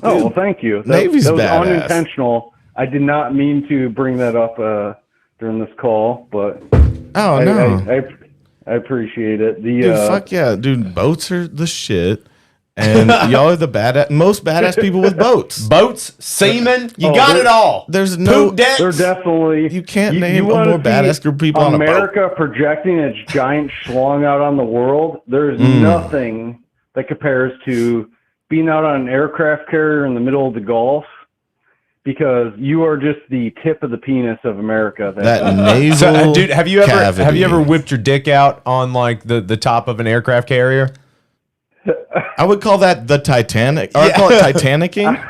Oh, well, thank you. Navy's that was badass. unintentional. I did not mean to bring that up during this call, but I I appreciate it. Dude, fuck yeah, dude. Boats are the shit. And y'all are the most badass people with boats. Boats, seamen, you got it all. There's no poop decks. They're definitely. You can't name a more badass group of people on a boat. America projecting its giant schlong out on the world. There's nothing that compares to being out on an aircraft carrier in the middle of the Gulf, because you are just the tip of the penis of America. That nasal dude, have you ever whipped your dick out on like the top of an aircraft carrier? I would call that the Titanic. Or I call it Titanicing.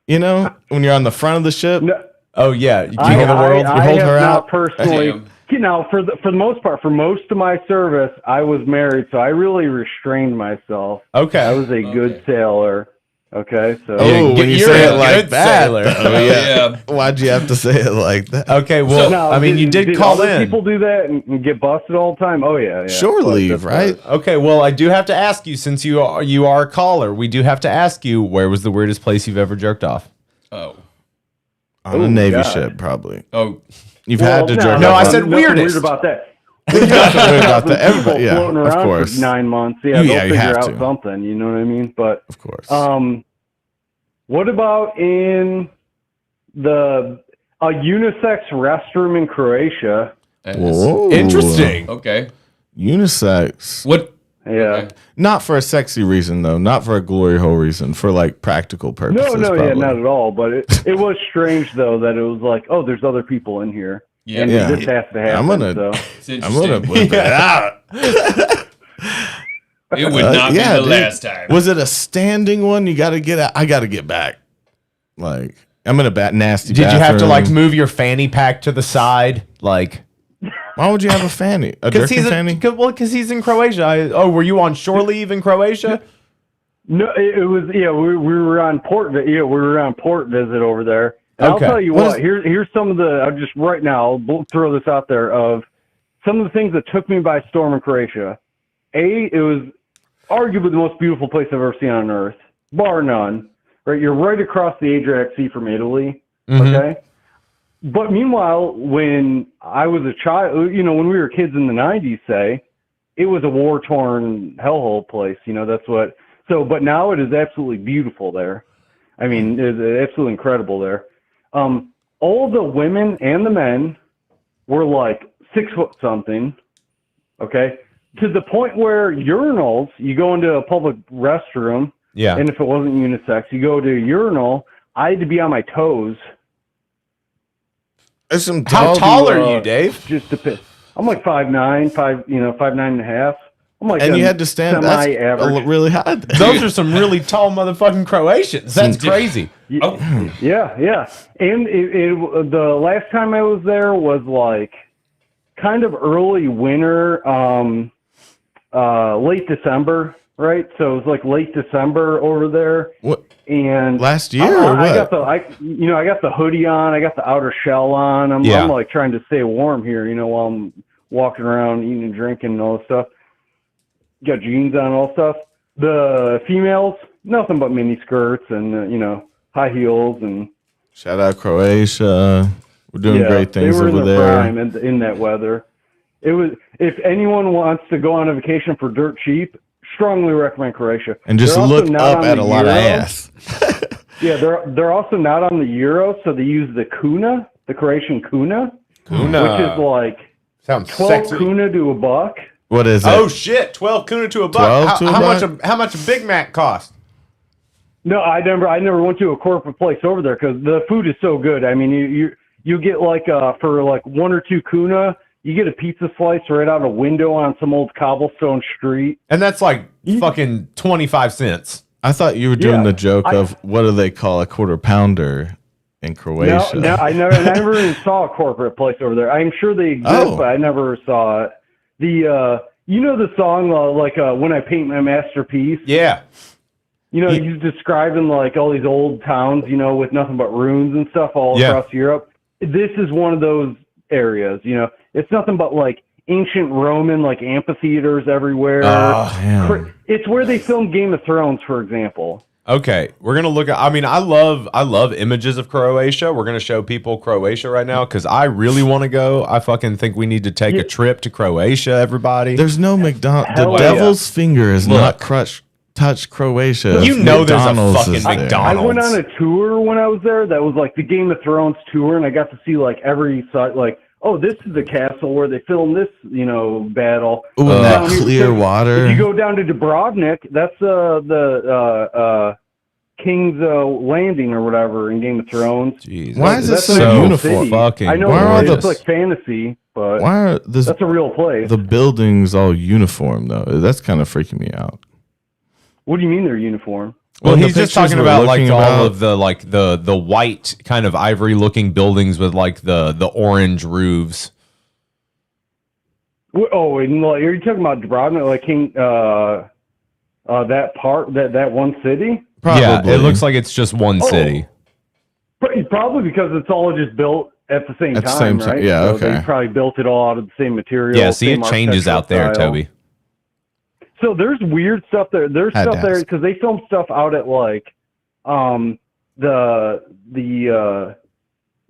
You know, when you're on the front of the ship. No, oh yeah, you hold the world. I You hold have her not out. personally. You know, for the most part, for most of my service, I was married, so I really restrained myself. Okay, I was a good sailor. Okay, so when you say it like that, yeah. Why'd you have to say it like that? Okay, well, I mean, you did call other in. People do that and get busted all the time. Oh yeah. Sure, leave, right? Okay, well, I do have to ask you, since you are a caller, we do have to ask you, where was the weirdest place you've ever jerked off? Oh, on a Navy ship, probably. Oh, you've had to jerk off. No, I said weirdest. Weird about that. Weird about that. Everybody, Yeah, floating of around course. for 9 months. Yeah, You they'll have figure out to. something. You know what I mean? But of course. What about in a unisex restroom in Croatia? Whoa. Interesting. Okay. Unisex. What? Yeah. Okay. Not for a sexy reason, though. Not for a glory hole reason. For like practical purposes. No, probably. yeah, not at all. But it was strange though that it was like, oh, there's other people in here. Yeah. And Yeah. this has to happen. I'm gonna whip it out. It would not be the last time. Was it a standing one? You got to get out. I got to get back. Like, I'm in a nasty Did you have to bathroom. like move your fanny pack to the side, like? Why would you have a fanny? A Because jerking fanny? because he's in Croatia. Were you on shore leave in Croatia? No, it was we were on port. Yeah, we were on port visit over there. And Okay. I'll tell you what. Here's some of the. I'll just right now I'll throw this out there of some of the things that took me by storm in Croatia. It was arguably the most beautiful place I've ever seen on earth, bar none. Right, you're right across the Adriatic Sea from Italy. Okay. But meanwhile, when I was a child, you know, when we were kids in the 90s, say, it was a war-torn hellhole place. You know, that's what. So, but now it is absolutely beautiful there. I mean, it's absolutely incredible there. All the women and the men were like 6 foot something. Okay. To the point where urinals, you go into a public restroom. Yeah. And if it wasn't unisex, you go to a urinal. I had to be on my toes. There's some How tall are you, Dave? Just to piss. I'm like 5'9", 5'9.5". I'm like, And you had to stand semi-average. really high. Those are some really tall motherfucking Croatians. That's crazy. Yeah. And the last time I was there was like kind of early winter, late December, right? So it was like late December over there. What? And last year or what? I got the hoodie on, I got the outer shell on. I'm like trying to stay warm here, you know, while I'm walking around eating and drinking and all this stuff. Got jeans on and all stuff. The females, nothing but mini skirts and high heels and. Shout out Croatia. We're doing great things they were over in their there. prime in that weather. It was. If anyone wants to go on a vacation for dirt cheap, strongly recommend Croatia. And just They're also look not up on at the a lot of euro. ass. Yeah, they're also not on the euro, so they use the kuna, the Croatian kuna, Kuna. which is like Sounds 12 sexy. kuna to a buck. What is it? Oh shit! 12 kuna to a buck. 12 to a how buck? How much a Big Mac cost? No, I never went to a corporate place over there because the food is so good. I mean, you get like for like 1 or 2 kuna, you get a pizza slice right out a window on some old cobblestone street. And that's like fucking 25 cents. I thought you were doing Yeah, the joke of what do they call a quarter pounder in Croatia? No, I never even saw a corporate place over there. I'm sure they exist, but I never saw it. The you know the song When I Paint My Masterpiece? Yeah. You know, he's describing like all these old towns, you know, with nothing but ruins and stuff all across Europe. This is one of those areas, you know. It's nothing but like ancient Roman like amphitheaters everywhere. Oh, damn. It's where they filmed Game of Thrones, for example. Okay, we're gonna look at. I mean, I love images of Croatia. We're gonna show people Croatia right now because I really want to go. I fucking think we need to take a trip to Croatia. Everybody, There's no McDonald's. The Hell devil's finger is Look. not touch Croatia. You if know there's a McDonald's fucking is there. McDonald's. I went on a tour when I was there that was like the Game of Thrones tour, and I got to see like every site, like, oh, this is the castle where they filmed this, battle. Ooh, and that Down here- clear water. If you go down to Dubrovnik, that's the King's Landing or whatever in Game of Thrones. Jesus. Why is it That's so an actual uniform? city. Fucking I know Why are it's the- like fantasy, but Why are this, that's a real place. the buildings all uniform though? That's kind of freaking me out. What do you mean they're uniform? Well, the he's just pictures talking we're about like looking all about- of the white kind of ivory looking buildings with like the orange roofs. Oh, and like, are you talking about Dubrovnik, like King, that part, that one city? Probably. Yeah, it looks like it's just one city. Probably because it's all just built at the same At the time, same right? time, yeah, So okay. They probably built it all out of the same material. Yeah, see, same it changes out there, architectural style. Toby. So there's weird stuff there. There's Had stuff to there ask. because they filmed stuff out at like the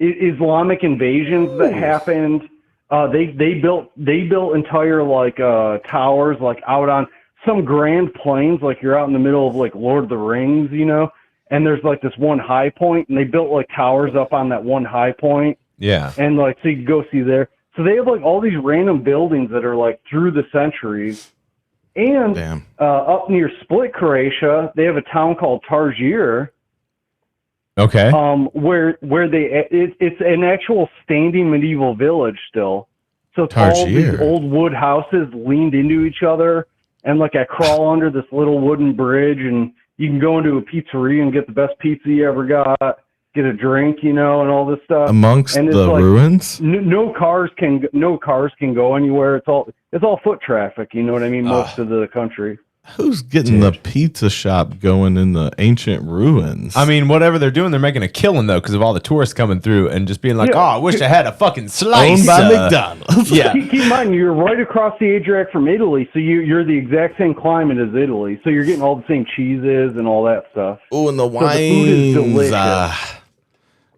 Islamic invasions that happened. They built entire like towers like out on some grand plains, like you're out in the middle of like Lord of the Rings, and there's like this one high point, and they built like towers up on that one high point, Yeah. and like so you can go see there. So they have like all these random buildings that are like through the centuries. And Damn. up near Split, Croatia, they have a town called Targier, Okay. where it's an actual standing medieval village still. So it's all these Targier. old wood houses leaned into each other, and like I crawl under this little wooden bridge, and you can go into a pizzeria and get the best pizza you ever got, get a drink, and all this stuff. Amongst And it's the like, ruins? no cars can go anywhere. It's all foot traffic. You know what I mean? Most of the country. Who's getting the pizza shop going in the ancient ruins? I mean, whatever they're doing, they're making a killing though because of all the tourists coming through and just being like, Yeah. "Oh, I wish I had a fucking slice." Owned by McDonald's. Yeah. Keep in mind, you're right across the Adriatic from Italy, so you're the exact same climate as Italy. So you're getting all the same cheeses and all that stuff. Oh, and the So the food is wines. delicious.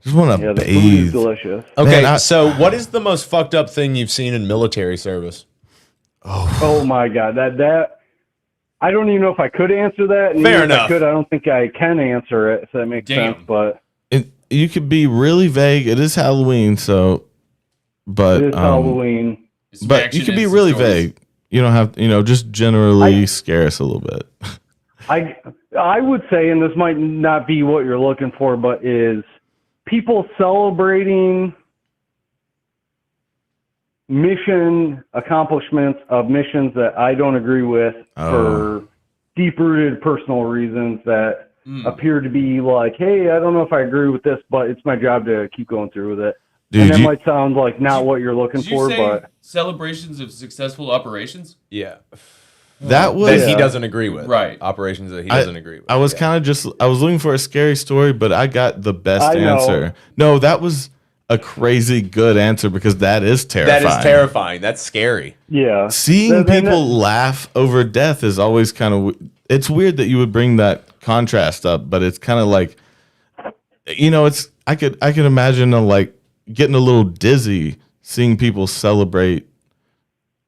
Just want to Yeah, the food is bathe. delicious. Okay, Man, so what is the most fucked up thing you've seen in military service? Oh my God, that I don't even know if I could answer that. And Fair even if enough. I could, I don't think I can answer it. If that makes sense, but You could be really vague. It is Halloween, so. But it is Halloween. But you could be really vague. You don't have, just generally scare us a little bit. I would say, and this might not be what you're looking for, but is people celebrating mission accomplishments of missions that I don't agree with for deep-rooted personal reasons that appear to be like, hey, I don't know if I agree with this, but it's my job to keep going through with it. Dude, and that might sound like not what you're looking Did you for, say but celebrations of successful operations? Yeah. That was That he doesn't agree with. Right. Operations that he doesn't agree with. I was kind of just I was looking for a scary story, but I got the best I know. answer. No, that was a crazy good answer because that is terrifying. That is terrifying. That's scary. yeah. Seeing Then people laugh over death is always kind of it's weird that you would bring that contrast up, but it's kind of like it's I could imagine like getting a little dizzy seeing people celebrate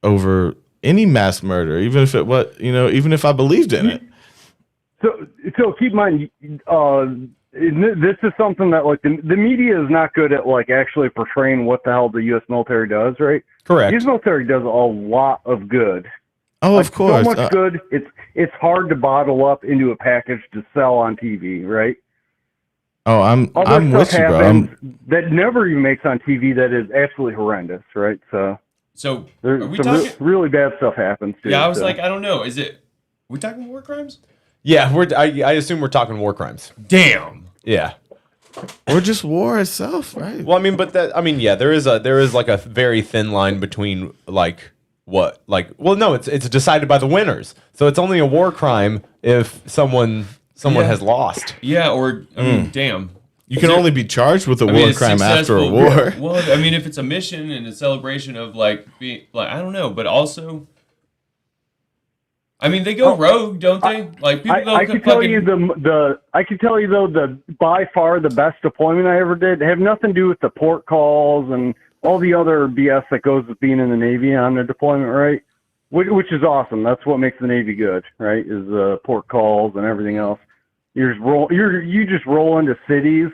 over any mass murder, even if even if I believed in it. So keep in mind, this is something that like the media is not good at like actually portraying what the hell the U.S. military does, right? Correct. The U.S. military does a lot of good. Oh, Like, of course. So much good. It's hard to bottle up into a package to sell on TV, right? Oh, I'm Other with stuff you, bro. happens that never even makes on TV that is absolutely horrendous, right? So So there's are we some talking? really bad stuff happens too. Yeah, I was so. like, I don't know. Is it? We talking war crimes? Yeah, I assume we're talking war crimes. Damn. Yeah. Or just war itself, right? Well, yeah, there is like a very thin line between it's decided by the winners. So it's only a war crime if someone has lost. Yeah, or I mean, damn. You can only be charged with a war crime after a war. Well, I mean, if it's a mission and a celebration of being I don't know, but also I mean, they go rogue, don't they? Like people go. I can tell you I can tell you though the by far the best deployment I ever did have nothing to do with the port calls and all the other BS that goes with being in the Navy on the deployment, right? Which is awesome. That's what makes the Navy good, right? Is port calls and everything else. You just roll into cities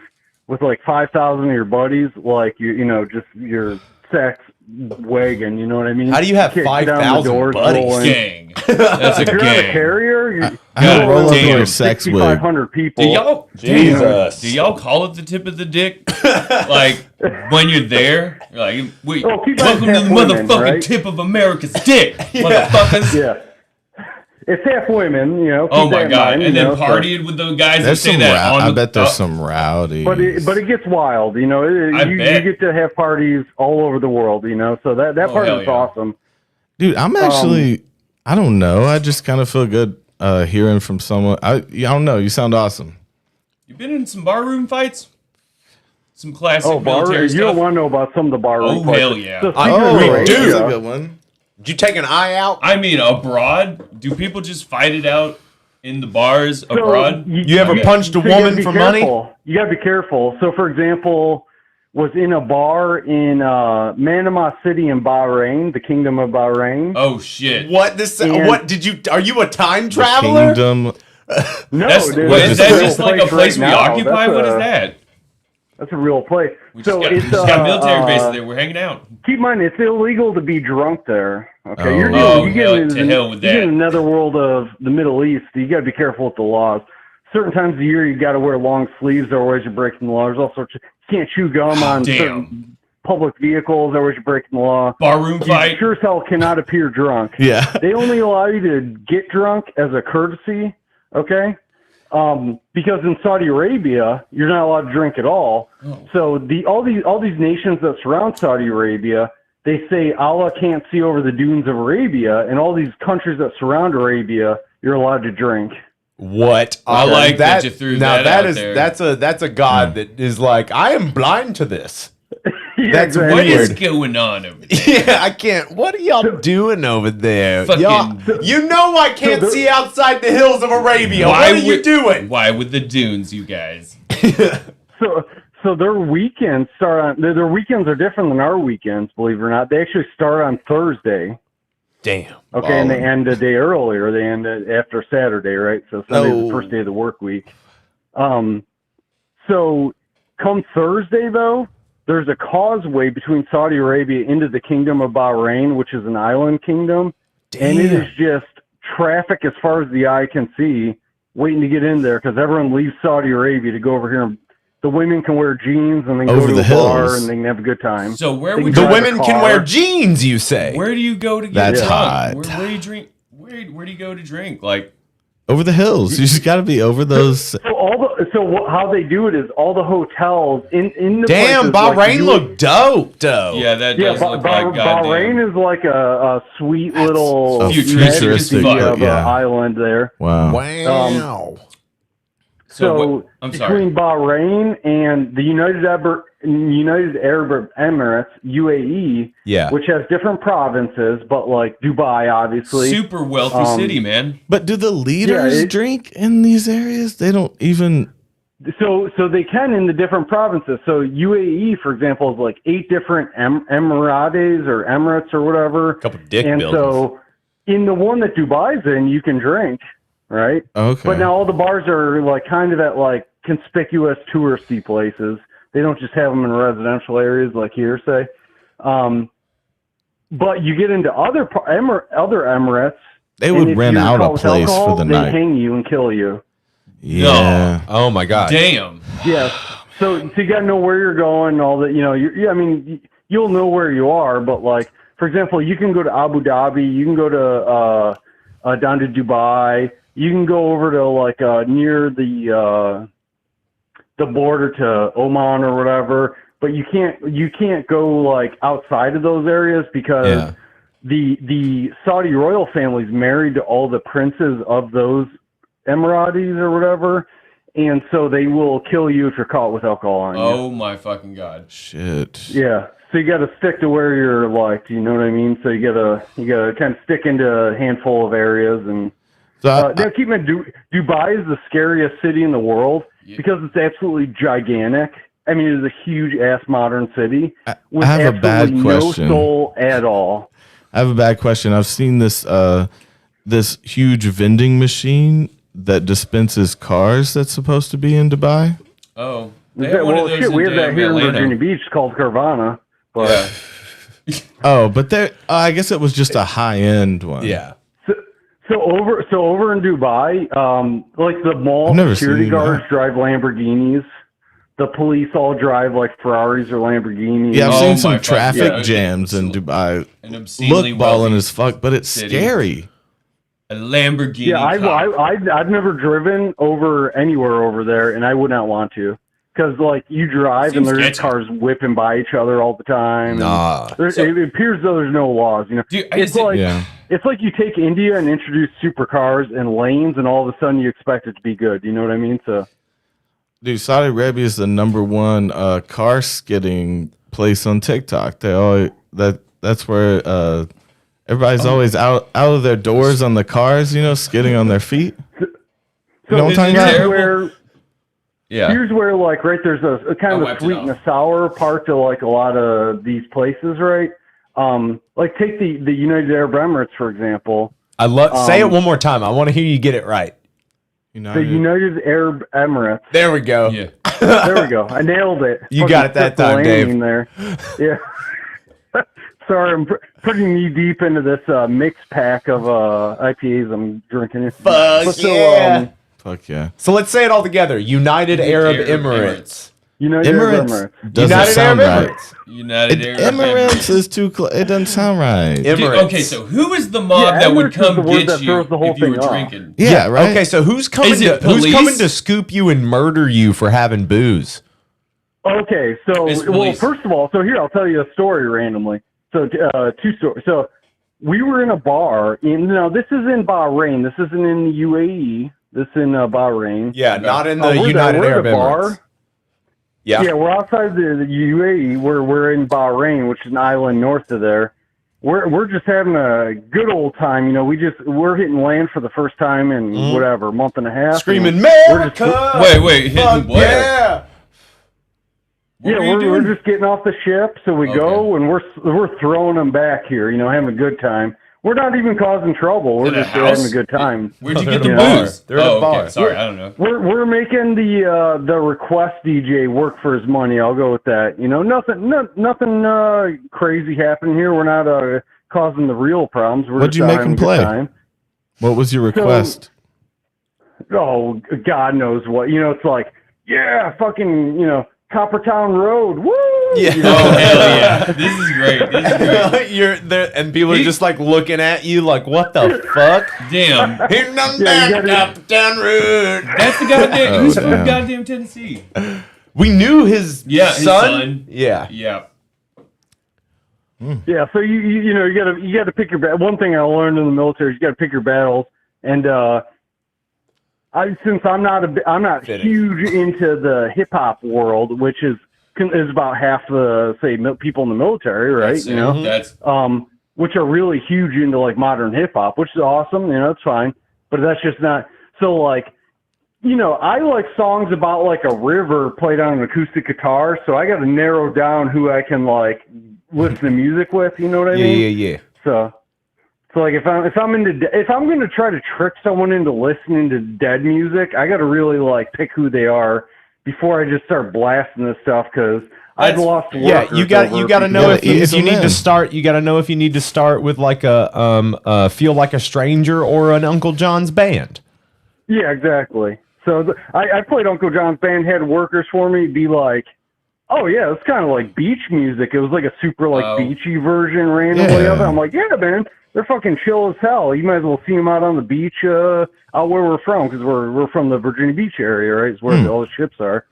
with like 5,000 of your buddies, like just your sex wagon. You know what I mean? How do you have 5,000 buddies? Gang. That's a if you're gang. on a carrier, you're roll up your sex wig. 6,500 people. Do y'all call it the tip of the dick? Like when you're there, you're like, welcome to the motherfucking right? tip of America's dick, motherfuckers. Yeah. It's half women, Oh my god! And then partied with those guys that say that. I bet there's some rowdy. But it gets wild, you get to have parties all over the world, so that part is awesome. Dude, I'm actually, I don't know. I just kind of feel good hearing from someone. I don't know. You sound awesome. You been in some barroom fights? Some classic military military stuff? You don't want to know about some of the barroom fights. Hell yeah. We do. That's a good one. Did you take an eye out? I mean, abroad? Do people just fight it out in the bars abroad? You ever punched a woman for money? You gotta be careful. So, for example, was in a bar in Manama City in Bahrain, the Kingdom of Bahrain. Oh shit! What Are you a time traveler? Kingdom. No, is that just like a place we occupy? What is that? That's a real place. We just got military bases there. We're hanging out. Keep in mind, it's illegal to be drunk there. Okay, to you're hell with that. in another world of the Middle East. You got to be careful with the laws. Certain times of the year, you got to wear long sleeves, otherwise you're breaking the law. There's all sorts of. You can't chew gum on certain public vehicles, otherwise you're breaking the law. Barroom fight. You sure as hell cannot appear drunk. Yeah. They only allow you to get drunk as a courtesy. Okay. Because in Saudi Arabia, you're not allowed to drink at all. Oh. So all these nations that surround Saudi Arabia, they say Allah can't see over the dunes of Arabia, and all these countries that surround Arabia, you're allowed to drink. What? I like that you threw that out there. That's a god that is like, I am blind to this. Yeah, That's exactly. What weird. is going on over there? Yeah, I can't. What are y'all doing over there? Fucking- Y'all, I can't see outside the hills of Arabia. What are you doing? Why with the dunes, you guys? So their weekends start on. Their weekends are different than our weekends, believe it or not. They actually start on Thursday. Damn. Okay, and they end a day earlier. They end after Saturday, right? So Sunday's the first day of the work week. So come Thursday, though, there's a causeway between Saudi Arabia into the Kingdom of Bahrain, which is an island kingdom. Damn. And it is just traffic as far as the eye can see, waiting to get in there because everyone leaves Saudi Arabia to go over here. And the women can wear jeans and then go to a bar and they can have a good time. So where the women can wear jeans, you say? Where do you go to get That's drunk? hot. Where do you drink? Where do you go to drink? Like over the hills. You just got to be over those. How they do it is all the hotels in the damn places, Bahrain look dope though. Yeah, that does look like Bahrain is like a sweet little futuristic island there. Wow. So I'm between Bahrain and the United Arab Emirates, UAE, which has different provinces, but like Dubai, obviously. Super wealthy city, man. But do the leaders drink in these areas? They don't even. So they can in the different provinces. So UAE, for example, is like 8 different Emirates or Emirates or whatever. A couple dick and buildings. So in the one that Dubai's in, you can drink, right? Okay. But now all the bars are like kind of at like conspicuous touristy places. They don't just have them in residential areas like here, say. But you get into other Emirates. They would rent out a place for the night. They hang you and kill you. Yeah. No. Oh my God. Damn. Yes. So you got to know where you're going. All that, you'll know where you are. But like, for example, you can go to Abu Dhabi. You can go to down to Dubai. You can go over to like near the border to Oman or whatever. But you can't go like outside of those areas because the Saudi royal family's married to all the princes of those Emiratis or whatever, and so they will kill you if you're caught with alcohol on you. Oh my fucking God. Shit. Yeah. So you got to stick to where you're liked. You know what I mean? So you gotta kind of stick into a handful of areas. And now keep in mind, Dubai is the scariest city in the world because it's absolutely gigantic. I mean, it is a huge ass modern city with I have a bad absolutely question. no soul at all. I have a bad question. I've seen this this huge vending machine that dispenses cars that's supposed to be in Dubai. Oh, they have one of those we have that here in Atlanta. Virginia Beach called Carvana. But Oh, but there, I guess it was just a high end one. Yeah. So over in Dubai, like the mall I've never security seen guards that. drive Lamborghinis. The police all drive like Ferraris or Lamborghinis. Yeah, I've Oh seen my some fuck, traffic yeah. jams in Dubai. An obscenely Look balling wealthy as fuck, but it's city. scary. A Lamborghini. Yeah, cop. I've never driven over anywhere over there, and I would not want to, because like you drive Seems and there's sketchy. cars whipping by each other all the time. Nah. It appears though there's no laws. You know, Dude, it's like you take India and introduce supercars and lanes, and all of a sudden you expect it to be good. You know what I mean? So. Dude, Saudi Arabia is the #1 car skidding place on TikTok. They always that's where everybody's always out of their doors on the cars, you know, skidding on their feet. You know what I'm talking about? Here's where like right there's a kind of a sweet and a sour part to like a lot of these places, right? Like take the United Arab Emirates for example. I love. Say it one more time. I want to hear you get it right. The United Arab Emirates. There we go. Yeah. There we go. I nailed it. You got it that time, Dave. There. Yeah. Sorry, I'm putting knee deep into this mixed pack of IPAs I'm drinking. Fuck yeah. Fuck yeah. So let's say it all together. United Arab Emirates. United Arab Emirates. Doesn't United sound Arab right. Emirates. United Arab Emirates is too close. It doesn't sound right. Dude, okay, so who is the mob that would come get you if you were drinking? Yeah, right. Okay, so who's coming Is it who's coming police? to scoop you and murder you for having booze? Okay, so It's well, police. first of all, so here I'll tell you a story randomly. So two stories. So we were in a bar this is in Bahrain. This isn't in the UAE. This is in Bahrain. Yeah, not in the We're United we're Arab at a bar. Emirates. Yeah. Yeah, we're outside the UAE. We're in Bahrain, which is an island north of there. We're just having a good old time. You know, we're hitting land for the first time in whatever month and a half. Screaming and America! Wait, hitting what? Yeah. What were you we're doing? just getting off the ship, so we go and we're throwing them back here. You know, having a good time. We're not even causing trouble. We're At a just house? having a good time. Where'd you They're get the at a bar. booze? They're at a bar. Okay. Sorry, I don't know. We're making the request DJ work for his money. I'll go with that. You know, nothing crazy happening here. We're not causing the real problems. We're What'd just you make having him a good play? time. What was your request? Oh, God knows what. You know, it's like, yeah, fucking, you know, Coppertown Road. Woo! Yeah. You know? Oh, hell yeah. This is great. This is great. You're there, and people are just like looking at you, like, "What the fuck?" Damn. Hitting them Yeah, you down, gotta- down road. That's the goddamn. Oh, Who's from damn. goddamn Tennessee? We knew his His son. Yeah. Yeah. Yeah, so you know you gotta pick your one thing I learned in the military is you gotta pick your battles, and since I'm not Fitting. huge into the hip hop world, which is about half the people in the military, right? That's, you know, that's which are really huge into like modern hip hop, which is awesome. You know, it's fine, but that's just not so like. You know, I like songs about like a river played on an acoustic guitar, so I got to narrow down who I can like listen to music with. You know what I mean? Yeah. So like if I'm going to try to trick someone into listening to Dead music, I got to really like pick who they are before I just start blasting this stuff because I've lost. Yeah, you got to know if you need to in. start. You got to know if you need to start with like a Feel Like a Stranger or an Uncle John's Band. Yeah, exactly. So I played Uncle John's Band, had workers for me be like, oh yeah, it's kind of like beach music. It was like a super like beachy version randomly of it. I'm like, yeah, man, they're fucking chill as hell. You might as well see them out on the beach out where we're from because we're from the Virginia Beach area, right? It's where all the ships are,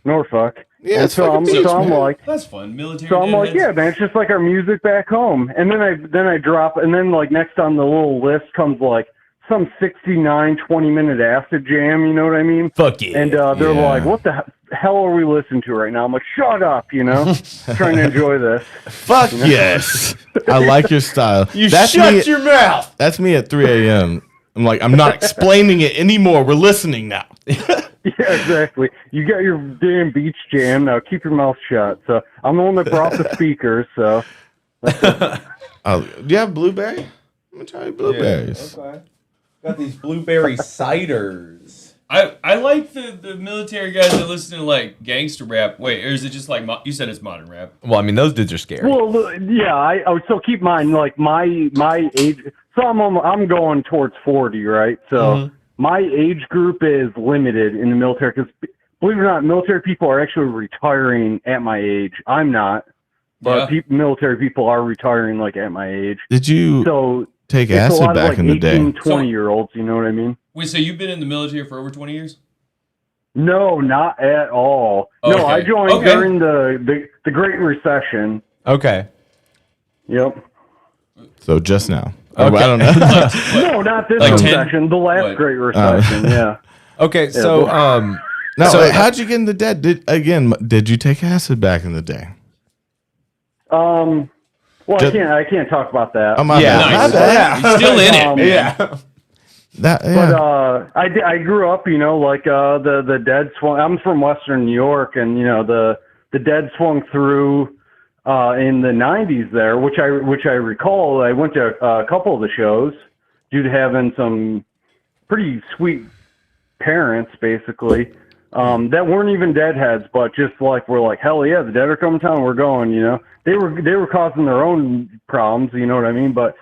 Norfolk. Yeah, and it's so I'm like, that's fun. Military. so I'm like, deadheads. yeah, man, it's just like our music back home. And then I drop, and then like next on the little list comes like some 69 20-minute acid jam, you know what I mean? Fuck yeah. And they're like, what the hell are we listening to right now? I'm like, shut up, you know? Trying to enjoy this. Fuck yes. I like your style. Shut your mouth. That's me at 3 a.m. I'm like, I'm not explaining it anymore. We're listening now. Yeah, exactly. You got your damn beach jam. Now keep your mouth shut. So I'm the one that brought the speakers, so. Do you have blueberry? I'm going to try blueberries. Yeah, okay. Got these blueberry ciders. I like the military guys that listen to like gangster rap. Wait, or is it just like you said it's modern rap? Well, I mean those dudes are scary. Well, yeah. I would still keep mine like my age. So I'm going towards 40, right? So my age group is limited in the military because believe it or not, military people are actually retiring at my age. I'm not, but military people are retiring like at my age. Did you take acid back in the day? 20-year-olds, you know what I mean? Wait, so you've been in the military for over 20 years? No, not at all. Okay. No, I joined during the Great Recession. Okay. Yep. So just now. Okay. I don't know. No, not this recession. The last Great Recession. Yeah. Okay, so how'd you get in the dead? Did you take acid back in the day? Well, I can't talk about that. You're still in it. Yeah. But I grew up, you know, like the Dead swung. I'm from Western New York, and you know the Dead swung through in the '90s there, which I recall. I went to a couple of the shows due to having some pretty sweet parents, basically, that weren't even Deadheads, but just like we're like, hell yeah, the Dead are coming to town, we're going. You know, they were causing their own problems, you know what I mean, but.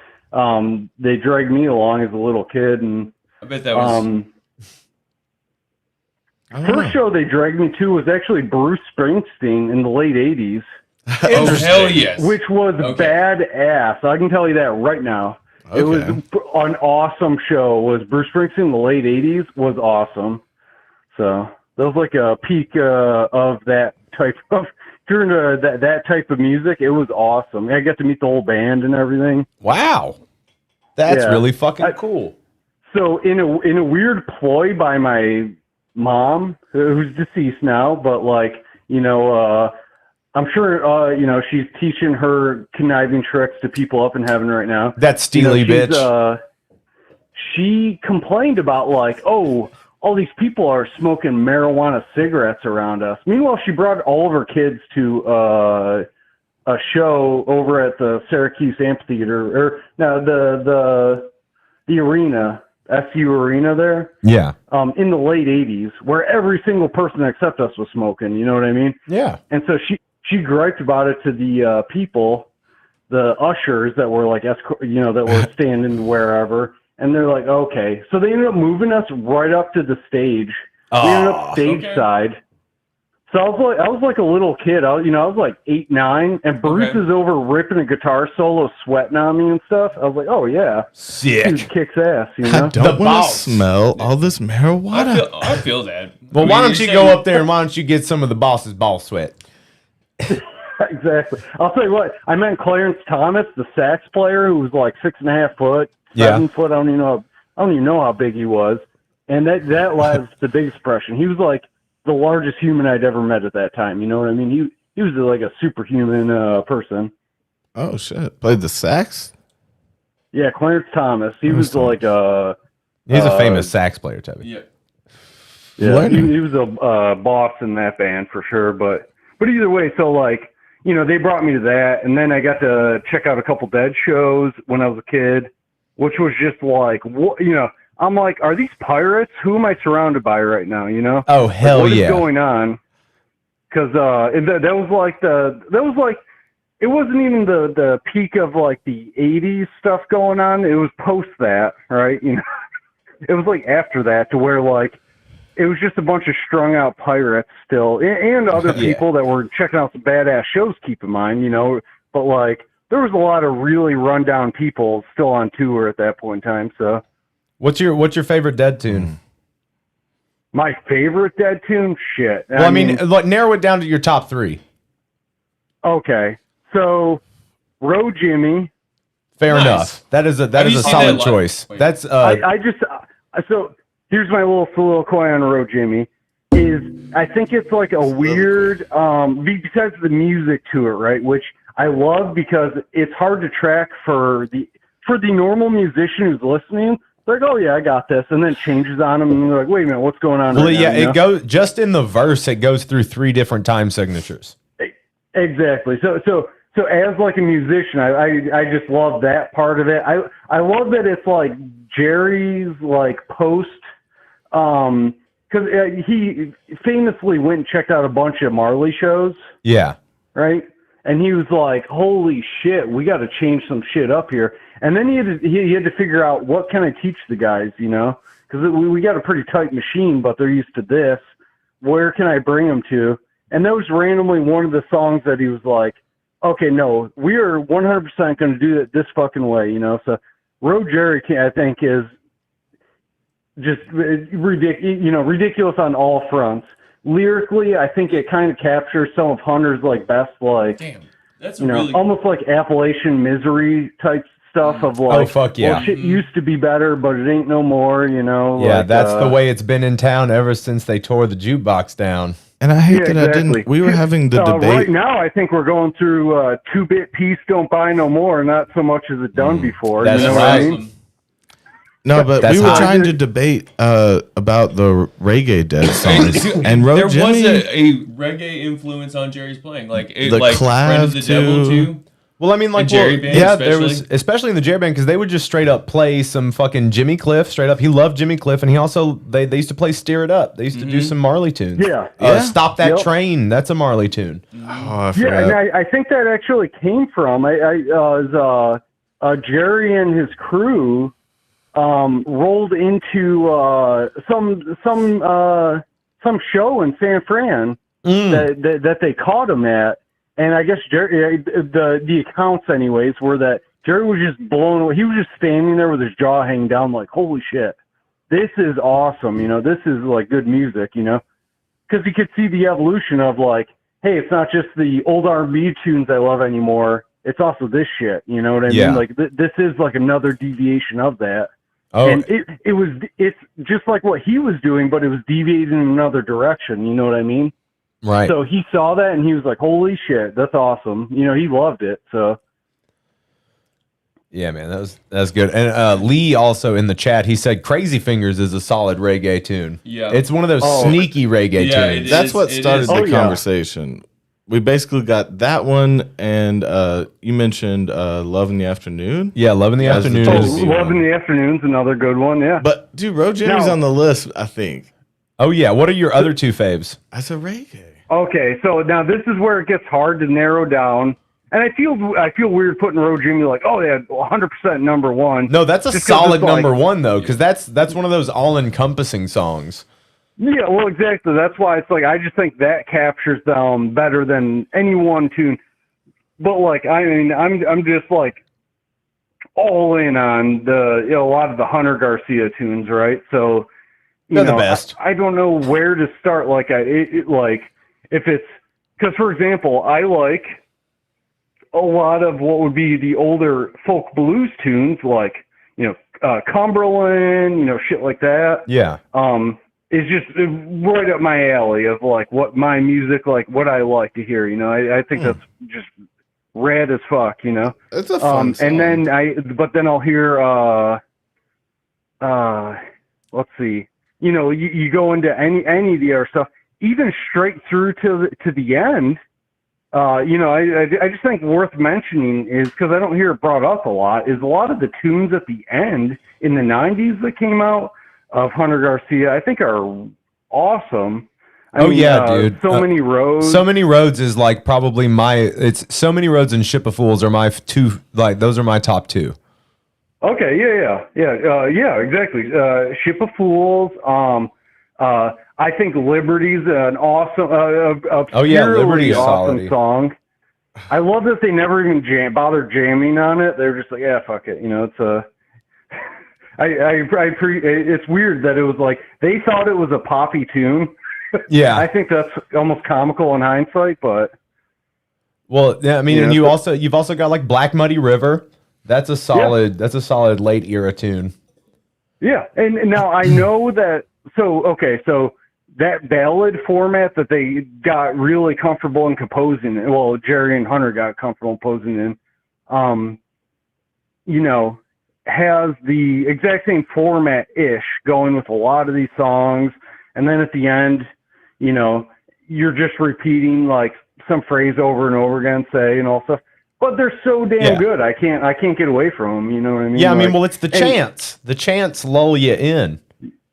They dragged me along as a little kid, and I bet that was first show they dragged me to was actually Bruce Springsteen in the late '80s. Oh hell yes! Which was badass. I can tell you that right now. Okay. It was an awesome show. Was Bruce Springsteen in the late '80s was awesome. So that was like a peak of that type of. During that type of music, it was awesome. I got to meet the whole band and everything. Wow, that's really fucking cool. So in a weird ploy by my mom, who's deceased now, but like you know, I'm sure you know she's teaching her conniving tricks to people up in heaven right now. That steely bitch. She complained about like, oh. All these people are smoking marijuana cigarettes around us. Meanwhile, she brought all of her kids to a show over at the Syracuse Amphitheater, or no, the arena, SU Arena there. Yeah. In the late '80s, where every single person except us was smoking. You know what I mean? Yeah. And so she griped about it to the people, the ushers that were like that were standing wherever. And they're like, okay. So they ended up moving us right up to the stage. We ended up stage side. So I was like a little kid. I was like 8, 9, and Bruce is over ripping a guitar solo, sweating on me and stuff. I was like, oh yeah, sick. Dude kicks ass. You know? I don't want to smell all this marijuana. I feel that. Well, why don't you go up there and why don't you get some of the boss's ball sweat? Exactly. I'll tell you what. I met Clarence Thomas, the sax player, who was like 6.5 foot. 7 foot. I don't even know how big he was, and that was the biggest impression. He was like the largest human I'd ever met at that time. You know what I mean? He was like a superhuman person. Oh shit! Played the sax? Yeah, Clarence Thomas. He was like he's a famous sax player, Toby. Yeah. Yeah, he was a boss in that band for sure. But either way, so like they brought me to that, and then I got to check out a couple Dead shows when I was a kid. Which was just like, I'm like, are these pirates? Who am I surrounded by right now? Oh hell what yeah! What is going on? Because that was like it wasn't even the peak of like the '80s stuff going on. It was post that, right? It was like after that to where like it was just a bunch of strung out pirates still, and other people that were checking out some badass shows. Keep in mind, but like. There was a lot of really rundown people still on tour at that point in time. So, what's your favorite Dead tune? My favorite Dead tune? Shit. Well, I mean, narrow it down to your top 3. Okay, so Row Jimmy. Fair Nice. enough. That is a solid choice. That's I just so here's my little soliloquy on Road Jimmy. Is I think it's like a weird besides the music to it, right? Which I love because it's hard to track for the normal musician who's listening. They're like, oh yeah, I got this, and then changes on them, and they're like, wait a minute, what's going on? well, right yeah, now, you it know? goes just in the verse. It goes through 3 different time signatures. Exactly. So as like a musician, I just love that part of it. I love that it's like Jerry's like post, because he famously went and checked out a bunch of Marley shows. Yeah. Right. And he was like, holy shit, we got to change some shit up here. And then he had to figure out, what can I teach the guys, you know? Because we got a pretty tight machine, but they're used to this. Where can I bring them to? And that was randomly one of the songs that he was like, okay, no, we are 100% going to do it this fucking way, you know? So Road Jerry, I think, is just ridiculous on all fronts. Lyrically, I think it kind of captures some of Hunter's like best, like, That's really almost like Appalachian misery type stuff of like, oh fuck yeah, well, shit used to be better, but it ain't no more, you know. Yeah, like, that's the way it's been in town ever since they tore the jukebox down. And I hate Yeah, that exactly. I didn't. We were having the debate. Right now, I think we're going through 2-bit piece, don't buy no more, not so much as it done before. That's you know right. what I mean? No, but That's we were hot. trying to debate about the reggae dead songs, and Road there was Jimmy. a reggae influence on Jerry's playing, like The like Friend of clav the Devil too. too. Well, I mean, like, And Jerry band yeah, there was, especially. especially in the Jerry band, because they would just straight up play some fucking Jimmy Cliff, straight up. He loved Jimmy Cliff, and he also, they used to play Steer It Up. They used to do some Marley tunes. Yeah. Stop That Yep. Train, that's a Marley tune. Oh, I Yeah, forgot. and I think that actually came from Jerry and his crew rolled into some show in San Fran that they caught him at, and I guess Jerry, the accounts anyways were that Jerry was just blown away. He was just standing there with his jaw hanging down, like, holy shit, this is awesome, you know, this is like good music, you know, because you could see the evolution of like, hey, it's not just the old R&B tunes I love anymore, it's also this shit, you know what I Yeah. mean? Like this is like another deviation of that. Oh, And it's just like what he was doing, but it was deviating in another direction, you know what I mean? right. So he saw that and he was like, holy shit, that's awesome. You know, he loved it. So Yeah, man, that's good. And Lee also in the chat, he said Crazy Fingers is a solid reggae tune. Yeah. It's one of those sneaky reggae Yeah, tunes. That's what started the Oh, yeah. conversation. We basically got that one, and you mentioned Love in the Afternoon. Yeah, Love in the As the Afternoon top is. one. Love in the Afternoon's another good one, yeah. But dude, Road Jimmy's No. on the list, I think. Oh yeah, what are your other 2 faves? That's a reggae. Okay, so now this is where it gets hard to narrow down. And I feel weird putting Road Jimmy like, oh yeah, 100% number one. No, that's a Just 'cause solid it's like- number 1 though, because that's one of those all-encompassing songs. Yeah, well, exactly. That's why it's like I just think that captures them better than any one tune. But like, I mean, I'm just like all in on a lot of the Hunter Garcia tunes, right? So you They're the know, best. I don't know where to start. Like, like if it's because, for example, I like a lot of what would be the older folk blues tunes, like Cumberland, shit like that. Yeah. Is just right up my alley of like what my music, like what I like to hear. I think that's just rad as fuck. It's a fun song. And then then I'll hear let's see. You go into any of the other stuff, even straight through to the end. I just think worth mentioning is, because I don't hear it brought up a lot, is a lot of the tunes at the end in the 90s that came out of Hunter Garcia, I think are awesome. I mean, dude. So Many Roads. So Many Roads is like probably it's So Many Roads and Ship of Fools are my 2, like those are my top 2. Okay, yeah, exactly. Ship of Fools. I think Liberty's an awesome, Liberty is awesome solid. song. I love that they never even bothered jamming on it. They're just like, yeah, fuck it. It's a. It's weird that it was like they thought it was a poppy tune. Yeah, I think that's almost comical in hindsight, but. Well, yeah, I mean, and you've also got like Black Muddy River. That's a solid. That's a solid late era tune. Yeah, and now I know that. So that ballad format that they got really comfortable in composing. Well, Jerry and Hunter got comfortable composing in. Has the exact same format-ish going with a lot of these songs. And then at the end, you're just repeating like some phrase over and over again, say, and all stuff. But they're so damn good. I can't get away from them. You know what I mean? Yeah, I mean, well, it's the chants. The chants lull you in.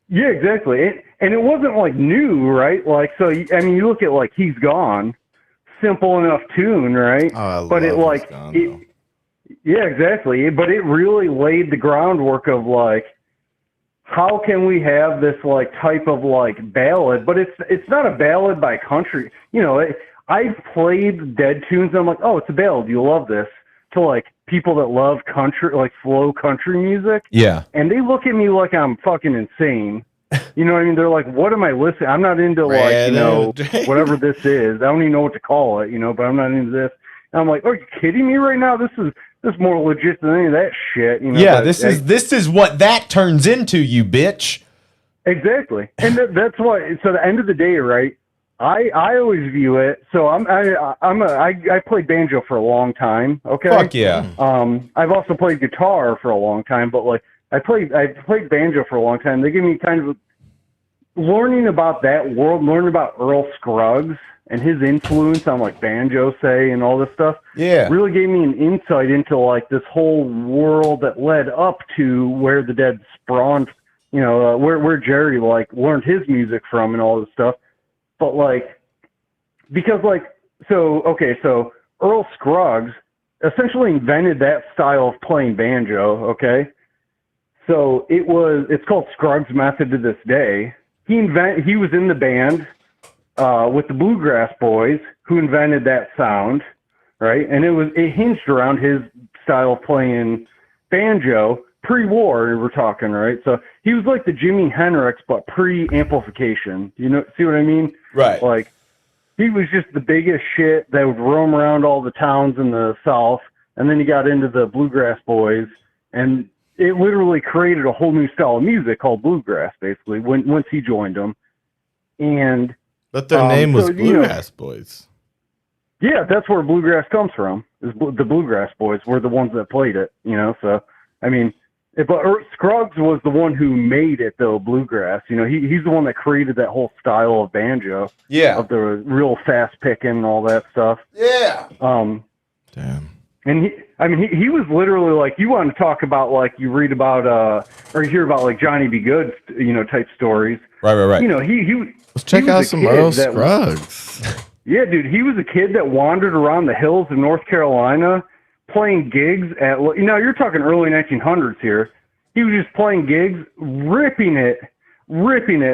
Yeah, exactly. And it wasn't like new, right? Like, so, I mean, you look at like He's Gone, simple enough tune, right? But it like, yeah, exactly. But it really laid the groundwork of like, how can we have this like type of like ballad? But it's not a ballad by country. I've played Dead tunes and I'm like, oh, it's a ballad. You'll love this. To like people that love country, like slow country music. Yeah. And they look at me like I'm fucking insane. You know what I mean? They're like, what am I listening? I'm not into like, whatever this is. I don't even know what to call it, but I'm not into this. And I'm like, are you kidding me right now? This is more legit than any of that shit. Yeah, this is what that turns into, you bitch. Exactly. And that's why, so the end of the day, right? I always view it. So I played banjo for a long time. Okay. Fuck yeah. I've also played guitar for a long time, but like I played banjo for a long time. They gave me kind of learning about that world, learning about Earl Scruggs and his influence on like banjo, say, and all this stuff. Yeah. Really gave me an insight into like this whole world that led up to where the Dead spawned, where Jerry like learned his music from and all this stuff. But like, because like, so Earl Scruggs essentially invented that style of playing banjo. Okay. So it's called Scruggs method to this day. He was in the band, with the Bluegrass Boys who invented that sound. Right. And it hinged around his style of playing banjo pre-war. We're talking, right? So he was like the Jimi Hendrix, but pre-amplification. See what I mean? Right. Like, he was just the biggest shit that would roam around all the towns in the South, and then he got into the Bluegrass Boys, and it literally created a whole new style of music called bluegrass, basically, once he joined them. But their name was Bluegrass Boys. Yeah, that's where bluegrass comes from. The Bluegrass Boys were the ones that played it, so, I mean, but Scruggs was the one who made it, though, bluegrass. He's the one that created that whole style of banjo. Yeah. Of the real fast picking and all that stuff. Yeah. Damn. And he was literally like, you want to talk about like, you read about, or you hear about like Johnny B. Good's, type stories. Right. Let's check out some Earl Scruggs. Yeah, dude. He was a kid that wandered around the hills of North Carolina, playing gigs at, you're talking early 1900s here. He was just playing gigs, ripping it,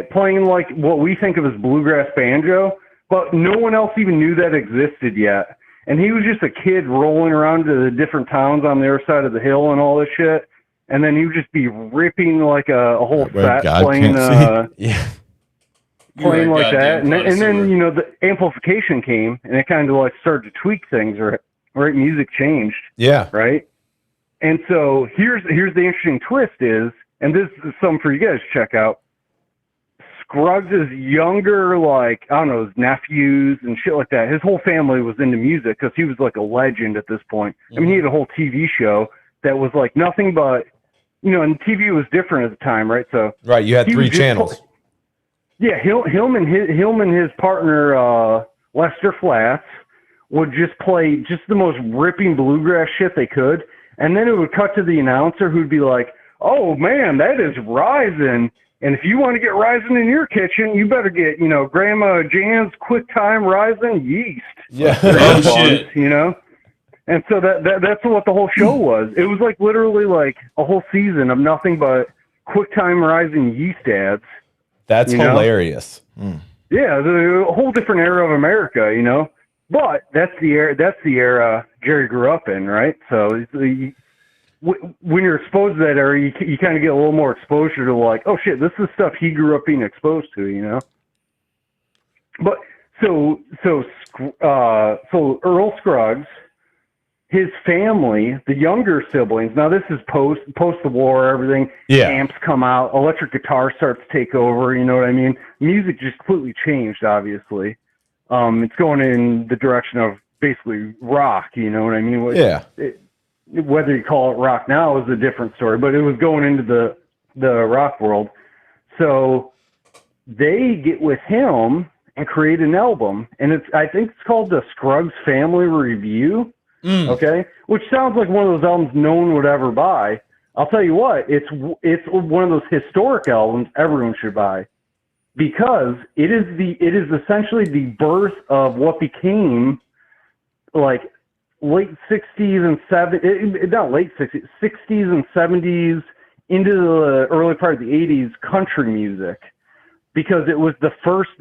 playing like what we think of as bluegrass banjo, but no one else even knew that existed yet. And he was just a kid rolling around to the different towns on the other side of the hill and all this shit. And then he would just be ripping like a whole set, playing playing like that. And then, the amplification came and it kind of like started to tweak things, right? Music changed. Yeah. Right. And so here's the interesting twist is, and this is something for you guys to check out. Scruggs' younger, like, I don't know, his nephews and shit like that. His whole family was into music because he was like a legend at this point. I mean, he had a whole TV show that was like nothing but, and TV was different at the time, right? So right, you had 3 channels. Him and his partner Lester Flats would just play just the most ripping bluegrass shit they could. And then it would cut to the announcer who'd be like, oh, man, that is rising. And if you want to get rising in your kitchen, you better get, Grandma Jan's Quick Time Rising Yeast. Yeah. Oh, shit. And so that's what the whole show was. It was like literally like a whole season of nothing but Quick Time Rising yeast ads. That's hilarious. Yeah, a whole different era of America, But that's the era Jerry grew up in, right? So when you're exposed to that era, you kind of get a little more exposure to like, oh shit, this is stuff he grew up being exposed to, But so Earl Scruggs his family, the younger siblings. Now this is post the war, everything. Yeah. Amps come out, electric guitar starts to take over. You know what I mean? Music just completely changed. Obviously, it's going in the direction of basically rock. You know what I mean? Yeah. Whether you call it rock now is a different story, but it was going into the rock world. So they get with him and create an album, and I think it's called the Scruggs Family Review. Okay, which sounds like one of those albums no one would ever buy. I'll tell you what, it's one of those historic albums everyone should buy, because it is essentially the birth of what became like late 60s and 70s, not late 60s, 60s and 70s into the early part of the 80s country music, because it was the first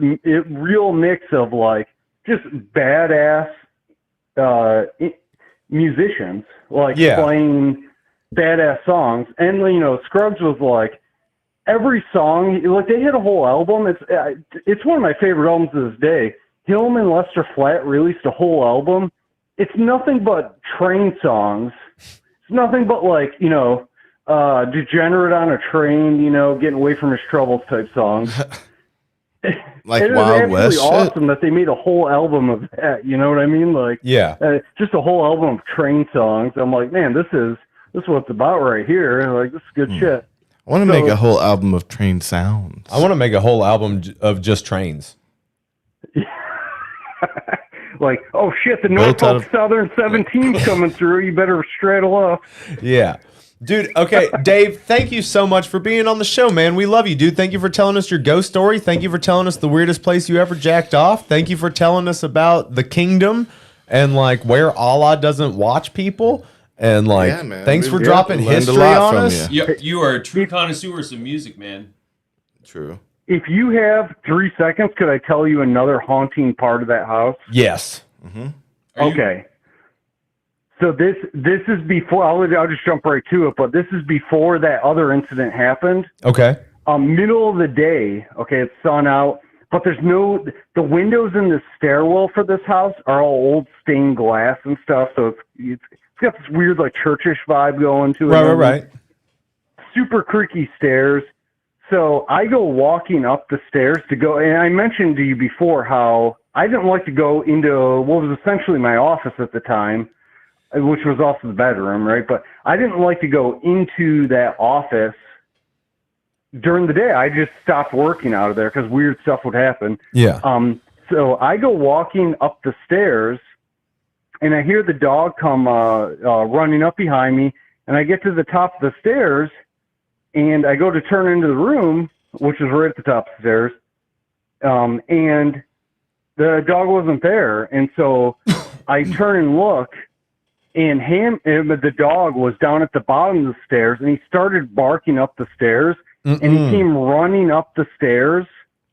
real mix of like just badass musicians playing badass songs. And you know, Scruggs was like, every song, like they had a whole album. It's one of my favorite albums to this day. Him and Lester Flatt released a whole album. It's nothing but train songs. It's nothing but like, you know, degenerate on a train, you know, getting away from his troubles type songs. Like it Wild is West absolutely shit? awesome that they made a whole album of that. You know what I mean? Like, just a whole album of train songs. I'm like, man, this is what it's about right here. Like, this is good shit. I want to make a whole album of train sounds. I want to make a whole album of just trains. Like, oh shit, the Built out Norfolk Southern 17's coming through. You better straddle up. Yeah. Dude, okay, Dave, thank you so much for being on the show, man. We love you, dude. Thank you for telling us your ghost story. Thank you for telling us the weirdest place you ever jacked off. Thank you for telling us about the kingdom and like where Allah doesn't watch people. And like, thanks for dropping history on us. You are a true connoisseur of some music, man. True. If you have 3 seconds, could I tell you another haunting part of that house? Yes. Okay. So this is before, I'll just jump right to it, but this is before that other incident happened. Okay. Middle of the day, okay, it's sun out, but there's the windows in the stairwell for this house are all old stained glass and stuff, so it's got this weird like churchish vibe going to it. Right. Super creaky stairs. So I go walking up the stairs to go, and I mentioned to you before how I didn't like to go into what was essentially my office at the time, which was also the bedroom, right? But I didn't like to go into that office during the day. I just stopped working out of there because weird stuff would happen. Yeah. So I go walking up the stairs, and I hear the dog come running up behind me, and I get to the top of the stairs, and I go to turn into the room, which is right at the top of the stairs, and the dog wasn't there. And so I turn and look, and the dog was down at the bottom of the stairs, and he started barking up the stairs, and he came running up the stairs.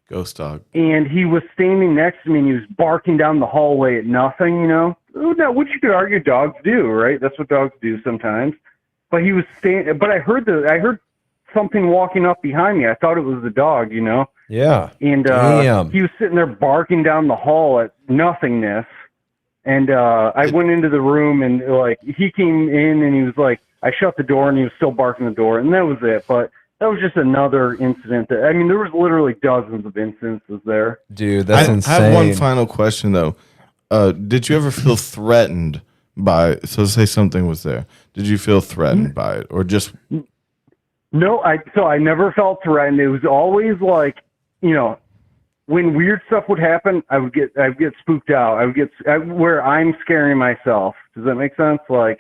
Ghost dog. And he was standing next to me, and he was barking down the hallway at nothing, you know? Which you could argue dogs do, right? That's what dogs do sometimes. But he was but I heard something walking up behind me. I thought it was the dog, you know? Yeah. And he was sitting there barking down the hall at nothingness. And I went into the room, and like he came in, and he was like, I shut the door, and he was still barking the door, and that was it. But that was just another incident. There was literally dozens of instances there. Dude, that's insane. I have one final question though. Did you ever feel threatened by? So say something was there. Did you feel threatened by it, or just? No, I never felt threatened. It was always like, you know, when weird stuff would happen, I would get spooked out. Where I'm scaring myself. Does that make sense? Like,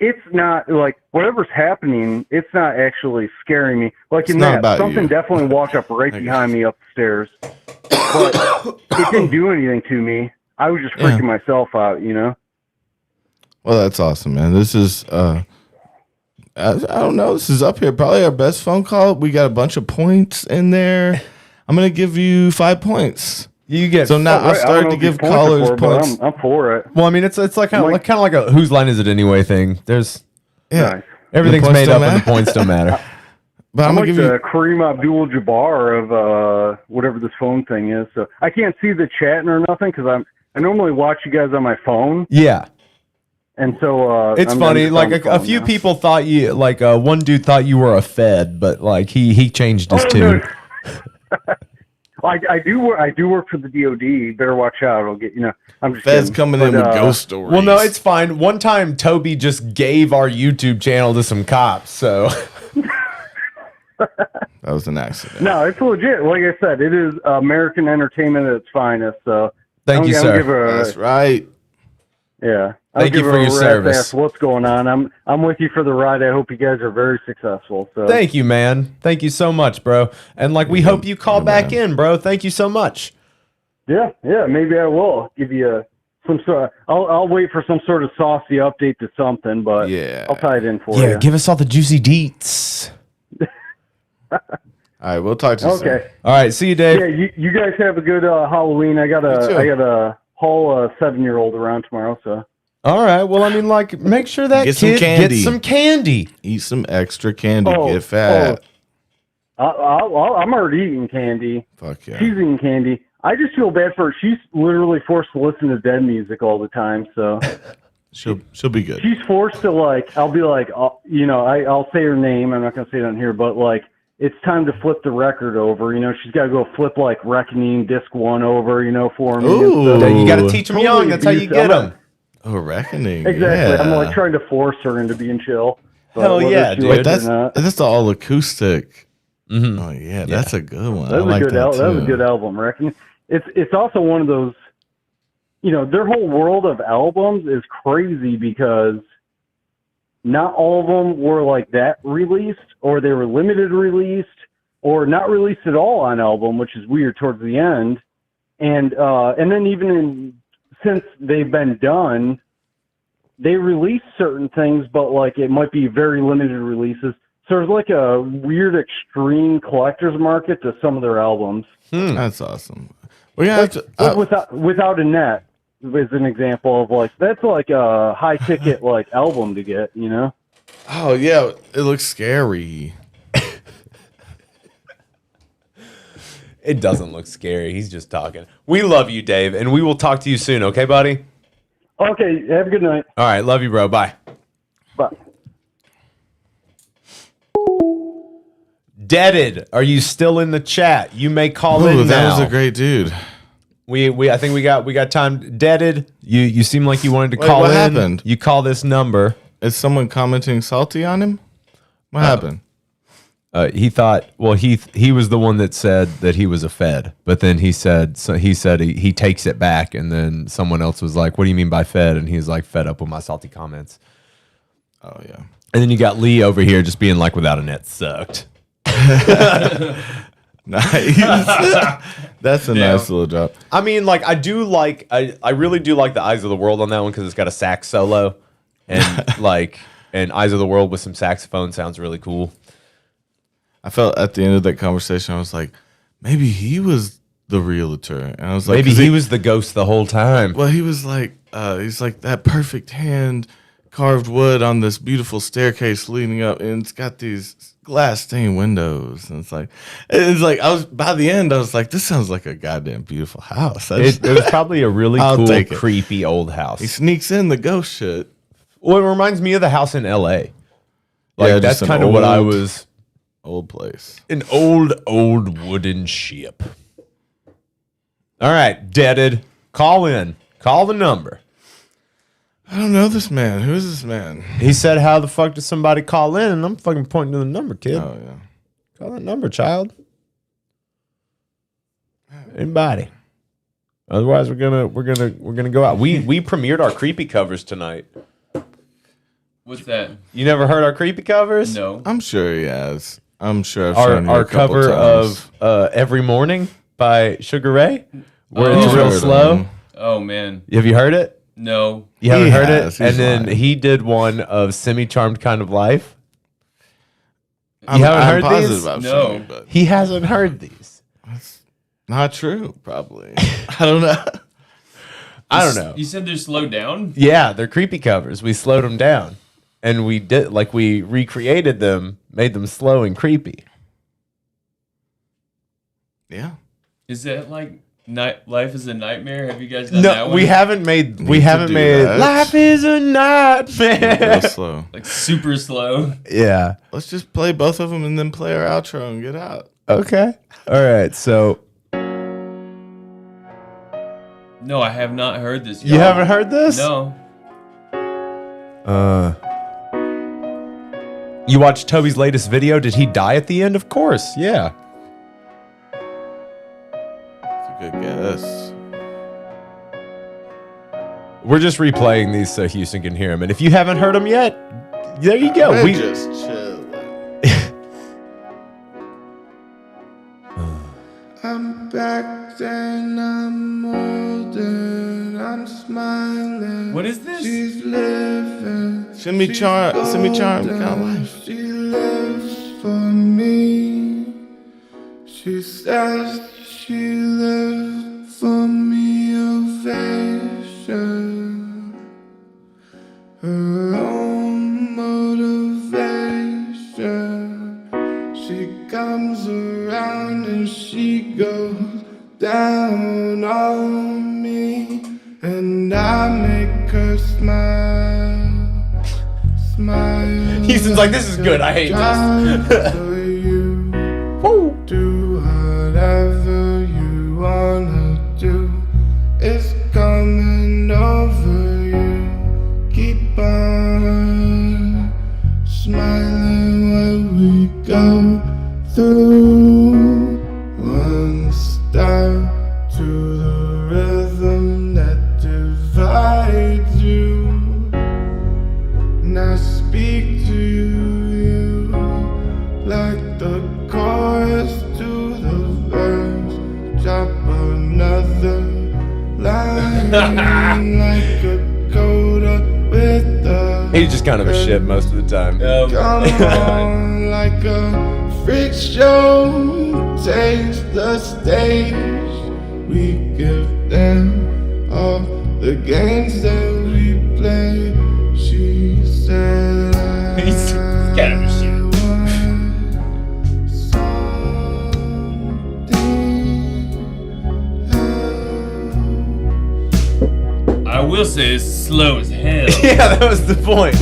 it's not like whatever's happening, it's not actually scaring me. Like in that, something definitely walked up right behind me up the stairs, but it didn't do anything to me. I was just freaking myself out, you know? Well, that's awesome, man. This is, I don't know. This is up here. Probably our best phone call. We got a bunch of points in there. I'm going to give you 5 points. You get so now I started to give callers points. I'm for it. Well, I mean, it's like kind of like a whose line is it anyway thing. There's everything's made up and the points don't matter. But I'm like the Kareem Abdul-Jabbar of whatever this phone thing is. So I can't see the chatting or nothing because I normally watch you guys on my phone. Yeah. And so it's I'm funny. just Like on the a phone few now. people thought you, like one dude thought you were a Fed, but like he changed his tune. I do work for the DOD. Better watch out. It'll get I'm just Feds kidding. coming in with ghost stories. Well, no, it's fine. One time, Toby just gave our YouTube channel to some cops. So that was an accident. No, it's legit. Like I said, it is American entertainment at its finest. So Thank you, sir. That's right. Yeah. Thank you for your service. Ask what's going on? I'm with you for the ride. I hope you guys are very successful. So thank you, man. Thank you so much, bro. And like we hope you call back in, bro. Thank you so much. Yeah. Maybe I will give you some sort. I'll wait for some sort of saucy update to something, but I'll tie it in for you. Yeah, give us all the juicy deets. All right, we'll talk to you soon. Okay. All right, see you, Dave. Yeah, you guys have a good Halloween. I got to haul a 7-year-old around tomorrow. So. All right. Well, I mean, like, make sure that Get some kid candy. gets some candy. Eat some extra candy. Get fat. I'm already eating candy. Fuck yeah. She's eating candy. I just feel bad for her. She's literally forced to listen to Dead music all the time. So she'll be good. She's forced to I'll be like, I'll say her name. I'm not gonna say it on here, but like, it's time to flip the record over. She's got to go flip like Reckoning Disc 1 over. For me. Ooh. Yeah, you got to teach them young. That's how you get them. Oh, Reckoning. Exactly. Yeah. I'm like trying to force her into being chill. But Hell whether yeah, she dude. likes it or not. That's the all acoustic. Mm-hmm. Oh yeah, that's a good one. That I was like a good that too. that was a good album, Reckoning. It's also one of those, their whole world of albums is crazy because not all of them were like that released, or they were limited released, or not released at all on album, which is weird towards the end. And then even since they've been done, they release certain things, but like it might be very limited releases. So there's like a weird extreme collector's market to some of their albums. That's awesome. We have to without a net is an example of like that's like a high ticket like album to get. Oh yeah, it looks scary. It doesn't look scary. He's just talking. We love you, Dave, and we will talk to you soon. Okay, buddy? Okay. Have a good night. All right. Love you, bro. Bye. Bye. Deaded, are you still in the chat? You may call in now. That was a great dude. I think we got time. Deaded, you seem like you wanted to call what in. happened? You call this number. Is someone commenting salty on him? What happened? He thought. Well, he was the one that said that he was a Fed, but then he said he takes it back, and then someone else was like, "What do you mean by Fed?" And he's like, "Fed up with my salty comments." Oh yeah. And then you got Lee over here just being like, "Without a net sucked." Nice. That's a nice little drop. I mean, like, I really do like the Eyes of the World on that one because it's got a sax solo, and and Eyes of the World with some saxophone sounds really cool. I felt at the end of that conversation, I was like, maybe he was the realtor, and I was like, maybe he was the ghost the whole time. Well, he was like, he's like that perfect hand carved wood on this beautiful staircase leading up, and it's got these glass stained windows, and it's like I was by the end I was like, this sounds like a goddamn beautiful house. It was probably a really cool, creepy old house. He sneaks in the ghost shit. Well, it reminds me of the house in LA. Like, that's kind of what I was. Old place. An old wooden ship. All right, Deaded, call in. Call the number. I don't know this man. Who is this man? He said, how the fuck does somebody call in? And I'm fucking pointing to the number, kid. Oh, yeah. Call that number, child. Anybody. Otherwise, we're gonna go out. We premiered our creepy covers tonight. What's that? You never heard our creepy covers? No. I'm sure he has. I'm sure I've shown you our a couple cover times. of Every Morning by Sugar Ray, where it's real slow. Oh man. Have you heard it? No. You haven't heard has. it? And He's then lying. he did one of Semi-Charmed Kind of Life. I'm heard positive these? I've No. shown you, but He hasn't heard these. not true, probably. I don't know. I don't know. You said they're slowed down? Yeah, they're creepy covers. We slowed them down. And we recreated them, made them slow and creepy. Yeah. Is that like Life is a nightmare. Have you guys done that No, one? we haven't made. We haven't made. that. Life is a nightmare. Real slow. Like super slow. Yeah. Let's just play both of them and then play our outro and get out. Okay. All right. So No, I have not heard this. you haven't heard this? No. You watched Toby's latest video? Did he die at the end? Of course. Yeah. That's a good guess. We're just replaying these so Houston can hear them. And if you haven't heard them yet, there you go. We're We just chilling. I'm back then, I'm older, I'm smiling. What is this? She's living. Semi charm, kind of life. She lives for me. She says she lives for me, ovation. Her own motivation. She comes around and she goes down on me, and I make her smile. Smile. Houston's like, this is good. I hate this. So you do whatever you wanna do. It's coming over you. Keep on smiling when we go through. One step to the rhythm that divides you. And I speak to you like the chorus to the verse. Drop another line like a coda with the. He's just kind of a shit most of the time. Come on like a freak show. Takes the stage. We give them all the games that we play. She said He's kind of a shit. I will say it's slow as hell. Yeah, that was the point.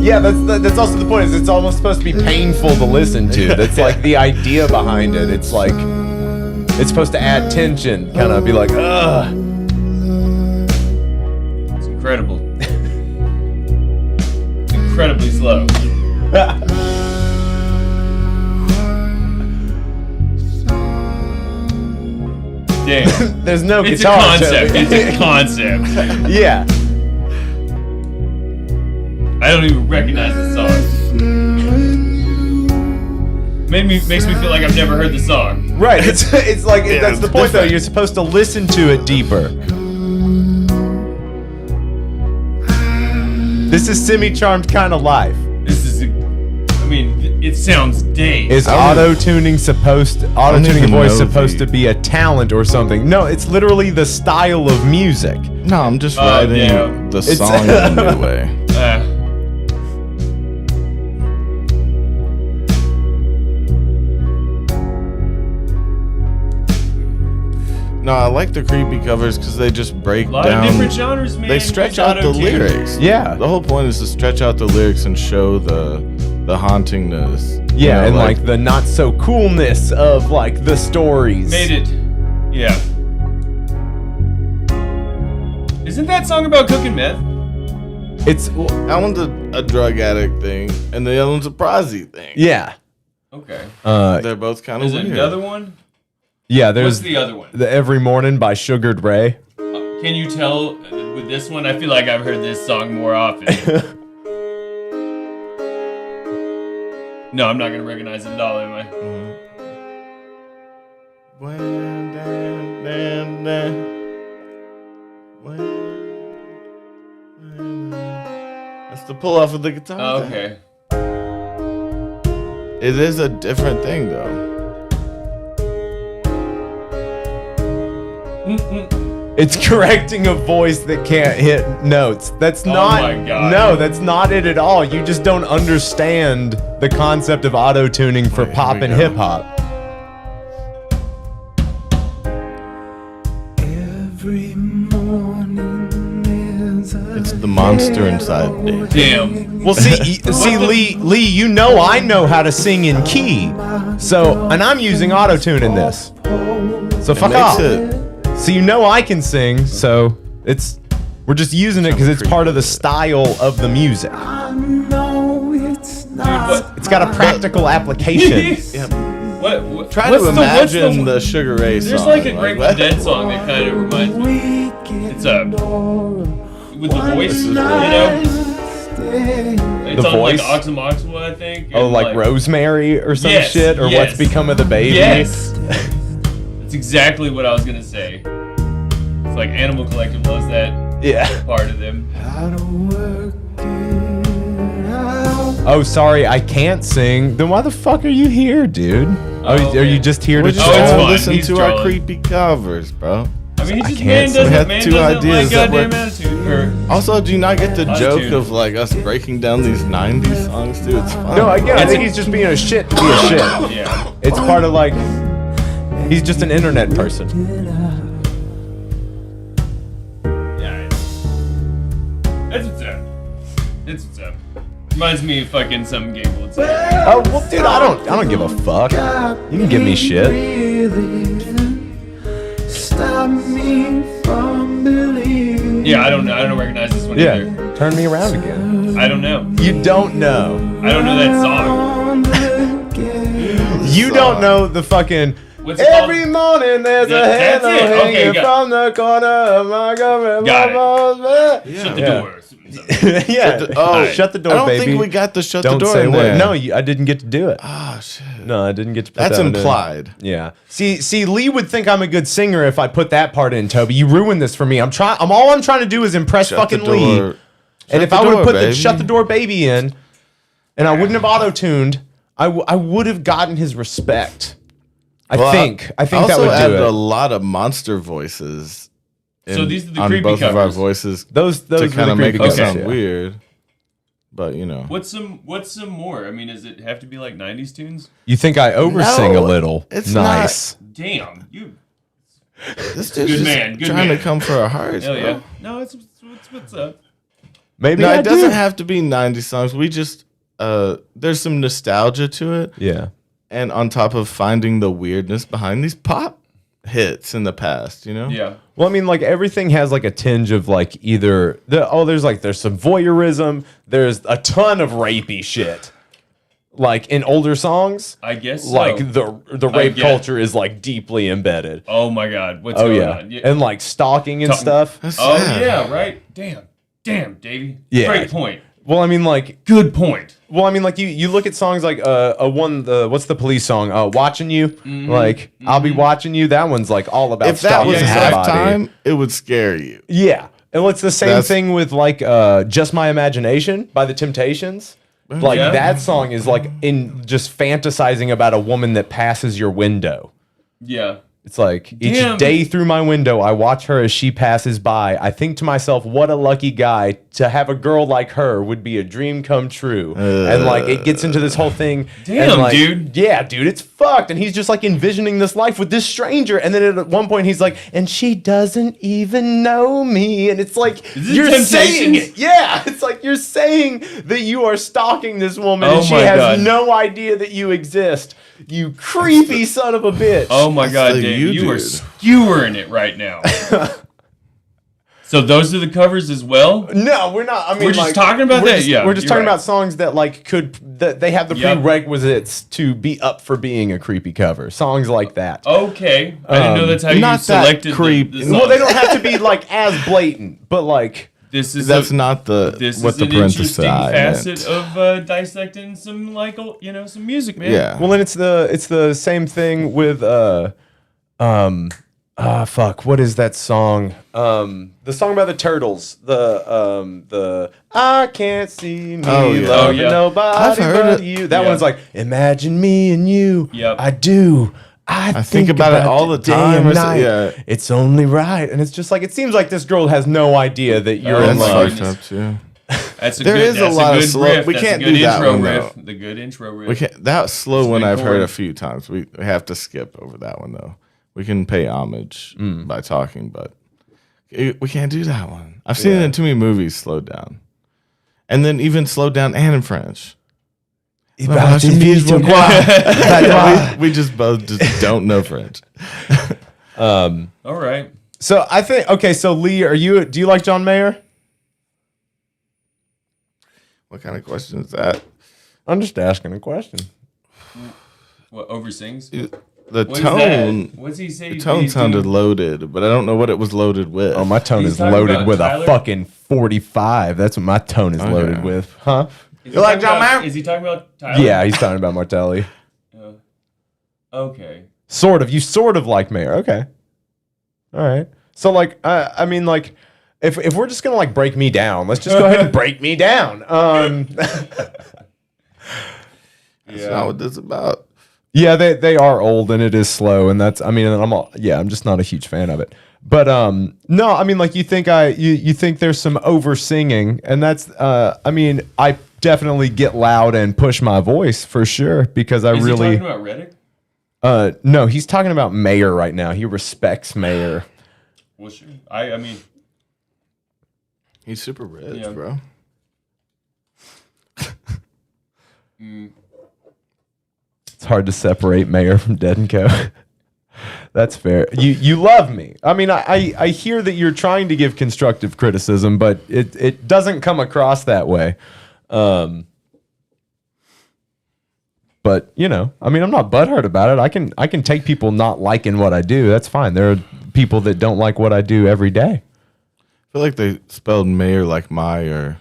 Yeah, that's also the point. Is it's almost supposed to be painful to listen to. That's like the idea behind it. It's like it's supposed to add tension, kind of be like, ugh. It's incredible. Incredibly slow. Damn. There's no It's guitar. a concept. It's a concept. Yeah. I don't even recognize the song. Makes me feel like I've never heard the song. Right. It's like that's the point though. You're supposed to listen to it deeper. This is semi-charmed kind of life. This is it sounds dazed. Is auto-tuning a voice supposed to be a talent or something? No, it's literally the style of music. No, I'm just writing the song in a new way. No, I like the creepy covers because they just break down. A lot of different genres, man. They stretch out the lyrics. Yeah. The whole point is to stretch out the lyrics and show the hauntingness. Yeah, and like the not so coolness of like the stories. Made it. Yeah. Isn't that song about cooking meth? It's that one's a drug addict thing, and the other one's a prosy thing. Yeah. Okay. They're both kind of Is weird. there another one? Yeah, there's What's the other one? The Every Morning by Sugared Ray. Can you tell with this one? I feel like I've heard this song more often. No, I'm not gonna recognize it at all, am I? That's the pull off of the guitar. Oh, okay. It is a different thing though. It's correcting a voice that can't hit notes. That's not. my God. No, that's not it at all. You just don't understand the concept of auto tuning for pop and hip hop. Every morning is a It's the monster inside Dave. Damn. Well, see, Lee, you know I know how to sing in key, so and I'm using auto-tune in this, so fuck off. So you know I can sing, so we're just using it because it's part of the style of the music. I know it's not. It's got a practical application. What? Try what's to imagine the Sugar Ray song. There's like a Grateful what? Dead song that kind of reminds me. It's with the voice, you know. It's The on like voice? Oxymoxua, I think. Oh, and, like Rosemary or some shit, or yes. What's Become of the Baby. Yes. That's exactly what I was gonna say. It's like Animal Collective loves that. Yeah. Part of them. Oh, sorry, I can't sing. Then why the fuck are you here, dude? Are you just here We're to just troll? trying to listen to our creepy covers, bro. I mean, he just can't man say. doesn't, We had two doesn't ideas like that were- goddamn attitude. Or, Also, do you not get the joke Attitude. of like us breaking down these '90s songs too? It's fun. No, I think he's just being a shit to be a shit. yeah. It's part of like, he's just an internet person. Yeah. That's what's up. That's what's up. Reminds me of fucking some Gable would say. Oh well, dude, I don't give a fuck. You can give me shit. Stop me from believing. Yeah, I don't know. I don't recognize this one Yeah, either. turn me around again. I don't know. You don't know. I don't know that song. You don't know the fucking. What's it Every morning there's a That's halo it. Okay, hanging got it. from the corner of my government. Got it. Shut the door. Yeah. Shut the door, I don't baby. think we got the shut Don't the door say in what. there. No, I didn't get to do it. Oh shit. No, I didn't get to put That's that one in. implied. Yeah. See, Lee would think I'm a good singer if I put that part in, Toby. You ruined this for me. I'm all I'm trying to do is impress Shut fucking the Lee. door. And if the I would have door, put the baby. shut the door baby in, and I wouldn't have auto-tuned, I would have gotten his respect. I think that also would do added it. a lot of monster voices. So these are the on creepy both of our covers. voices. Those to were kind the of make creepy it covers, sound yeah. weird. But you know, What's some more? I mean, does it have to be like 90s tunes? You think I oversing a little? it's nice. Damn, you. this dude's Good just man, good trying man. to come for our hearts. Hell bro. yeah. No, it's what's up. Maybe No, I it doesn't do. have to be 90s songs. We just there's some nostalgia to it. Yeah. And on top of finding the weirdness behind these pop hits in the past, you know? Yeah. Well, I mean, like everything has like a tinge of like either there's some voyeurism. There's a ton of rapey shit, like in older songs. I guess so. Like the rape get- culture is like deeply embedded. Oh my God, what's Oh going yeah, on? and like stalking and stuff. Oh yeah, right. Damn, Davey. Yeah. Great point. Well, I mean, like Good point. Well, I mean, like you look at songs like what's the Police song? Watching You. Like I'll be watching you. That one's like all about If that was stalking somebody. halftime, it would scare you. Yeah, and it's the same thing with like Just My Imagination by the Temptations. Like Yeah. that song is like in just fantasizing about a woman that passes your window. Yeah. It's like each Damn. day through my window, I watch her as she passes by. I think to myself, what a lucky guy to have a girl like her would be a dream come true. And like it gets into this whole thing. Damn, and, like, dude. Yeah, dude, it's fucked. And he's just like envisioning this life with this stranger. And then at one point he's like, and she doesn't even know me. And it's like, Is this you're saying Temptations? it. Yeah, it's like you're saying that you are stalking this woman Oh and she my has God. no idea that you exist. You creepy son of a bitch. Oh my God, the Dave, you are dude. skewering it right now. So those are the covers as well. No, we're not. I mean, We're just like, talking about we're that? just- Yeah, we're just you're talking right. about songs that like that they have the Yep. prerequisites to be up for being a creepy cover. Songs like that. Okay, I didn't know that's how you not that selected creep- the Well, they songs. don't have to be like as blatant, but like This is That's a, not the this what is the an parenthesis interesting I facet meant. of dissecting some like some music, man. Yeah. well, then it's the same thing with fuck, what is that song? The song about the turtles. The I can't see me Oh, yeah. loving Oh, yeah. nobody I've heard but it. you. That Yeah. one's like, imagine me and you. Yep. I do. I think about it all the day time, and or so- night. yeah. It's only right. And it's just like, it seems like this girl has no idea that you're Oh, in That's my love. fucked up too. That's a There good, is a that's lot of good slow- riff. we That's can't a good do that intro one, riff. though. The good intro riff. We can't that slow one big I've heard chord. a few times. We have to skip over that one though. We can pay homage by talking, but We can't do that one. I've seen it in too many movies. Slowed down, and then even slowed down and in French. We just both just don't know French. All right. So I think So Lee, do you like John Mayer? What kind of question is that? I'm just asking a question. What oversings? The What is tone. that? What's he say? The tone sounded loaded, but I don't know what it was loaded with. Oh, my tone is loaded with a fucking 45. That's what my tone is loaded with, huh? You like John Mayer? Is he talking about Tyler? Yeah, he's talking about Martelli. Okay. Sort of. You sort of like Mayer. Okay. All right. So like, I mean, like, if we're just gonna like break me down, let's just go ahead and break me down. That's not what this is about. Yeah, they are old and it is slow, and I'm just not a huge fan of it. But no, I mean, like, you think there's some over singing, and that's I definitely get loud and push my voice for sure because I Is really. he talking about Reddick? No, he's talking about Mayer right now. He respects Mayer. Well, sure. I mean, he's super rich, bro. It's hard to separate Mayer from Dead and Co. That's fair. You love me. I mean, I hear that you're trying to give constructive criticism, but it doesn't come across that way. But you know, I mean, I'm not butthurt about it. I can take people not liking what I do. That's fine. There are people that don't like what I do every day. I feel like they spelled Mayer like Meyer.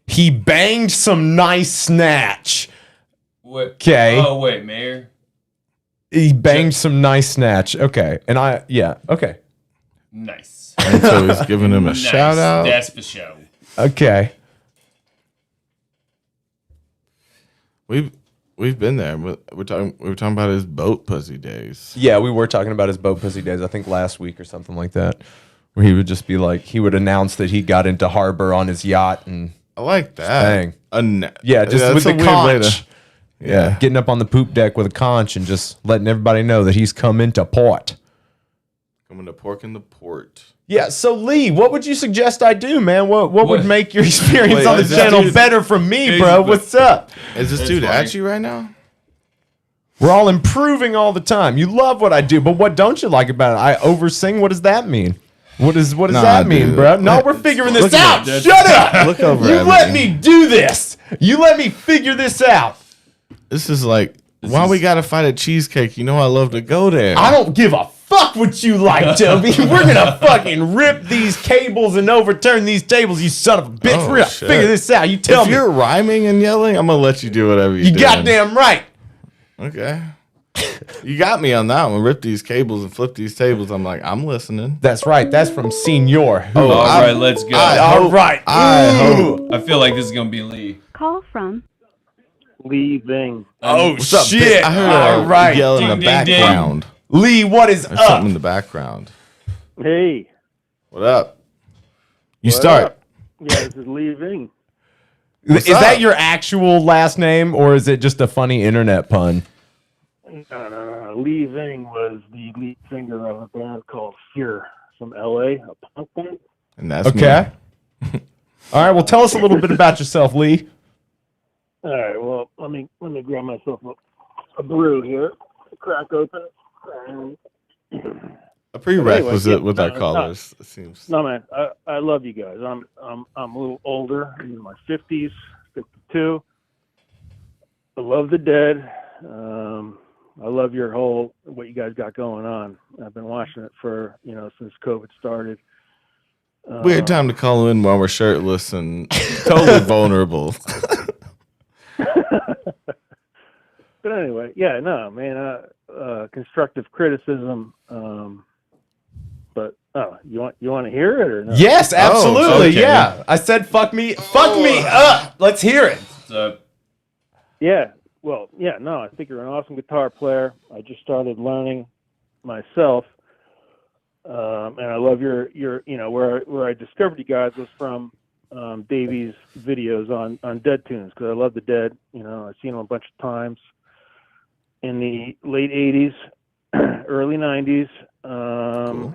He banged some nice snatch. what? Okay. Oh wait, Mayer. He banged some nice snatch. Okay, and okay. Nice. And so he's giving him a shout out. That's for show. Okay. We've been there. We were talking about his boat pussy days. Yeah, we were talking about his boat pussy days. I think last week or something like that, where he would just be like, he would announce that he got into harbor on his yacht and. I like that. Just with the conch. Yeah, getting up on the poop deck with a conch and just letting everybody know that he's come into port. Coming to pork in the port. Yeah, so Lee, what would you suggest I do, man? What would make your experience on the channel better for me, bro? What's up? Is this dude at you right now? We're all improving all the time. You love what I do, but what don't you like about it? I oversing. What does that mean? What does that mean, bro? No, we're figuring this out. Shut up. Look over You at let me do this. You let me figure this out. This is like, why we gotta fight at Cheesecake? You know I love to go there. I don't give a fuck what you like, Toby. We're gonna fucking rip these cables and overturn these tables, you son of a bitch. We're gonna figure this out. You tell me. If you're rhyming and yelling, I'm gonna let you do whatever you do. Goddamn right. Okay. You got me on that one. Rip these cables and flip these tables. I'm like, I'm listening. That's right. That's from Senior. All right, let's go. All right. I feel like this is gonna be Lee. Call from leaving. Oh, What's up, shit. bitch? I heard a yell in the Ding, ding, background. Lee, what is There's up? something in the background. Hey. What up? You What start. up? Yeah, this is leaving. Is that your actual last name, or is it just a funny internet pun? No. Lee Ving was the lead singer of a band called Fear from LA, a punk band. And that's okay. All right. Well, tell us a little bit about yourself, Lee. All right. Well, let me grab myself a brew here, crack open. a prerequisite with our callers. It seems. No, man. I love you guys. I'm a little older. I'm in my 50s, 52. I love the Dead. I love your what you guys got going on. I've been watching it for, since COVID started. Weird time to call in while we're shirtless and totally vulnerable. But anyway, yeah, no, man, constructive criticism. But you want to hear it or no? Yes, absolutely. Yeah. I said fuck me up. Let's hear it. Yeah. Well, yeah, no, I think you're an awesome guitar player. I just started learning myself. And I love your where I discovered you guys was from Davy's videos on Dead tunes, because I love the Dead. I've seen them a bunch of times in the late 80s, early 90s. Cool.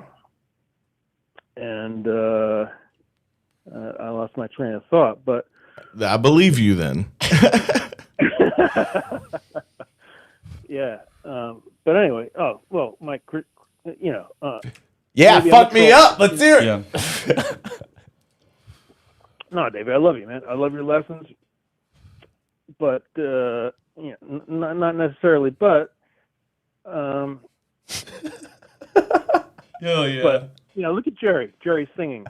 And and I lost my train of thought. But I believe you then. yeah. But anyway, yeah, fuck me up. Let's hear it. Yeah. No, David, I love you, man. I love your lessons, but not necessarily. But Hell yeah. But look at Jerry. Jerry's singing.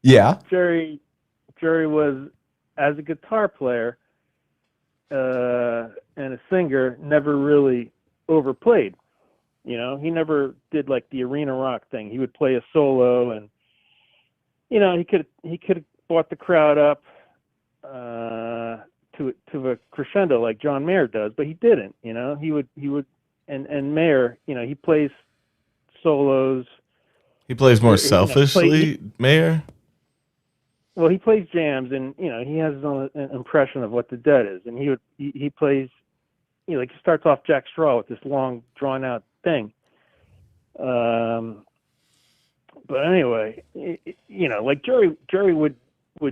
Yeah. Jerry was, as a guitar player and a singer, never really overplayed. He never did like the arena rock thing. He would play a solo, and he could have brought the crowd up to a crescendo like John Mayer does, but he didn't. He would and Mayer, he plays solos. He plays more selfishly, Mayer. Well, he plays jams, and he has his own impression of what the Dead is, and he plays, like he starts off Jack Straw with this long, drawn out thing. But anyway, like Jerry would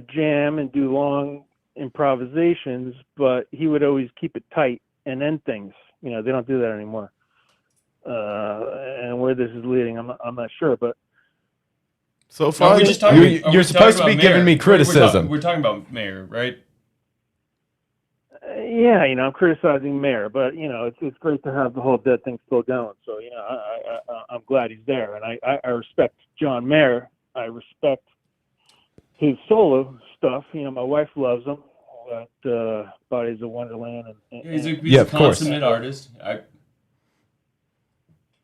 jam and do long improvisations, but he would always keep it tight and end things. They don't do that anymore. And where this is leading, I'm not sure, but so far, you're supposed to be giving me criticism. We're talking about Mayer, right? Yeah, I'm criticizing Mayer, but it's great to have the whole Dead thing still going. So I'm glad he's there, and I respect John Mayer. I respect his solo stuff. My wife loves him. That Bodies of Wonderland, and he's a consummate artist.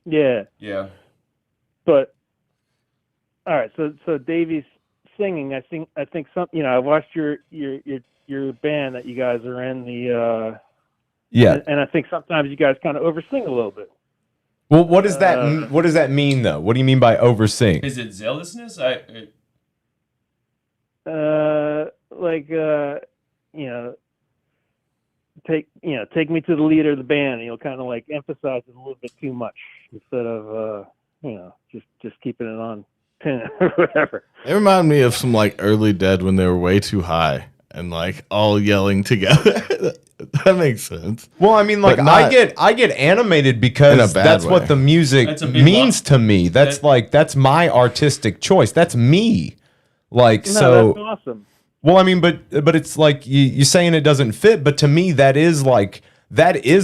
Yeah. Yeah. But all right, so Davey's singing. I think some. I watched your band that you guys are in the. Yeah. And I think sometimes you guys kind of oversing a little bit. Well, what does that what does that mean though? What do you mean by oversing? Is it zealousness? Take me to the leader of the band, and you'll kind of like emphasize it a little bit too much instead of just keeping it on 10 or whatever. It reminded me of some like early Dead when they were way too high and like all yelling together. That makes sense. Well, I mean, like I get animated because that's way. what the music means to me. That's that's my artistic choice. That's me. Like No, so. that's awesome. Well, I mean, but it's like you saying it doesn't fit, but to me that is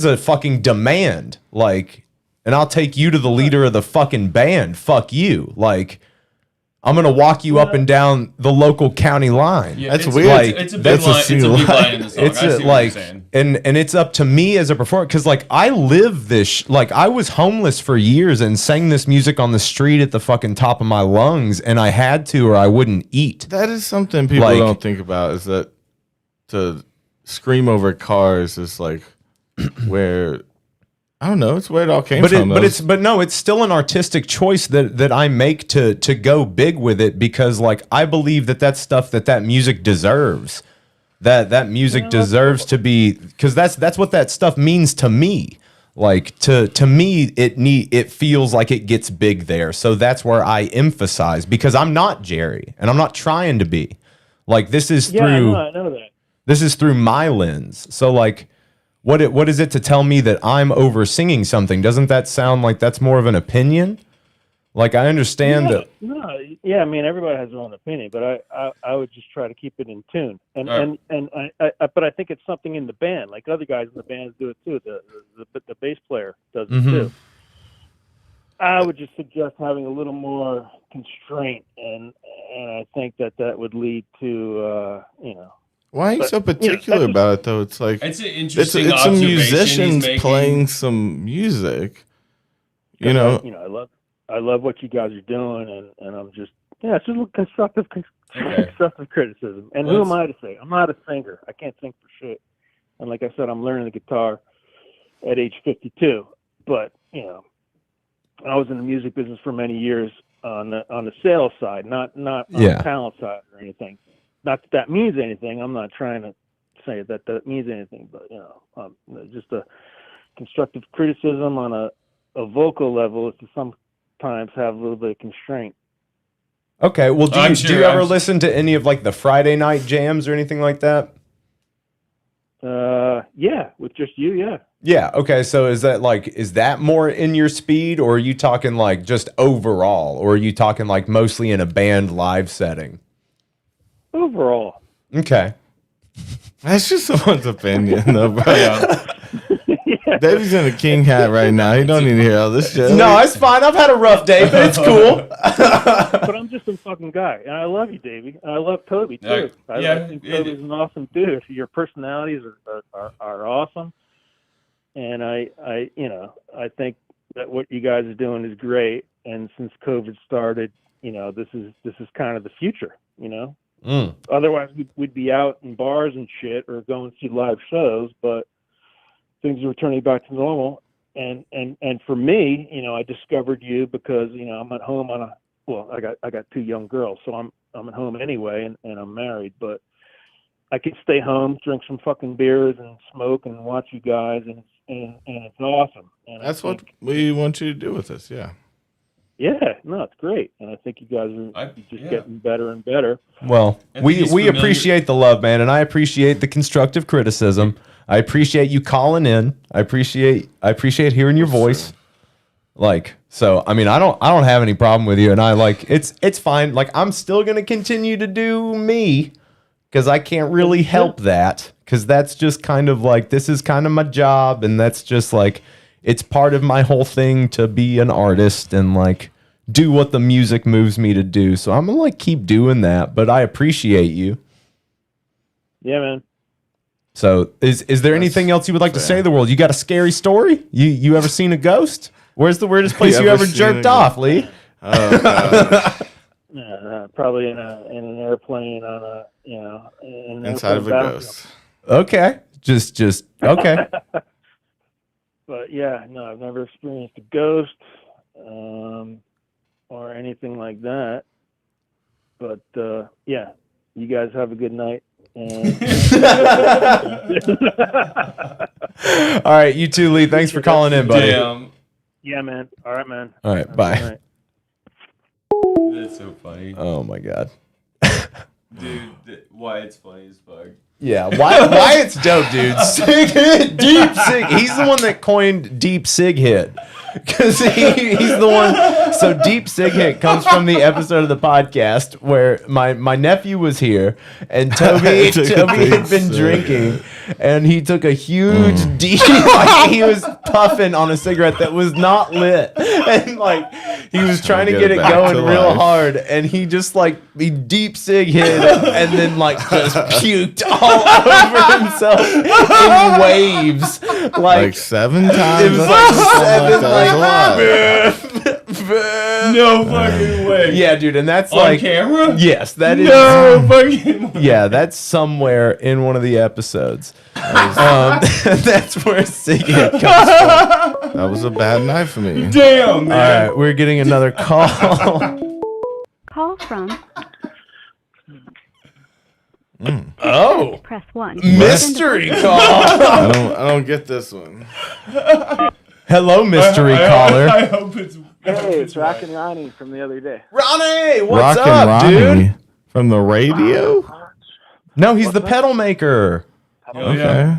a fucking demand. Like, and I'll take you to the leader of the fucking band. Fuck you. Like, I'm gonna walk you up and down the local county line. Yeah, that's weird. Like, it's a big line. It's a big line in the song. It's I see what like, you're saying. and it's up to me as a performer because like I live this. Like I was homeless for years and sang this music on the street at the fucking top of my lungs, and I had to or I wouldn't eat. That is something people don't think about. Is that to scream over cars is like where. I don't know. It's where it all came from. It's still an artistic choice that I make to go big with it because like I believe that's stuff that music deserves. That music deserves to be because that's what that stuff means to me. Like to me it feels like it gets big there. So that's where I emphasize because I'm not Jerry and I'm not trying to be. Like this is through I know that. This is through my lens. So like what is it to tell me that I'm over singing something? Doesn't that sound like that's more of an opinion? Like I understand that. No, yeah, I mean everybody has their own opinion, but I would just try to keep it in tune. And but I think it's something in the band. Like other guys in the band do it too. The bass player does it too. I would just suggest having a little more constraint, and I think that would lead to Why are you so particular about it, though? It's like it's an interesting it's some observation musicians he's making. playing some music. You know, I love what you guys are doing, and I'm just it's just constructive criticism. And who am I to say? I'm not a singer. I can't sing for shit. And like I said, I'm learning the guitar at age 52. But I was in the music business for many years on the sales side, not on the talent side or anything. Not that means anything. I'm not trying to say that means anything, but just a constructive criticism on a vocal level is to sometimes have a little bit of constraint. Okay. Well, do I'm you, sure- do you ever I'm- listen to any of like the Friday night jams or anything like that? Yeah, with just you, yeah. Yeah. Okay. So is that more in your speed, or are you talking like just overall, or are you talking like mostly in a band live setting? Overall. Okay. That's just someone's opinion, though, bro. Yeah. Davy's in a king hat right now. He don't need to hear all this shit. No, it's fine. I've had a rough day, but it's cool. But I'm just a fucking guy, and I love you, Davey. And I love Toby too. I think Toby's an awesome dude. Your personalities are awesome, and I think that what you guys are doing is great. And since COVID started, this is kind of the future. Otherwise we'd be out in bars and shit or going to see live shows, but things are returning back to normal. And for me, I discovered you because, I'm at home I got 2 young girls, so I'm at home anyway, and I'm married, but I can stay home, drink some fucking beers and smoke and watch you guys, and it's awesome. And that's what we want you to do with us, yeah. Yeah, no, it's great, and I think you guys are just getting better and better. Well, we appreciate the love, man, and I appreciate the constructive criticism. I appreciate you calling in. I appreciate hearing your voice. Like, so I mean, I don't have any problem with you, and I like it's fine. Like, I'm still gonna continue to do me because I can't really help that, because that's just kind of like, this is kind of my job, and that's just like, it's part of my whole thing to be an artist and like do what the music moves me to do. So I'm gonna like keep doing that, but I appreciate you. Yeah, man. So is there anything else you would like to say to the world? You got a scary story? You ever seen a ghost? Where's the weirdest place you ever jerked off, Lee? Probably in an airplane on inside of a ghost. Okay. Just okay. But yeah, no, I've never experienced a ghost or anything like that. But yeah, you guys have a good night. And all right, you too, Lee. Thanks for calling in, buddy. Damn. Yeah, man. All right, man. All right, bye. That's so funny. Oh my god. Dude, Wyatt's funny as fuck. Yeah, Wyatt's dope, dude. Sig hit, deep sig. He's the one that coined deep sig hit. Because he's the one. So deep sig hit comes from the episode of the podcast where my nephew was here, and Toby had been drinking, and he took a huge deep, like he was puffing on a cigarette that was not lit, and like he was trying to get it going real hard, and he just like he deep sig hit, and then like just puked all over himself in waves, like 7 times. It was like 7. No fucking way. Yeah, dude, and that's on like camera. Yes, that is. No fucking way. Yeah, that's somewhere in one of the episodes. That's where Sig Hit comes from. That was a bad night for me. Damn, man. All right, we're getting another call. Call from. Oh, Press 1. mystery call. I don't get this one. Hello, mystery caller. I hope it's. Hey, it's Rock and Ronnie from the other day. Ronnie, what's Rock up, and Ronnie dude? From the radio? No, he's the pedal maker. Okay.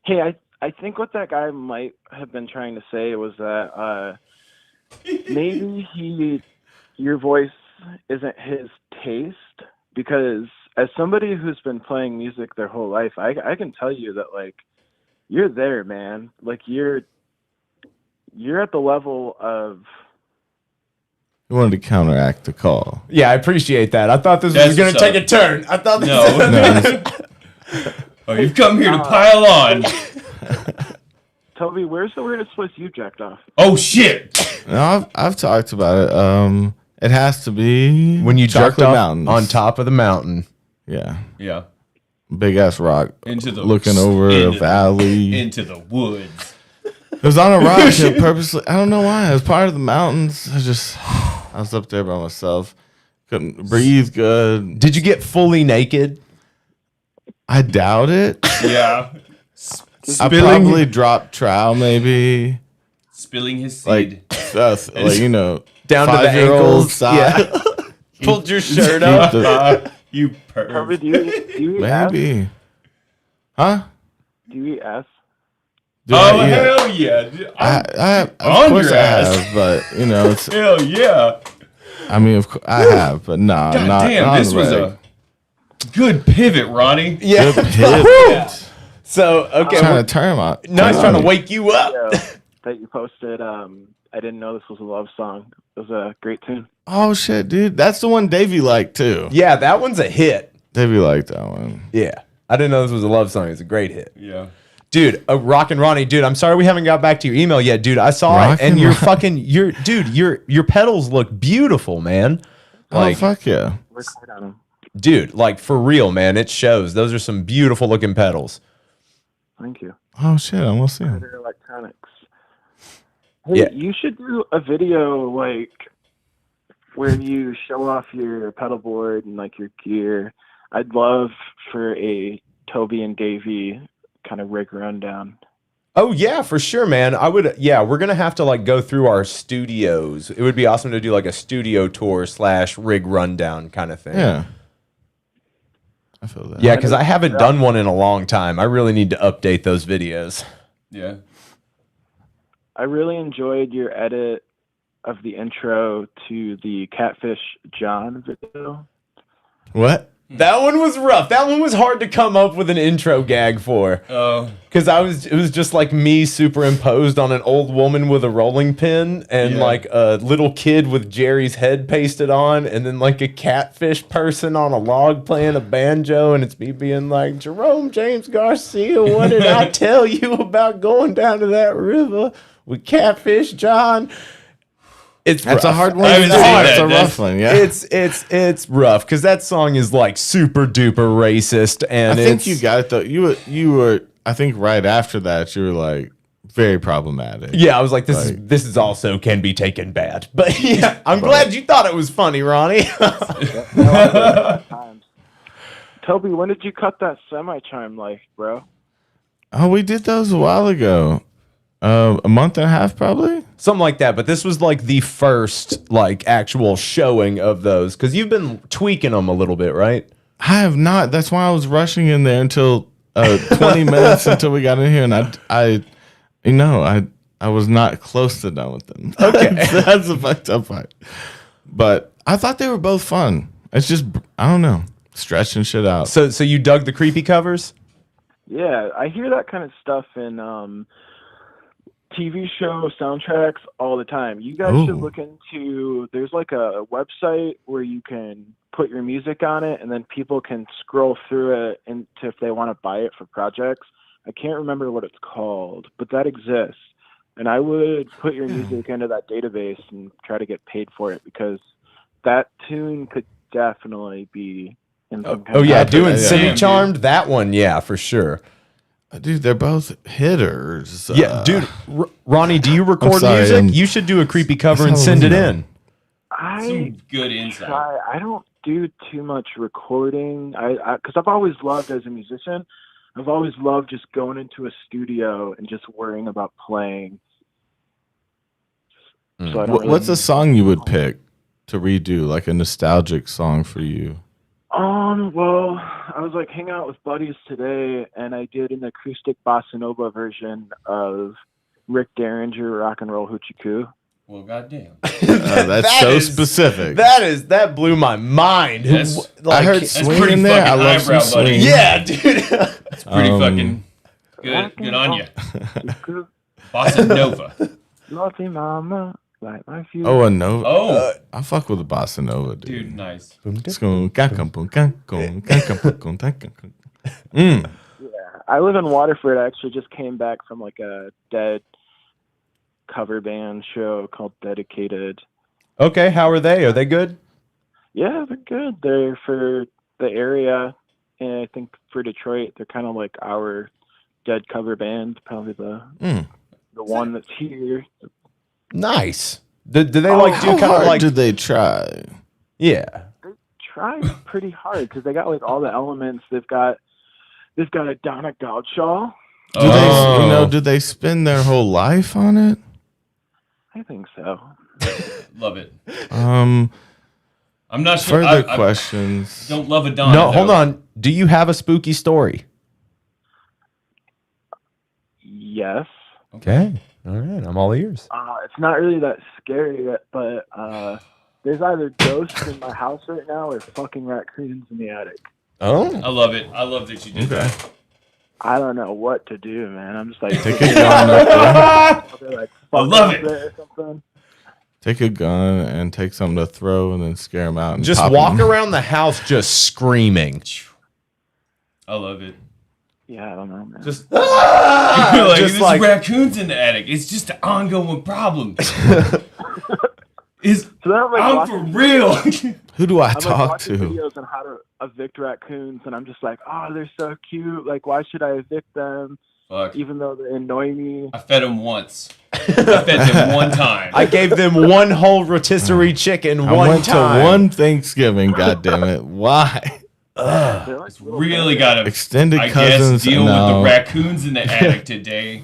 Hey, I think what that guy might have been trying to say was that maybe your voice isn't his taste, because as somebody who's been playing music their whole life, I can tell you that like you're there, man. Like you're at the level of. You wanted to counteract the call. Yeah, I appreciate that. I thought this was going to take a turn. I thought this Oh, you've come here to pile on. Toby, where's the weirdest place you jacked off? Oh shit! No, I've talked about it. It has to be when you jerked Chocolate off Mountains. on top of the mountain. Yeah. Yeah. Big ass rock. Into the looking over a valley. Into the woods. It was on a rock. It purposely. I don't know why. It was part of the mountains. I was up there by myself. Couldn't breathe good. Did you get fully naked? I doubt it. Yeah. I probably dropped trowel, maybe. spilling his like, seed. like you know, down to the 5-year-old ankles. size. Yeah. Pulled your shirt up. You Toby, perv. do you eat ass? Maybe. Huh? Do you eat ass? Do Oh I eat it? hell yeah! Dude, I on of course your I ass. have, but you know, it's. Hell yeah! I mean, of course I have, but nah, God not. damn, not this was reg. a good pivot, Ronnie. Yeah. Good pivot. So okay, Trying to turn my. no, he's turn trying to on wake you up. That you posted. I didn't know this was a love song. It was a great tune. Oh shit, dude, that's the one Davey liked too. Yeah, that one's a hit. Davey liked that one. Yeah, I didn't know this was a love song. It's a great hit. Yeah. Dude, Rockin' Ronnie, dude, I'm sorry we haven't got back to your email yet, dude. I saw it, Rockin' and you're Ron- fucking, your pedals look beautiful, man. Like, Oh fuck yeah. Work hard on them. dude, like for real, man, it shows. Those are some beautiful looking pedals. Thank you. Oh shit, I want to see him. Better electronics. Hey, Yeah. you should do a video like where you show off your pedal board and like your gear. I'd love for a Toby and Davey kind of rig rundown. Oh yeah, for sure, man. I would. Yeah, we're gonna have to like go through our studios. It would be awesome to do like a studio tour / rig rundown kind of thing. Yeah. I feel that. Yeah, because I haven't done one in a long time. I really need to update those videos. Yeah. I really enjoyed your edit of the intro to the Catfish John video. What? That one was rough. That one was hard to come up with an intro gag for. Oh. Because it was just like me superimposed on an old woman with a rolling pin and like a little kid with Jerry's head pasted on, and then like a catfish person on a log playing a banjo, and it's me being like, Jerome James Garcia, what did I tell you about going down to that river with Catfish John? It's That's rough. a hard one. I haven't to do. seen That's that. a rough one. Yeah. It's rough because that song is like super duper racist, and I think you got it though. You were. I think right after that you were like very problematic. Yeah, I was like, this is also can be taken bad. But yeah, I'm glad you thought it was funny, Ronnie. Toby, when did you cut that semi-chime life, bro? Oh, we did those a while ago. A month and a half, probably. Something like that. But this was like the first like actual showing of those because you've been tweaking them a little bit, right? I have not. That's why I was rushing in there until 20 minutes until we got in here, and I was not close to done with them. Okay, that's the fucked up part. But I thought they were both fun. It's just I don't know, stretching shit out. So you dug the creepy covers? Yeah, I hear that kind of stuff in TV show soundtracks all the time. You guys should look into, there's like a website where you can put your music on it and then people can scroll through it into if they want to buy it for projects. I can't remember what it's called, but that exists. And I would put your music into that database and try to get paid for it because that tune could definitely be in some kind Oh of yeah, project. doing Semi-Charmed, that one, yeah, for sure. Dude, they're both hitters. Yeah, dude. Ronnie, do you record sorry, music? You should do a creepy cover and send it in. I good insight. I don't do too much recording. Because I've always loved as a musician. I've always loved just going into a studio and just worrying about playing. So I don't What's a song you would pick to redo, like a nostalgic song for you? Well, I was like hanging out with buddies today, and I did an acoustic bossa nova version of Rick Derringer, Rock and Roll Hoochie Coo. Well, goddamn. That's so specific. That blew my mind. I heard swing in there. I love some swing. Yeah, dude. It's pretty fucking good. Good on you. Bossa Nova. Lovely mama, like my future. Oh, a Nova. Oh. I fuck with the bossa nova, dude. Dude, nice. Yeah, I live in Waterford. I actually just came back from like a Dead cover band show called Dedicated. Okay, how are they? Are they good? Yeah, they're good. They're for the area, and I think for Detroit, they're kind of like our Dead cover band. Probably the one that's here. Nice. Do they like do kind of like? Did they try? Yeah. They try pretty hard because they got like all the elements. They've got a Donna Goudshaw. Do they spend their whole life on it? I think so. Love it. Um, I'm not sure. Further questions. Don't love Adana. No, hold on. Do you have a spooky story? Yes. Okay. All right. I'm all ears. It's not really that scary, but there's either ghosts in my house right now or fucking raccoons in the attic. Oh. I love it. I love that you did that. I don't know what to do, man. I'm just like, Take a gun up there. like, I love it. Or something. Take a gun and take something to throw and then scare them out. And Just pop walk 'em. around the house just screaming. I love it. Yeah, I don't know, man. Just, like, just there's like- raccoons in the attic. It's just an ongoing problem. So I'm like I'm watching for real. Who do I I'm like talk watching to? videos on how to evict raccoons, and I'm just like, oh, they're so cute. Like, why should I evict them? Fuck. Even though they annoy me. I fed them once. I fed them one time. I gave them one whole rotisserie chicken I one went time. to one Thanksgiving. God damn it! Why? Really gotta Extended I cousins. guess deal no. with the raccoons in the attic today.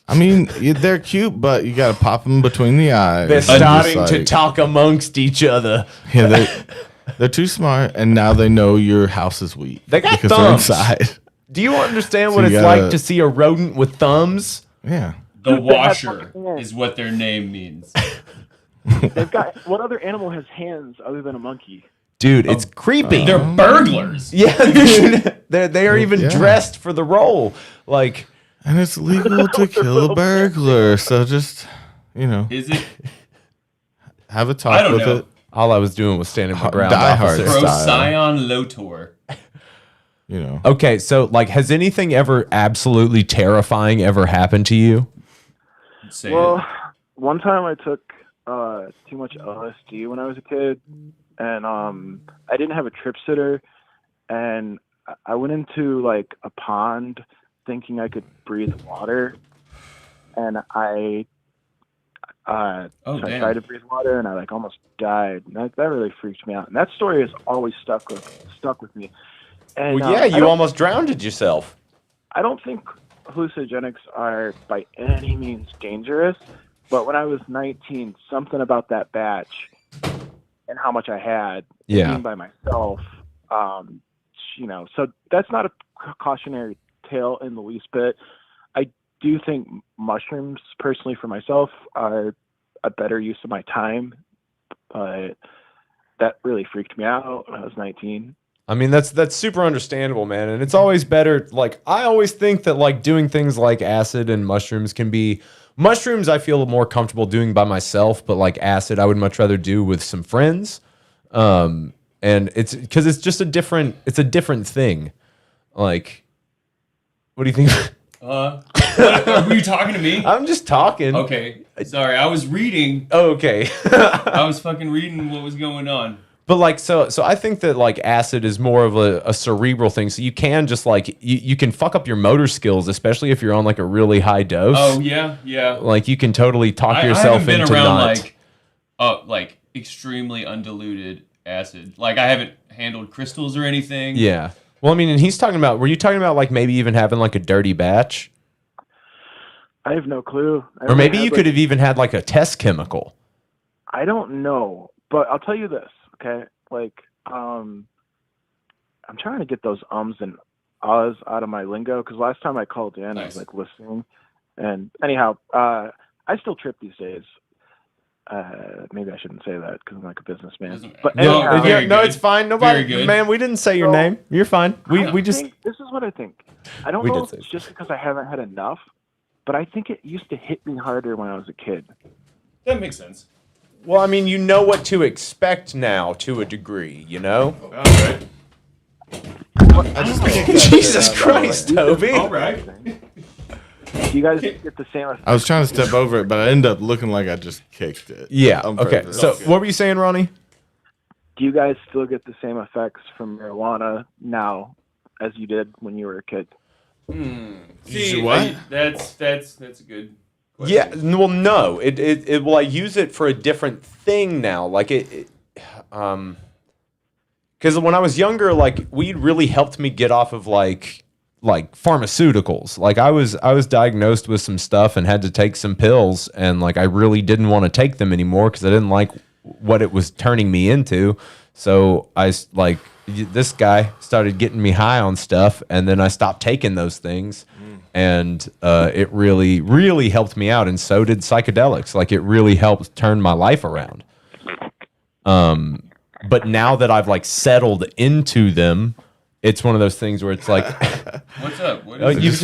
I mean, they're cute, but you got to pop them between the eyes. They're And just starting to like- talk amongst each other. Yeah, they're too smart, and now they know your house is weak. They got because thumbs. they're inside. Do you understand So what you it's gotta- like to see a rodent with thumbs? Yeah. The Dude, they have washer fucking hands. is what their name means. They've got what other animal has hands other than a monkey? Dude, it's creepy. They're burglars. Yeah, dude. They are even Yeah. dressed for the role. Like, And it's legal to kill a burglar, so just, Is it? have a I talk don't with know. it. all I was doing was standing my ground. Die Hard opposite. style. Procyon Lotor. Okay, so like, has anything ever absolutely terrifying ever happened to you? Say Well, one time I took too much LSD when I was a kid, and I didn't have a trip sitter, and I went into like a pond thinking I could breathe water, and I damn. tried to breathe water, and I like almost died. And that really freaked me out. And that story has always stuck with me. And Well, yeah, I you don't- almost drowned yourself. I don't think hallucinogenics are by any means dangerous, but when I was 19, something about that batch and how much I had, Yeah. being by myself, so that's not a cautionary tale in the least bit. I do think mushrooms, personally for myself, are a better use of my time, but that really freaked me out when I was 19. I mean, that's super understandable, man. And it's always better. Like, I always think that like doing things like acid and mushrooms can be mushrooms. I feel more comfortable doing by myself, but like acid, I would much rather do with some friends. And it's because it's just a different thing. Like, what do you think? Were you talking to me? I'm just talking. Okay. Sorry, I was reading. Oh, okay. I was fucking reading what was going on. But like, so I think that like acid is more of a cerebral thing. So you can just like, you can fuck up your motor skills, especially if you're on like a really high dose. Oh yeah, yeah. Like you can totally talk I yourself haven't been into around not. like extremely undiluted acid. Like I haven't handled crystals or anything. Yeah. Well, I mean, and he's talking about, were you talking about like maybe even having like a dirty batch? I have no clue. Or maybe you could have even had like a test chemical. I don't know, but I'll tell you this, okay? Like, I'm trying to get those ums and ahs out of my lingo because last time I called in, I was like listening. And anyhow, I still trip these days. Maybe I shouldn't say that because I'm like a businessman. But anyhow, it's fine. Nobody, man, we didn't say your name. You're fine. We just. This is what I think. I don't We know did if it's just because I haven't had enough, but I think it used to hit me harder when I was a kid. That makes sense. Well, I mean, you know what to expect now to a degree, you know? All right. Jesus Christ, Toby. All right. Do you guys get the same? I was trying to step over it, but I ended up looking like I just kicked it. Yeah. on Okay. purpose. So, what were you saying, Ronnie? Do you guys still get the same effects from marijuana now as you did when you were a kid? See, what? That's a good. Yeah. Well, no. It well, I use it for a different thing now. Like because when I was younger, like weed really helped me get off of like like pharmaceuticals. Like I was diagnosed with some stuff and had to take some pills, and like I really didn't want to take them anymore because I didn't like what it was turning me into. So this guy started getting me high on stuff, and then I stopped taking those things. And it really, really helped me out, and so did psychedelics. Like it really helped turn my life around. But now that I've like settled into them, it's one of those things where it's like, what's up? What you've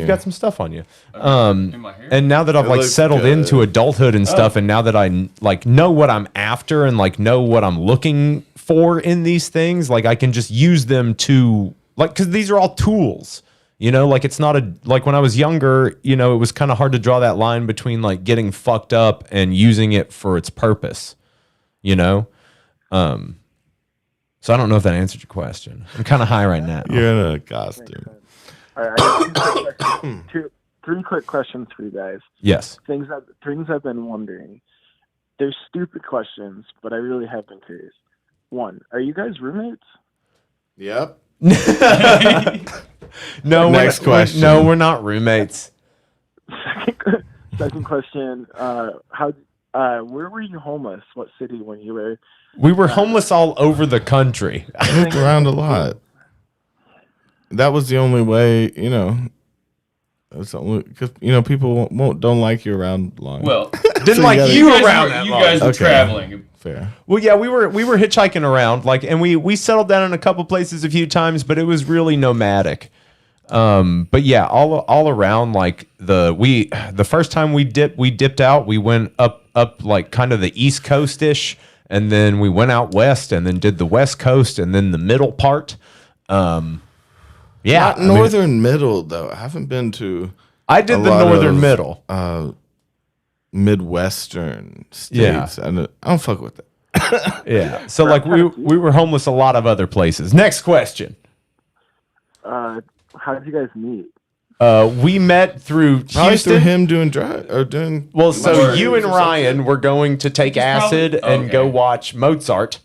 got some stuff on you. In my hair? And now that I've like settled into adulthood and stuff, and now that I like know what I'm after and like know what I'm looking for in these things, like I can just use them to like, because these are all tools. You know, like it's not like when I was younger, you know, it was kind of hard to draw that line between like getting fucked up and using it for its purpose, you know? So I don't know if that answered your question. I'm kind of high right now. You're in a costume. All right, I got three quick questions for you guys. Yes. Things I've been wondering. They're stupid questions, but I really have been curious. One, are you guys roommates? Yep. No, next question. No, we're not roommates. Second question, where were you homeless? What city when you were? We were homeless all over the country. I moved around a lot. That was the only way, you know. Because you know people don't like you around long. Well, didn't so like you around that you long. guys were traveling. Fair. Well, yeah, we were hitchhiking around, like, and we settled down in a couple places a few times, but it was really nomadic. But yeah, all around, like the first time we dipped out, we went up like kind of the East Coast ish, and then we went out west, and then did the West Coast, and then the middle part. Yeah, not northern middle though. I haven't been to. I did the northern middle. Midwestern states. Yeah. I don't fuck with that. Yeah. So like we were homeless a lot of other places. Next question. How did you guys meet? We met through Probably Houston. through him doing drive or doing. Well, so you and Ryan were going to take acid and go watch Mozart.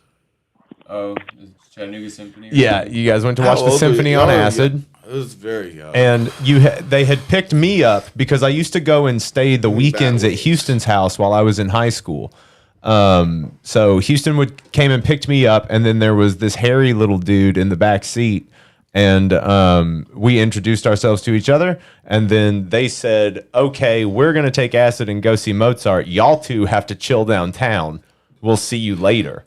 Oh, the Chattanooga Symphony. Yeah, you guys went to watch the symphony on acid. It was very young. And they had picked me up because I used to go and stay the weekends at Houston's house while I was in high school. So Houston came and picked me up, and then there was this hairy little dude in the back seat, and we introduced ourselves to each other, and then they said, "Okay, we're gonna take acid and go see Mozart. Y'all two have to chill downtown. We'll see you later."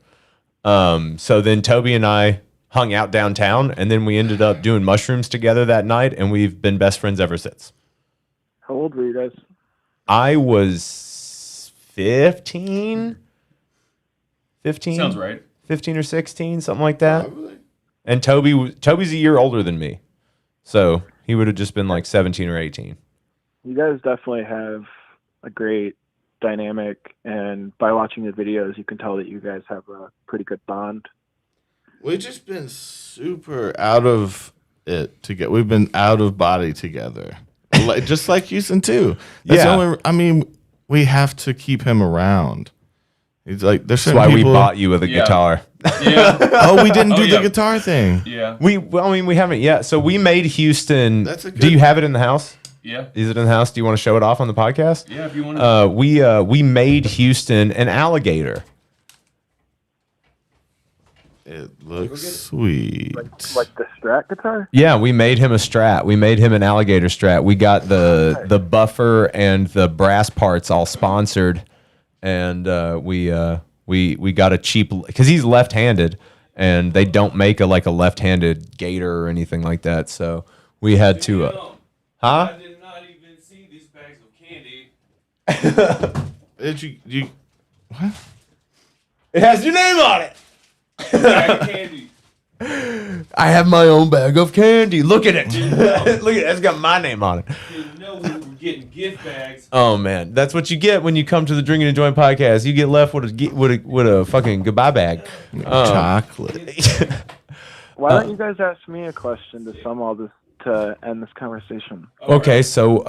So then Toby and I hung out downtown, and then we ended up doing mushrooms together that night, and we've been best friends ever since. How old were you guys? I was 15. Sounds right. 15 or 16, something like that. Probably. And Toby's a year older than me, so he would have just been like 17 or 18. You guys definitely have a great dynamic, and by watching the videos, you can tell that you guys have a pretty good bond. We've just been super out of it together. We've been out of body together, just like Houston too. That's the only, I mean, we have to keep him around. He's like, there's certain That's why people, we bought you with a guitar. Yeah. Oh, we didn't do the guitar thing. Yeah. We haven't yet. So we made Houston. That's a good, do you have it in the house? Yeah. Is it in the house? Do you want to show it off on the podcast? Yeah, if you want to. We made Houston an alligator. It looks sweet. Like the Strat guitar? Yeah, we made him a Strat. We made him an alligator Strat. We got the buffer and the brass parts all sponsored, and we got a cheap, because he's left-handed, and they don't make a left-handed gator or anything like that. So we had to. I did not even see these bags of candy. Did you? What? It has your name on it. Bag of candy. I have my own bag of candy. Look at it. Look at it. It's got my name on it. Didn't know we were getting gift bags. Oh man, that's what you get when you come to the Drinking and Enjoying podcast. You get left with a fucking goodbye bag. Chocolate. Why don't you guys ask me a question to sum all this to end this conversation? Okay, so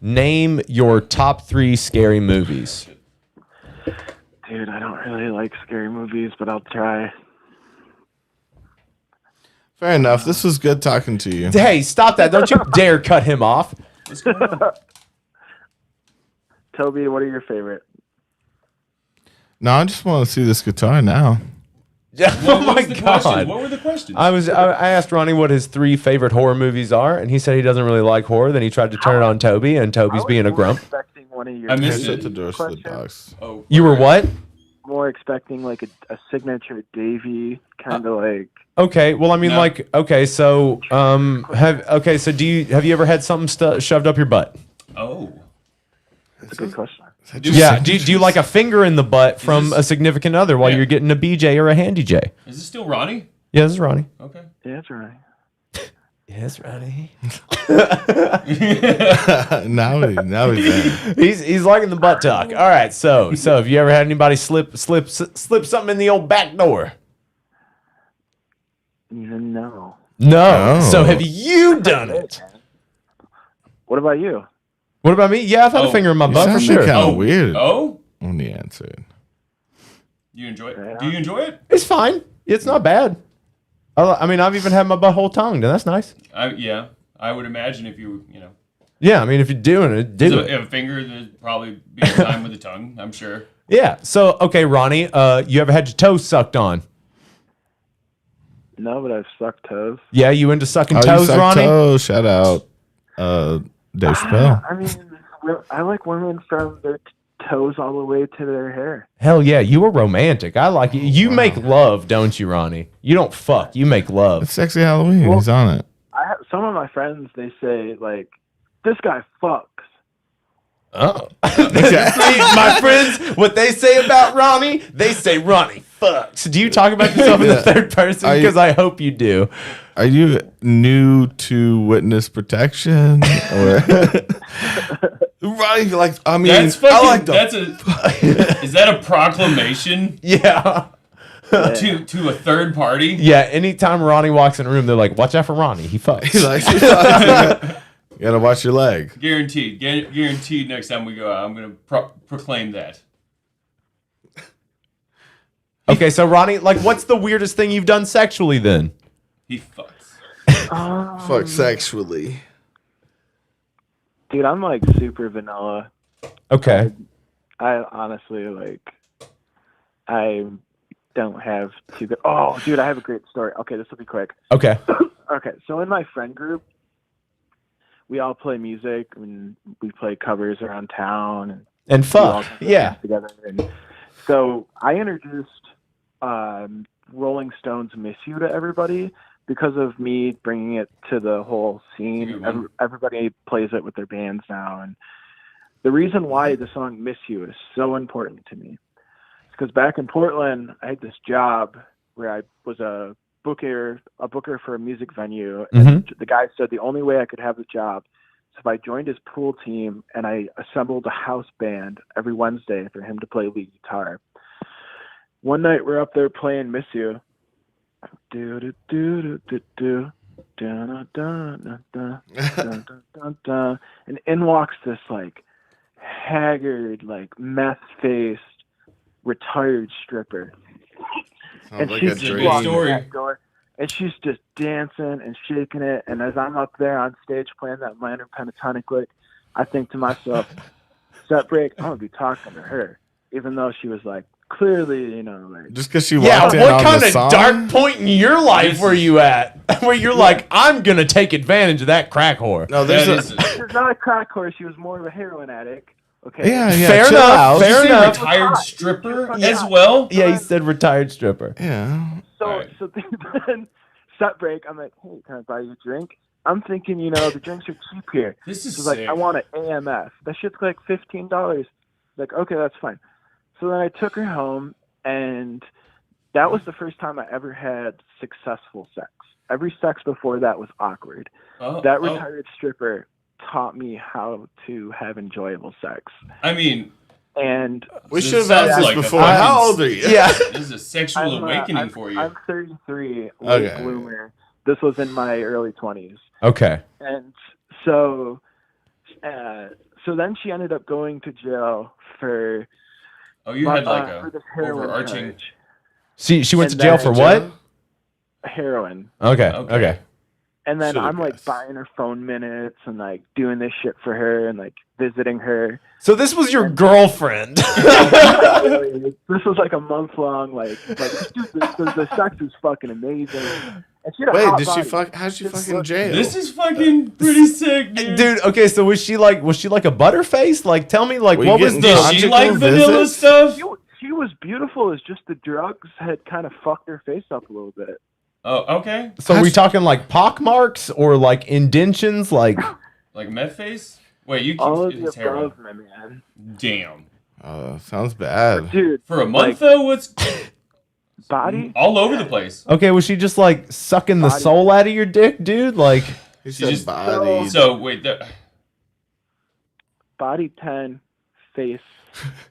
name your top 3 scary movies. Dude, I don't really like scary movies, but I'll try. Fair enough. This was good talking to you. Hey, stop that. Don't you dare cut him off. Toby, what are your favorite? No, I just want to see this guitar now. Oh my God. What were the questions? I asked Ronnie what his 3 favorite horror movies are, and he said he doesn't really like horror. Then he tried to turn it on Toby, and Toby's being a grump. Expecting one of your I missed Shut it. the doors for the dogs. Oh, You were what? More expecting like a signature Davy kind of like. Okay, well, I mean, No. like, okay, so, so have you ever had something shoved up your butt? Oh. That's a good question. Yeah. Do you like a finger in the butt from a significant other while you're getting a BJ or a handy J? Is this still Ronnie? Yeah, this is Ronnie. Okay. Yeah, that's right. Yes, Ronnie. now he's in. He's liking the butt talk. All right, so have you ever had anybody slip something in the old back door? No. No. Oh. So have you done it? What about you? What about me? Yeah, I've had a finger in my butt for sure. Kind of weird. Oh? When he answered. You enjoy it? Do you enjoy it? It's fine. It's not bad. I mean, I've even had my butthole tongued, and that's nice. Yeah. I would imagine if you know. Yeah, I mean, if you're doing it, do it. If a finger, there'd probably be a time with the tongue, I'm sure. Yeah. So, okay, Ronnie, you ever had your toes sucked on? No, but I've sucked toes. Yeah, you into sucking You toes, suck Ronnie? toes. Shout out Dave Chappelle. I mean, I like women from their toes all the way to their hair. Hell yeah, you were romantic. I like you. You make love, don't you, Ronnie? You don't fuck. You make love. It's Sexy Halloween. Well, He's on it. I have some of my friends. They say like, "This guy fucks." Oh. My friends, what they say about Ronnie, they say Ronnie fucks. Do you talk about yourself in the third person? Because I hope you do. Are you new to witness protection? Or right? Like, I mean, That's fucking, I like is that a proclamation? Yeah. to a third party? Yeah, anytime Ronnie walks in a room, they're like, watch out for Ronnie. He fucks. He fucks. You gotta watch your leg. Guaranteed. Guaranteed next time we go out, I'm going to proclaim that. Okay, so Ronnie, like, what's the weirdest thing you've done sexually then? He fucks. Fuck sexually. Dude, I'm like super vanilla. Okay. I honestly like. I don't have too good. Oh, dude, I have a great story. Okay, this will be quick. Okay. Okay, so in my friend group, we all play music and we play covers around town and fuck. Yeah. Together. And so I introduced Rolling Stones' "Miss You" to everybody because of me bringing it to the whole scene. Everybody plays it with their bands now, and the reason why the song "Miss You" is so important to me is because back in Portland, I had this job where I was a booker for a music venue, and the guy said the only way I could have the job is if I joined his pool team and I assembled a house band every Wednesday for him to play lead guitar. One night we're up there playing "Miss You," do do do do do do do, and in walks this like haggard, like meth-faced, retired stripper. Sounds and like she's a just dream. walking that door, and she's just dancing and shaking it. And as I'm up there on stage playing that minor pentatonic lick, I think to myself, set break, I'm gonna be talking to her, even though she was like clearly, you know, like just because she walked in what on kind the of song? dark point in your life were you at where you're like, I'm gonna take advantage of that crack whore? No, she was not a crack whore. She was more of a heroin addict. Okay. Yeah, yeah. Fair chill enough. out. Fair enough. Retired stripper as well? Yeah, he said retired stripper. Yeah. So then, set break. I'm like, hey, can I buy you a drink? I'm thinking, you know, the drinks are cheap here. This is She's like, sick. I want an AMF. That shit's like $15. Like, okay, that's fine. So then I took her home, and that was the first time I ever had successful sex. Every sex before that was awkward. That retired stripper taught me how to have enjoyable sex. I mean, and we should have asked this before. How old are you? Yeah. This is a sexual awakening for you. I'm 33, late bloomer. This was in my early 20s. Okay. And so then she ended up going to jail for. Oh, you had like for this a heroin overarching. charge. She went to jail for what? heroin. Okay. And then Should've I'm like buying her phone minutes and like doing this shit for her and like visiting her. So this was your girlfriend. This was like a month long. Like dude, the sex is fucking amazing. And she had a Wait, hot did she body. fuck? How'd she fuck in jail? This is fucking pretty sick, dude. Okay, so was she like a butterface? Like, tell me, like, Were what you was getting the? Did she like vanilla stuff? She was beautiful. It's just the drugs had kind of fucked her face up a little bit. Oh, okay. So are we talking like pock marks or like indentions? Like meth face? Wait, you all of it's the heroin. above, my man. Damn. Sounds bad. Dude, For a month though, what's body all over the place? Okay, was she just like sucking the soul out of your dick, dude? Like He She said just body. So wait, body 10, face.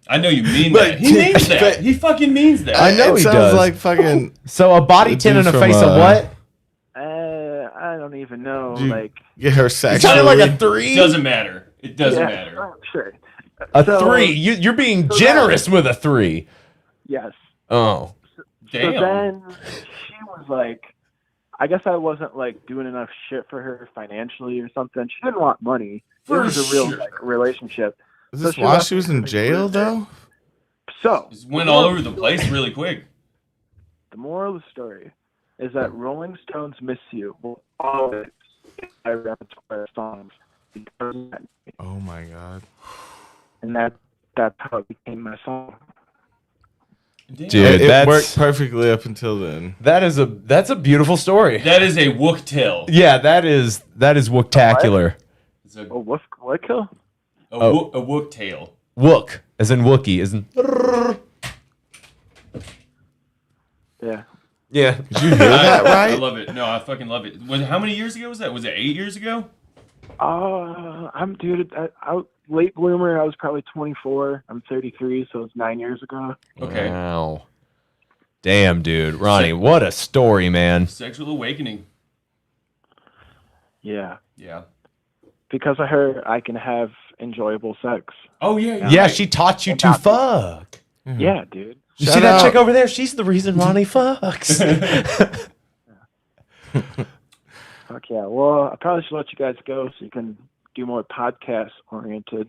I know you mean that. He means that. He fucking means that. I know It he sounds does. like fucking. So a body 10 and a from, face of what? I don't even know. You Like get her It sexually. sounded like a 3. It doesn't matter. It doesn't yeah, matter. oh, sure. A So- 3. You're being generous with a 3. Yes. Oh. Damn. So then she was like, I guess I wasn't like doing enough shit for her financially or something. She didn't want money. It was a real like relationship. Is So this she why left she was me in for jail losing. though? So Just went all over the place really quick. the moral of the story is that Rolling Stones "Miss You" will always be my repertoire of songs because of that. Oh my god. And that's how it became my song. Dude, It that's worked perfectly up until then. that's a beautiful story. That is a wook tale. Yeah, that is wooktacular. It's a what kill? a wook tale. Wook, as in Wookie, as in. Yeah. Yeah. Did you hear that I right? love it. No, I fucking love it. How many years ago was that? Was it 8 years ago? I'm dude. I late bloomer. I was probably 24. I'm 33, so it's 9 years ago. Okay. Wow. Damn, dude, Ronnie, what a story, man. Sexual awakening. Yeah. Yeah. Because of her, I can have enjoyable sex. Oh yeah. Yeah, she taught you to fuck. Yeah, dude. You Shout see that out. chick over there? She's the reason Ronnie fucks. Fuck yeah. Well, I probably should let you guys go so you can do more podcast oriented.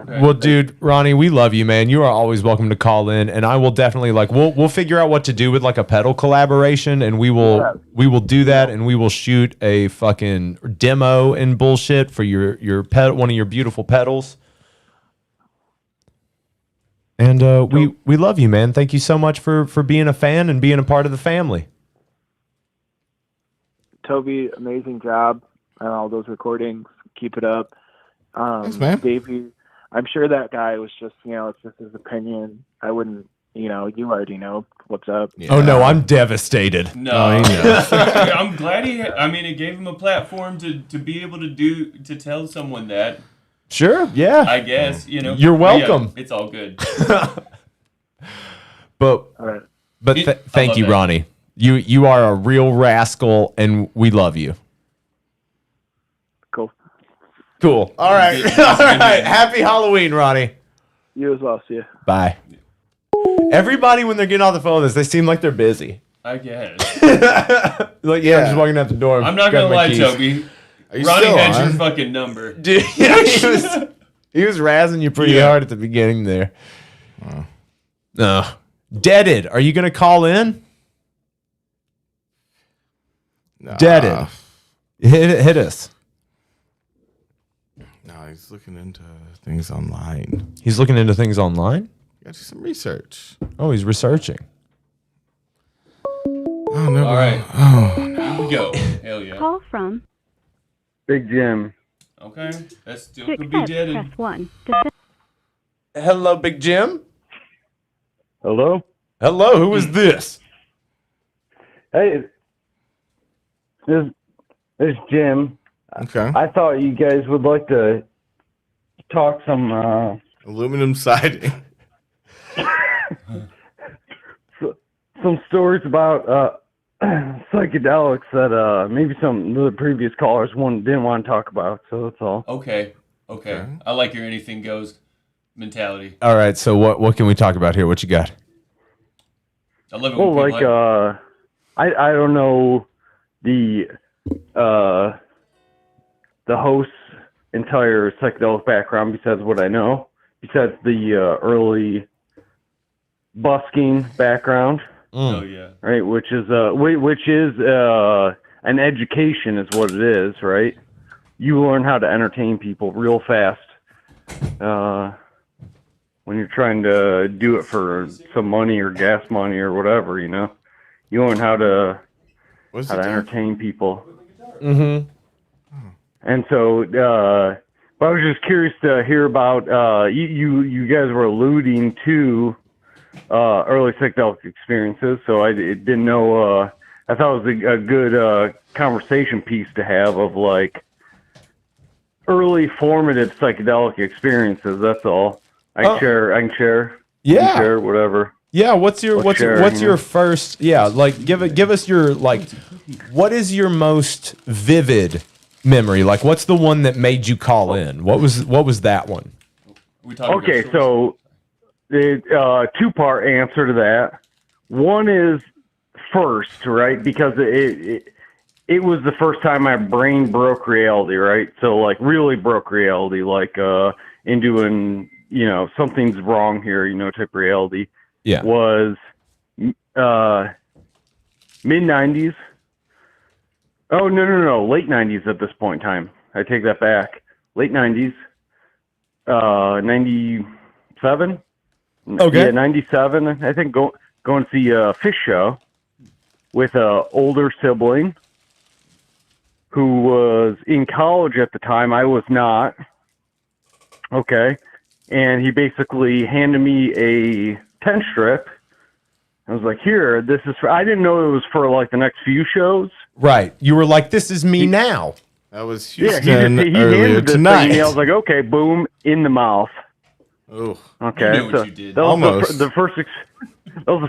Well, dude, Ronnie, we love you, man. You are always welcome to call in, and I will definitely we'll figure out what to do with like a pedal collaboration, and we will do that, and we will shoot a fucking demo and bullshit for your pet, one of your beautiful pedals. And we love you, man. Thank you so much for being a fan and being a part of the family. Toby, amazing job on all those recordings. Keep it up. Thanks, man. Davey, I'm sure that guy was just, it's just his opinion. I wouldn't, you already know what's up. Yeah. Oh no, I'm devastated. No, he knows. I'm glad it gave him a platform to be able to tell someone that. Sure, yeah. I guess You're But welcome. yeah, it's all good. But All right. thank love you, that. Ronnie. You are a real rascal, and we love you. Cool. Cool. All right. It's All good right. news. Happy Halloween, Ronnie. You as well. See ya. Bye. Everybody, when they're getting off the phone with us, they seem like they're busy. I guess. I'm just walking out the door. I'm not grabbing gonna my lie, keys. Toby. Are you Ronnie still had your on? fucking number. Dude, yeah, he was razzing you pretty hard at the beginning there. No. Deaded, are you going to call in? Nah. Deaded. Hit us. No, he's looking into things online. He's looking into things online? Got to do some research. Oh, he's researching. Oh no! All right. Oh, Here we go. Hell yeah. Call from Big Jim. Okay. That still to could be accept, dead. press 1. Hello, Big Jim. Hello? Hello, who is this? Hey, this is Jim. okay. I thought you guys would like to talk some Aluminum siding. some stories about psychedelics that maybe some of the previous callers didn't want to talk about. So that's all. Okay. I like your anything goes mentality. All right, so what can we talk about here? What you got? I love it Well, when like people I don't know the host's entire psychedelic background besides what I know, besides the early busking background. Oh yeah. Right, which is an education is what it is, right? You learn how to entertain people real fast when you're trying to do it for some money or gas money or whatever, you know. You learn how to entertain people. Mm-hmm. And so, but I was just curious to hear about you guys were alluding to early psychedelic experiences, so I didn't know. I thought it was a good conversation piece to have of like early formative psychedelic experiences. That's all. I can share. Yeah. You can share whatever. Yeah. What's your first? Yeah. Like give us your like. What is your most vivid memory? Like, what's the one that made you call in? What was that one? Okay, so the two-part answer to that. One is first, right? Because it was the first time my brain broke reality, right? So like really broke reality, like into an something's wrong here, type reality. Yeah. Was mid-90s. Oh, no. Late 90s at this point in time. I take that back. Late 90s. 97? Okay. Yeah, 97. I think go and see a Fish Show with a older sibling who was in college at the time. I was not. Okay. And he basically handed me a 10 strip. I was like, here, this is for, I didn't know it was for like the next few shows. Right. You were like, this is me now. That was Houston he earlier handed this tonight. thing to me. I was like, okay, boom, in the mouth. Oh, okay. You knew what you did. That was Almost. the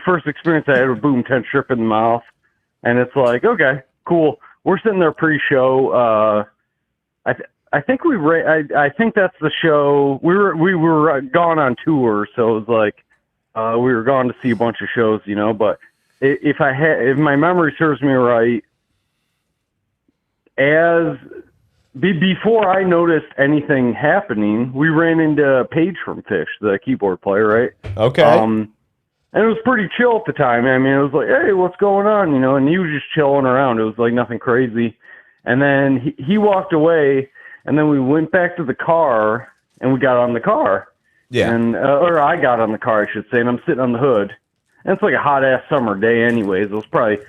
first experience I had with boom 10 strip in the mouth, and it's like, okay, cool. We're sitting there pre-show. I think I think that's the show. We were gone on tour, so it was like we were gone to see a bunch of shows, But if my memory serves me right, before I noticed anything happening, we ran into Paige from Fish, the keyboard player, right? Okay. And it was pretty chill at the time. I mean, it was like, hey, what's going on? And he was just chilling around. It was like nothing crazy. And then he walked away, and then we went back to the car, and we got on the car. Yeah. And or I got on the car, I should say, and I'm sitting on the hood. And it's like a hot-ass summer day anyways. It was probably...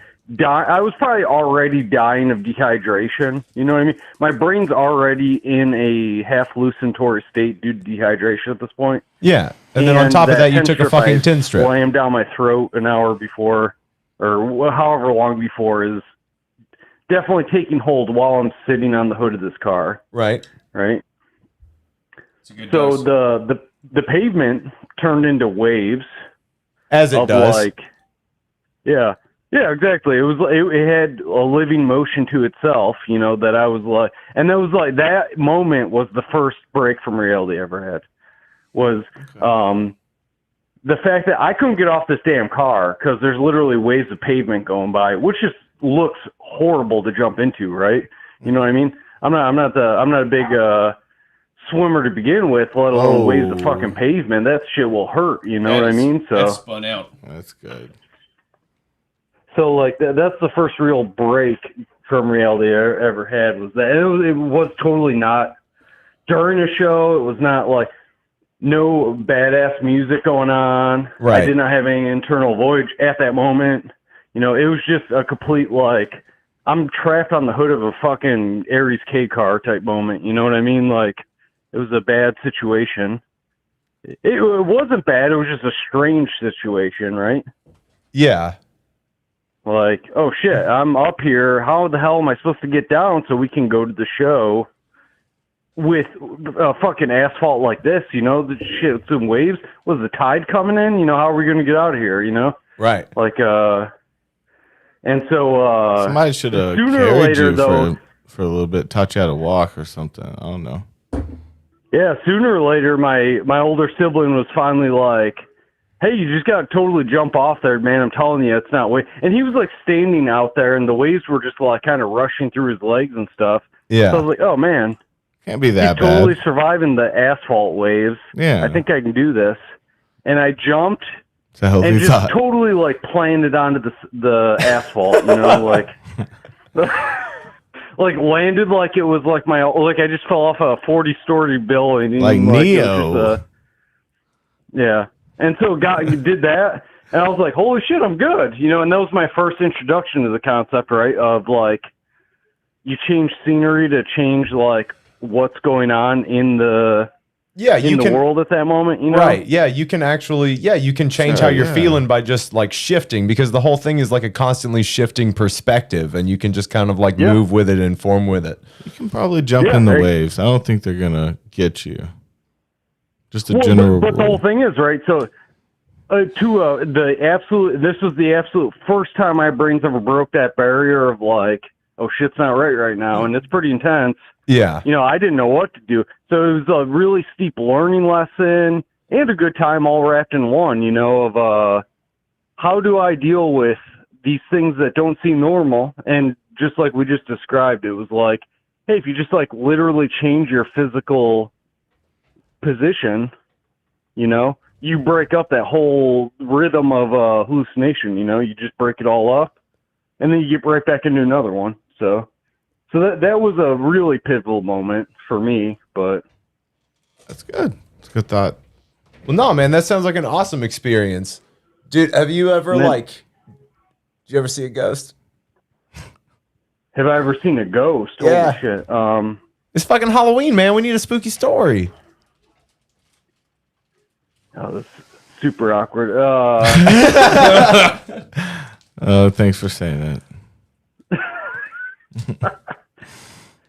I was probably already dying of dehydration. You know what I mean? My brain's already in a half-hallucinatory state due to dehydration at this point. Yeah. And then on top of that, you took a fucking 10 strip. Slammed down my throat an hour before, or however long before, is definitely taking hold while I'm sitting on the hood of this car. Right. Right? It's a good So dose. the pavement turned into waves. As it does. Yeah, exactly. It was it had a living motion to itself, that I was like, and that was like that moment was the first break from reality I ever had. Was the fact that I couldn't get off this damn car because there's literally waves of pavement going by, which just looks horrible to jump into, right? You know what I mean? I'm not a big swimmer to begin with, let alone waves of fucking pavement. That shit will hurt. You know what I mean? So That's spun out. That's good. So like that's the first real break from reality I ever had. Was that it was totally not during a show. It was not like no badass music going on. Right. I did not have any internal voyage at that moment. It was just a complete like I'm trapped on the hood of a fucking Aries K car type moment. You know what I mean? Like it was a bad situation. It wasn't bad. It was just a strange situation, right? Yeah. Like, oh shit, I'm up here. How the hell am I supposed to get down so we can go to the show with fucking asphalt like this? The shit, some waves. Was the tide coming in? How are we going to get out of here? Right. Like, and so somebody should have carried you for a little bit, taught you how to walk or something. I don't know. Yeah, sooner or later, my older sibling was finally like, hey, you just got to totally jump off there, man. I'm telling you, it's not way. And he was like standing out there, and the waves were just like kind of rushing through his legs and stuff. Yeah. So I was like, oh man, can't be that he's totally bad. surviving the asphalt waves. Yeah. I think I can do this. And I jumped It's a healthy and just thought. totally like planted onto the asphalt, you know, like. Like landed like it was like I just fell off a 40-story building. Like it was Neo. just yeah. And so did that, and I was like, holy shit, I'm good. You know, and that was my first introduction to the concept, right? Of like, you change scenery to change like what's going on in the world at that moment, you know? Right. Yeah, you can actually you can change how you're feeling by just like shifting, because the whole thing is like a constantly shifting perspective, and you can just kind of like move with it and form with it. You can probably jump in the waves. I don't think they're gonna get you. Just a general but the rule. whole thing is, right, so this was the absolute first time my brains ever broke that barrier of like, oh shit's not right now, and it's pretty intense. Yeah. You know, I didn't know what to do. So it was a really steep learning lesson and a good time all wrapped in one, you know, of how do I deal with these things that don't seem normal? And just like we just described, it was like, hey, if you just like literally change your physical position, you know, you break up that whole rhythm of hallucination, you know, you just break it all up and then you get right back into another one. So that was a really pivotal moment for me, but that's good. It's a good thought. Well, no, man, that sounds like an awesome experience. Dude, have you ever did you ever see a ghost? Have I ever seen a ghost? Yeah. Holy shit. It's fucking Halloween, man. We need a spooky story. Oh, that's super awkward. Oh, thanks for saying that.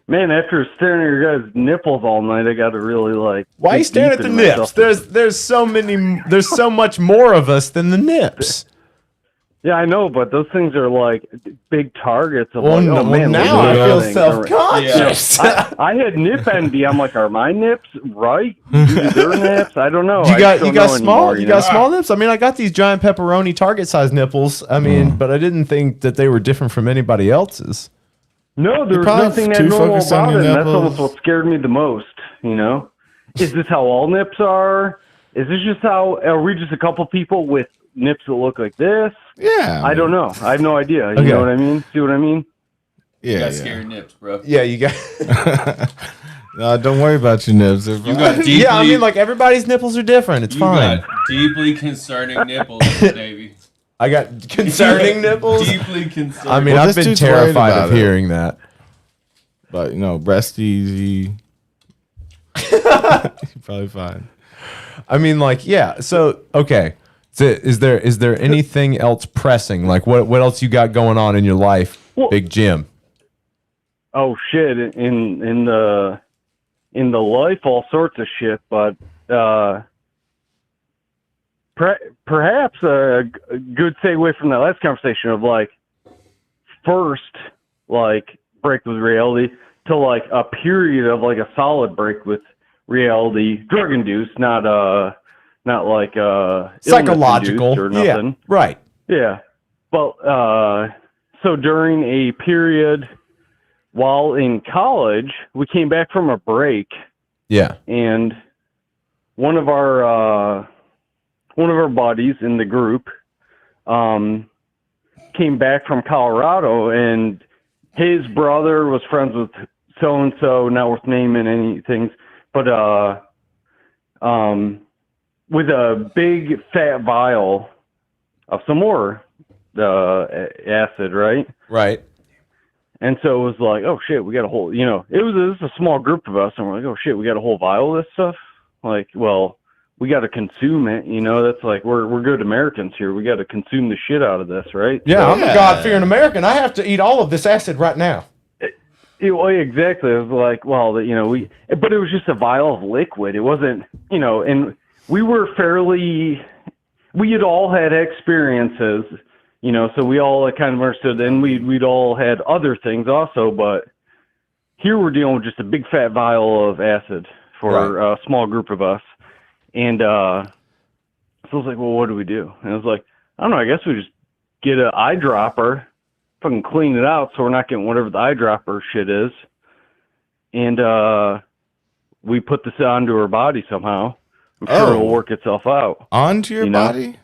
Man, after staring at your guys' nipples all night, I got to really like. Why are you staring at the nips? There's so much more of us than the nips. Yeah, I know, but those things are like big targets. Of Well, like, no, oh man, now look at I feel that thing. self-conscious. You know, I had nip envy. I'm like, are my nips right? Their nips? I don't know. You got don't small know anymore, you got small nips. I mean, I got these giant pepperoni target size nipples. I mean, but I didn't think that they were different from anybody else's. No, there's probably nothing too abnormal focused on about your it. And that's nipples. almost what scared me the most. You know, is this how all nips are? Is this just how? Are we just a couple people with nips that look like this? Yeah, I don't know. I have no idea. You Okay. know what I mean? See what I mean? You got scary nips, bro. Yeah, you got. No, don't worry about your nips. They're You fine. got deeply, Yeah, I mean, like everybody's nipples are different. It's you fine. got deeply concerning nipples, Davey. I got concerning nipples. Deeply concerning. I mean, Well, I've this been dude's worried terrified about of it. hearing that. But you know, breast easy. You're probably fine. I mean, like, yeah. So, okay. So is there anything else pressing? Like, what else you got going on in your life, Well- Big Jim? Oh shit! In the life, all sorts of shit. But perhaps a good segue from that last conversation of like first like break with reality to like a period of like a solid break with reality, drug induced, not like Psychological. illness-induced or nothing. Yeah, right. Yeah. Well, so during a period while in college, we came back from a break, Yeah. and one of our buddies in the group came back from Colorado, and his brother was friends with so and so, not worth naming anything, but with a big fat vial of some more acid, right? Right. And so it was like, oh shit, we got a whole, you know, this is a small group of us, and we're like, oh shit, we got a whole vial of this stuff. Like, well, we got to consume it, you know. That's like we're good Americans here. We got to consume the shit out of this, right? Yeah, I'm a God-fearing American. I have to eat all of this acid right now. Well, exactly. It was like, well, you know, but it was just a vial of liquid. It wasn't, you know, and we had all had experiences, you know, so we all kind of understood, and we'd all had other things also, but here we're dealing with just a big fat vial of acid for a small group of us. And so I was like, well, what do we do? And I was like, I don't know. I guess we just get an eyedropper, fucking clean it out so we're not getting whatever the eyedropper shit is. And we put this onto her body somehow. I'm sure it'll work itself out. Onto your body?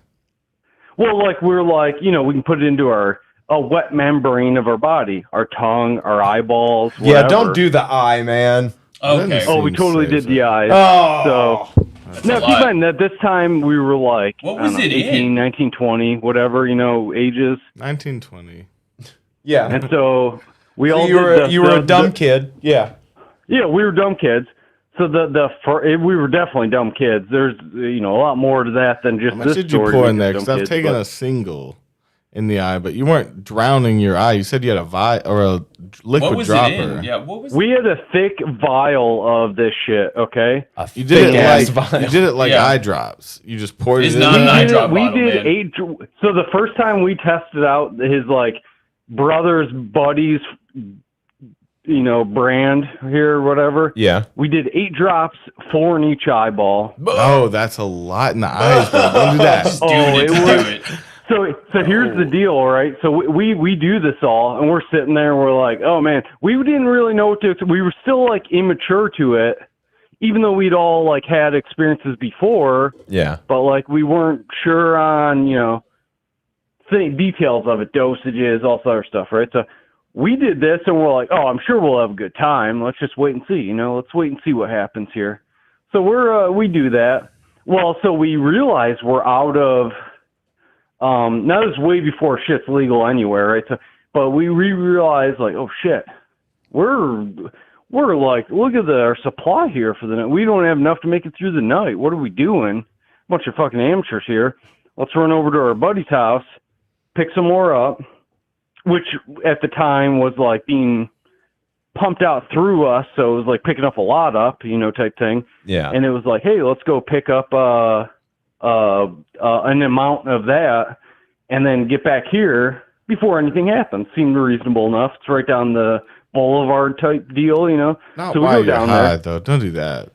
Well, like we're like, you know, we can put it into a wet membrane of our body, our tongue, our eyeballs, whatever. Yeah, don't do the eye, man. Okay. Oh, we totally did the eyes. Oh. So, now keep in mind that this time we were like, what was it 18, in? 19, 20, whatever, you know, ages. 19, 20. Yeah. And so we all you were a dumb kid. Yeah. Yeah, we were dumb kids. So we were definitely dumb kids. There's a lot more to that than just How much this did you story. pour in there? Because I've taken a single in the eye, but you weren't drowning your eye. You said you had a liquid What was dropper. it in? Yeah, what was We had a thick vial of this shit. Okay. You did it like eye drops. You just poured it in. not an eye drop We bottle, did man. So the first time we tested out his brother's buddies, brand here or whatever. Yeah. We did 8 drops, 4 in each eyeball. Oh, that's a lot in the eyes, bro. Don't do that. So here's the deal, all right? So we do this all, and we're sitting there, and we're like, oh man, we didn't really know what to. We were still immature to it, even though we'd all had experiences before. Yeah. But we weren't sure on details of it, dosages, all that other stuff, right? So we did this, and we're like, oh, I'm sure we'll have a good time. Let's just wait and see. Let's wait and see what happens here. So we do that. Well, so we realize we're out of. Now this is way before shit's legal anywhere, right? So, but we realize oh shit, we're look at our supply here for the night. We don't have enough to make it through the night. What are we doing? Bunch of fucking amateurs here. Let's run over to our buddy's house, pick some more up, which at the time was being pumped out through us, so it was picking up a lot up, type thing. Yeah. And it was hey, let's go pick up an amount of that and then get back here before anything happens. Seemed reasonable enough. It's right down the boulevard type deal, Not so we while go down you're high, there. though. Don't do that.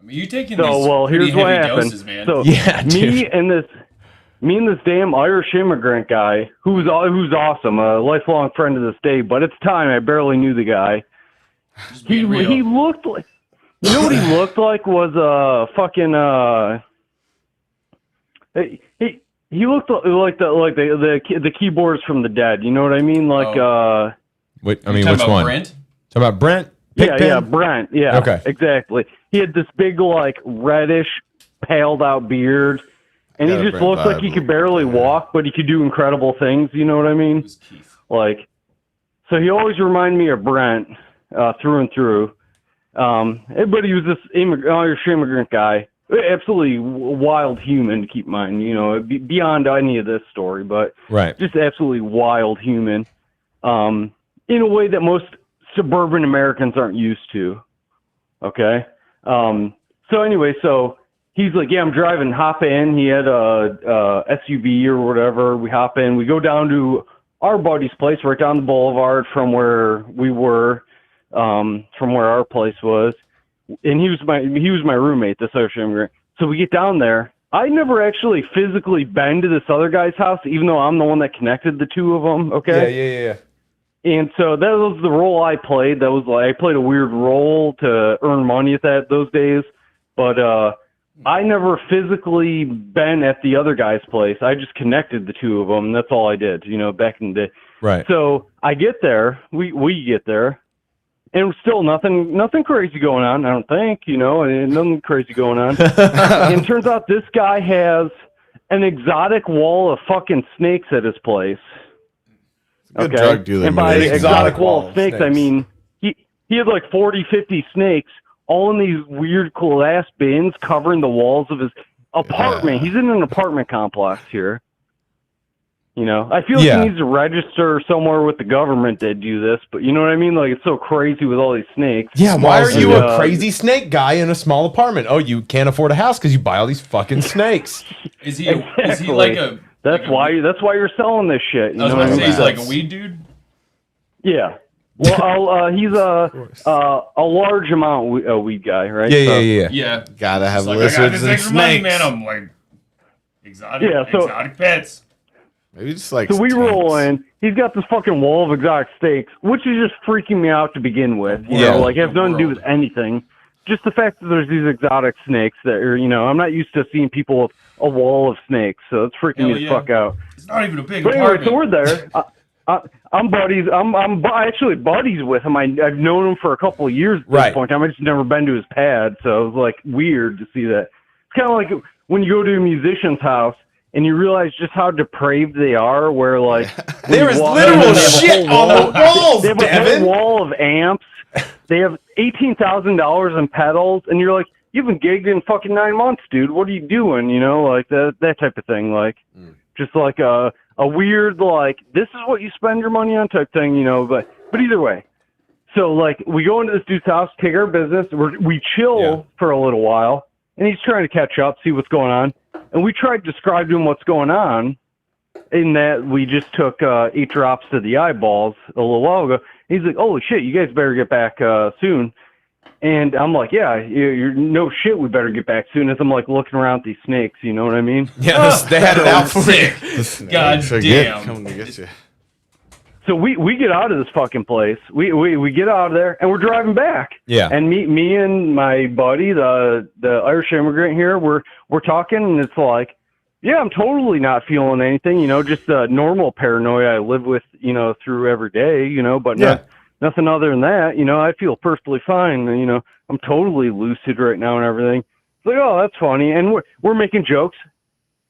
I mean, you're taking Here's these what heavy happened. doses, man. So Yeah, me and this damn Irish immigrant guy, who's awesome, a lifelong friend to this day, but at the time I barely knew the guy. He looked like, what he looked like was fucking he looked like the keyboards from the Dead. You know what I mean? Wait, I mean, which one? Brent? Talking about Brent? Yeah, Brent. Yeah, Okay. exactly. He had this big, reddish, paled out beard, and he Got a just Brent looked like vibe he a could little barely bit, yeah. walk, but he could do incredible things. You know what I mean? So he always reminded me of Brent through and through. But he was this Irish immigrant guy. Absolutely wild human, to keep in mind, beyond any of this story, but Right. just absolutely wild human, in a way that most suburban Americans aren't used to. Okay. So anyway, so he's like, yeah, I'm driving, hop in. He had a SUV or whatever. We hop in, we go down to our buddy's place right down the boulevard from where we were, from where our place was. And he was my roommate, this Irish immigrant. So we get down there. I never actually physically been to this other guy's house, even though I'm the one that connected the two of them. Okay. Yeah. And so that was the role I played. That was I played a weird role to earn money at those days. But I never physically been at the other guy's place. I just connected the two of them. That's all I did, back in the day. Right. So I get there. We get there. And still nothing crazy going on, I don't think, nothing crazy going on. And it turns out this guy has an exotic wall of fucking snakes at his place. Good drug dealer And by move. exotic wall of snakes, I mean, he had 40, 50 snakes all in these weird glass bins covering the walls of his apartment. He's in an apartment complex here. I feel like he needs to register somewhere with the government to do this, but you know what I mean? It's so crazy with all these snakes. Yeah, why are you a crazy snake guy in a small apartment? Oh, you can't afford a house because you buy all these fucking snakes. Is he like a... That's why you're selling this shit. I was about to say, he's like a weed dude? Yeah. Well, he's a large amount weed guy, right? Yeah. Yeah. Gotta have Like, lizards I got this and extra money, snakes. man. I'm like... Exotic pets. Maybe just like. So we roll in. He's got this fucking wall of exotic steaks, which is just freaking me out to begin with. You know, like it has nothing to do with anything. Just the fact that there's these exotic snakes that are, you know, I'm not used to seeing people with a wall of snakes, so it's freaking me the fuck out. It's not even a big But anyway, apartment. so we're there. I'm buddies. I'm actually buddies with him. I've known him for a couple of years at this point in time. I just never been to his pad, so it was like weird to see that. It's kind of like when you go to a musician's house and you realize just how depraved they are. Where like there is literal shit on the walls. They have Devin. a whole wall of amps. They have $18,000 in pedals, and you're like, you've been gigged in fucking 9 months, dude. What are you doing? You know, like that type of thing. Like just like a weird, like, this is what you spend your money on type thing, you know, but either way. So, like, we go into this dude's house, take our business, we chill for a little while, and he's trying to catch up, see what's going on. And we tried to describe to him what's going on, in that we just took 8 drops to the eyeballs a little while ago. He's like, holy shit, you guys better get back soon. And I'm like, yeah, you're no shit, we better get back soon. As I'm like looking around at these snakes, you know what I mean? Yeah, they had it out for you. God damn. Coming to get you. So we get out of this fucking place. We get out of there and we're driving back. Yeah. And me and my buddy, the Irish immigrant here, we're talking, and it's like, yeah, I'm totally not feeling anything, you know, just the normal paranoia I live with, you know, through every day, you know, but nothing other than that, you know, I feel perfectly fine. You know, I'm totally lucid right now and everything. It's like, oh, that's funny. And we're making jokes.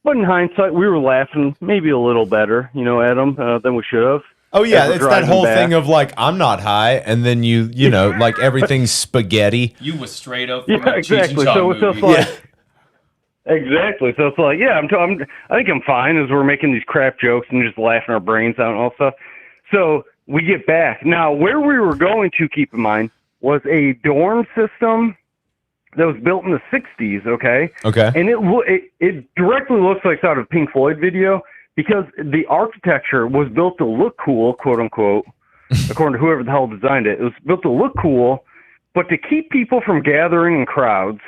But in hindsight, we were laughing maybe a little better, you know, at them than we should have. Oh, yeah, it's that whole thing of, like, I'm not high, and then you know, like, everything's spaghetti. You was straight up from Yeah, exactly. So it's like, exactly. So it's like, yeah, I think I'm fine as we're making these crap jokes and just laughing our brains out and all stuff. So we get back. Now, where we were going to, keep in mind, was a dorm system that was built in the 60s, okay? Okay. And it directly looks like it's out of a Pink Floyd video because the architecture was built to look cool, quote unquote, according to whoever the hell designed it. It was built to look cool, but to keep people from gathering in crowds.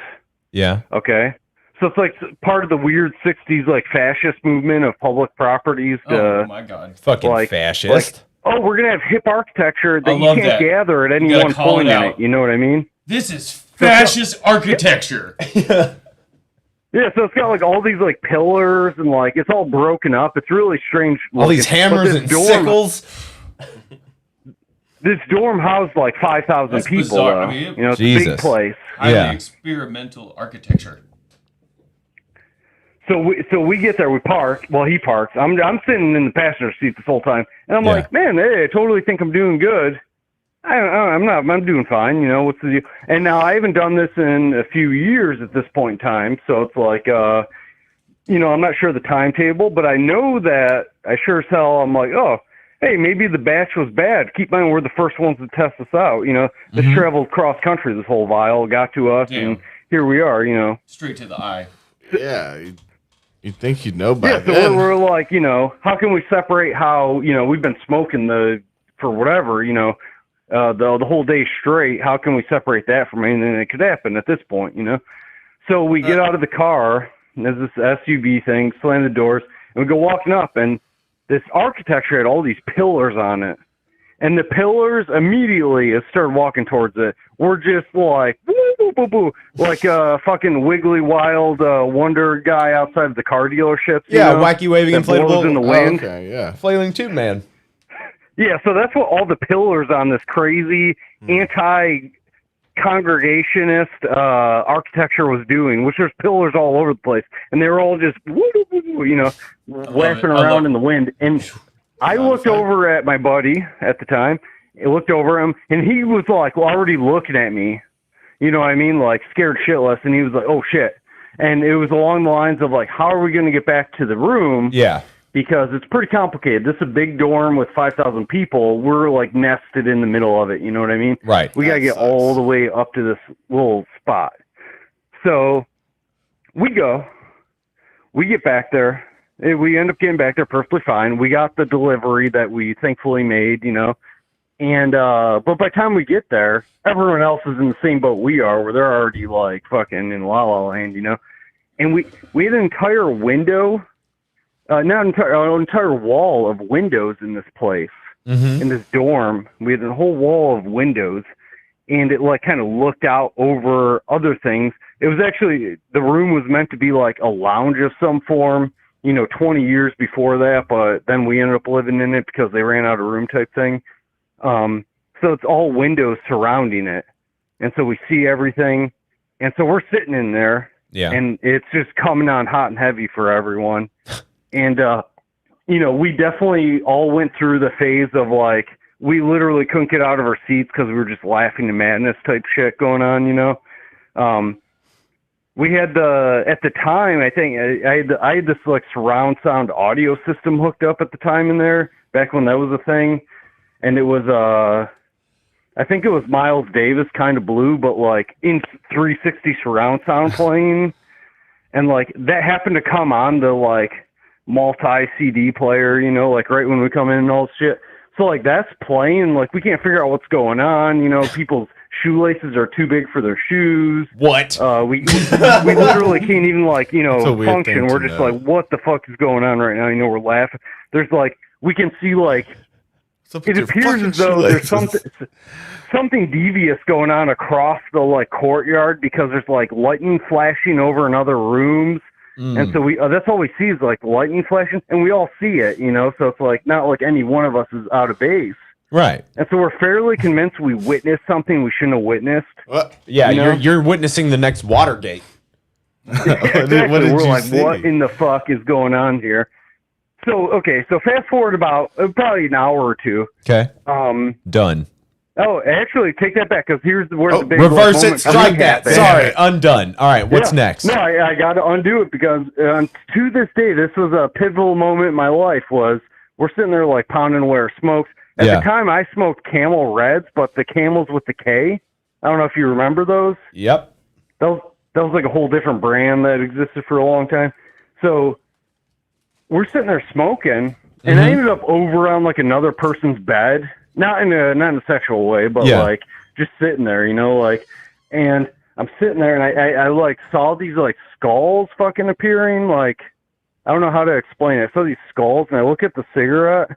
Yeah. Okay. So it's like part of the weird 60s like fascist movement of public properties. Oh my God. Fucking like, fascist. Oh, we're going to have hip architecture that I you love can't that. gather at any You gotta one call point it in out. it. You know what I mean? This is fascist architecture. Yeah, so it's got like all these like pillars and like it's all broken up. It's really strange. All these looking. hammers But and this sickles. This dorm housed like 5,000 That's people. bizarre. Though. I mean, You know, it's a big place. Highly experimental architecture. So we get there, we park. Well, he parks. I'm sitting in the passenger seat this whole time, and I'm like, man, hey, I totally think I'm doing good. I'm not. I'm doing fine. You know, what's the deal? And now I haven't done this in a few years at this point in time, so it's like, you know, I'm not sure of the timetable, but I know that I sure as hell I'm like, oh, hey, maybe the batch was bad. Keep in mind we're the first ones to test this out. You know, this traveled cross country. This whole vial got to us, and here we are. You know, Straight to the eye. Yeah. You'd think you'd know by yeah, so then. we're like, you know, how can we separate how, you know, we've been smoking for whatever, you know, the whole day straight. How can we separate that from anything that could happen at this point, you know? So we get out of the car, and there's this SUV thing, slam the doors, and we go walking up, and this architecture had all these pillars on it. And the pillars immediately, as started walking towards it, were just like, boo, boo, boo, boo, like a fucking wiggly wild wonder guy outside of the car dealerships. Yeah, wacky waving that blows inflatable. in the wind. Okay, yeah. Flailing tube man. Yeah, so that's what all the pillars on this crazy anti-congregationist architecture was doing, which there's pillars all over the place. And they were all just, you know, whapping around in the wind. And I looked over at my buddy at the time. I looked over him, and he was like already looking at me. You know what I mean? Like scared shitless. And he was like, oh, shit. And it was along the lines of like, how are we going to get back to the room? Yeah. Because it's pretty complicated. This is a big dorm with 5,000 people. We're like nested in the middle of it. You know what I mean? Right. We got to get all the way up to this little spot. So we get back there. We end up getting back there perfectly fine. We got the delivery that we thankfully made, you know. And but by the time we get there, everyone else is in the same boat we are, where they're already like fucking in La La Land, you know. and we had an entire window, not entire, an entire wall of windows in this place, in this dorm. We had a whole wall of windows, and it like kind of looked out over other things. It was actually, the room was meant to be like a lounge of some form, 20 years before that, but then we ended up living in it because they ran out of room type thing. So it's all windows surrounding it. And so we see everything. And so we're sitting in there, and it's just coming on hot and heavy for everyone. And, we definitely all went through the phase of like, we literally couldn't get out of our seats because we were just laughing to madness type shit going on, We had at the time, I think I had this like surround sound audio system hooked up at the time in there, back when that was a thing. And it was, I think it was Miles Davis, Kind of Blue, but like in 360 surround sound playing. And like that happened to come on the like multi CD player, like right when we come in and all this shit. So like that's playing, like we can't figure out what's going on. People's shoelaces are too big for their shoes. What? We literally can't even like, function. We're just like, what the fuck is going on right now? We're laughing. There's like, we can see like, it appears as though there's something devious going on across the like courtyard because there's like lightning flashing over in other rooms. And so that's all we see is like lightning flashing, and we all see it, so it's like not like any one of us is out of base. Right. And so we're fairly convinced we witnessed something we shouldn't have witnessed. You're witnessing the next Watergate. Exactly. We're like, what in the fuck is going on here? So fast forward about probably an hour or two. Okay. Done. Oh, actually, take that back, because here's where the big reverse it, strike that. Sorry, undone. All right, what's next? No, I got to undo it, because to this day, this was a pivotal moment in my life. We're sitting there like pounding away our smokes. At the time, I smoked Camel Reds, but the Camels with the K. I don't know if you remember those. Yep. That was like a whole different brand that existed for a long time. So we're sitting there smoking, and I ended up over on like another person's bed. Not in a sexual way, but like just sitting there, and I'm sitting there and I like saw these like skulls fucking appearing. Like, I don't know how to explain it. I saw these skulls and I look at the cigarette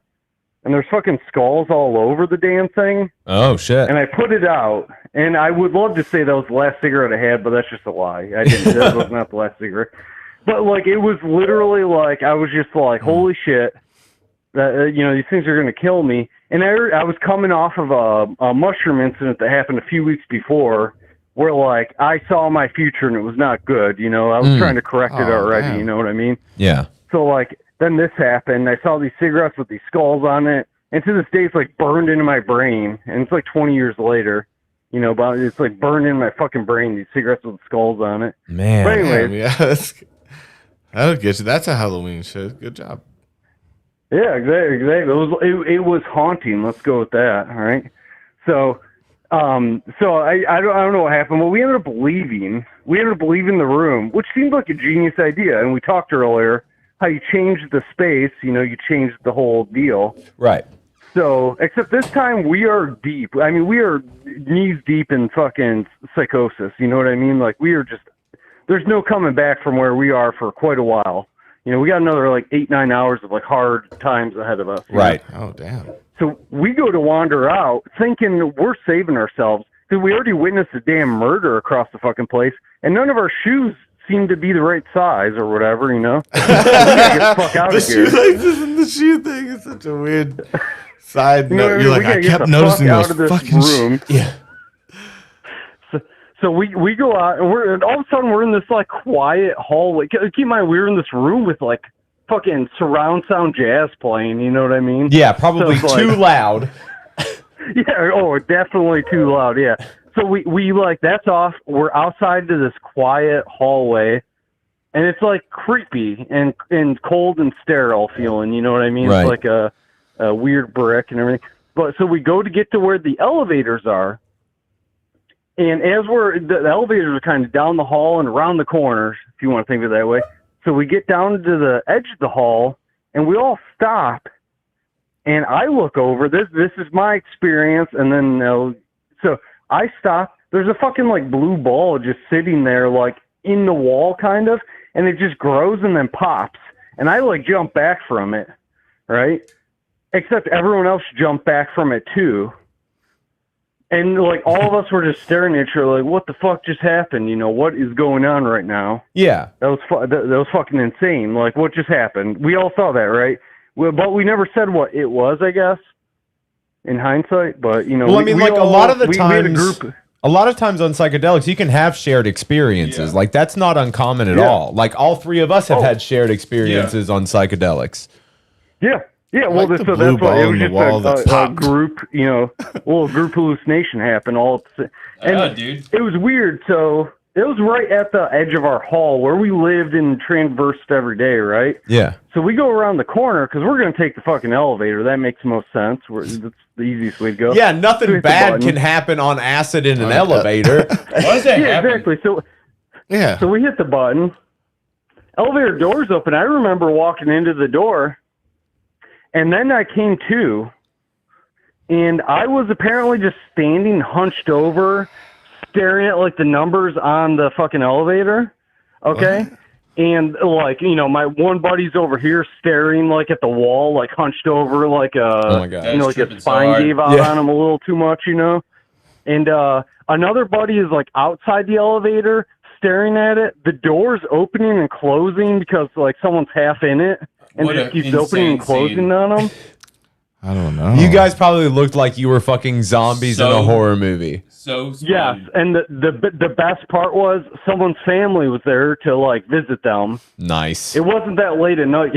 and there's fucking skulls all over the damn thing. Oh shit. And I put it out, and I would love to say that was the last cigarette I had, but that's just a lie. I didn't. That was not the last cigarette. But like, it was literally like, I was just like, holy shit. These things are going to kill me. And I was coming off of a mushroom incident that happened a few weeks before, where like I saw my future and it was not good. I was trying to correct it already. Damn. You know what I mean? Yeah. So like then this happened. I saw these cigarettes with these skulls on it, and to this day it's like burned into my brain. And it's like 20 years later, but it's like burned in my fucking brain. These cigarettes with skulls on it. Man. But anyways, that'll get you. That's a Halloween shit. Good job. Yeah, exactly. It was haunting. Let's go with that. All right. So I don't know what happened, but we ended up leaving. We ended up leaving the room, which seemed like a genius idea. And we talked earlier how you changed the space. You changed the whole deal. Right. So, except this time we are deep. I mean, we are knees deep in fucking psychosis. You know what I mean? Like, we are just, there's no coming back from where we are for quite a while. We got another like 8-9 hours of like hard times ahead of us. Right. Oh, damn. So we go to wander out thinking we're saving ourselves, because we already witnessed a damn murder across the fucking place, and none of our shoes seem to be the right size or whatever, We gotta get the fuck out of here. Shoelaces and the shoe thing is such a weird side note. You're like, I kept noticing those fucking room. Yeah. So we go out, and all of a sudden we're in this like quiet hallway. Keep in mind, we were in this room with like fucking surround sound jazz playing. You know what I mean? Yeah, probably so too loud. Yeah. Oh, definitely too loud. Yeah. So we like, that's off. We're outside to this quiet hallway, and it's like creepy and cold and sterile feeling. You know what I mean? Right. It's like a weird brick and everything. But so we go to get to where the elevators are. And as the elevators are kind of down the hall and around the corners, if you want to think of it that way. So we get down to the edge of the hall, and we all stop. And I look over. This is my experience. And then, so I stop. There's a fucking like blue ball just sitting there, like in the wall, kind of. and it just grows and then pops. And I like jump back from it, right? Except everyone else jumped back from it too. And like all of us were just staring at each other like, what the fuck just happened? You know, what is going on right now? Yeah. That was fucking insane. Like, what just happened? We all saw that, right? But we never said what it was, I guess, in hindsight. But, you know, well, I mean, like a lot of the we had times, a lot of times on psychedelics, you can have shared experiences. Like, that's not uncommon at all. Like, all three of us have had shared experiences on psychedelics. Yeah. Yeah, well, Like the so blue that's why ball it in the wall was that's just a popped. group, you know, a little group hallucination happened all at the and dude. It was weird. So it was right at the edge of our hall where we lived and traversed every day, right? Yeah. So we go around the corner because we're going to take the fucking elevator. That makes the most sense. That's the easiest way to go. Yeah, So we nothing hit the bad button. can happen on acid in an elevator. Yeah, exactly. So So we hit the button. Elevator doors open. I remember walking into the door, and then I came to, and I was apparently just standing hunched over, staring at like the numbers on the fucking elevator. Okay. And like, you know, my one buddy's over here staring like at the wall, like hunched over, like Oh my God. you know, like his spine gave out on him a little too much, you know. And another buddy is like outside the elevator staring at it. The door's opening and closing because like someone's half in it, and What it just a keeps opening and insane closing on them. I don't know. You guys probably looked like you were fucking zombies in a So- horror movie. So Yes, and the best part was someone's family was there to like visit them. Nice. It wasn't that late at night.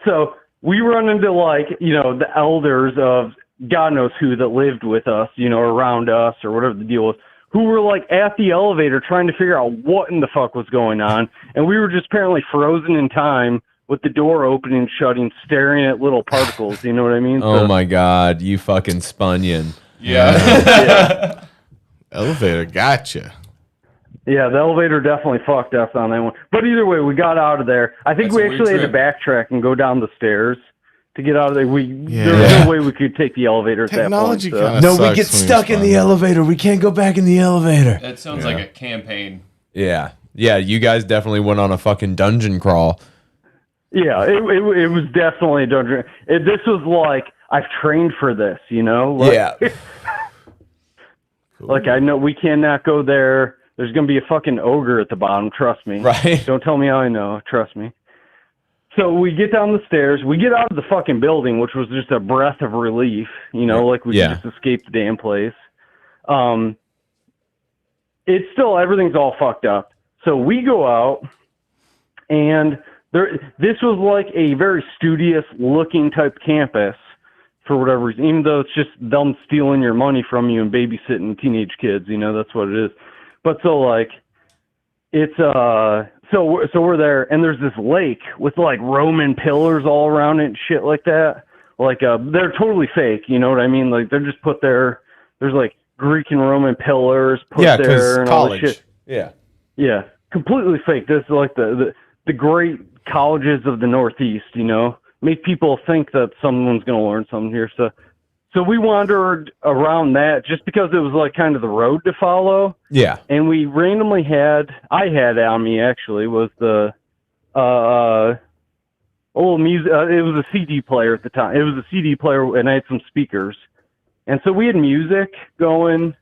So we run into like, you know, the elders of God knows who that lived with us, you know, around us or whatever the deal was, who were like at the elevator trying to figure out what in the fuck was going on. And we were just apparently frozen in time with the door opening and shutting, staring at little particles. You know what I mean? Oh my God, you fucking spunion. Yeah. Elevator, gotcha. Yeah, the elevator definitely fucked us on that one. But either way, we got out of there. I think That's we a weird actually had to trip. backtrack and go down the stairs to get out of there. There was Yeah. no way we could take the elevator at Technology that point. kinda No, we sucks get when you're stuck in the spun. elevator. We can't go back in the elevator. That sounds like a campaign. Yeah. Yeah, you guys definitely went on a fucking dungeon crawl. Yeah, it was definitely a dungeon. This was like, I've trained for this, you know? Like, Yeah. Like, I know we cannot go there. There's going to be a fucking ogre at the bottom, trust me. Right. Don't tell me how I know, trust me. So we get down the stairs. We get out of the fucking building, which was just a breath of relief, you know, like we Yeah. could just escape the damn place. It's still, everything's all fucked up. So we go out, and this was like a very studious looking type campus for whatever reason, even though it's just them stealing your money from you and babysitting teenage kids, you know, that's what it is. But so like, it's, so we're there, and there's this lake with like Roman pillars all around it and shit like that. Like, they're totally fake, you know what I mean? Like, they're just put there, there's like Greek and Roman pillars put Yeah, there because and all this college. shit. Yeah. Yeah, completely fake. This is like the great colleges of the Northeast, you know, make people think that someone's going to learn something here. So we wandered around that just because it was like kind of the road to follow. Yeah. And we randomly I had on me actually was the old music. It was a CD player at the time. It was a CD player, and I had some speakers, and so we had music going.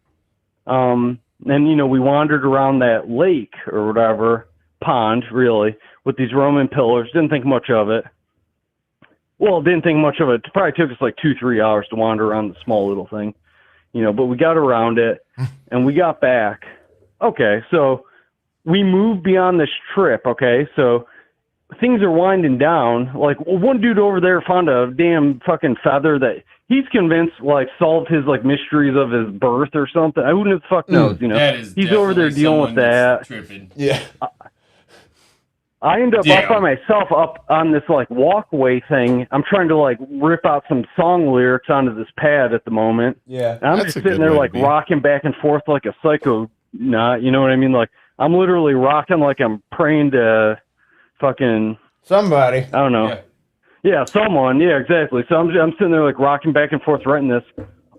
And you know, we wandered around that lake or whatever pond, really, with these Roman pillars. Didn't think much of it. Well, didn't think much of it. It probably took us like 2-3 hours to wander around the small little thing, you know. But we got around it, and we got back. Okay, so we moved beyond this trip. Okay, so things are winding down. Like, one dude over there found a damn fucking feather that he's convinced like solved his like mysteries of his birth or something. Who the fuck knows? You know, That is he's over there definitely dealing with someone that's that. tripping. Yeah. I end up up by myself up on this like walkway thing. I'm trying to like rip out some song lyrics onto this pad at the moment. Yeah. And I'm That's just a sitting good there way to like be. rocking back and forth like a psycho nut. You know what I mean? Like, I'm literally rocking like I'm praying to fucking somebody. I don't know. Yeah, someone. Yeah, exactly. So I'm sitting there like rocking back and forth writing this.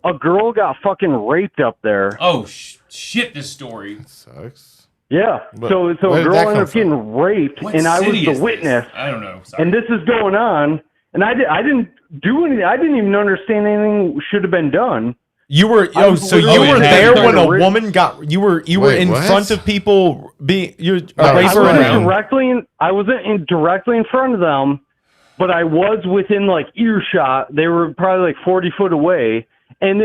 A girl got fucking raped up there. Oh shit! This story sucks. Yeah. But so where a did girl that ended come up getting raped, What and I was city the is this? witness. I don't know. Sorry. And this is going on, and I didn't do anything. I didn't even understand anything should have been done. You were I was so you literally were trying there to when a rip- woman got you were Wait, in what? front of people being you're No, a raper explain. and I wasn't directly in front of them, but I was within like earshot. They were probably like 40 foot away, and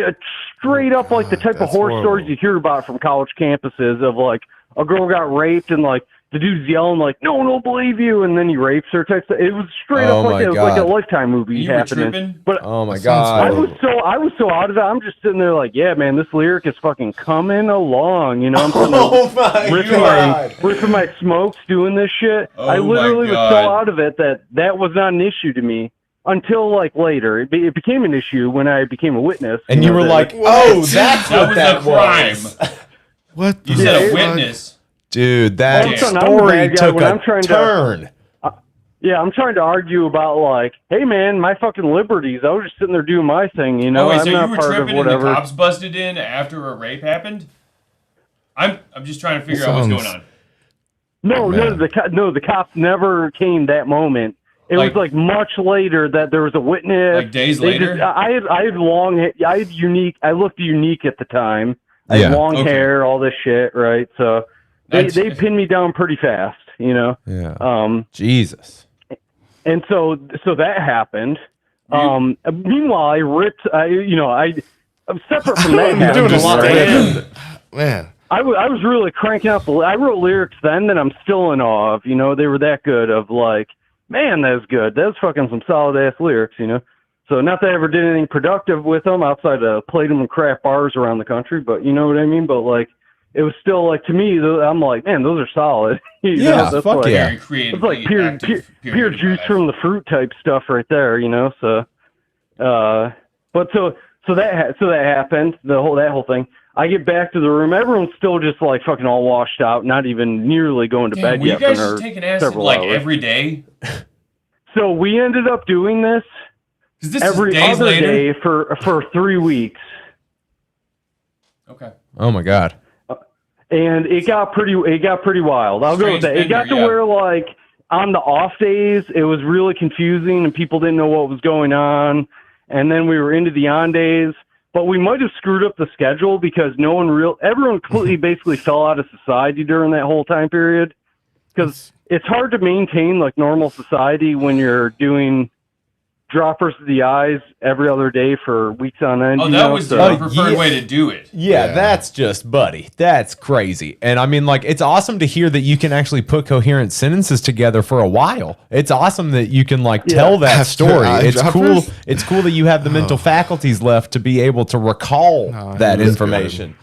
straight up like the type of that's horror horrible. stories you hear about from college campuses of like a girl got raped and like the dude's yelling like, "No one will believe you," and then he rapes her. Type stuff. It was straight Oh up my like it was like a God. Lifetime movie You were happening. tripping? But oh my That sounds god. horrible. I was so out of it. I'm just sitting there like, yeah, man, this lyric is fucking coming along. You know, I'm sitting Oh my god. ripping my smokes, doing this shit. Oh I literally my was so God. out of it that was not an issue to me until like later. It became an issue when I became a witness. And you were like, "Oh, that's That what was that a crime. was." What? You the said a fuck? witness. Dude, that All of a sudden, I'm the story bad guy took when a I'm trying to- turn. yeah, I'm trying to argue about like, hey man, my fucking liberties. I was just sitting there doing my thing. You know, Oh, wait, I'm so not you were part of tripping and the whatever. cops busted in after a rape happened? I'm just trying to figure out what's Sounds- going on. No, Man. the cops never came that moment. It was like much later that there was a witness. Like days They later? just- I had unique. I looked unique at the time. I had Yeah. long Okay. hair, all this shit, right? So they That's- pinned me down pretty fast, you know. Yeah. Jesus. And so that happened. Meanwhile, I ripped. I'm separate from that. You're doing a lot, happening, man. I was really cranking up. I wrote lyrics then that I'm still in awe of. You know, they were that good. Of like, man, that's good. That's fucking some solid ass lyrics. You know. So not that I ever did anything productive with them outside of played them in craft bars around the country, but you know what I mean. But like, it was still like to me. I'm like, man, those are solid. You Yeah, know, that's fuck like, yeah. Very it's creatively like pure active period pure of juice life. from the fruit type stuff right there. You know. So, but so that happened. That whole thing. I get back to the room. Everyone's still just like fucking all washed out, not even nearly going to Damn, bed were you yet. guys for just taking acid several like hours. every day? So we ended up doing this 'Cause this every is days other later. day for 3 weeks, Okay. Oh my god. and it got pretty wild. I'll go with that. It got to yeah. where like on the off days it was really confusing and people didn't know what was going on, and then we were into the on days. But we might have screwed up the schedule because everyone completely basically fell out of society during that whole time period. Because it's hard to maintain like normal society when you're doing droppers to the eyes every other day for weeks on end. Oh, you that know? was So- the preferred way to do it. Yeah, that's just buddy. That's crazy. And I mean, like, it's awesome to hear that you can actually put coherent sentences together for a while. It's awesome that you can like tell that After story. It's eyedroppers? cool. It's cool that you have the mental faculties left to be able to recall that he was information.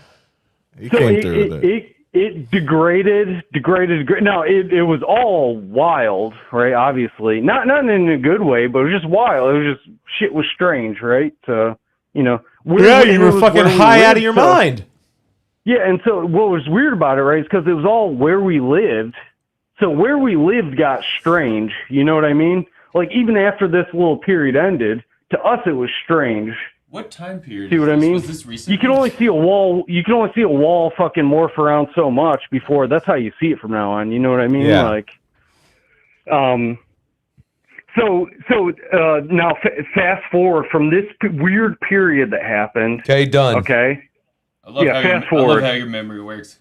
You So came through with it. it degraded. Now it was all wild, right? Obviously, not in a good way, but it was just wild. It was just shit was strange, right? You know, Yeah, you were it was fucking where we high out lived, of your so- mind. Yeah, and so what was weird about it, right, is because it was all where we lived. So where we lived got strange. You know what I mean? Like even after this little period ended, to us it was strange. What time period? See what I mean? Was this recent? You can only see a wall. You can only see a wall fucking morph around so much before. That's how you see it from now on. You know what I mean? Yeah. Like, So now fast forward from this weird period that happened. Okay, done. Okay. I love, Yeah, how, fast I love forward. how your memory works.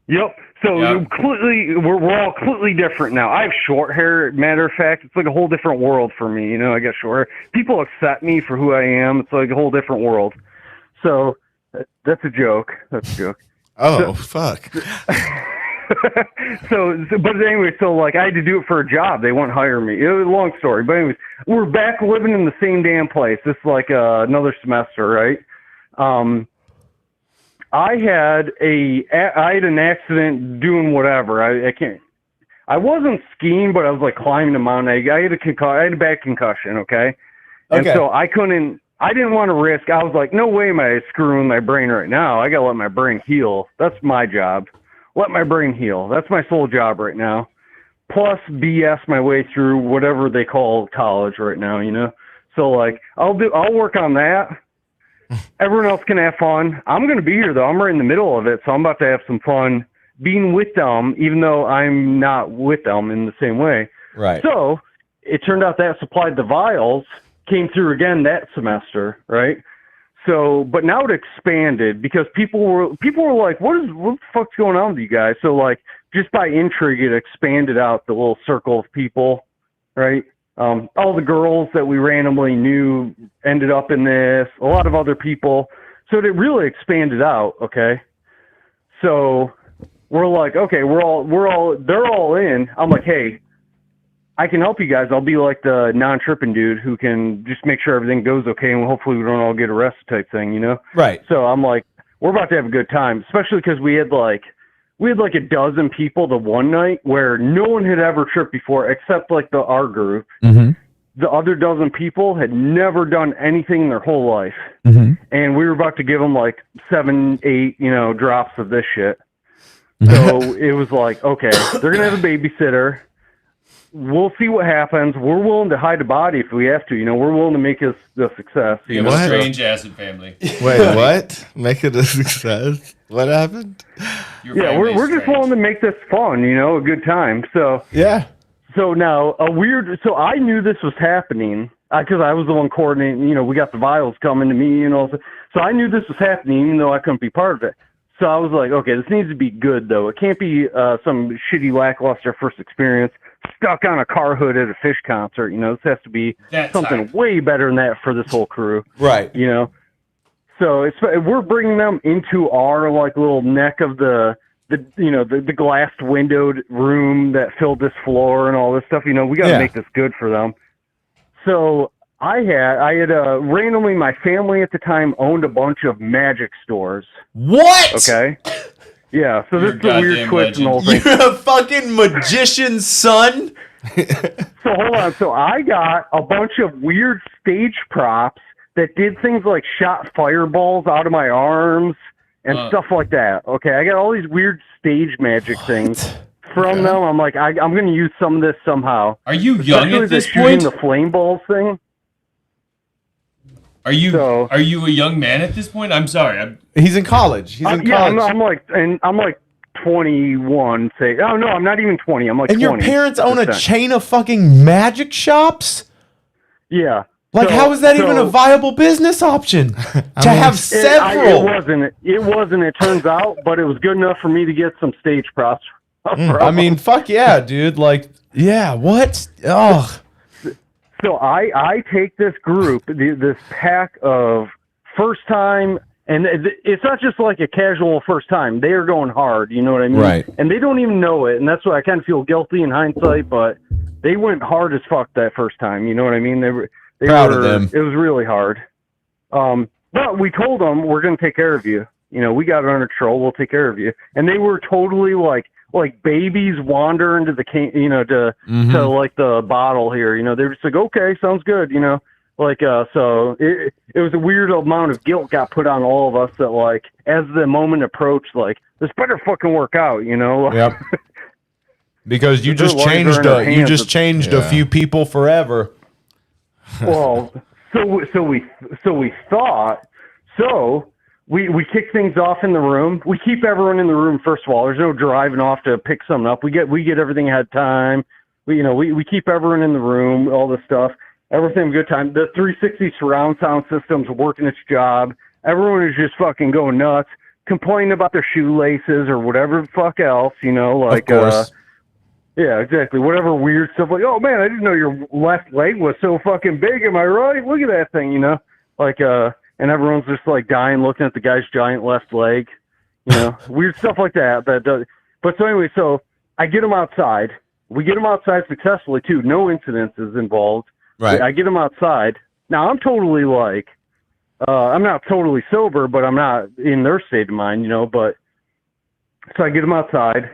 Yep. So Yep. completely, we're all completely different now. I have short hair. Matter of fact, it's like a whole different world for me. You know, I got short hair. People accept me for who I am. It's like a whole different world. So that's a joke. That's a joke. Oh, fuck. But anyway, so like I had to do it for a job. They wouldn't hire me. It was a long story. But anyways, we're back living in the same damn place. This is like another semester, right? I had an accident doing whatever. I wasn't skiing, but I was like climbing a mountain. I had a bad concussion. Okay. And Okay. so I didn't want to risk. I was like, no way am I screwing my brain right now. I got to let my brain heal. That's my job. Let my brain heal. That's my sole job right now. Plus BS my way through whatever they call college right now, you know? So like, I'll work on that. Everyone else can have fun. I'm going to be here though. I'm right in the middle of it. So I'm about to have some fun being with them, even though I'm not with them in the same way. Right. So it turned out that supplied the vials came through again that semester, right? So, but now it expanded because people were like, what the fuck's going on with you guys? So like, just by intrigue, it expanded out the little circle of people, right? All the girls that we randomly knew ended up in this, a lot of other people. So it really expanded out. Okay. So we're like, okay, they're all in. I'm like, hey, I can help you guys. I'll be like the non-tripping dude who can just make sure everything goes okay and hopefully we don't all get arrested type thing, you know? Right. So I'm like, we're about to have a good time, especially because we had like a dozen people the one night where no one had ever tripped before except like our group. Mm-hmm. The other dozen people had never done anything in their whole life. Mm-hmm. And we were about to give them like 7, 8, drops of this shit. So it was like, okay, they're going to have a babysitter. We'll see what happens. We're willing to hide a body if we have to. We're willing to make this a success. You have a strange acid family. Wait, what? Make it a success? What happened? Yeah, we're just willing to make this fun, a good time. So yeah. So now so I knew this was happening because I was the one coordinating. We got the vials coming to me, So I knew this was happening, even though I couldn't be part of it. So I was like, okay, this needs to be good though. It can't be some shitty lackluster first experience. Stuck on a car hood at a Fish concert, this has to be something way better than that for this whole crew, right? So we're bringing them into our like little neck of the glassed windowed room that filled this floor and all this stuff. We got to make this good for them. So I had randomly my family at the time owned a bunch of magic stores. What? Okay. Yeah, so this is the weird twist in the whole thing. You're a fucking magician's son? So hold on. So I got a bunch of weird stage props that did things like shot fireballs out of my arms and stuff like that. Okay, I got all these weird stage magic things from them. I'm like, I'm going to use some of this somehow. Are you young at this shooting point? The flame balls thing. Are you a young man at this point? I'm sorry. He's in college. He's in college. I'm like 21. Oh no, I'm not even 20. I'm like 20. And your parents own a chain of fucking magic shops? Yeah. Like, how is that even a viable business option? To have several. It wasn't. It turns out, but it was good enough for me to get some stage props. I mean, fuck yeah, dude. Like, yeah. What? Oh. So I take this group, this pack of first time, and it's not just like a casual first time. They are going hard, you know what I mean? Right. And they don't even know it, and that's why I kind of feel guilty in hindsight, but they went hard as fuck that first time, you know what I mean? They Proud of them. It was really hard. But we told them, we're going to take care of you. We got it under control. We'll take care of you. And they were totally like babies wander into the to like the bottle here, they were just like, okay, sounds good, so it was a weird amount of guilt got put on all of us that like, as the moment approached, like, this better fucking work out, Yep. Because you just changed a few people forever. Well, so we thought, We kick things off in the room. We keep everyone in the room first of all. There's no driving off to pick something up. We get everything ahead of time. We keep everyone in the room, all this stuff. Everything good time. The 360 surround sound system's working its job. Everyone is just fucking going nuts, complaining about their shoelaces or whatever the fuck else, like of course. Yeah, exactly. Whatever weird stuff like, oh man, I didn't know your left leg was so fucking big, am I right? Look at that thing, Like and everyone's just like dying looking at the guy's giant left leg, weird stuff like that. But so anyway, so I get him outside. We get him outside successfully too. No incidences involved. Right. I get him outside. Now I'm totally like, I'm not totally sober, but I'm not in their state of mind, but so I get him outside.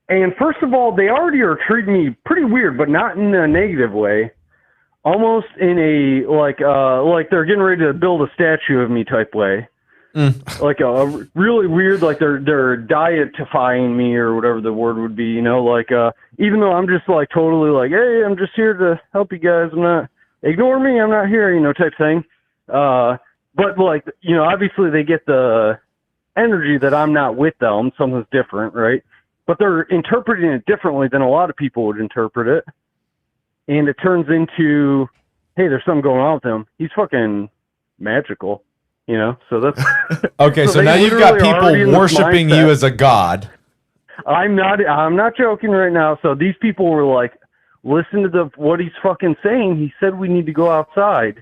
And first of all, they already are treating me pretty weird, but not in a negative way. Almost in a like they're getting ready to build a statue of me type way, like a really weird, like they're dietifying me or whatever the word would be, even though I'm just like totally like, hey, I'm just here to help you guys. I'm not, ignore me, I'm not here, type thing. But like, obviously they get the energy that I'm not with them. Something's different, right? but they're interpreting it differently than a lot of people would interpret it. And it turns into, hey, there's something going on with him. He's fucking magical, you know? So that's... Okay, so now you've got people worshiping you as a god. I'm not joking right now. So these people were like, listen to what he's fucking saying. He said we need to go outside.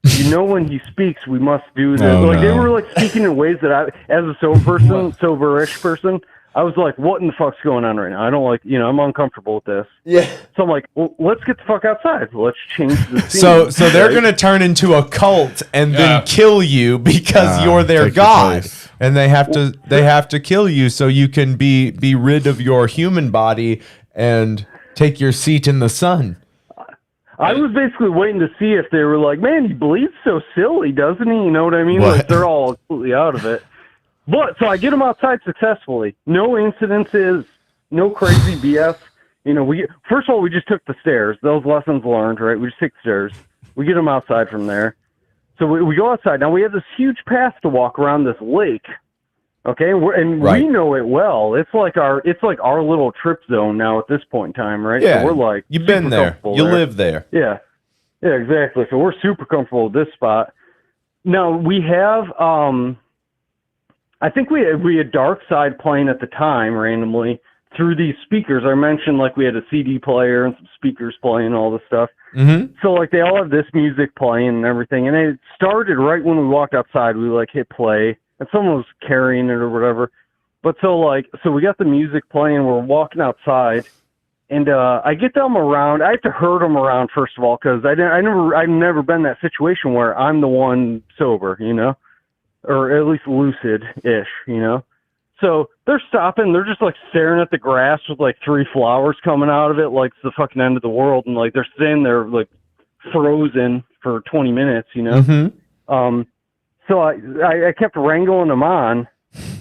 You know, when he speaks, we must do this. They were like speaking in ways that I, as a soberish person, I was like, what in the fuck's going on right now? I don't like, I'm uncomfortable with this. Yeah. So I'm like, well, let's get the fuck outside. Let's change the scene. So they're going to turn into a cult and then kill you because you're their god. And they have to kill you so you can be rid of your human body and take your seat in the sun. I was basically waiting to see if they were like, man, he bleeds so silly, doesn't he? You know what I mean? Like, they're all completely out of it. But, so I get them outside successfully. No incidences, no crazy BS. First of all, we just took the stairs. Those lessons learned, right? We just took the stairs. We get them outside from there. So we go outside. Now, we have this huge path to walk around this lake. Okay, we know it well. It's like our little trip zone now at this point in time, right? Yeah, so we're like, you've been there. You live there. Yeah, exactly. So we're super comfortable with this spot. Now we have, I think we had Dark Side playing at the time randomly through these speakers. I mentioned like we had a CD player and some speakers playing all this stuff. Mm-hmm. So like they all have this music playing and everything, and it started right when we walked outside. We like hit play. And someone was carrying it or whatever. But so we got the music playing, we're walking outside, and I get them around. I have to herd them around, first of all, because I've never been in that situation where I'm the one sober, or at least lucid-ish, So they're stopping, they're just like staring at the grass with like 3 flowers coming out of it like it's the fucking end of the world, and like they're sitting there like frozen for 20 minutes, Mm-hmm. So I kept wrangling them on,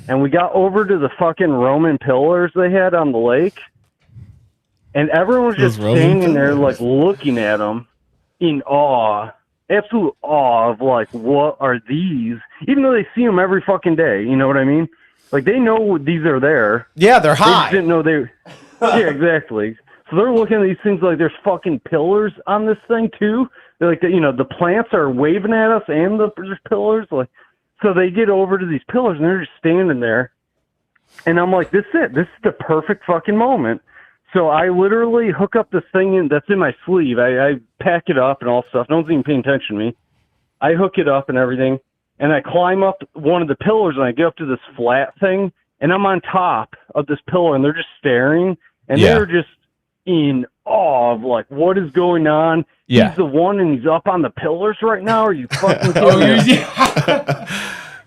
and we got over to the fucking Roman pillars they had on the lake, and everyone was just standing there like looking at them in awe, absolute awe of like, what are these? Even though they see them every fucking day, you know what I mean? Like they know these are there. Yeah, they're high. They just didn't know they. Yeah, exactly. So they're looking at these things like there's fucking pillars on this thing too. They're like, the plants are waving at us and there's pillars. Like, so they get over to these pillars and they're just standing there. And I'm like, this is it. This is the perfect fucking moment. So I literally hook up this thing that's in my sleeve. I pack it up and all stuff. No one's even paying attention to me. I hook it up and everything. And I climb up one of the pillars and I get up to this flat thing. And I'm on top of this pillar and they're just staring. And they're just in awe of like, what is going on? Yeah. He's the one and he's up on the pillars right now. Are you fucking kidding me?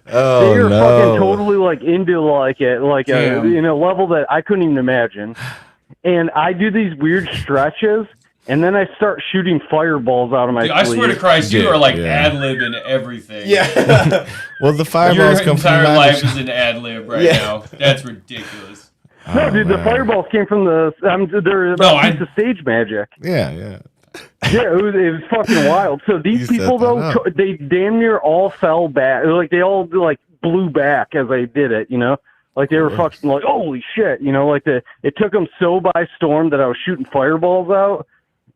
Oh, they are no. fucking totally like into like a level that I couldn't even imagine. And I do these weird stretches, and then I start shooting fireballs out of my sleeve. I swear to Christ, you are like ad-libbing everything. Yeah. Well, the fireballs come from your entire magic. life is an ad-lib right now. That's ridiculous. No, dude, the fireballs came from they're a piece of stage magic. Yeah. Yeah, it was fucking wild. So these people though, they damn near all fell back. Like they all like blew back as I did it, Like they were fucking like, holy shit, like it took them so by storm that I was shooting fireballs out.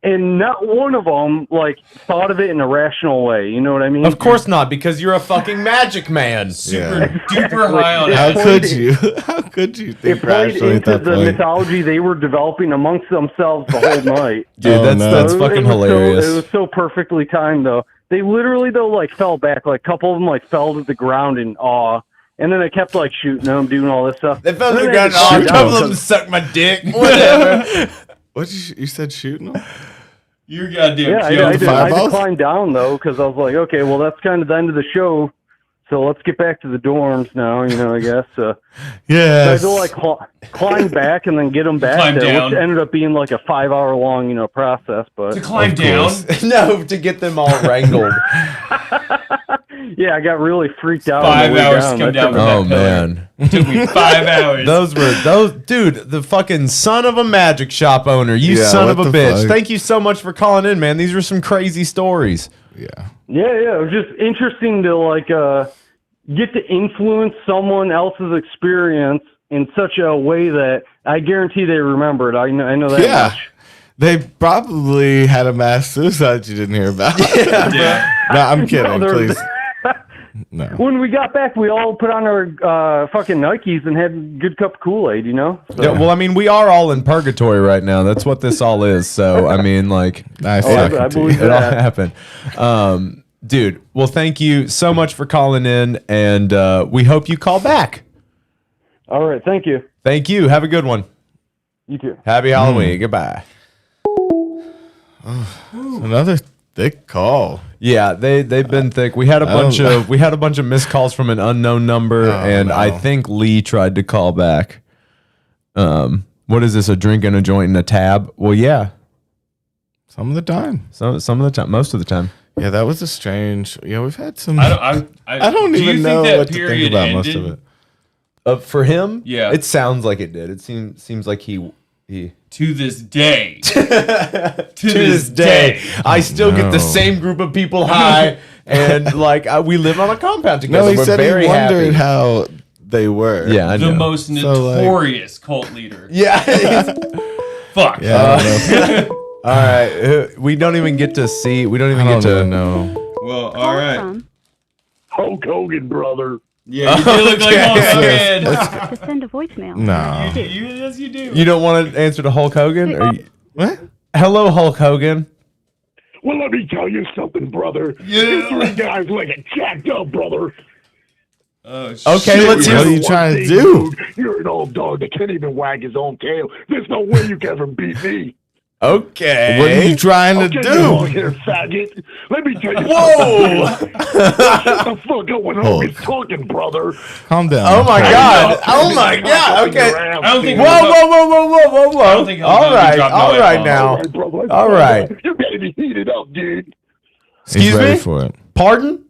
And not one of them like thought of it in a rational way. You know what I mean? Of course not, because you're a fucking magic man. Super duper high on How could you? How could you think it played rationally into at that the point? mythology they were developing amongst themselves the whole night. Dude, that's fucking hilarious. It was so perfectly timed though. They literally though like fell back. Like a couple of them like fell to the ground in awe. And then I kept like shooting them, doing all this stuff. They fell to the ground. A couple of them sucked my dick. Whatever. What you said? Shooting them? You're goddamn. Yeah, I did climb down though because I was like, okay, well that's kind of the end of the show. So let's get back to the dorms now. I guess. Yeah. So I had to like climb back and then get them back there, which ended up being like a 5-hour long, process. But to climb down? No, to get them all wrangled. Yeah, I got really freaked out. 5 hours to come down. Oh man, it took me 5 hours. Those dude, the fucking son of a magic shop owner. You son of a bitch. Thank you so much for calling in, man. These are some crazy stories. Yeah. It was just interesting to like get to influence someone else's experience in such a way that I guarantee they remember it. I know that much. They probably had a mass suicide you didn't hear about. No, I'm kidding. Please. No. When we got back, we all put on our fucking Nikes and had a good cup of Kool-Aid, you know? Yeah, well, I mean, we are all in purgatory right now. That's what this all is. So, I mean, like, nice. I believe it all that. happened. Dude, well, thank you so much for calling in, and we hope you call back. All right, thank you. Thank you. Have a good one. You too. Happy Halloween. Goodbye. Another thick call. Yeah, they've been thick. We had a bunch of missed calls from an unknown number, I think Lee tried to call back. What is this? A drink and a joint and a tab? Well, yeah. Some of the time. Some of the time. Most of the time. Yeah, that was a strange. Yeah, we've had some. I don't even know what to think about most of it. For him, yeah, it sounds like it did. It seems like he. To this day, to this day, I still get the same group of people high, and like we live on a compound together. No, he We're said very he wondered happy. how they were. Yeah, I know. the most notorious cult leader. Yeah. Fuck. Yeah. All right, we don't even get to see. We don't even get to know. Well, all right. Hulk Hogan, brother. Yeah, you do look like Hulk Hogan. To send a voicemail. No. Yes, you do. You don't want to answer to Hulk Hogan? What? Hello, Hulk Hogan. Well, let me tell you something, brother. Yeah. You three guys like a jacked up, brother. Okay, let's hear. What are you trying to do? Dude, you're an old dog that can't even wag his own tail. There's no way you can ever beat me. Okay. What are you trying to Okay, do? you long hair faggot. Let me tell you Whoa! something. Shut the fuck up when Hogan's talking, brother. Calm down. Oh my Hey, God! look, Oh you my need to God! cock up Okay. your ass, I don't think. dude. Whoa! I don't think Hulk All Hogan right, dropped no all right F-bombs. now. All right, brother. All right. You better be heated up, dude. He's Excuse ready me? for it. Pardon?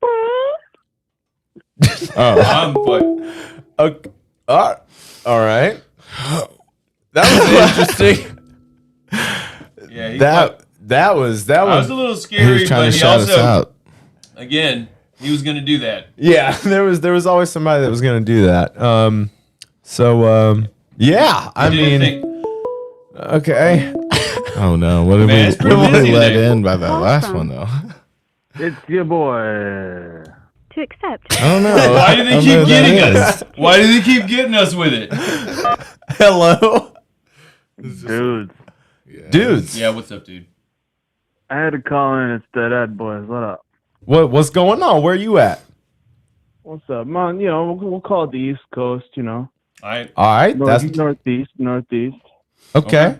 Oh. I'm Okay. All right. That was interesting. Yeah, he that was I was a little He scary, was trying but to he shout us also, out. again, he was gonna do that. Yeah, there was always somebody that was going to do that. Yeah, I What do you mean, think? okay. Oh no! What did Man, it's we pretty busy let today. in by that last one though? It's your boy. To accept. I don't know. Why do they I don't know keep who that getting is. us? Why do they keep getting us with it? Hello, dudes. Yeah, what's up, dude? I had to call in. It's Dead Ed, boys. What up? What's going on? Where you at? What's up, man? You know, we'll call it the East Coast. You know, All right. All right, that's northeast. okay.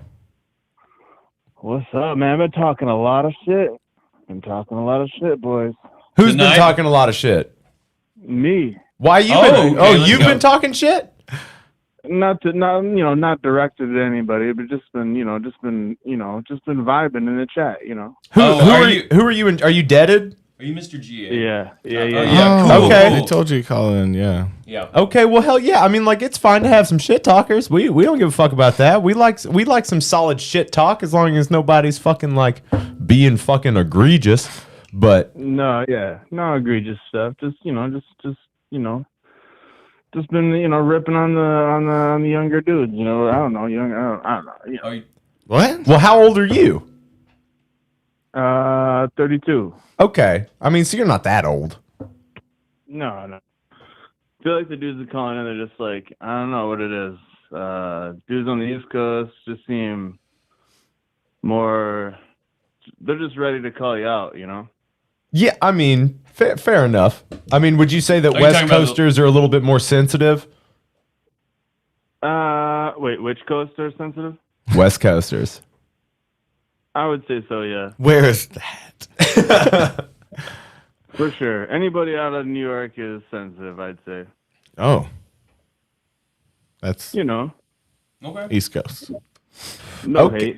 What's up, man? I've been talking a lot of shit. Boys. Who's Tonight? been talking a lot of shit? Me. Why you Oh, been? okay, Oh, let's you've go. been talking shit. Not directed at anybody, but just been vibing in the chat. You know. Who are are you? Who are you? Are you deaded? Are you Mr. GA? Yeah. Yeah, Oh, cool. Okay. They told you to call in. Yeah. Yeah. Okay, well, hell yeah. I mean, like, it's fine to have some shit talkers. We don't give a fuck about that. We like some solid shit talk as long as nobody's fucking like being fucking egregious. But No egregious stuff. Just been ripping on the younger dudes. You know, I don't know. You know. What? well, how old are you? 32. Okay, I mean, so you're not that old. No. I feel like the dudes that calling in, they're just like, I don't know what it is. Dudes on the East Coast just seem more. They're just ready to call you out. You know. Yeah, I mean, fair enough. I mean, would you say that Are you West talking about Coasters are a little bit more sensitive? Wait, which coast are sensitive? West Coasters. I would say so. Yeah. Where is that? For sure. Anybody out of New York is sensitive, I'd say. Oh. That's You know. Okay. East Coast. No Okay. hate.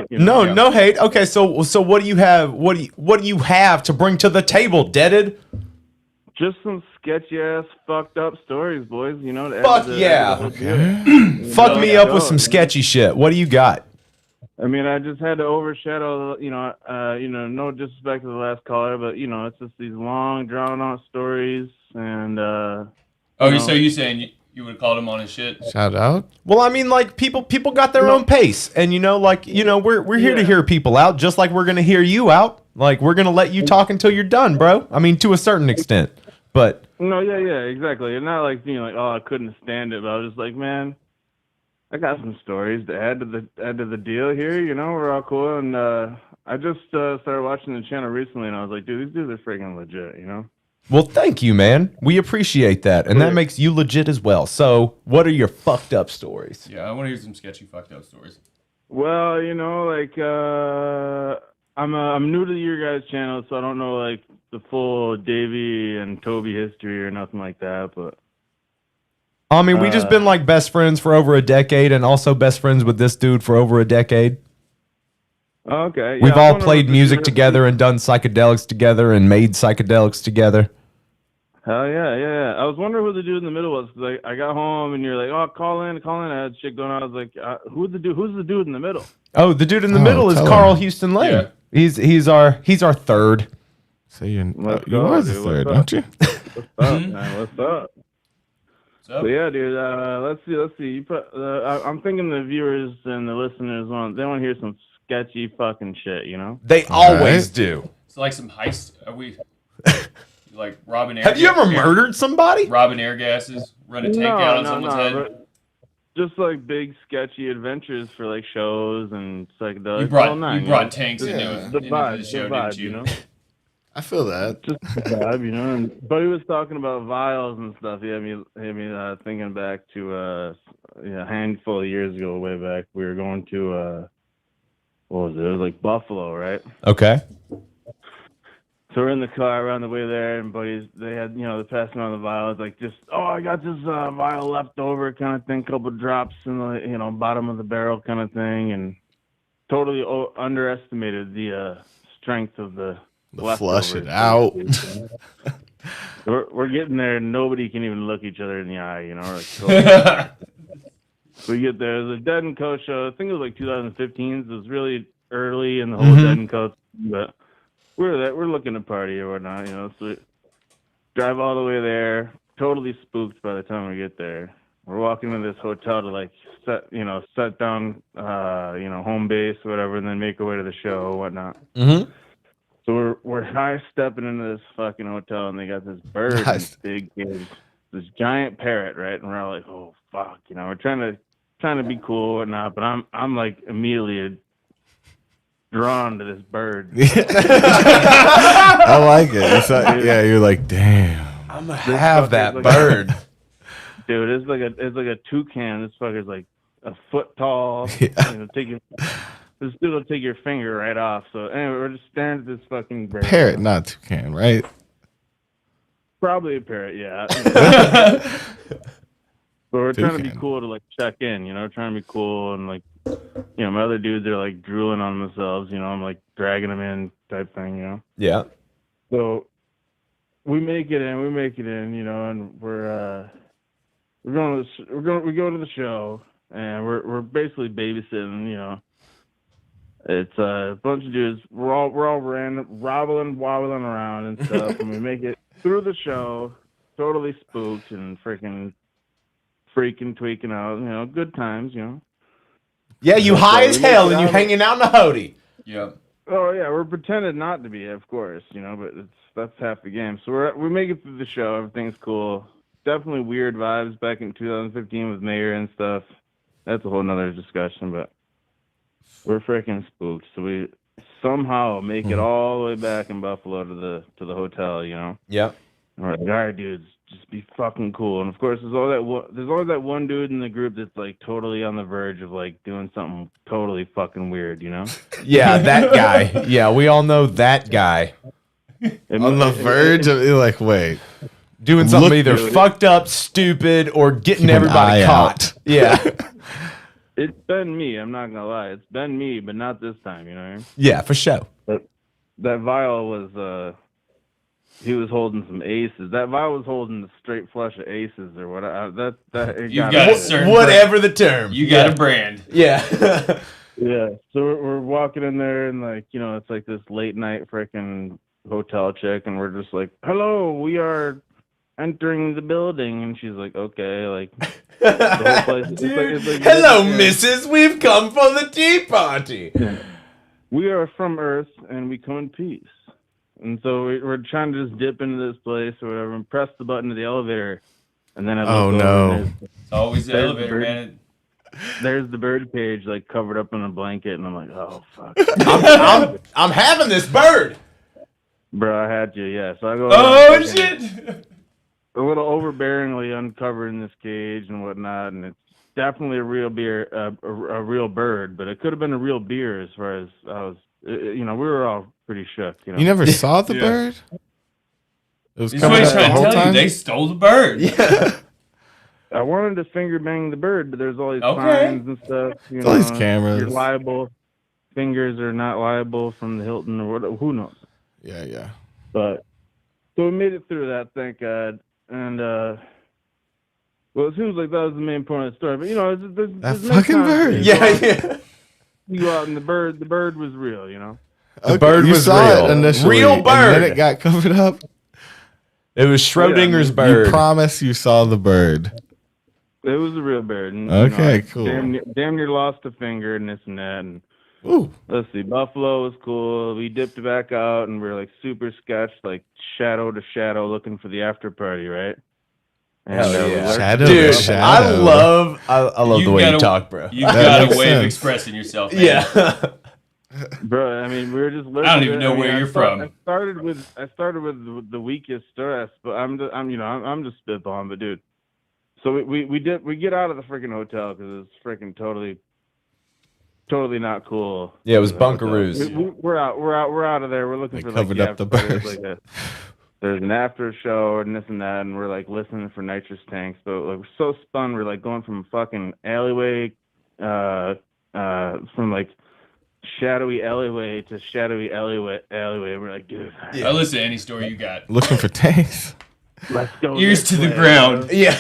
You know? No hate. Okay, so what do you have? What do you have to bring to the table, Deaded? Just some sketchy ass fucked up stories, boys. You know. to Fuck add to yeah. the whole deal. Fuck me up with some sketchy shit. What do you got? I mean, I just had to overshadow, no disrespect to the last caller, but it's just these long, drawn out stories, and Okay, so you saying You would have called him on his shit. Shout out. Well, I mean, like people got their own pace, and we're here to hear people out, just like we're gonna hear you out. Like we're gonna let you talk until you're done, bro. I mean, to a certain extent, but No, yeah, exactly. It's not like like, oh, I couldn't stand it, but I was just like, man, I got some stories to add to the deal here. We're all cool, and I just started watching the channel recently, and I was like, dude, these dudes are freaking legit. Well, thank you, man. We appreciate that, and that makes you legit as well. So, what are your fucked up stories? Yeah, I want to hear some sketchy fucked up stories. Well, I'm new to your guys' channel, so I don't know like the full Davey and Toby history or nothing like that. But I mean, we just been like best friends for over a decade, and also best friends with this dude for over a decade. Okay, We've all played music together and done psychedelics together and made psychedelics together. Hell yeah. I was wondering who the dude in the middle was, because I got home and you're like, oh, call in. I had shit going on. I was like, who's the dude in the middle? Oh, the dude in the middle is Carl Houston Lane. Yeah. He's our third. So you are the third, aren't you? What's up, man? What's up? So yeah, dude. Let's see. You put. I'm thinking the viewers and the listeners want to hear some sketchy fucking shit. They always do. It's like some heist. Are we like robbing air? Have you ever murdered somebody? Robbing air gases, run a tank out on someone's head. Just like big sketchy adventures for like shows and psychedelics. You brought tanks into the show, didn't you? I feel that. Just the vibe, And Buddy was talking about vials and stuff. He had me thinking back to a handful of years ago, way back. We were going to what was it? It was like Buffalo, right? Okay. So we're in the car around the way there, and they had, they're passing on the vials, like just, oh, I got this vial left over kind of thing, couple drops in the, bottom of the barrel kind of thing, and totally underestimated the strength of the flush it out. We're getting there, and nobody can even look each other in the eye, We get there, there's a Dead and Co show. I think it was like 2015. So it was really early in the whole Dead and Co, but we're looking to party or whatnot, So we drive all the way there, totally spooked by the time we get there. We're walking into this hotel to like set down, home base or whatever, and then make our way to the show or whatnot. Mm-hmm. So we're high stepping into this fucking hotel, and they got this bird in this big cage, this giant parrot, right? And we're all like, oh fuck, we're trying to be cool or whatnot, but I'm like immediately drawn to this bird. I like it. You're like, damn. I'm gonna have that bird. Dude, it's like a toucan. This fucker's like a foot tall. Yeah. This dude will take your finger right off. So anyway, we're just staring at this fucking bird. Parrot, not toucan, right? Probably a parrot, yeah. But we're trying to be cool to like check in, trying to be cool, and like, my other dudes are like drooling on themselves, I'm like dragging them in type thing, Yeah. So we make it in, and we go to the show, and we're basically babysitting, It's a bunch of dudes. We're all random, wobbling around and stuff, and we make it through the show, totally spooked and freaking tweaking out. Good times, Yeah, you high as hell and you hanging out in a hoodie. Yeah. Oh yeah, we're pretending not to be, of course, but that's half the game. So we make it through the show. Everything's cool. Definitely weird vibes back in 2015 with Mayor and stuff. That's a whole nother discussion, but we're freaking spooked. So we somehow make it all the way back in Buffalo to the hotel, Yep. And we're like, all right, dudes, just be fucking cool. And of course, there's always that one dude in the group that's like totally on the verge of like doing something totally fucking weird, Yeah, that guy. Yeah, we all know that guy. On the verge of, you're like, wait. Doing something either fucked up, stupid, or getting everybody caught. Yeah. It's been me. I'm not gonna lie. It's been me, but not this time. You know what I mean? Yeah, for sure. But that vial was he was holding some aces. That vial was holding the straight flush of aces or what. Whatever the term. You got a brand. Yeah. Yeah. So we're walking in there, and like it's like this late night freaking hotel chick, and we're just like, "Hello, we are entering the building, and she's like, okay, like the whole place. It's like Hello, Mrs. We've come for the tea party. Yeah. We are from Earth, and we come in peace. And so we're trying to just dip into this place or whatever, and press the button of the elevator, and then I look over, and It's always the there's elevator, bird- man. There's the bird cage like covered up in a blanket, and I'm like, oh fuck. I'm having this bird. Bro, I had you, yeah. So I go. Oh around shit! A little overbearingly uncovering this cage and whatnot, and it's definitely a real beer, a real bird, but it could have been a real beer as far as I was. We were all pretty shook. You never saw the bird? It was This is what he's trying to tell you. They stole the bird. Yeah. I wanted to finger bang the bird, but there's all these Okay. signs and stuff. You all these know, cameras. You're liable. Fingers are not liable from the Hilton or whatever. Who knows? Yeah. But so we made it through that, thank God. And well, it seems like that was the main point of the story. But there's That many fucking times bird. Yeah. You go out and the bird was real. The bird you was saw real. it initially, Real and bird. then it got covered up. It was Schrodinger's bird. You promise you saw the bird. It was a real bird. And, Okay, cool. Damn near lost a finger and this and that. And Ooh. let's see, Buffalo was cool. We dipped back out and we're like super sketched, like shadow to shadow, looking for the after party, right? And, Hell we yeah. lurked- Shadow Dude, to shadow. I love the way you got talk, bro. You've got a way of expressing yourself, man. Yeah. Bro, I mean, we were just. I don't even know where you're from. I started with the weakest stress, but I'm just spitballing, but dude. So we get out of the freaking hotel because it's freaking totally not cool. Yeah, it was Bunkaroos. We're out of there. We're looking for covered like up the after- bird. there's an after show and this and that, and we're like listening for nitrous tanks, but like we're so spun. We're like going from fucking alleyway, from like shadowy alleyway to shadowy alleyway. We're like, dude. I listen to any story you got. Looking for tanks. Let's go. Ears this to the way, ground. Yeah.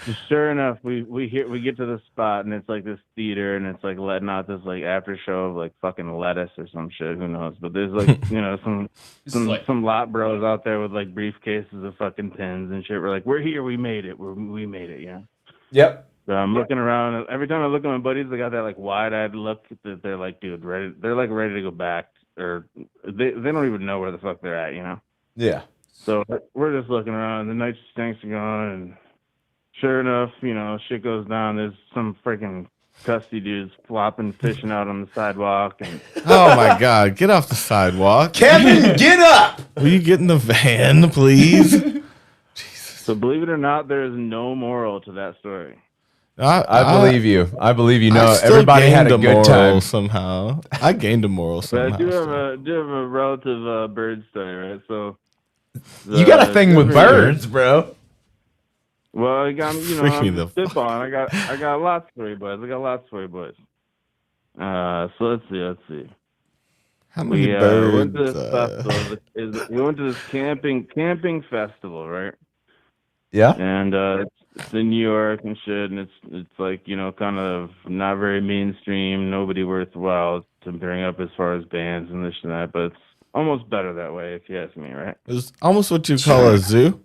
So sure enough, we get to the spot and it's like this theater and it's like letting out this like after show of like fucking lettuce or some shit. Who knows? But there's like some lot bros out there with like briefcases of fucking pins and shit. We're like, we're here. We made it. We made it. Yeah. Yep. So I'm looking around. Every time I look at my buddies, they got that like wide-eyed look that they're like, dude, ready. They're like ready to go back, or they don't even know where the fuck they're at. Yeah. So we're just looking around. The night tanks are gone, and sure enough, shit goes down. There's some freaking custody dudes flopping, fishing out on the sidewalk, and Oh my God! Get off the sidewalk, Kevin. Get up. Will you get in the van, please? so believe it or not, there is no moral to that story. I believe you. I believe you. I know still everybody had a gained good moral time. somehow. I gained a moral But somehow. I do have a relative bird story, right? So You got a thing with birds, bro. Well, I got Freak me I'm the spitballing. I got lots for you boys. So let's see. How many We birds? went to this festival. We went to this camping festival, right? Yeah. And it's in New York and shit, and it's like kind of not very mainstream, nobody worthwhile to bring up as far as bands and this and that, but it's almost better that way if you ask me, right? It's almost what you call a zoo.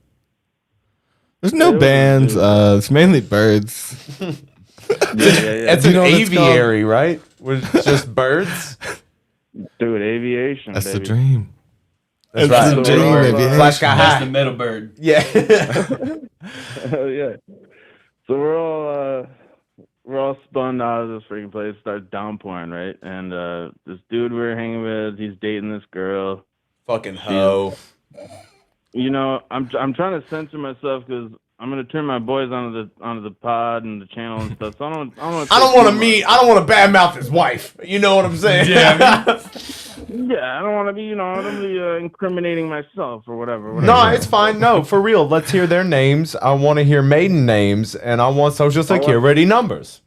There's no It was a bands. zoo. It's mainly birds. Yeah. It's Do an you know what it's called? aviary, right? With just birds. Dude, aviation. That's the baby. dream. That's That's right. the dream. Aviation. Flash Sky That's High. the metal bird. Yeah. Hell yeah. So we're all spun out of this freaking place, starts downpouring, right? And this dude we were hanging with, he's dating this girl. Fucking hoe. I'm trying to censor myself because I'm gonna turn my boys onto the pod and the channel and stuff. So I don't want to badmouth his wife. You know what I'm saying? Yeah. Yeah, I don't want to be, incriminating myself or whatever. No, it's fine. No, for real. Let's hear their names. I want to hear maiden names, and I want Social Security numbers.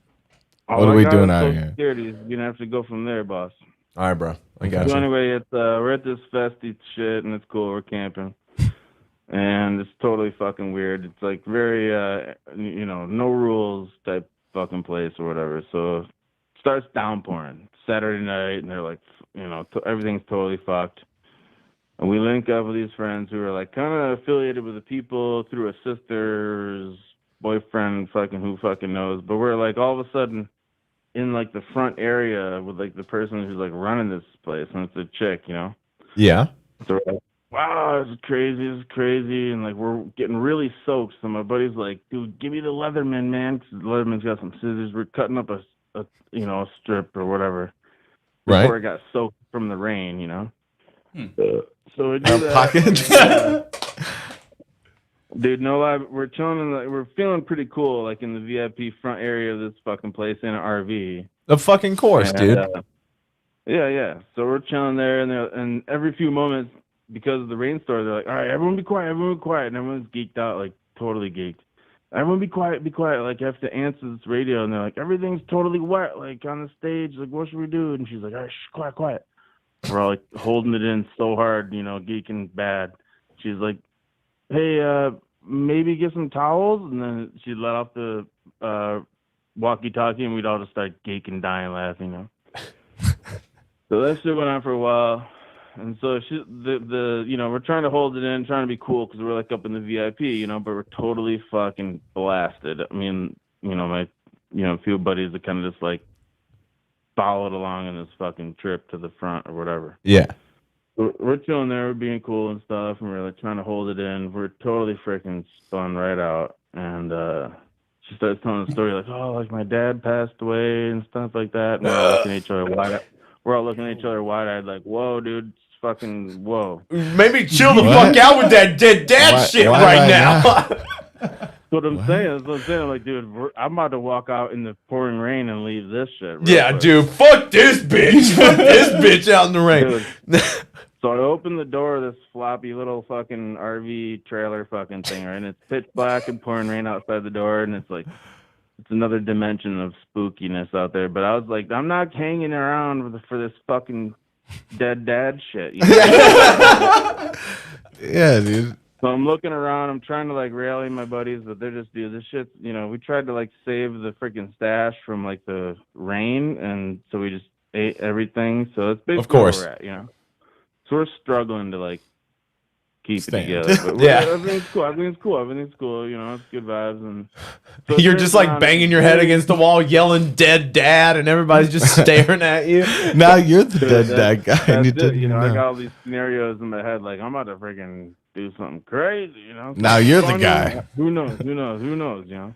All What are I we got doing is out Social here? Security. You're gonna have to go from there, boss. All right, bro. I got So you. anyway, it's we're at this festy shit and it's cool. We're camping, and it's totally fucking weird. It's like very no rules type fucking place or whatever. So it starts downpouring Saturday night, and they're like everything's totally fucked. And we link up with these friends who are like kind of affiliated with the people through a sister's boyfriend, fucking who fucking knows. But we're like all of a sudden in like the front area with like the person who's like running this place, and it's a chick, you know. Yeah. So we're like, wow, this is crazy, and like we're getting really soaked. So my buddy's like, dude, give me the Leatherman, man, because the Leatherman's got some scissors. We're cutting up a strip or whatever before it got soaked from the rain, you know. So we do that. Dude, no lie, we're chilling. We're feeling pretty cool, like in the VIP front area of this fucking place in an RV. Of fucking course, dude. Yeah. So we're chilling there, and every few moments, because of the rainstorm, they're like, "All right, everyone be quiet, and everyone's geeked out, like totally geeked. Everyone be quiet. Like, I have to answer this radio, and they're like, everything's totally wet, like on the stage. Like, what should we do? And she's like, all right, shh, quiet. We're all like holding it in so hard, you know, geeking bad. She's like, hey, maybe get some towels, and then she let off the walkie-talkie, and we'd all just start geeking, dying, laughing, you know. So that shit went on for a while, and so we're trying to hold it in, trying to be cool because we're like up in the VIP, you know, but we're totally fucking blasted. I mean, you know, my few buddies that kind of just like followed along in this fucking trip to the front or whatever. Yeah. We're chilling there, we're being cool and stuff, and we're like trying to hold it in. We're totally freaking spun right out, and she starts telling the story like, oh, like my dad passed away and stuff like that. And we're all looking at each other wide-eyed. We're all looking at each other wide-eyed like, whoa, dude, fucking whoa. Maybe chill the fuck out with that dead dad shit right now. That's what I'm saying. That's what I'm saying. I'm like, dude, I'm about to walk out in the pouring rain and leave this shit. Yeah, quick. dude, fuck this bitch. Fuck this bitch out in the rain. So I opened the door of this floppy little fucking RV trailer fucking thing, right? And it's pitch black and pouring rain outside the door, and it's like, it's another dimension of spookiness out there. But I was like, I'm not hanging around for this fucking dead dad shit. You know? Yeah, dude. So I'm looking around. I'm trying to like rally my buddies, but they're just, dude, this shit. You know, we tried to like save the freaking stash from like the rain, and so we just ate everything. So it's basically of course where we're at, you know. So we're struggling to like keep it together. But yeah, everything's cool. You know, it's good vibes. And so you're just like banging your head against the wall, yelling "dead dad," and everybody's just staring at you. Now you're the dead dad guy. And you didn't you know, know. I got all these scenarios in my head, like I'm about to freaking do something crazy. You know. Now you're the guy. Who knows? You know.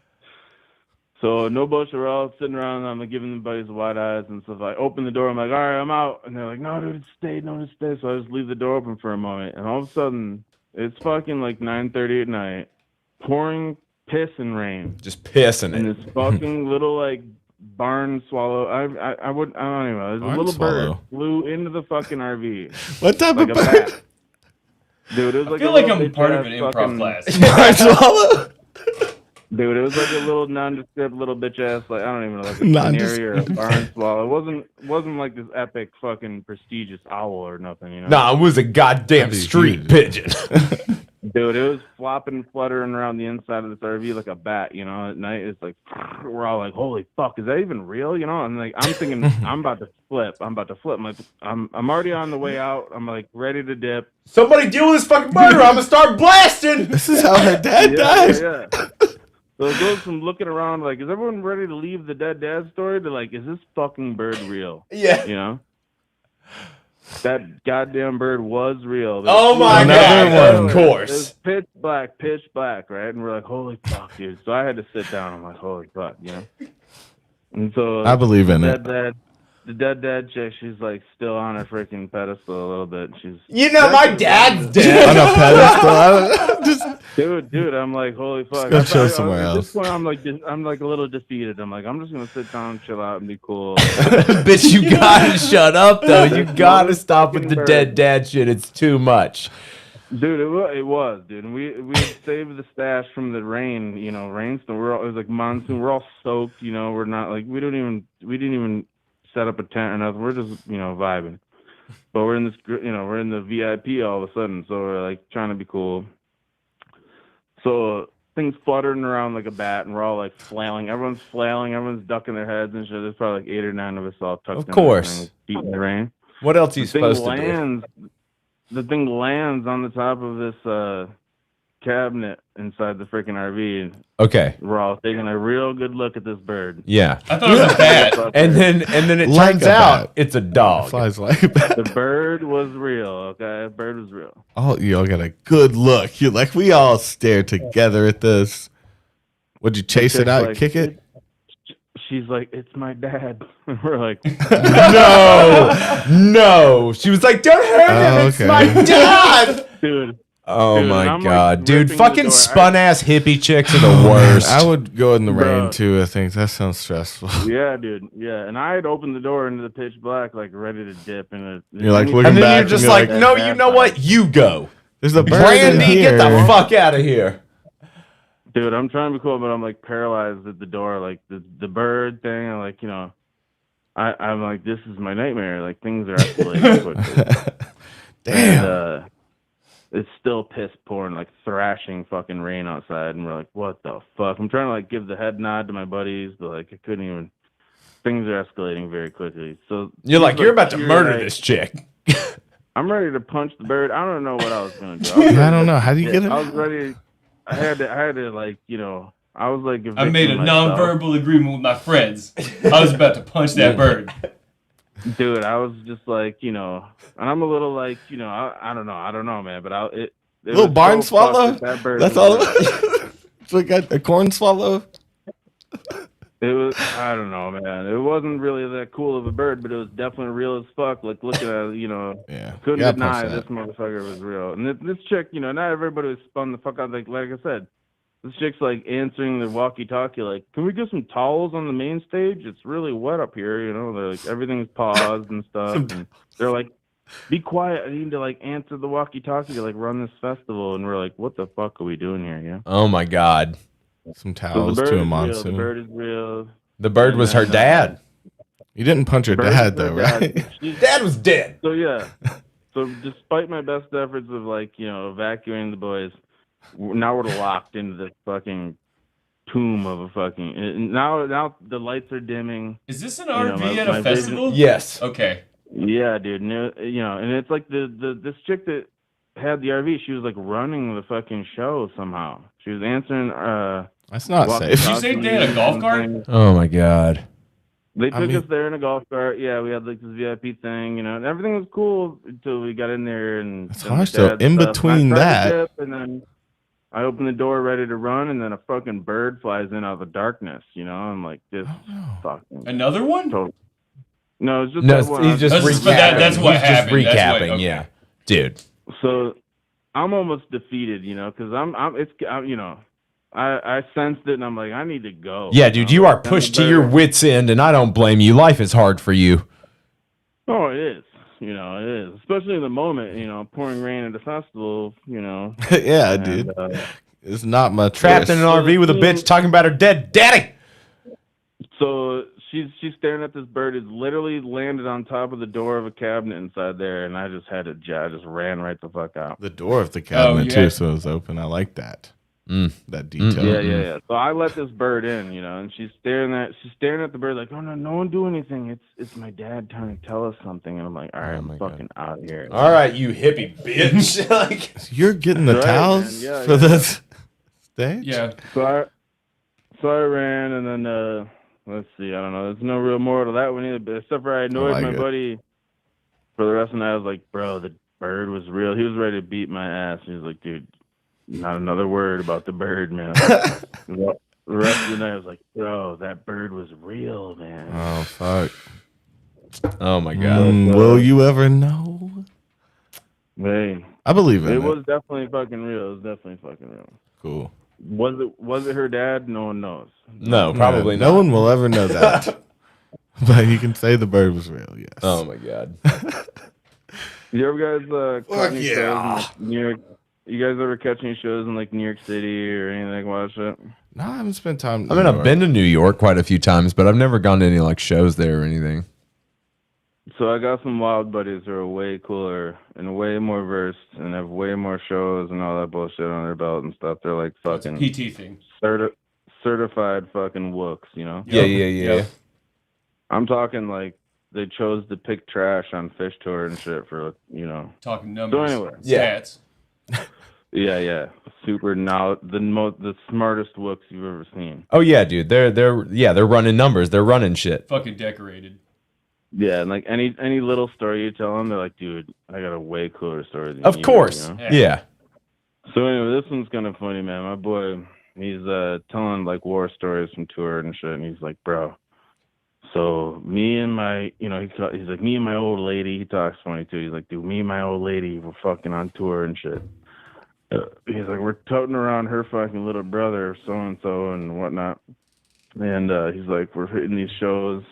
So no bullshit, we're all sitting around, I'm like giving the buddies the wide eyes and stuff. I open the door, I'm like, all right, I'm out. And they're like, no, dude, stay. So I just leave the door open for a moment. And all of a sudden, it's fucking like 9:30 at night, pouring piss and rain. Just pissing and it. this fucking little like barn swallow. I don't even know. There's a little bird flew into the fucking RV. What type like of a bird? bat. Dude, it was like I feel like I'm part of an improv class. Barn swallow? Dude, it was like a little nondescript little bitch ass, like I don't even know, like a canary or a barn swallow. It wasn't like this epic fucking prestigious owl or nothing, you know. Nah, it was a goddamn street pigeon. Dude, it was flopping, fluttering around the inside of this RV like a bat, you know. At night, it's like we're all like, "Holy fuck, is that even real?" You know. And like I'm thinking, I'm about to flip. I'm like, I'm already on the way out. I'm like ready to dip. Somebody deal with this fucking murder. I'm gonna start blasting. This is how her dad died. Yeah. So it goes from looking around like, is everyone ready to leave the dead dad story to like, is this fucking bird real? Yeah. You know? That goddamn bird was real. Oh my God, of course. It was pitch black, right? And we're like, holy fuck, dude. So I had to sit down. I'm like, holy fuck, you know? And so I believe in it. The dead dad chick, she's like still on her freaking pedestal a little bit. She's, you know, my dad's dead. On a pedestal. Dude, I'm like, holy fuck. Go chill somewhere else. At this point, I'm like a little defeated. I'm like, I'm just gonna sit down, chill out, and be cool. Bitch, you gotta shut up though. You gotta stop with the dead dad shit. It's too much. Dude, it was, dude. And we saved the stash from the rain, you know, rainstorm. It was like monsoon. We're all soaked, you know. We're not like we didn't even set up a tent or nothing. We're just, you know, vibing. But we're in this, you know, we're in the VIP all of a sudden, so we're like trying to be cool. So things fluttering around like a bat, and we're all like flailing. Everyone's flailing. Everyone's ducking their heads and shit. There's probably like 8 or 9 of us all tucked in. Of course. Feet in the rain. What else are you supposed to do? the thing lands on the top of this cabinet inside the freaking RV. And Okay. we're all taking a real good look at this bird. Yeah. I thought it was a bat. And then it Like turns a out bat. it's a dog. It flies like a bat. The bird was real. Okay, the bird was real. Oh, y'all got a good look. You're like, we all stare together at this. Would you chase it out, Like, kick it? She's like, it's my dad. We're like, No. She was like, don't hurt him. It's okay. my dad. dude. Oh Dude, my I'm, God, like, dude! ripping the Fucking door. spun ass hippie chicks are the worst. I would go in the rain Bro. too. I think that sounds stressful. Yeah, dude. Yeah, and I had opened the door into the pitch black, like ready to dip, and You're like looking and then back you're just and like, you're no, you know what? You go. There's a bird in Brandy, here. get the fuck out of here. dude, I'm trying to be cool, but I'm like paralyzed at the door, like the bird thing. I'm like, I'm like, this is my nightmare. Like things are escalating quickly. Damn. And, it's still piss pouring, like thrashing fucking rain outside, and we're like, what the fuck? I'm trying to like give the head nod to my buddies, but like I couldn't even. Things are escalating very quickly. So You're like, you're about to murder like, this chick. I'm ready to punch the bird. I don't know what I was gonna do. I don't know. How do you get it? I was ready. I had to like, I was like. I made a evicting myself. non-verbal agreement with my friends. I was about to punch that bird. Dude, I was just like, and I'm a little like, I don't know, man, but it Little was barn so fucked swallow? that bird That's was all. It's like a corn swallow. It was, I don't know, man. It wasn't really that cool of a bird, but it was definitely real as fuck. Like looking at it, Yeah. couldn't Yeah, deny punch this that. motherfucker was real. And this chick, not everybody was spun the fuck out. Like I said, this chick's like answering the walkie-talkie, like, can we get some towels on the main stage? It's really wet up here, They're like, everything's paused and stuff. And they're like, be quiet. I need to like answer the walkie-talkie to like run this festival. And we're like, what the fuck are we doing here? Yeah. Oh my God. Some So towels the bird to a is real. monsoon. The bird is real. The bird was her dad. You didn't punch her Bird dad is her though, dad. right? She's- Dad was dead. So yeah. So despite my best efforts of like, evacuating the boys, now we're locked into this fucking tomb of a fucking. And now the lights are dimming. Is this an RV at a festival? Yes. Okay. Yeah, dude. And, and it's like this chick that had the RV. She was like running the fucking show somehow. She was answering. That's not safe. Did you say they had a golf cart? Oh my God. They took us there in a golf cart. Yeah, we had like this VIP thing, and everything was cool until we got in there and. That's and harsh, the though. dad In stuff. And between I tried to that- dip, and then I opened the door ready to run, and then a fucking bird flies in out of the darkness. I'm like, this fucking Another one? total. No, it's just No, that one. he's just That's- recapping. but that's what He's happened. just That's what- recapping. okay. Yeah, dude. So I'm almost defeated, because I sensed it, and I'm like, I need to go. Yeah, dude, you are And the pushed to your bird- wits' end, and I don't blame you. Life is hard for you. Oh, it is. It is. Especially in the moment, pouring rain at a festival, Yeah, and, dude. It's not much. Trapped in an RV with a bitch talking about her dead daddy. So she's staring at this bird. It literally landed on top of the door of a cabinet inside there, and I just ran right the fuck out. The door of the cabinet yeah. too, so it was open. I like that. That detail. Yeah. So I let this bird in, and she's staring at the bird like, oh no one do anything. It's my dad trying to tell us something, and I'm like, all right, I'm fucking out of here. All right, you hippie bitch. Like, You're getting the Right, towels man. Yeah, for this stage? Yeah. So I ran, and then let's see, I don't know. There's no real moral to that one either, but except for I annoyed like my it. buddy for the rest of the night. I was like, bro, the bird was real. He was ready to beat my ass. He was like, dude, not another word about the bird, man. The rest of the night, I was like, bro, that bird was real, man. Oh fuck. oh my God. Will you ever know? Hey, I believe in it. it was definitely fucking real. It was definitely fucking real. Cool. Was it her dad? No one knows. No, probably No not. one will ever know that. But you can say the bird was real, yes. Oh my God. You ever guys caught any yeah. shows in like, New York? You guys ever catch any shows in like New York City or anything like that? No, I haven't spent time. I mean, I've been to New York quite a few times, but I've never gone to any like shows there or anything. So I got some wild buddies who are way cooler and way more versed and have way more shows and all that bullshit on their belt and stuff. They're like It's a fucking PT thing. certified fucking wooks, Yeah. I'm talking like they chose to pick trash on Fish Tour and shit for, you know. Talking numbers, So anyway, stats. Yeah. Super now the smartest wooks you've ever seen. Oh yeah, dude. They're running numbers. They're running shit. Fucking decorated. Yeah, and like any little story you tell them, they're like, dude, I got a way cooler story than Of you, course. you know? Yeah. So anyway, this one's kind of funny, man. My boy, he's telling like war stories from tour and shit, and he's like, bro. So me and my, you know, he's like, me and my old lady. He talks funny too. He's like, dude, me and my old lady were fucking on tour and shit. He's like, we're toting around her fucking little brother, so and so and whatnot. And he's like, we're hitting these shows.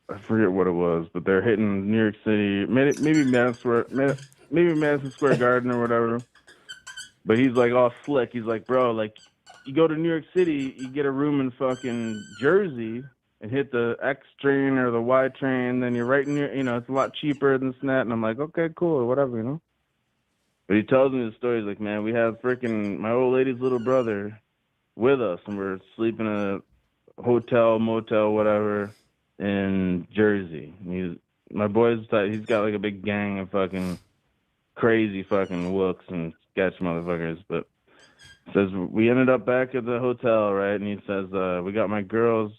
I forget what it was, but they're hitting New York City, maybe Madison Square Garden or whatever. But he's like all slick. He's like, bro, like you go to New York City, you get a room in fucking Jersey and hit the X train or the Y train, then you're right near, you know, it's a lot cheaper than that. And I'm like, okay, cool, whatever, you know. But he tells me the story. He's like, man, we have freaking my old lady's little brother with us, and we're sleeping in a hotel, motel, whatever, in Jersey. My boy's he's got like a big gang of fucking crazy fucking wooks and sketch motherfuckers. But says we ended up back at the hotel, right? And he says we got my girl's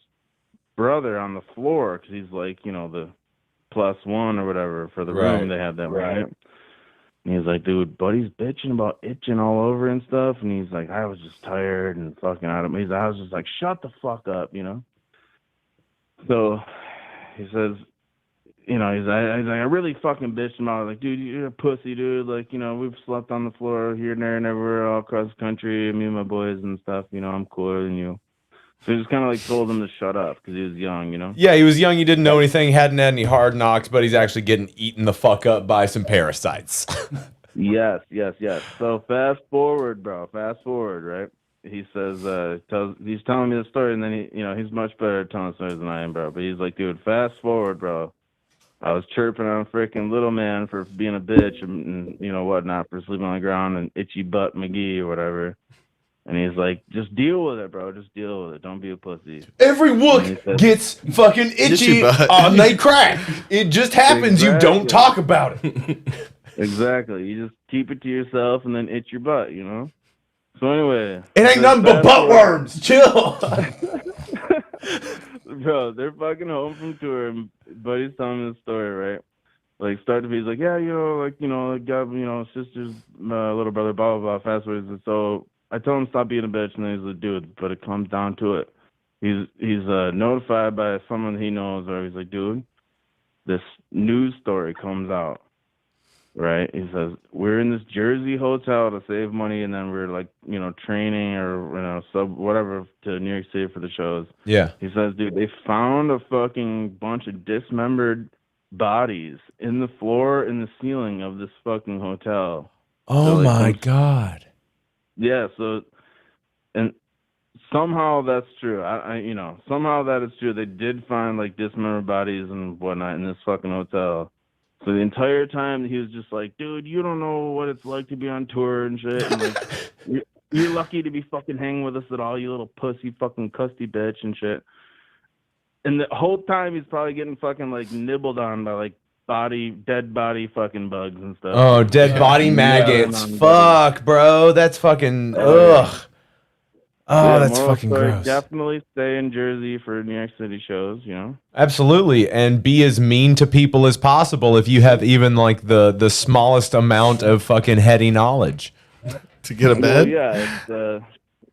brother on the floor because he's like, you know, the +1 or whatever for the room. They had that, right? And he's like, dude, buddy's bitching about itching all over and stuff. And he's like, I was just tired and fucking out of me. I was just like, shut the fuck up, you know? So he says, you know, he's like, I really fucking bitched him out. Like, dude, you're a pussy, dude. Like, you know, we've slept on the floor here and there and everywhere all across the country. Me and my boys and stuff, you know, I'm cooler than you. So he just kind of like told him to shut up because he was young, you know? Yeah, he was young. He didn't know anything, hadn't had any hard knocks, but he's actually getting eaten the fuck up by some parasites. Yes. So fast forward, right? He says, he's telling me the story, and then he's much better at telling stories than I am, bro. But he's like, dude, fast forward, bro. I was chirping on freaking little man for being a bitch and you know whatnot, for sleeping on the ground and itchy butt McGee or whatever. And he's like, just deal with it, bro. Just deal with it. Don't be a pussy. Every wook gets fucking itchy on they crack. It just happens. You don't talk about it. Exactly. You just keep it to yourself and then itch your butt, you know? So anyway. It ain't nothing but butt worms. Chill. Bro, they're fucking home from tour, and buddy's telling me the story, right? Like, start to be, he's like, yeah, got, sister's little brother, blah, blah, blah, fast forward. So I told him to stop being a bitch, and then he's like, dude, but it comes down to it. He's notified by someone he knows, or he's like, dude, this news story comes out, right? He says, we're in this Jersey hotel to save money, and then we're like, training or, whatever to New York City for the shows. Yeah. He says, dude, they found a fucking bunch of dismembered bodies in the floor, in the ceiling of this fucking hotel. Oh my God. Yeah, so, and somehow that's true. Somehow that is true. They did find like dismembered bodies and whatnot in this fucking hotel. So the entire time he was just like, dude, you don't know what it's like to be on tour and shit. And like, you're lucky to be fucking hanging with us at all, you little pussy fucking custy bitch and shit. And the whole time he's probably getting fucking like nibbled on by like dead body fucking bugs and stuff. Oh, dead body maggots. Fuck, bro. That's fucking ugh. Oh, that's fucking gross. Definitely stay in Jersey for New York City shows, Absolutely, and be as mean to people as possible if you have even like the smallest amount of fucking heady knowledge. To get a bed? Well, yeah,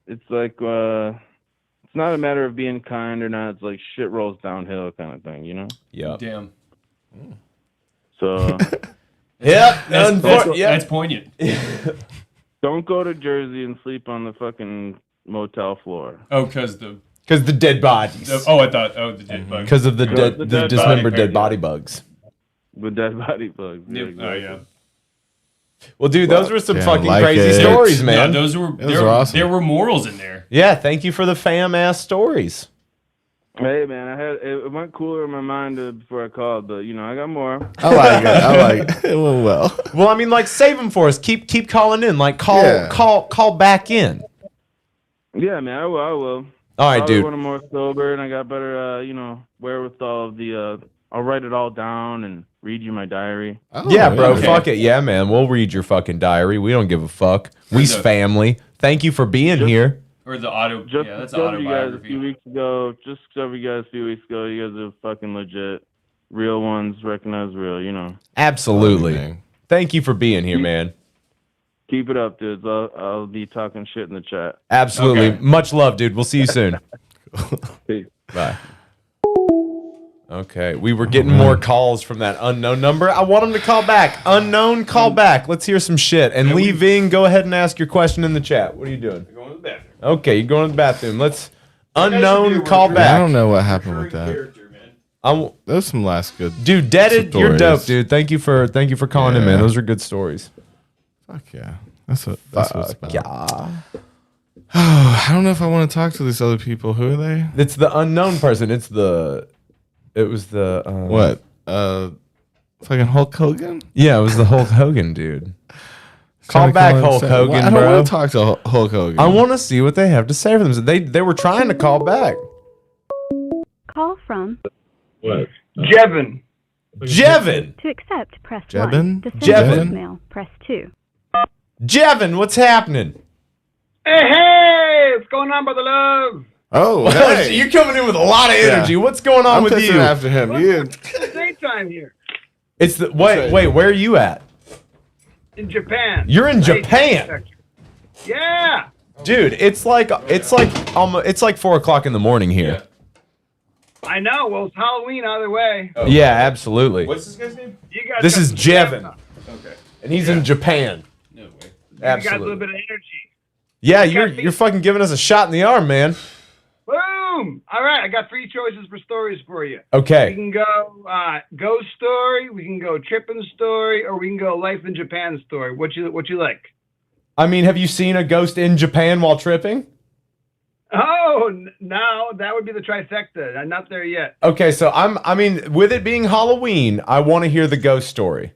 it's like it's not a matter of being kind or not. It's like shit rolls downhill kind of thing, Yeah. Damn. So. That's poignant. Don't go to Jersey and sleep on the fucking motel floor. Oh, because the dead bodies. I thought the dead bugs. Because of the dismembered dead body bugs. The dead body bugs. Yeah, exactly. Oh yeah. Well, dude, those were some fucking crazy stories, man. Yeah, those were awesome. There were morals in there. Yeah, thank you for the fam ass stories. Hey man, it went cooler in my mind before I called, but I got more. I like it. It went well. Well, I mean, like, save them for us. Keep calling in. Like, call back in. Yeah, man, I will. All right, dude. When I'm more sober and I got better, wherewithal of the I'll write it all down and read you my diary. Yeah, bro. Fuck it. Yeah, man. We'll read your fucking diary. We don't give a fuck. We's family. Thank you for being here. Or the auto. Just Yeah, that's discovered you guys a autobiography. few weeks ago. Just discovered you guys a few weeks ago. You guys are fucking legit. Real ones recognize real, you know. Absolutely. Thank you for being here, man. Keep it up, dudes. I'll be talking shit in the chat. Absolutely. Much love, dude. We'll see you soon. Peace. Bye. Okay, we were getting more calls from that unknown number. I want them to call back. Unknown, call back. Let's hear some shit. And Lee Ving, go ahead and ask your question in the chat. What are you doing? Going to the bathroom. Okay, you're going to the bathroom. Let's unknown, call back. I don't know what happened with that. Those some last good. Dude, Deaded, stories. you're dope, dude. Thank you for calling in, man. Those are good stories. Fuck yeah, that's what it's about. Yeah. I don't know if I want to talk to these other people. Who are they? It's the unknown person. It was the what? Fucking Hulk Hogan? Yeah, it was the Hulk Hogan dude. Trying Call to back him Hulk say- Hogan, Well, I don't bro. want to talk to Hulk Hogan. I want to see what they have to say for them. They were trying to call back. Call from. What? Jevin. Jevin. To accept, press Jevin? 1. To send Jevin? a voicemail, press 2. Jevin, what's happening? Hey, what's going on, brother love? Oh, hey. You're coming in with a lot of energy. Yeah. What's going on I'm with pissing you? after him. You. It's daytime here It's the wait. Where are you at? in Japan. You're in Nice Japan, section. Yeah. dude. It's like 4 o'clock in the morning here. I know. Well, it's Halloween either way. Yeah, absolutely. What's this guy's name? You guys This got is some Jevin, stuff. Okay. and he's in Japan. No way. You got a little Absolutely. bit of energy. Yeah, You got you're fucking giving us a shot in the arm, man. Boom! All right, I got 3 choices for stories for you. Okay. We can go ghost story, we can go tripping story, or we can go life in Japan story. What you like? I mean, have you seen a ghost in Japan while tripping? Oh no, that would be the trifecta. I'm not there yet. Okay, so I mean, with it being Halloween, I want to hear the ghost story.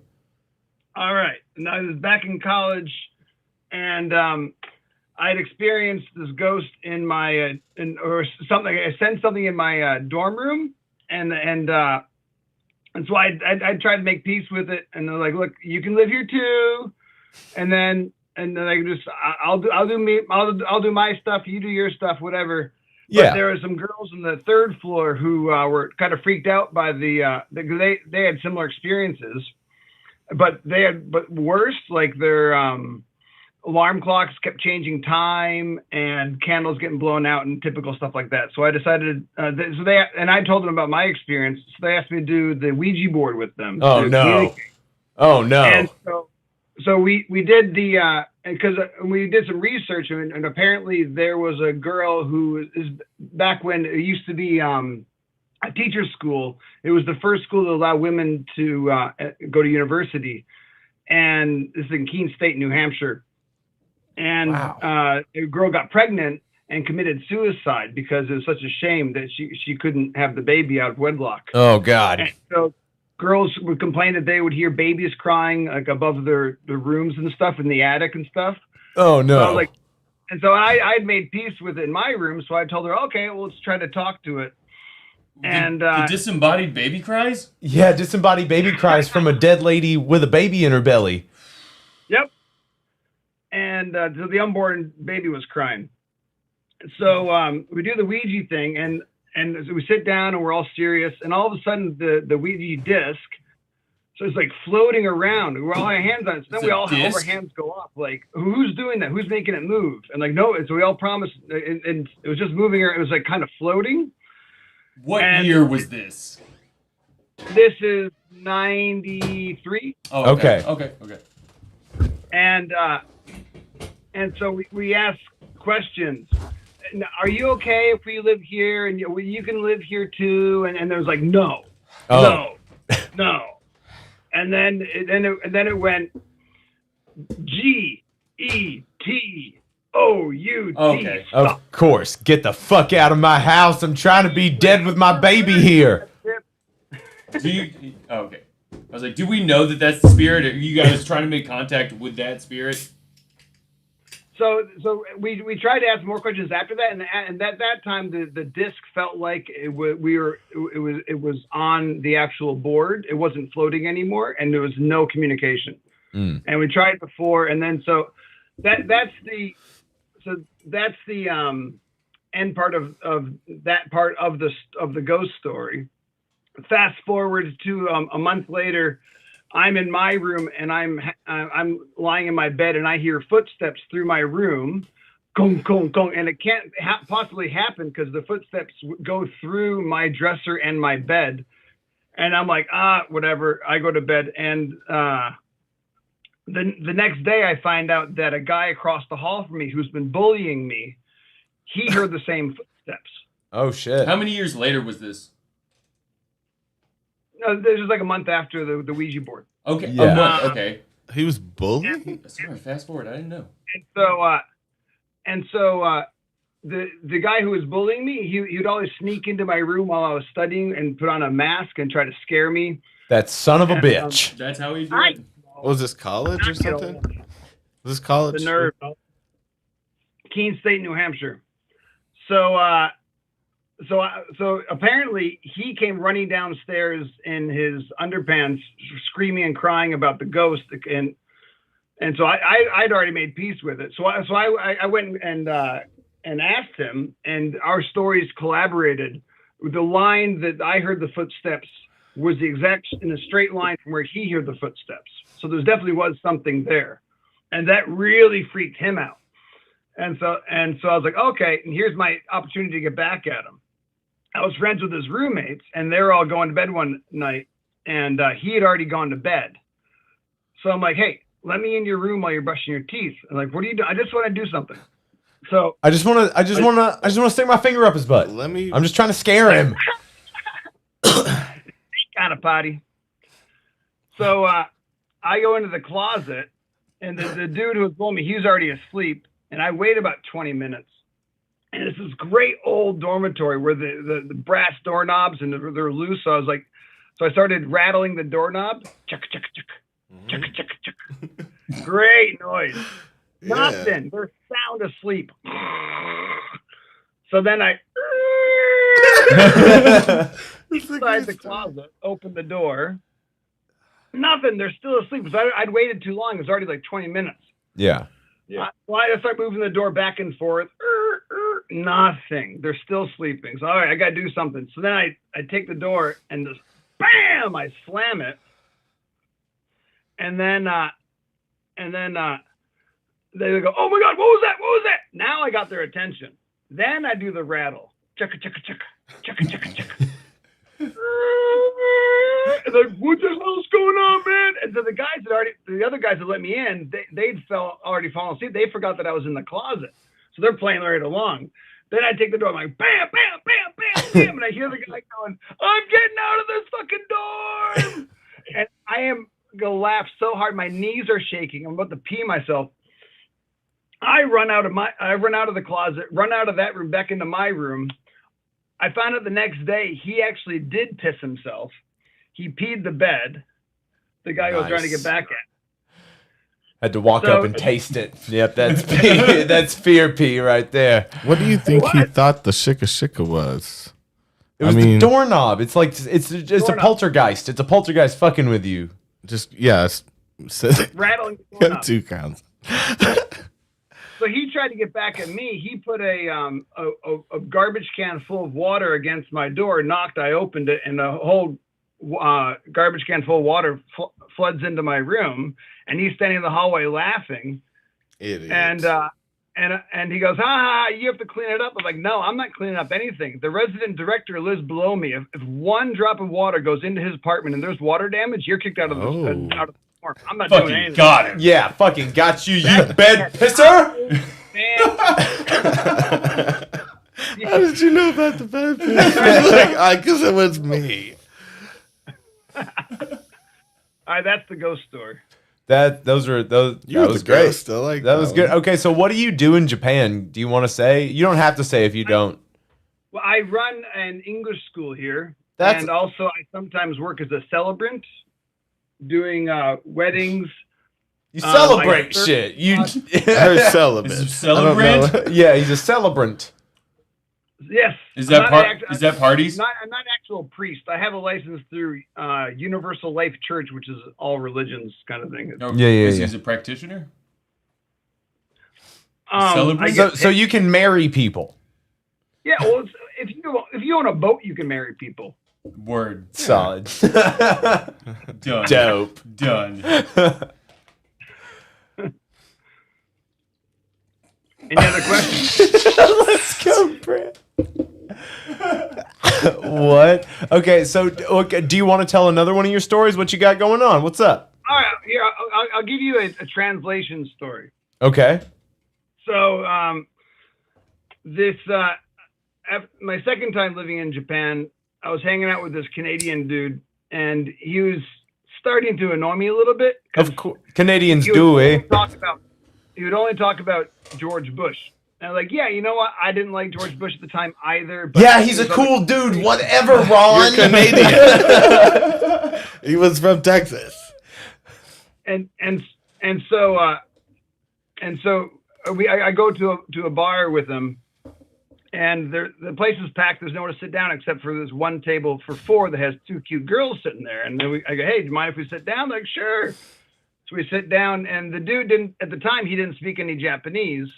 All right. Now I was back in college, and I'd experienced this ghost in my or something. I sensed something in my dorm room, and so I tried to make peace with it, and they're like, "Look, you can live here too," and then I just I'll do my stuff, you do your stuff, whatever. Yeah. But there were some girls on the 3rd floor who were kind of freaked out by they had similar experiences, but worse, like their alarm clocks kept changing time and candles getting blown out and typical stuff like that. So I decided, I told them about my experience. So they asked me to do the Ouija board with them. Oh to no! communicate. Oh no! And so we did because we did some research, and apparently there was a girl who is back when it used to be a teacher's school. It was the first school to allow women to go to university, and this is in Keene State, New Hampshire. And a girl got pregnant and committed suicide because it was such a shame that she couldn't have the baby out of wedlock. Oh God! And so girls would complain that they would hear babies crying like above their rooms and stuff in the attic and stuff. Oh no! So I was like, and so I'd made peace with it in my room. So I told her, okay, well, let's try to talk to it. And the disembodied baby cries? Yeah, disembodied baby cries from a dead lady with a baby in her belly. Yep. And so the unborn baby was crying. So we do the Ouija thing, and so we sit down and we're all serious, and all of a sudden the Ouija disc, so it's like floating around. We're all our hands on it. So then we all have our hands go up. Like, who's doing that? Who's making it move? And like, no. And so we all promised, and it was just moving. It was like kind of floating. What year was this? This is 93. Oh, okay. And so we ask questions. Are you okay if we live here? And you can live here too. And there was like, no. And then it went GETOUT. Okay. Of course. Get the fuck out of my house. I'm trying to be dead with my baby here. Okay. I was like, do we know that that's the spirit? Are you guys trying to make contact with that spirit? So we tried to ask more questions after that, and at that time the disc felt like it was on the actual board. It wasn't floating anymore, and there was no communication. And we tried before, and then that's the end part of that part of the ghost story. Fast forward to a month later, I'm in my room and I'm lying in my bed and I hear footsteps through my room, gong gong gong, and it can't possibly happen because the footsteps go through my dresser and my bed, and I'm like, whatever. I go to bed, and the next day I find out that a guy across the hall from me who's been bullying me, he heard the same footsteps. Oh shit! How many years later was this? No, this was like a month after the Ouija board. Okay. Yeah. Okay. He was bullied. Sorry, fast forward. I didn't know. And so the guy who was bullying me, he'd always sneak into my room while I was studying and put on a mask and try to scare me. That son of a bitch. That's how he's doing. Was this college or something? Was this college? The nerve. Keene State, New Hampshire. So apparently he came running downstairs in his underpants, screaming and crying about the ghost, and so I'd already made peace with it. So I went and asked him, and our stories collaborated. The line that I heard the footsteps was the exact in a straight line from where he heard the footsteps. So there definitely was something there, and that really freaked him out. And so I was like, okay, and here's my opportunity to get back at him. I was friends with his roommates, and they were all going to bed one night, and he had already gone to bed. So I'm like, hey, let me in your room while you're brushing your teeth. I'm like, what are you doing? I just want to do something. So I just want to stick my finger up his butt. I'm just trying to scare him. Kind of potty. So I go into the closet, and the dude who was blowing me, he was already asleep, and I wait about 20 minutes. And it's this great old dormitory where the brass doorknobs and they're loose. So I started rattling the doorknob. Chuck, chuck, chuck, chuck, chuck, chuck. Great noise. Yeah. Nothing. They're sound asleep. So then I inside the closet, opened the door. Nothing. They're still asleep. So I'd waited too long. It was already like 20 minutes. Yeah. Well, I start moving the door back and forth. Nothing. They're still sleeping. So all right, I gotta do something. So then I take the door and just bam, I slam it. And then they go, oh my God, what was that? What was that? Now I got their attention. Then I do the rattle. Chicka chicka chicka. Chicka chicka chicka. And like, what the hell's going on, man? And so the other guys that let me in, they'd already fallen asleep. They forgot that I was in the closet. So they're playing right along. Then I take the door, I'm like, bam, bam, bam, bam, bam. And I hear the guy going, I'm getting out of this fucking door. And I am going to laugh so hard. My knees are shaking. I'm about to pee myself. I run out of the closet, run out of that room, back into my room. I found out the next day he actually did piss himself. He peed the bed. The guy who was trying to get back at. Had to walk up and taste it. Yep, that's pee. That's fear pee right there. What do you think he thought the shika shika was? It was the doorknob. It's like it's a poltergeist. It's a poltergeist fucking with you. Just rattling the doorknob. 2 counts. So he tried to get back at me. He put a garbage can full of water against my door, knocked, I opened it, and the whole garbage can full of water floods into my room. And he's standing in the hallway laughing. Idiot. And he goes, you have to clean it up. I'm like, no, I'm not cleaning up anything. The resident director lives below me. If one drop of water goes into his apartment and there's water damage, you're kicked out of the farm. I'm not doing anything. Got him. Yeah, fucking got you, you bed pisser. How did you know about the bed pisser? Because it was me. All right, that's the ghost story. That was great. Ghost. I like that was good. Okay, so what do you do in Japan? Do you want to say? You don't have to say if you don't. Well, I run an English school here, and also I sometimes work as a celebrant, doing weddings You celebrate I shit. You Her celibate. Is it celebrant? Yeah, he's a celebrant. Yes. Is that I'm not is that parties? I'm not an actual priest. I have a license through Universal Life Church, which is all religions kind of thing. No, Yeah. He's a practitioner. Celebrant. So you can marry people. Yeah, well, if you own a boat, you can marry people. Word. Solid. Done. Dope. Done. Any other questions? Let's go, Brad. What? Okay, so do you want to tell another one of your stories? What you got going on? What's up? All right, here I'll give you a translation story. Okay. So my second time living in Japan, I was hanging out with this Canadian dude, and he was starting to annoy me a little bit. Of course, Canadians do, eh? He would only talk about George Bush. And I'm like, yeah, you know what? I didn't like George Bush at the time either. But yeah, he's a cool dude. Whatever, Ron. You're Canadian. He was from Texas. And so I go to a bar with him, and the place is packed. There's nowhere to sit down except for this one table for four that has two cute girls sitting there. And then I go, hey, do you mind if we sit down? They're like, sure. So we sit down, and the dude at the time, he didn't speak any Japanese.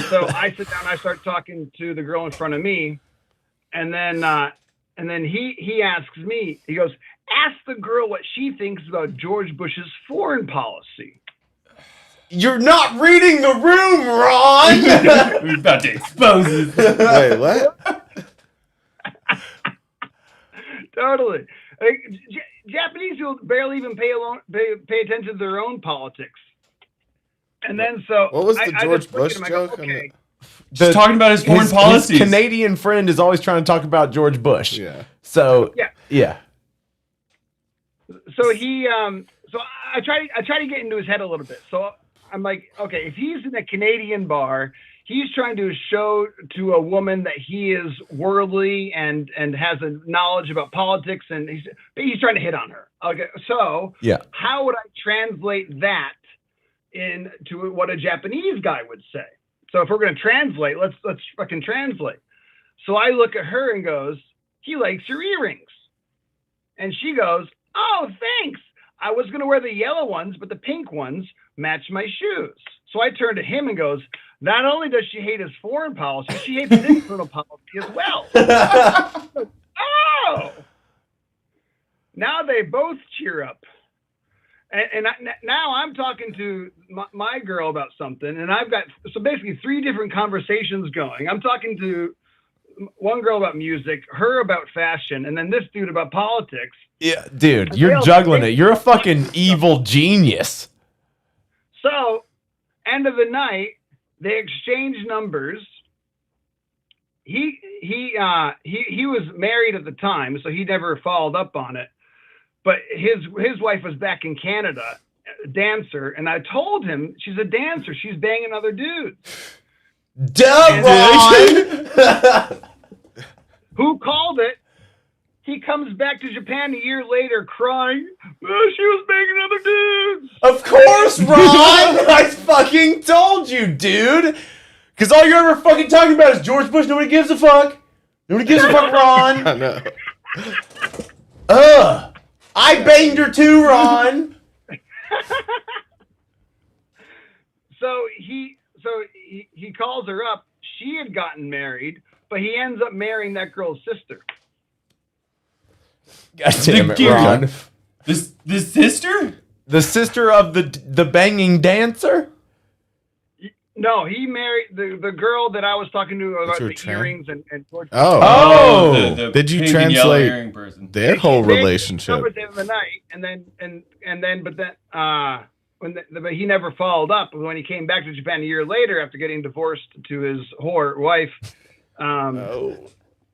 So I sit down, I start talking to the girl in front of me, and then he asks me, he goes, ask the girl what she thinks about George Bush's foreign policy. You're not reading the room, Ron. We're about to expose it. Wait, what? Totally. Japanese people barely even pay attention to their own politics. And then so what was the George Bush joke? Okay. Just talking about his foreign policies. His Canadian friend is always trying to talk about George Bush. Yeah. So yeah. So he so I try to get into his head a little bit. So I'm like, okay, if he's in a Canadian bar, he's trying to show to a woman that he is worldly and has a knowledge about politics, and he's trying to hit on her. Okay, so how would I translate that into what a Japanese guy would say? So if we're going to translate, let's fucking translate. So I look at her and goes, he likes your earrings. And she goes, oh, thanks. I was going to wear the yellow ones, but the pink ones match my shoes. So I turn to him and goes, not only does she hate his foreign policy, she hates his internal policy as well. Oh! Now they both cheer up. And now I'm talking to my girl about something, and I've got basically three different conversations going. I'm talking to one girl about music, her about fashion, and then this dude about politics. Yeah, dude, you're juggling it. You're a fucking evil genius. So, end of the night, they exchange numbers. He was married at the time, so he never followed up on it. But his wife was back in Canada, a dancer, and I told him she's a dancer. She's banging other dudes. Ron! Who called it? He comes back to Japan a year later crying, oh, she was banging other dudes. Of course, Ron! I fucking told you, dude! Because all you're ever fucking talking about is George Bush. Nobody gives a fuck. Nobody gives a fuck, Ron. I know. I banged her too, Ron. So he calls her up. She had gotten married, but he ends up marrying that girl's sister. God damn it, Ron. This sister? The sister of the banging dancer? No, he married the girl that I was talking to about the earrings and George. Oh. Did you pink and yellow earring translate person. their whole relationship? At the end of the night, but he never followed up. When he came back to Japan a year later after getting divorced to his whore wife,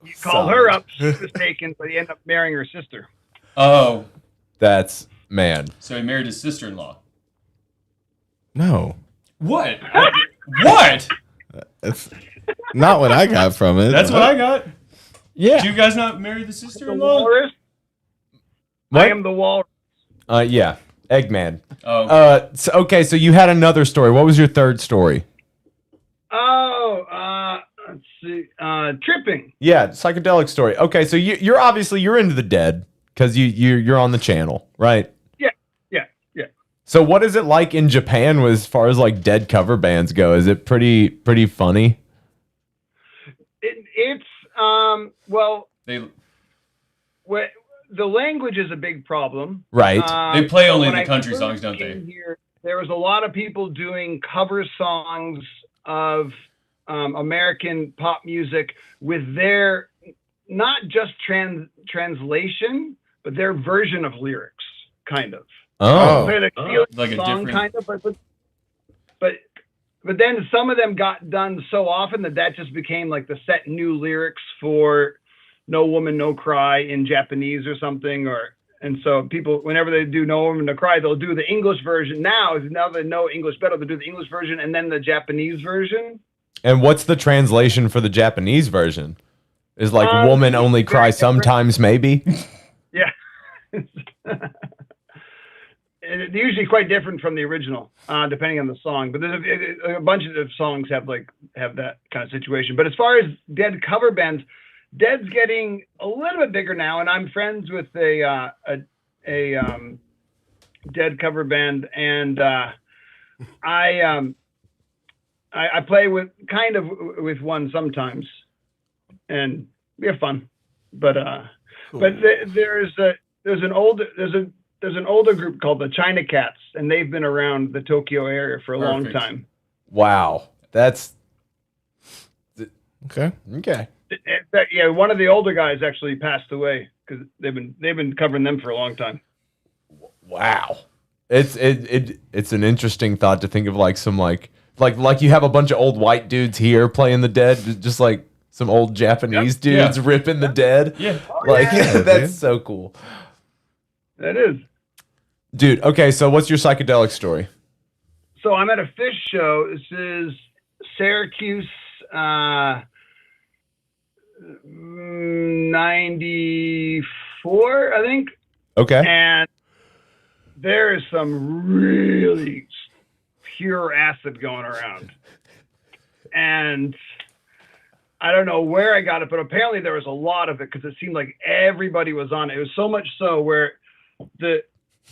he called her up. She was taken, but he ended up marrying her sister. Oh. That's, man. So he married his sister-in-law. No. What? What? It's not what I got from it. That's what I got. Yeah. Did you guys not marry the sister-in-law? I am the walrus. Yeah. Eggman. Oh. Okay, so you had another story. What was your third story? Let's see. Tripping. Yeah, psychedelic story. Okay, so you're obviously into the Dead because you're on the channel, right? Yeah. So what is it like in Japan as far as like Dead cover bands go? Is it pretty funny? It's the language is a big problem. Right. They play only when the I country first songs, don't they? came here, there was a lot of people doing cover songs of American pop music with their not just translation, but their version of lyrics, kind of. Oh, like a song, different kind of, but then some of them got done so often that just became like the set new lyrics for No Woman, No Cry in Japanese or something, and so people, whenever they do No Woman, No Cry, they'll do the English version. Now they know English better, they'll do the English version and then the Japanese version. And what's the translation for the Japanese version? Is like woman only cry sometimes, maybe? Yeah. And it's usually quite different from the original, depending on the song. But there's a bunch of songs have that kind of situation. But as far as Dead cover bands, Dead's getting a little bit bigger now, and I'm friends with a Dead cover band, and I play with one sometimes, and we have fun. But Cool. but there's an older group called the China Cats, and they've been around the Tokyo area for a long time. Wow, that's okay. In fact, yeah, one of the older guys actually passed away because they've been covering them for a long time. Wow, it's an interesting thought to think of, like some like you have a bunch of old white dudes here playing the Dead, just like some old Japanese dudes ripping the Dead. Yeah, that's so cool. That is. Dude, okay, so what's your psychedelic story? So I'm at a fish show. This is Syracuse, 94, I think. Okay. And there is some really pure acid going around. And I don't know where I got it, but apparently there was a lot of it because it seemed like everybody was on it. It was so much so where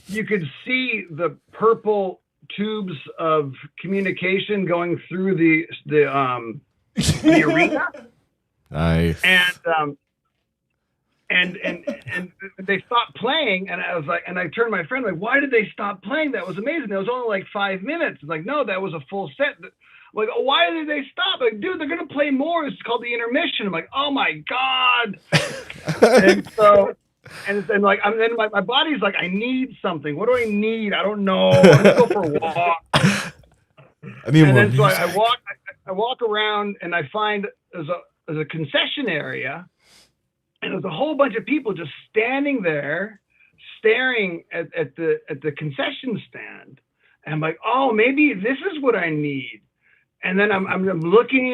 you could see the purple tubes of communication going through the arena. Nice. And they stopped playing, and I was like, and I turned to my friend like, why did they stop playing? That was amazing. It was only like 5 minutes. Like, no, that was a full set. Like, oh, why did they stop? Like, dude, they're gonna play more. It's called the intermission. I'm like, oh my god. And so, and like, I'm then my body's like, I need something. What do I need? I don't know. I'm gonna go for a walk. I need and more then so music. I walk around and I find there's a concession area, and there's a whole bunch of people just standing there, staring at the concession stand. And I'm like, oh, maybe this is what I need. And then I'm looking,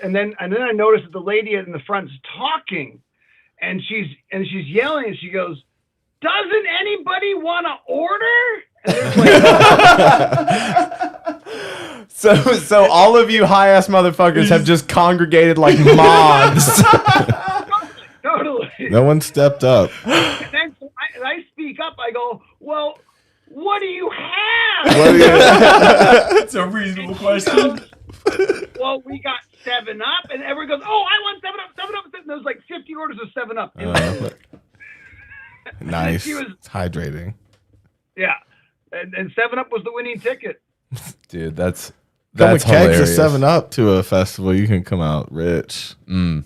and then I notice that the lady in the front's talking, and she's yelling, and she goes, "Doesn't anybody want to order?" And there's like, So all of you high ass motherfuckers have just congregated like moths. Totally. No one stepped up. And then I speak up. I go, well, what do you have? That's a reasonable question. Well, we got 7-Up, and everyone goes, oh, I want 7-Up, 7-Up. And there's like 50 orders of 7-Up. Nice. She was, It's hydrating. yeah. And 7-Up was the winning ticket. Dude, that's Come with kegs of hilarious. 7-Up to a festival, you can come out rich. Dude,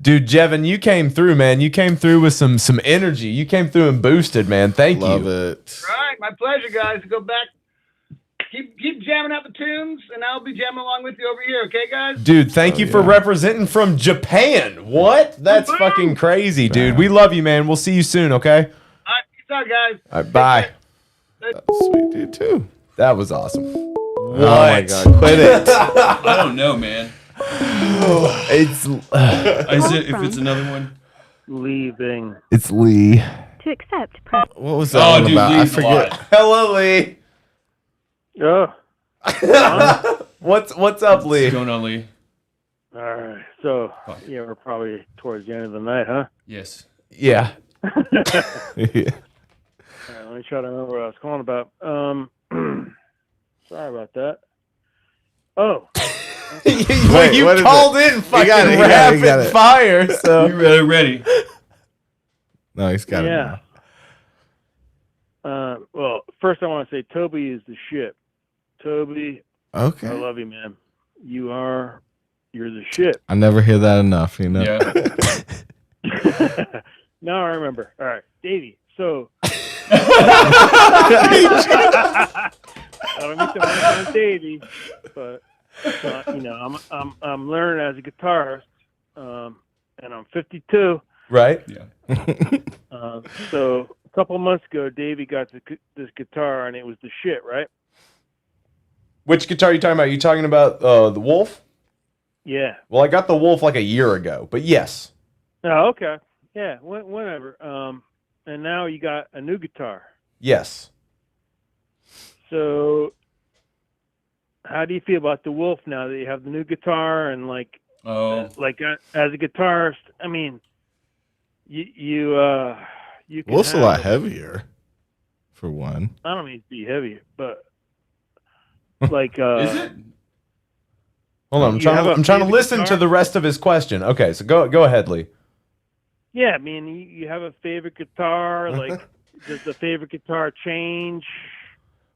Jevin, you came through, man. You came through with some energy. You came through and boosted, man. Thank you. Love it. All right, my pleasure, guys. Go back. Keep jamming out the tunes, and I'll be jamming along with you over here, okay, guys? Dude, thank you for representing from Japan. What? That's fucking crazy, dude. We love you, man. We'll see you soon, okay? All right, peace out, guys. All right, bye. Sweet dude, too. That was awesome. Oh my God, quit it. I don't know, man. It's Is it if it's another one? Leaving. It's Lee. To accept, press. What was that one dude, about? I Lee's a forget. lot. Hello, Lee. What's up, Lee? What's going on, Lee? All right. So, yeah, we're probably towards the end of the night, huh? Yes. Yeah. Yeah. All right, let me try to remember what I was calling about. Sorry about that. Oh. you called in fucking rapid fire, so you ready. No, he's got it. Yeah. Well, first I want to say Toby is the shit. Toby, Okay. I love you, man. You're the shit. I never hear that enough, you know. Yeah. Now I remember. All right, Davey. So I don't mean to mention Davey, but you know, I'm learning as a guitarist, and I'm 52. Right. Yeah. So a couple months ago, Davey got this guitar, and it was the shit, right? Which guitar are you talking about? Are you talking about the Wolf? Yeah. Well, I got the Wolf like a year ago, but yes. Oh, okay. Yeah, whatever. And now you got a new guitar. Yes. So, how do you feel about the Wolf now that you have the new guitar and as a guitarist? I mean, you can Wolf's a lot heavier, for one. I don't mean to be heavier, but like Is it? Hold on, I'm trying to listen to the rest of his question. Okay, so go ahead, Lee. Yeah, I mean, you have a favorite guitar. Like, does the favorite guitar change?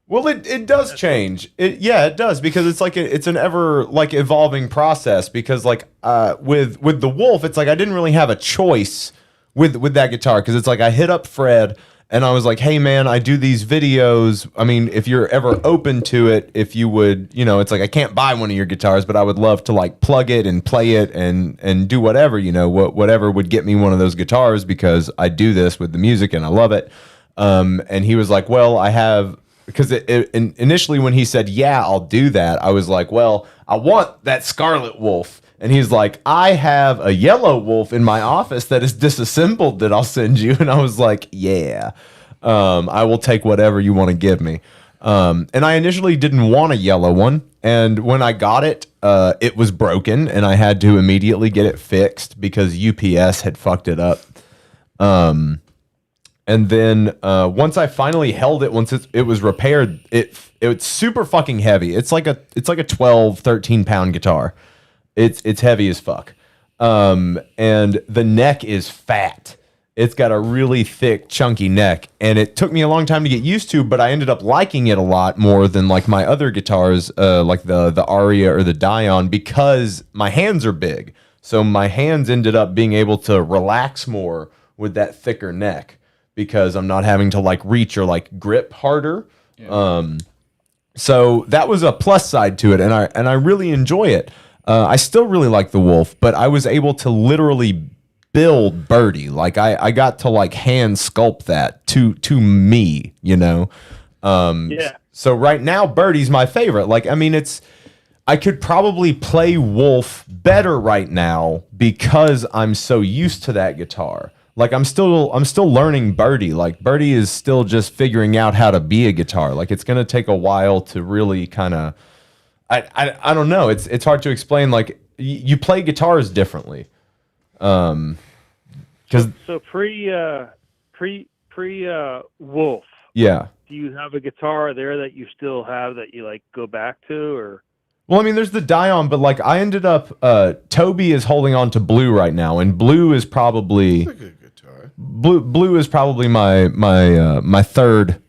Well, it does change. It does, because it's like it's an ever like evolving process. Because like with the Wolf, it's like I didn't really have a choice with that guitar, because it's like I hit up Fred and I was like, hey man, I do these videos. I mean, if you're ever open to it, if you would, you know, it's like I can't buy one of your guitars, but I would love to like plug it and play it and do whatever, you know, whatever would get me one of those guitars, because I do this with the music and I love it. And he was like, well, I have, because initially when he said, yeah, I'll do that, I was like, well, I want that Scarlet Wolf. And he's like, I have a yellow Wolf in my office that is disassembled that I'll send you. And I was like, yeah, I will take whatever you want to give me. And I initially didn't want a yellow one. And when I got it, it was broken and I had to immediately get it fixed because UPS had fucked it up. And then once I finally held it, once it was repaired, it's super fucking heavy. It's like a 12, 13 pound guitar. It's heavy as fuck. And the neck is fat. It's got a really thick, chunky neck. And it took me a long time to get used to, but I ended up liking it a lot more than like my other guitars, like the Aria or the Dion, because my hands are big. So my hands ended up being able to relax more with that thicker neck, because I'm not having to like reach or like grip harder. Yeah. So that was a plus side to it, and I really enjoy it. I still really like the Wolf, but I was able to literally build Birdie. Like I got to like hand sculpt that to me, you know? Yeah. So right now Birdie's my favorite. Like, I mean, I could probably play Wolf better right now because I'm so used to that guitar. Like I'm still learning Birdie. Like Birdie is still just figuring out how to be a guitar. Like it's gonna take a while to really kind of, I don't know. It's hard to explain. Like you play guitars differently. So pre Wolf. Yeah. Do you have a guitar there that you still have that you like go back to, or? Well, I mean, there's the Dion, but like I ended up, Toby is holding on to Blue right now, and Blue is probably Blue is probably my third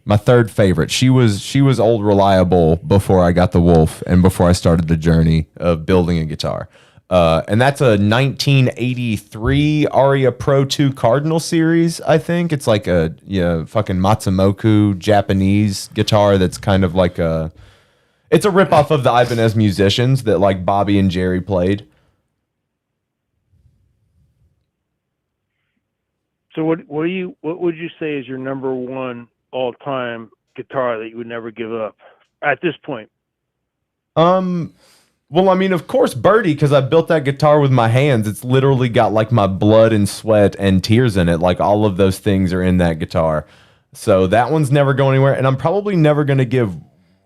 favorite. She was old reliable before I got the Wolf and before I started the journey of building a guitar. And that's a 1983 Aria Pro 2 Cardinal series, I think. It's like a fucking Matsumoku Japanese guitar that's kind of like it's a ripoff of the Ibanez Musicians that like Bobby and Jerry played. So what would you say is your number one all time guitar that you would never give up at this point? Well, I mean, of course, Birdie, because I built that guitar with my hands. It's literally got like my blood and sweat and tears in it. Like all of those things are in that guitar. So that one's never going anywhere. And I'm probably never going to give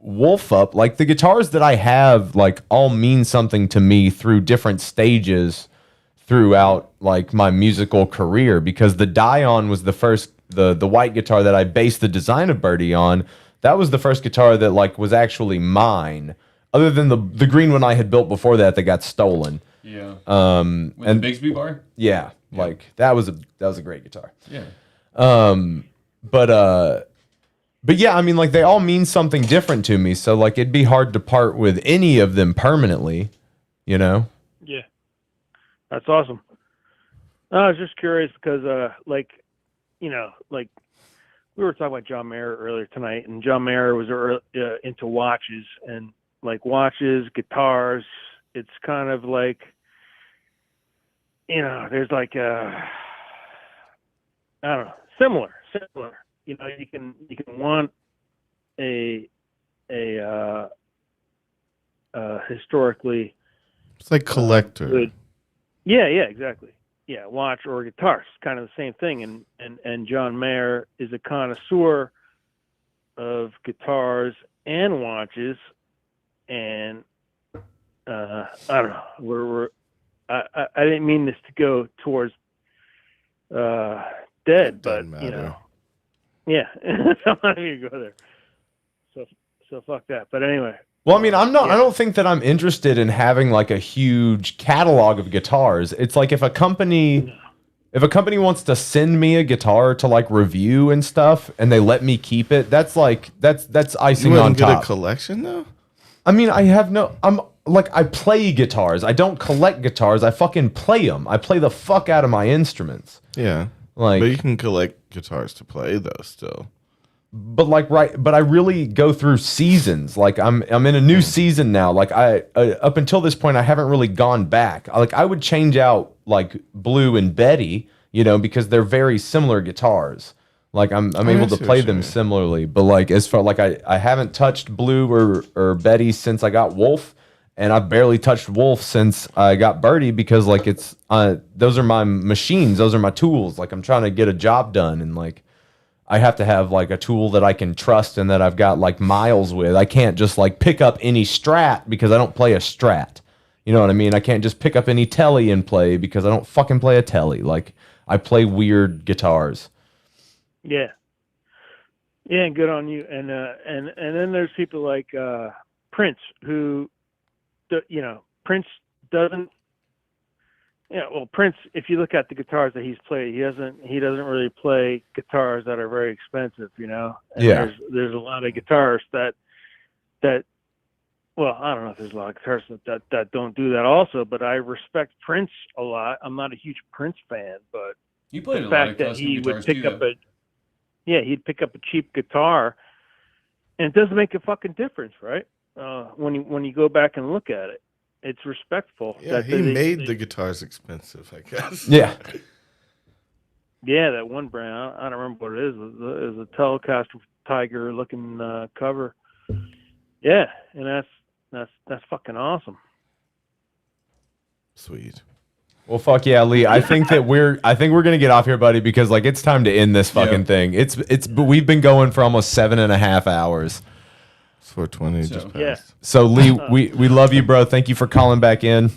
Wolf up. Like the guitars that I have, like all mean something to me through different stages throughout like my musical career. Because the Dion was the first, the white guitar that I based the design of Birdie on. That was the first guitar that like was actually mine. Other than the green one I had built before that got stolen. Yeah. And the Bigsby bar? Yeah, like that was a great guitar. Yeah. But yeah, I mean like they all mean something different to me, so like it'd be hard to part with any of them permanently, you know? Yeah. That's awesome. I was just curious because like, you know, like we were talking about John Mayer earlier tonight, and John Mayer was into watches, and like watches, guitars, it's kind of like, you know, there's like I don't know, similar. You know, you can want a historically, it's like collector. Good, yeah, exactly. Yeah, watch or guitar, it's kind of the same thing. And John Mayer is a connoisseur of guitars and watches. And I don't know. I didn't mean this to go towards Dead, but you know, yeah, I'm not even gonna go there. So fuck that. But anyway. Well, I mean, I don't think that I'm interested in having like a huge catalog of guitars. It's like if a company wants to send me a guitar to like review and stuff, and they let me keep it, that's icing on top. Get a collection though. I mean, I'm like, I play guitars. I don't collect guitars. I fucking play them. I play the fuck out of my instruments. Yeah. Like, but you can collect guitars to play though still. But like, but I really go through seasons. Like I'm in a new season now. Like I up until this point, I haven't really gone back. I would change out like Blue and Betty, you know, because they're very similar guitars. Like I'm able to play them similarly, but like as far like I haven't touched Blue or Betty since I got Wolf, and I've barely touched Wolf since I got Birdie because like it's those are my machines, those are my tools. Like I'm trying to get a job done, and like I have to have like a tool that I can trust and that I've got like miles with. I can't just like pick up any Strat because I don't play a Strat. You know what I mean? I can't just pick up any Telly and play because I don't fucking play a Telly. Like I play weird guitars. Yeah, and good on you. And then there's people like Prince, who, you know, Prince doesn't. Yeah, well, Prince. If you look at the guitars that he's played, he doesn't really play guitars that are very expensive. You know, and yeah. There's a lot of guitarists that. Well, I don't know if there's a lot of guitarists that don't do that also, but I respect Prince a lot. I'm not a huge Prince fan, but you played the a fact lot of that custom he would guitars pick too, up though. he'd pick up a cheap guitar, and it doesn't make a fucking difference, right? When you go back and look at it, it's respectful. Yeah, he made the guitars expensive, I guess. Yeah. Yeah, that one brand, I don't remember what it is. It was a Telecaster Tiger looking cover. Yeah, and that's fucking awesome. Sweet. Well, fuck yeah, Lee. I think we're gonna get off here, buddy, because like it's time to end this fucking thing. We've been going for almost 7.5 hours. 4:20 just passed. Yeah. So Lee, we love you, bro. Thank you for calling back in.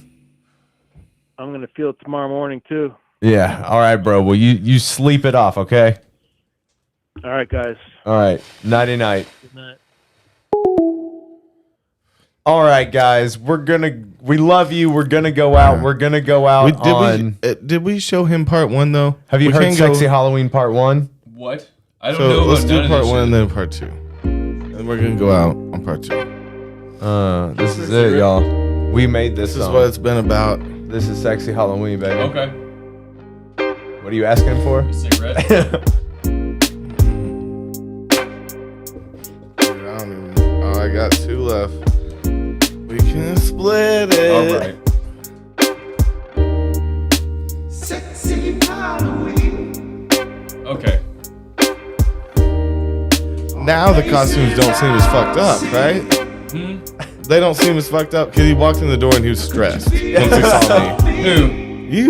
I'm gonna feel it tomorrow morning too. Yeah. All right, bro. Well, you sleep it off, okay? All right, guys. All right. Nighty night. Good night. All right, guys. We love you. We're gonna go out. We're gonna go out Did we show him part 1 though? Have you heard Sexy Halloween Part 1? What? I don't So know. let's about do none of part this 1 shit. and then part 2. And we're gonna go out on part 2. This is it, y'all. We made this. This is song. what it's been about. This is Sexy Halloween, baby. Okay. What are you asking for? A cigarette? I got 2 left. We can split it. All right. Sexy Halloween. Okay. Now the costumes don't seem as fucked up, right? they don't seem as fucked up because he walked in the door and he was stressed once he saw me. Who? You.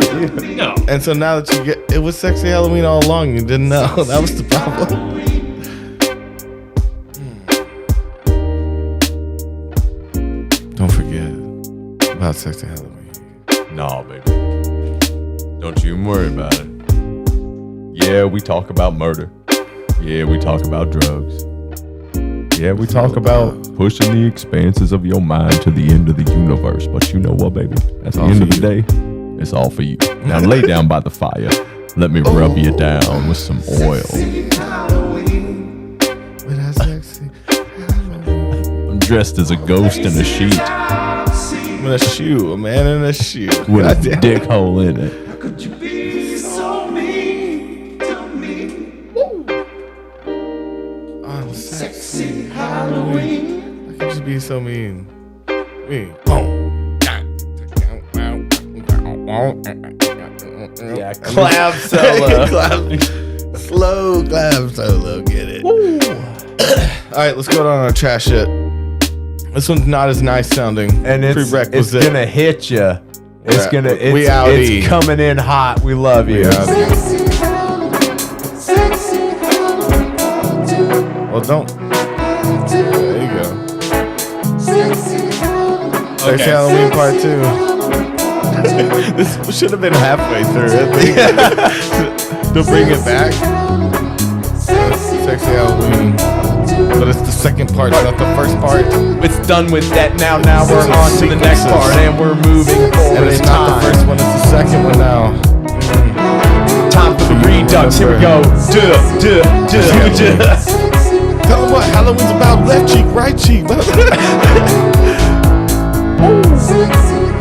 No. And so now that you get, it was sexy Halloween all along. You didn't know. That was the problem. Don't forget about sexy Halloween. No, baby. Don't you even worry about it. Yeah, we talk about murder. Yeah, we talk about drugs. Yeah, we talk about pushing the expanses of your mind to the end of the universe. But you know what, baby? At the end of the day, it's all for you. Now lay down by the fire. Let me rub you down with some oil. I'm dressed as a ghost in a sheet. In a shoe, a man in a shoe. With a dick hole in it. Oh, sexy Halloween. I could just be so mean. Me. Boom. Yeah, clap solo. Slow clap solo. Get it. All right, let's go on our trash shit. This one's not as nice sounding. And it's gonna hit you. It's it's coming in hot. We love you. Well, don't. There you go. Sexy Halloween Part 2. This should have been halfway through. To bring it back. Sexy Halloween. But it's the second part, not the first part. It's done with that now. Now we're on to the next part, and we're moving forward. And it's not the first one, it's the second one now. Time for the redux. Here we go. Tell them what Halloween's about. Left cheek, right cheek.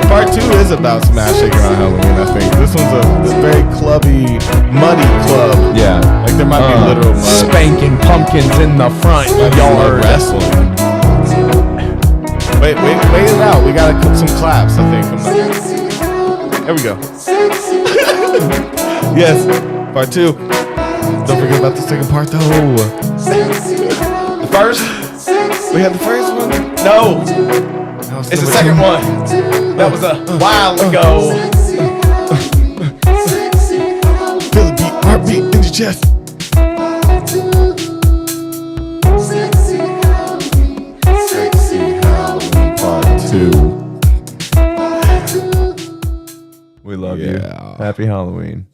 Part 2 is about smashing on Halloween, I think. This one's a very clubby, muddy club. Yeah. Like there might be literal mud. Spanking pumpkins in the front yard. Wrestling. Wait it out. We gotta put some claps, I think. There we go. Yes, part 2. Don't forget about the second part though. The first? We had the first one? No. It's the second one. That was a while ago. Feel the beat, heartbeat in your chest. Sexy Halloween Part 2. We love you. Happy Halloween.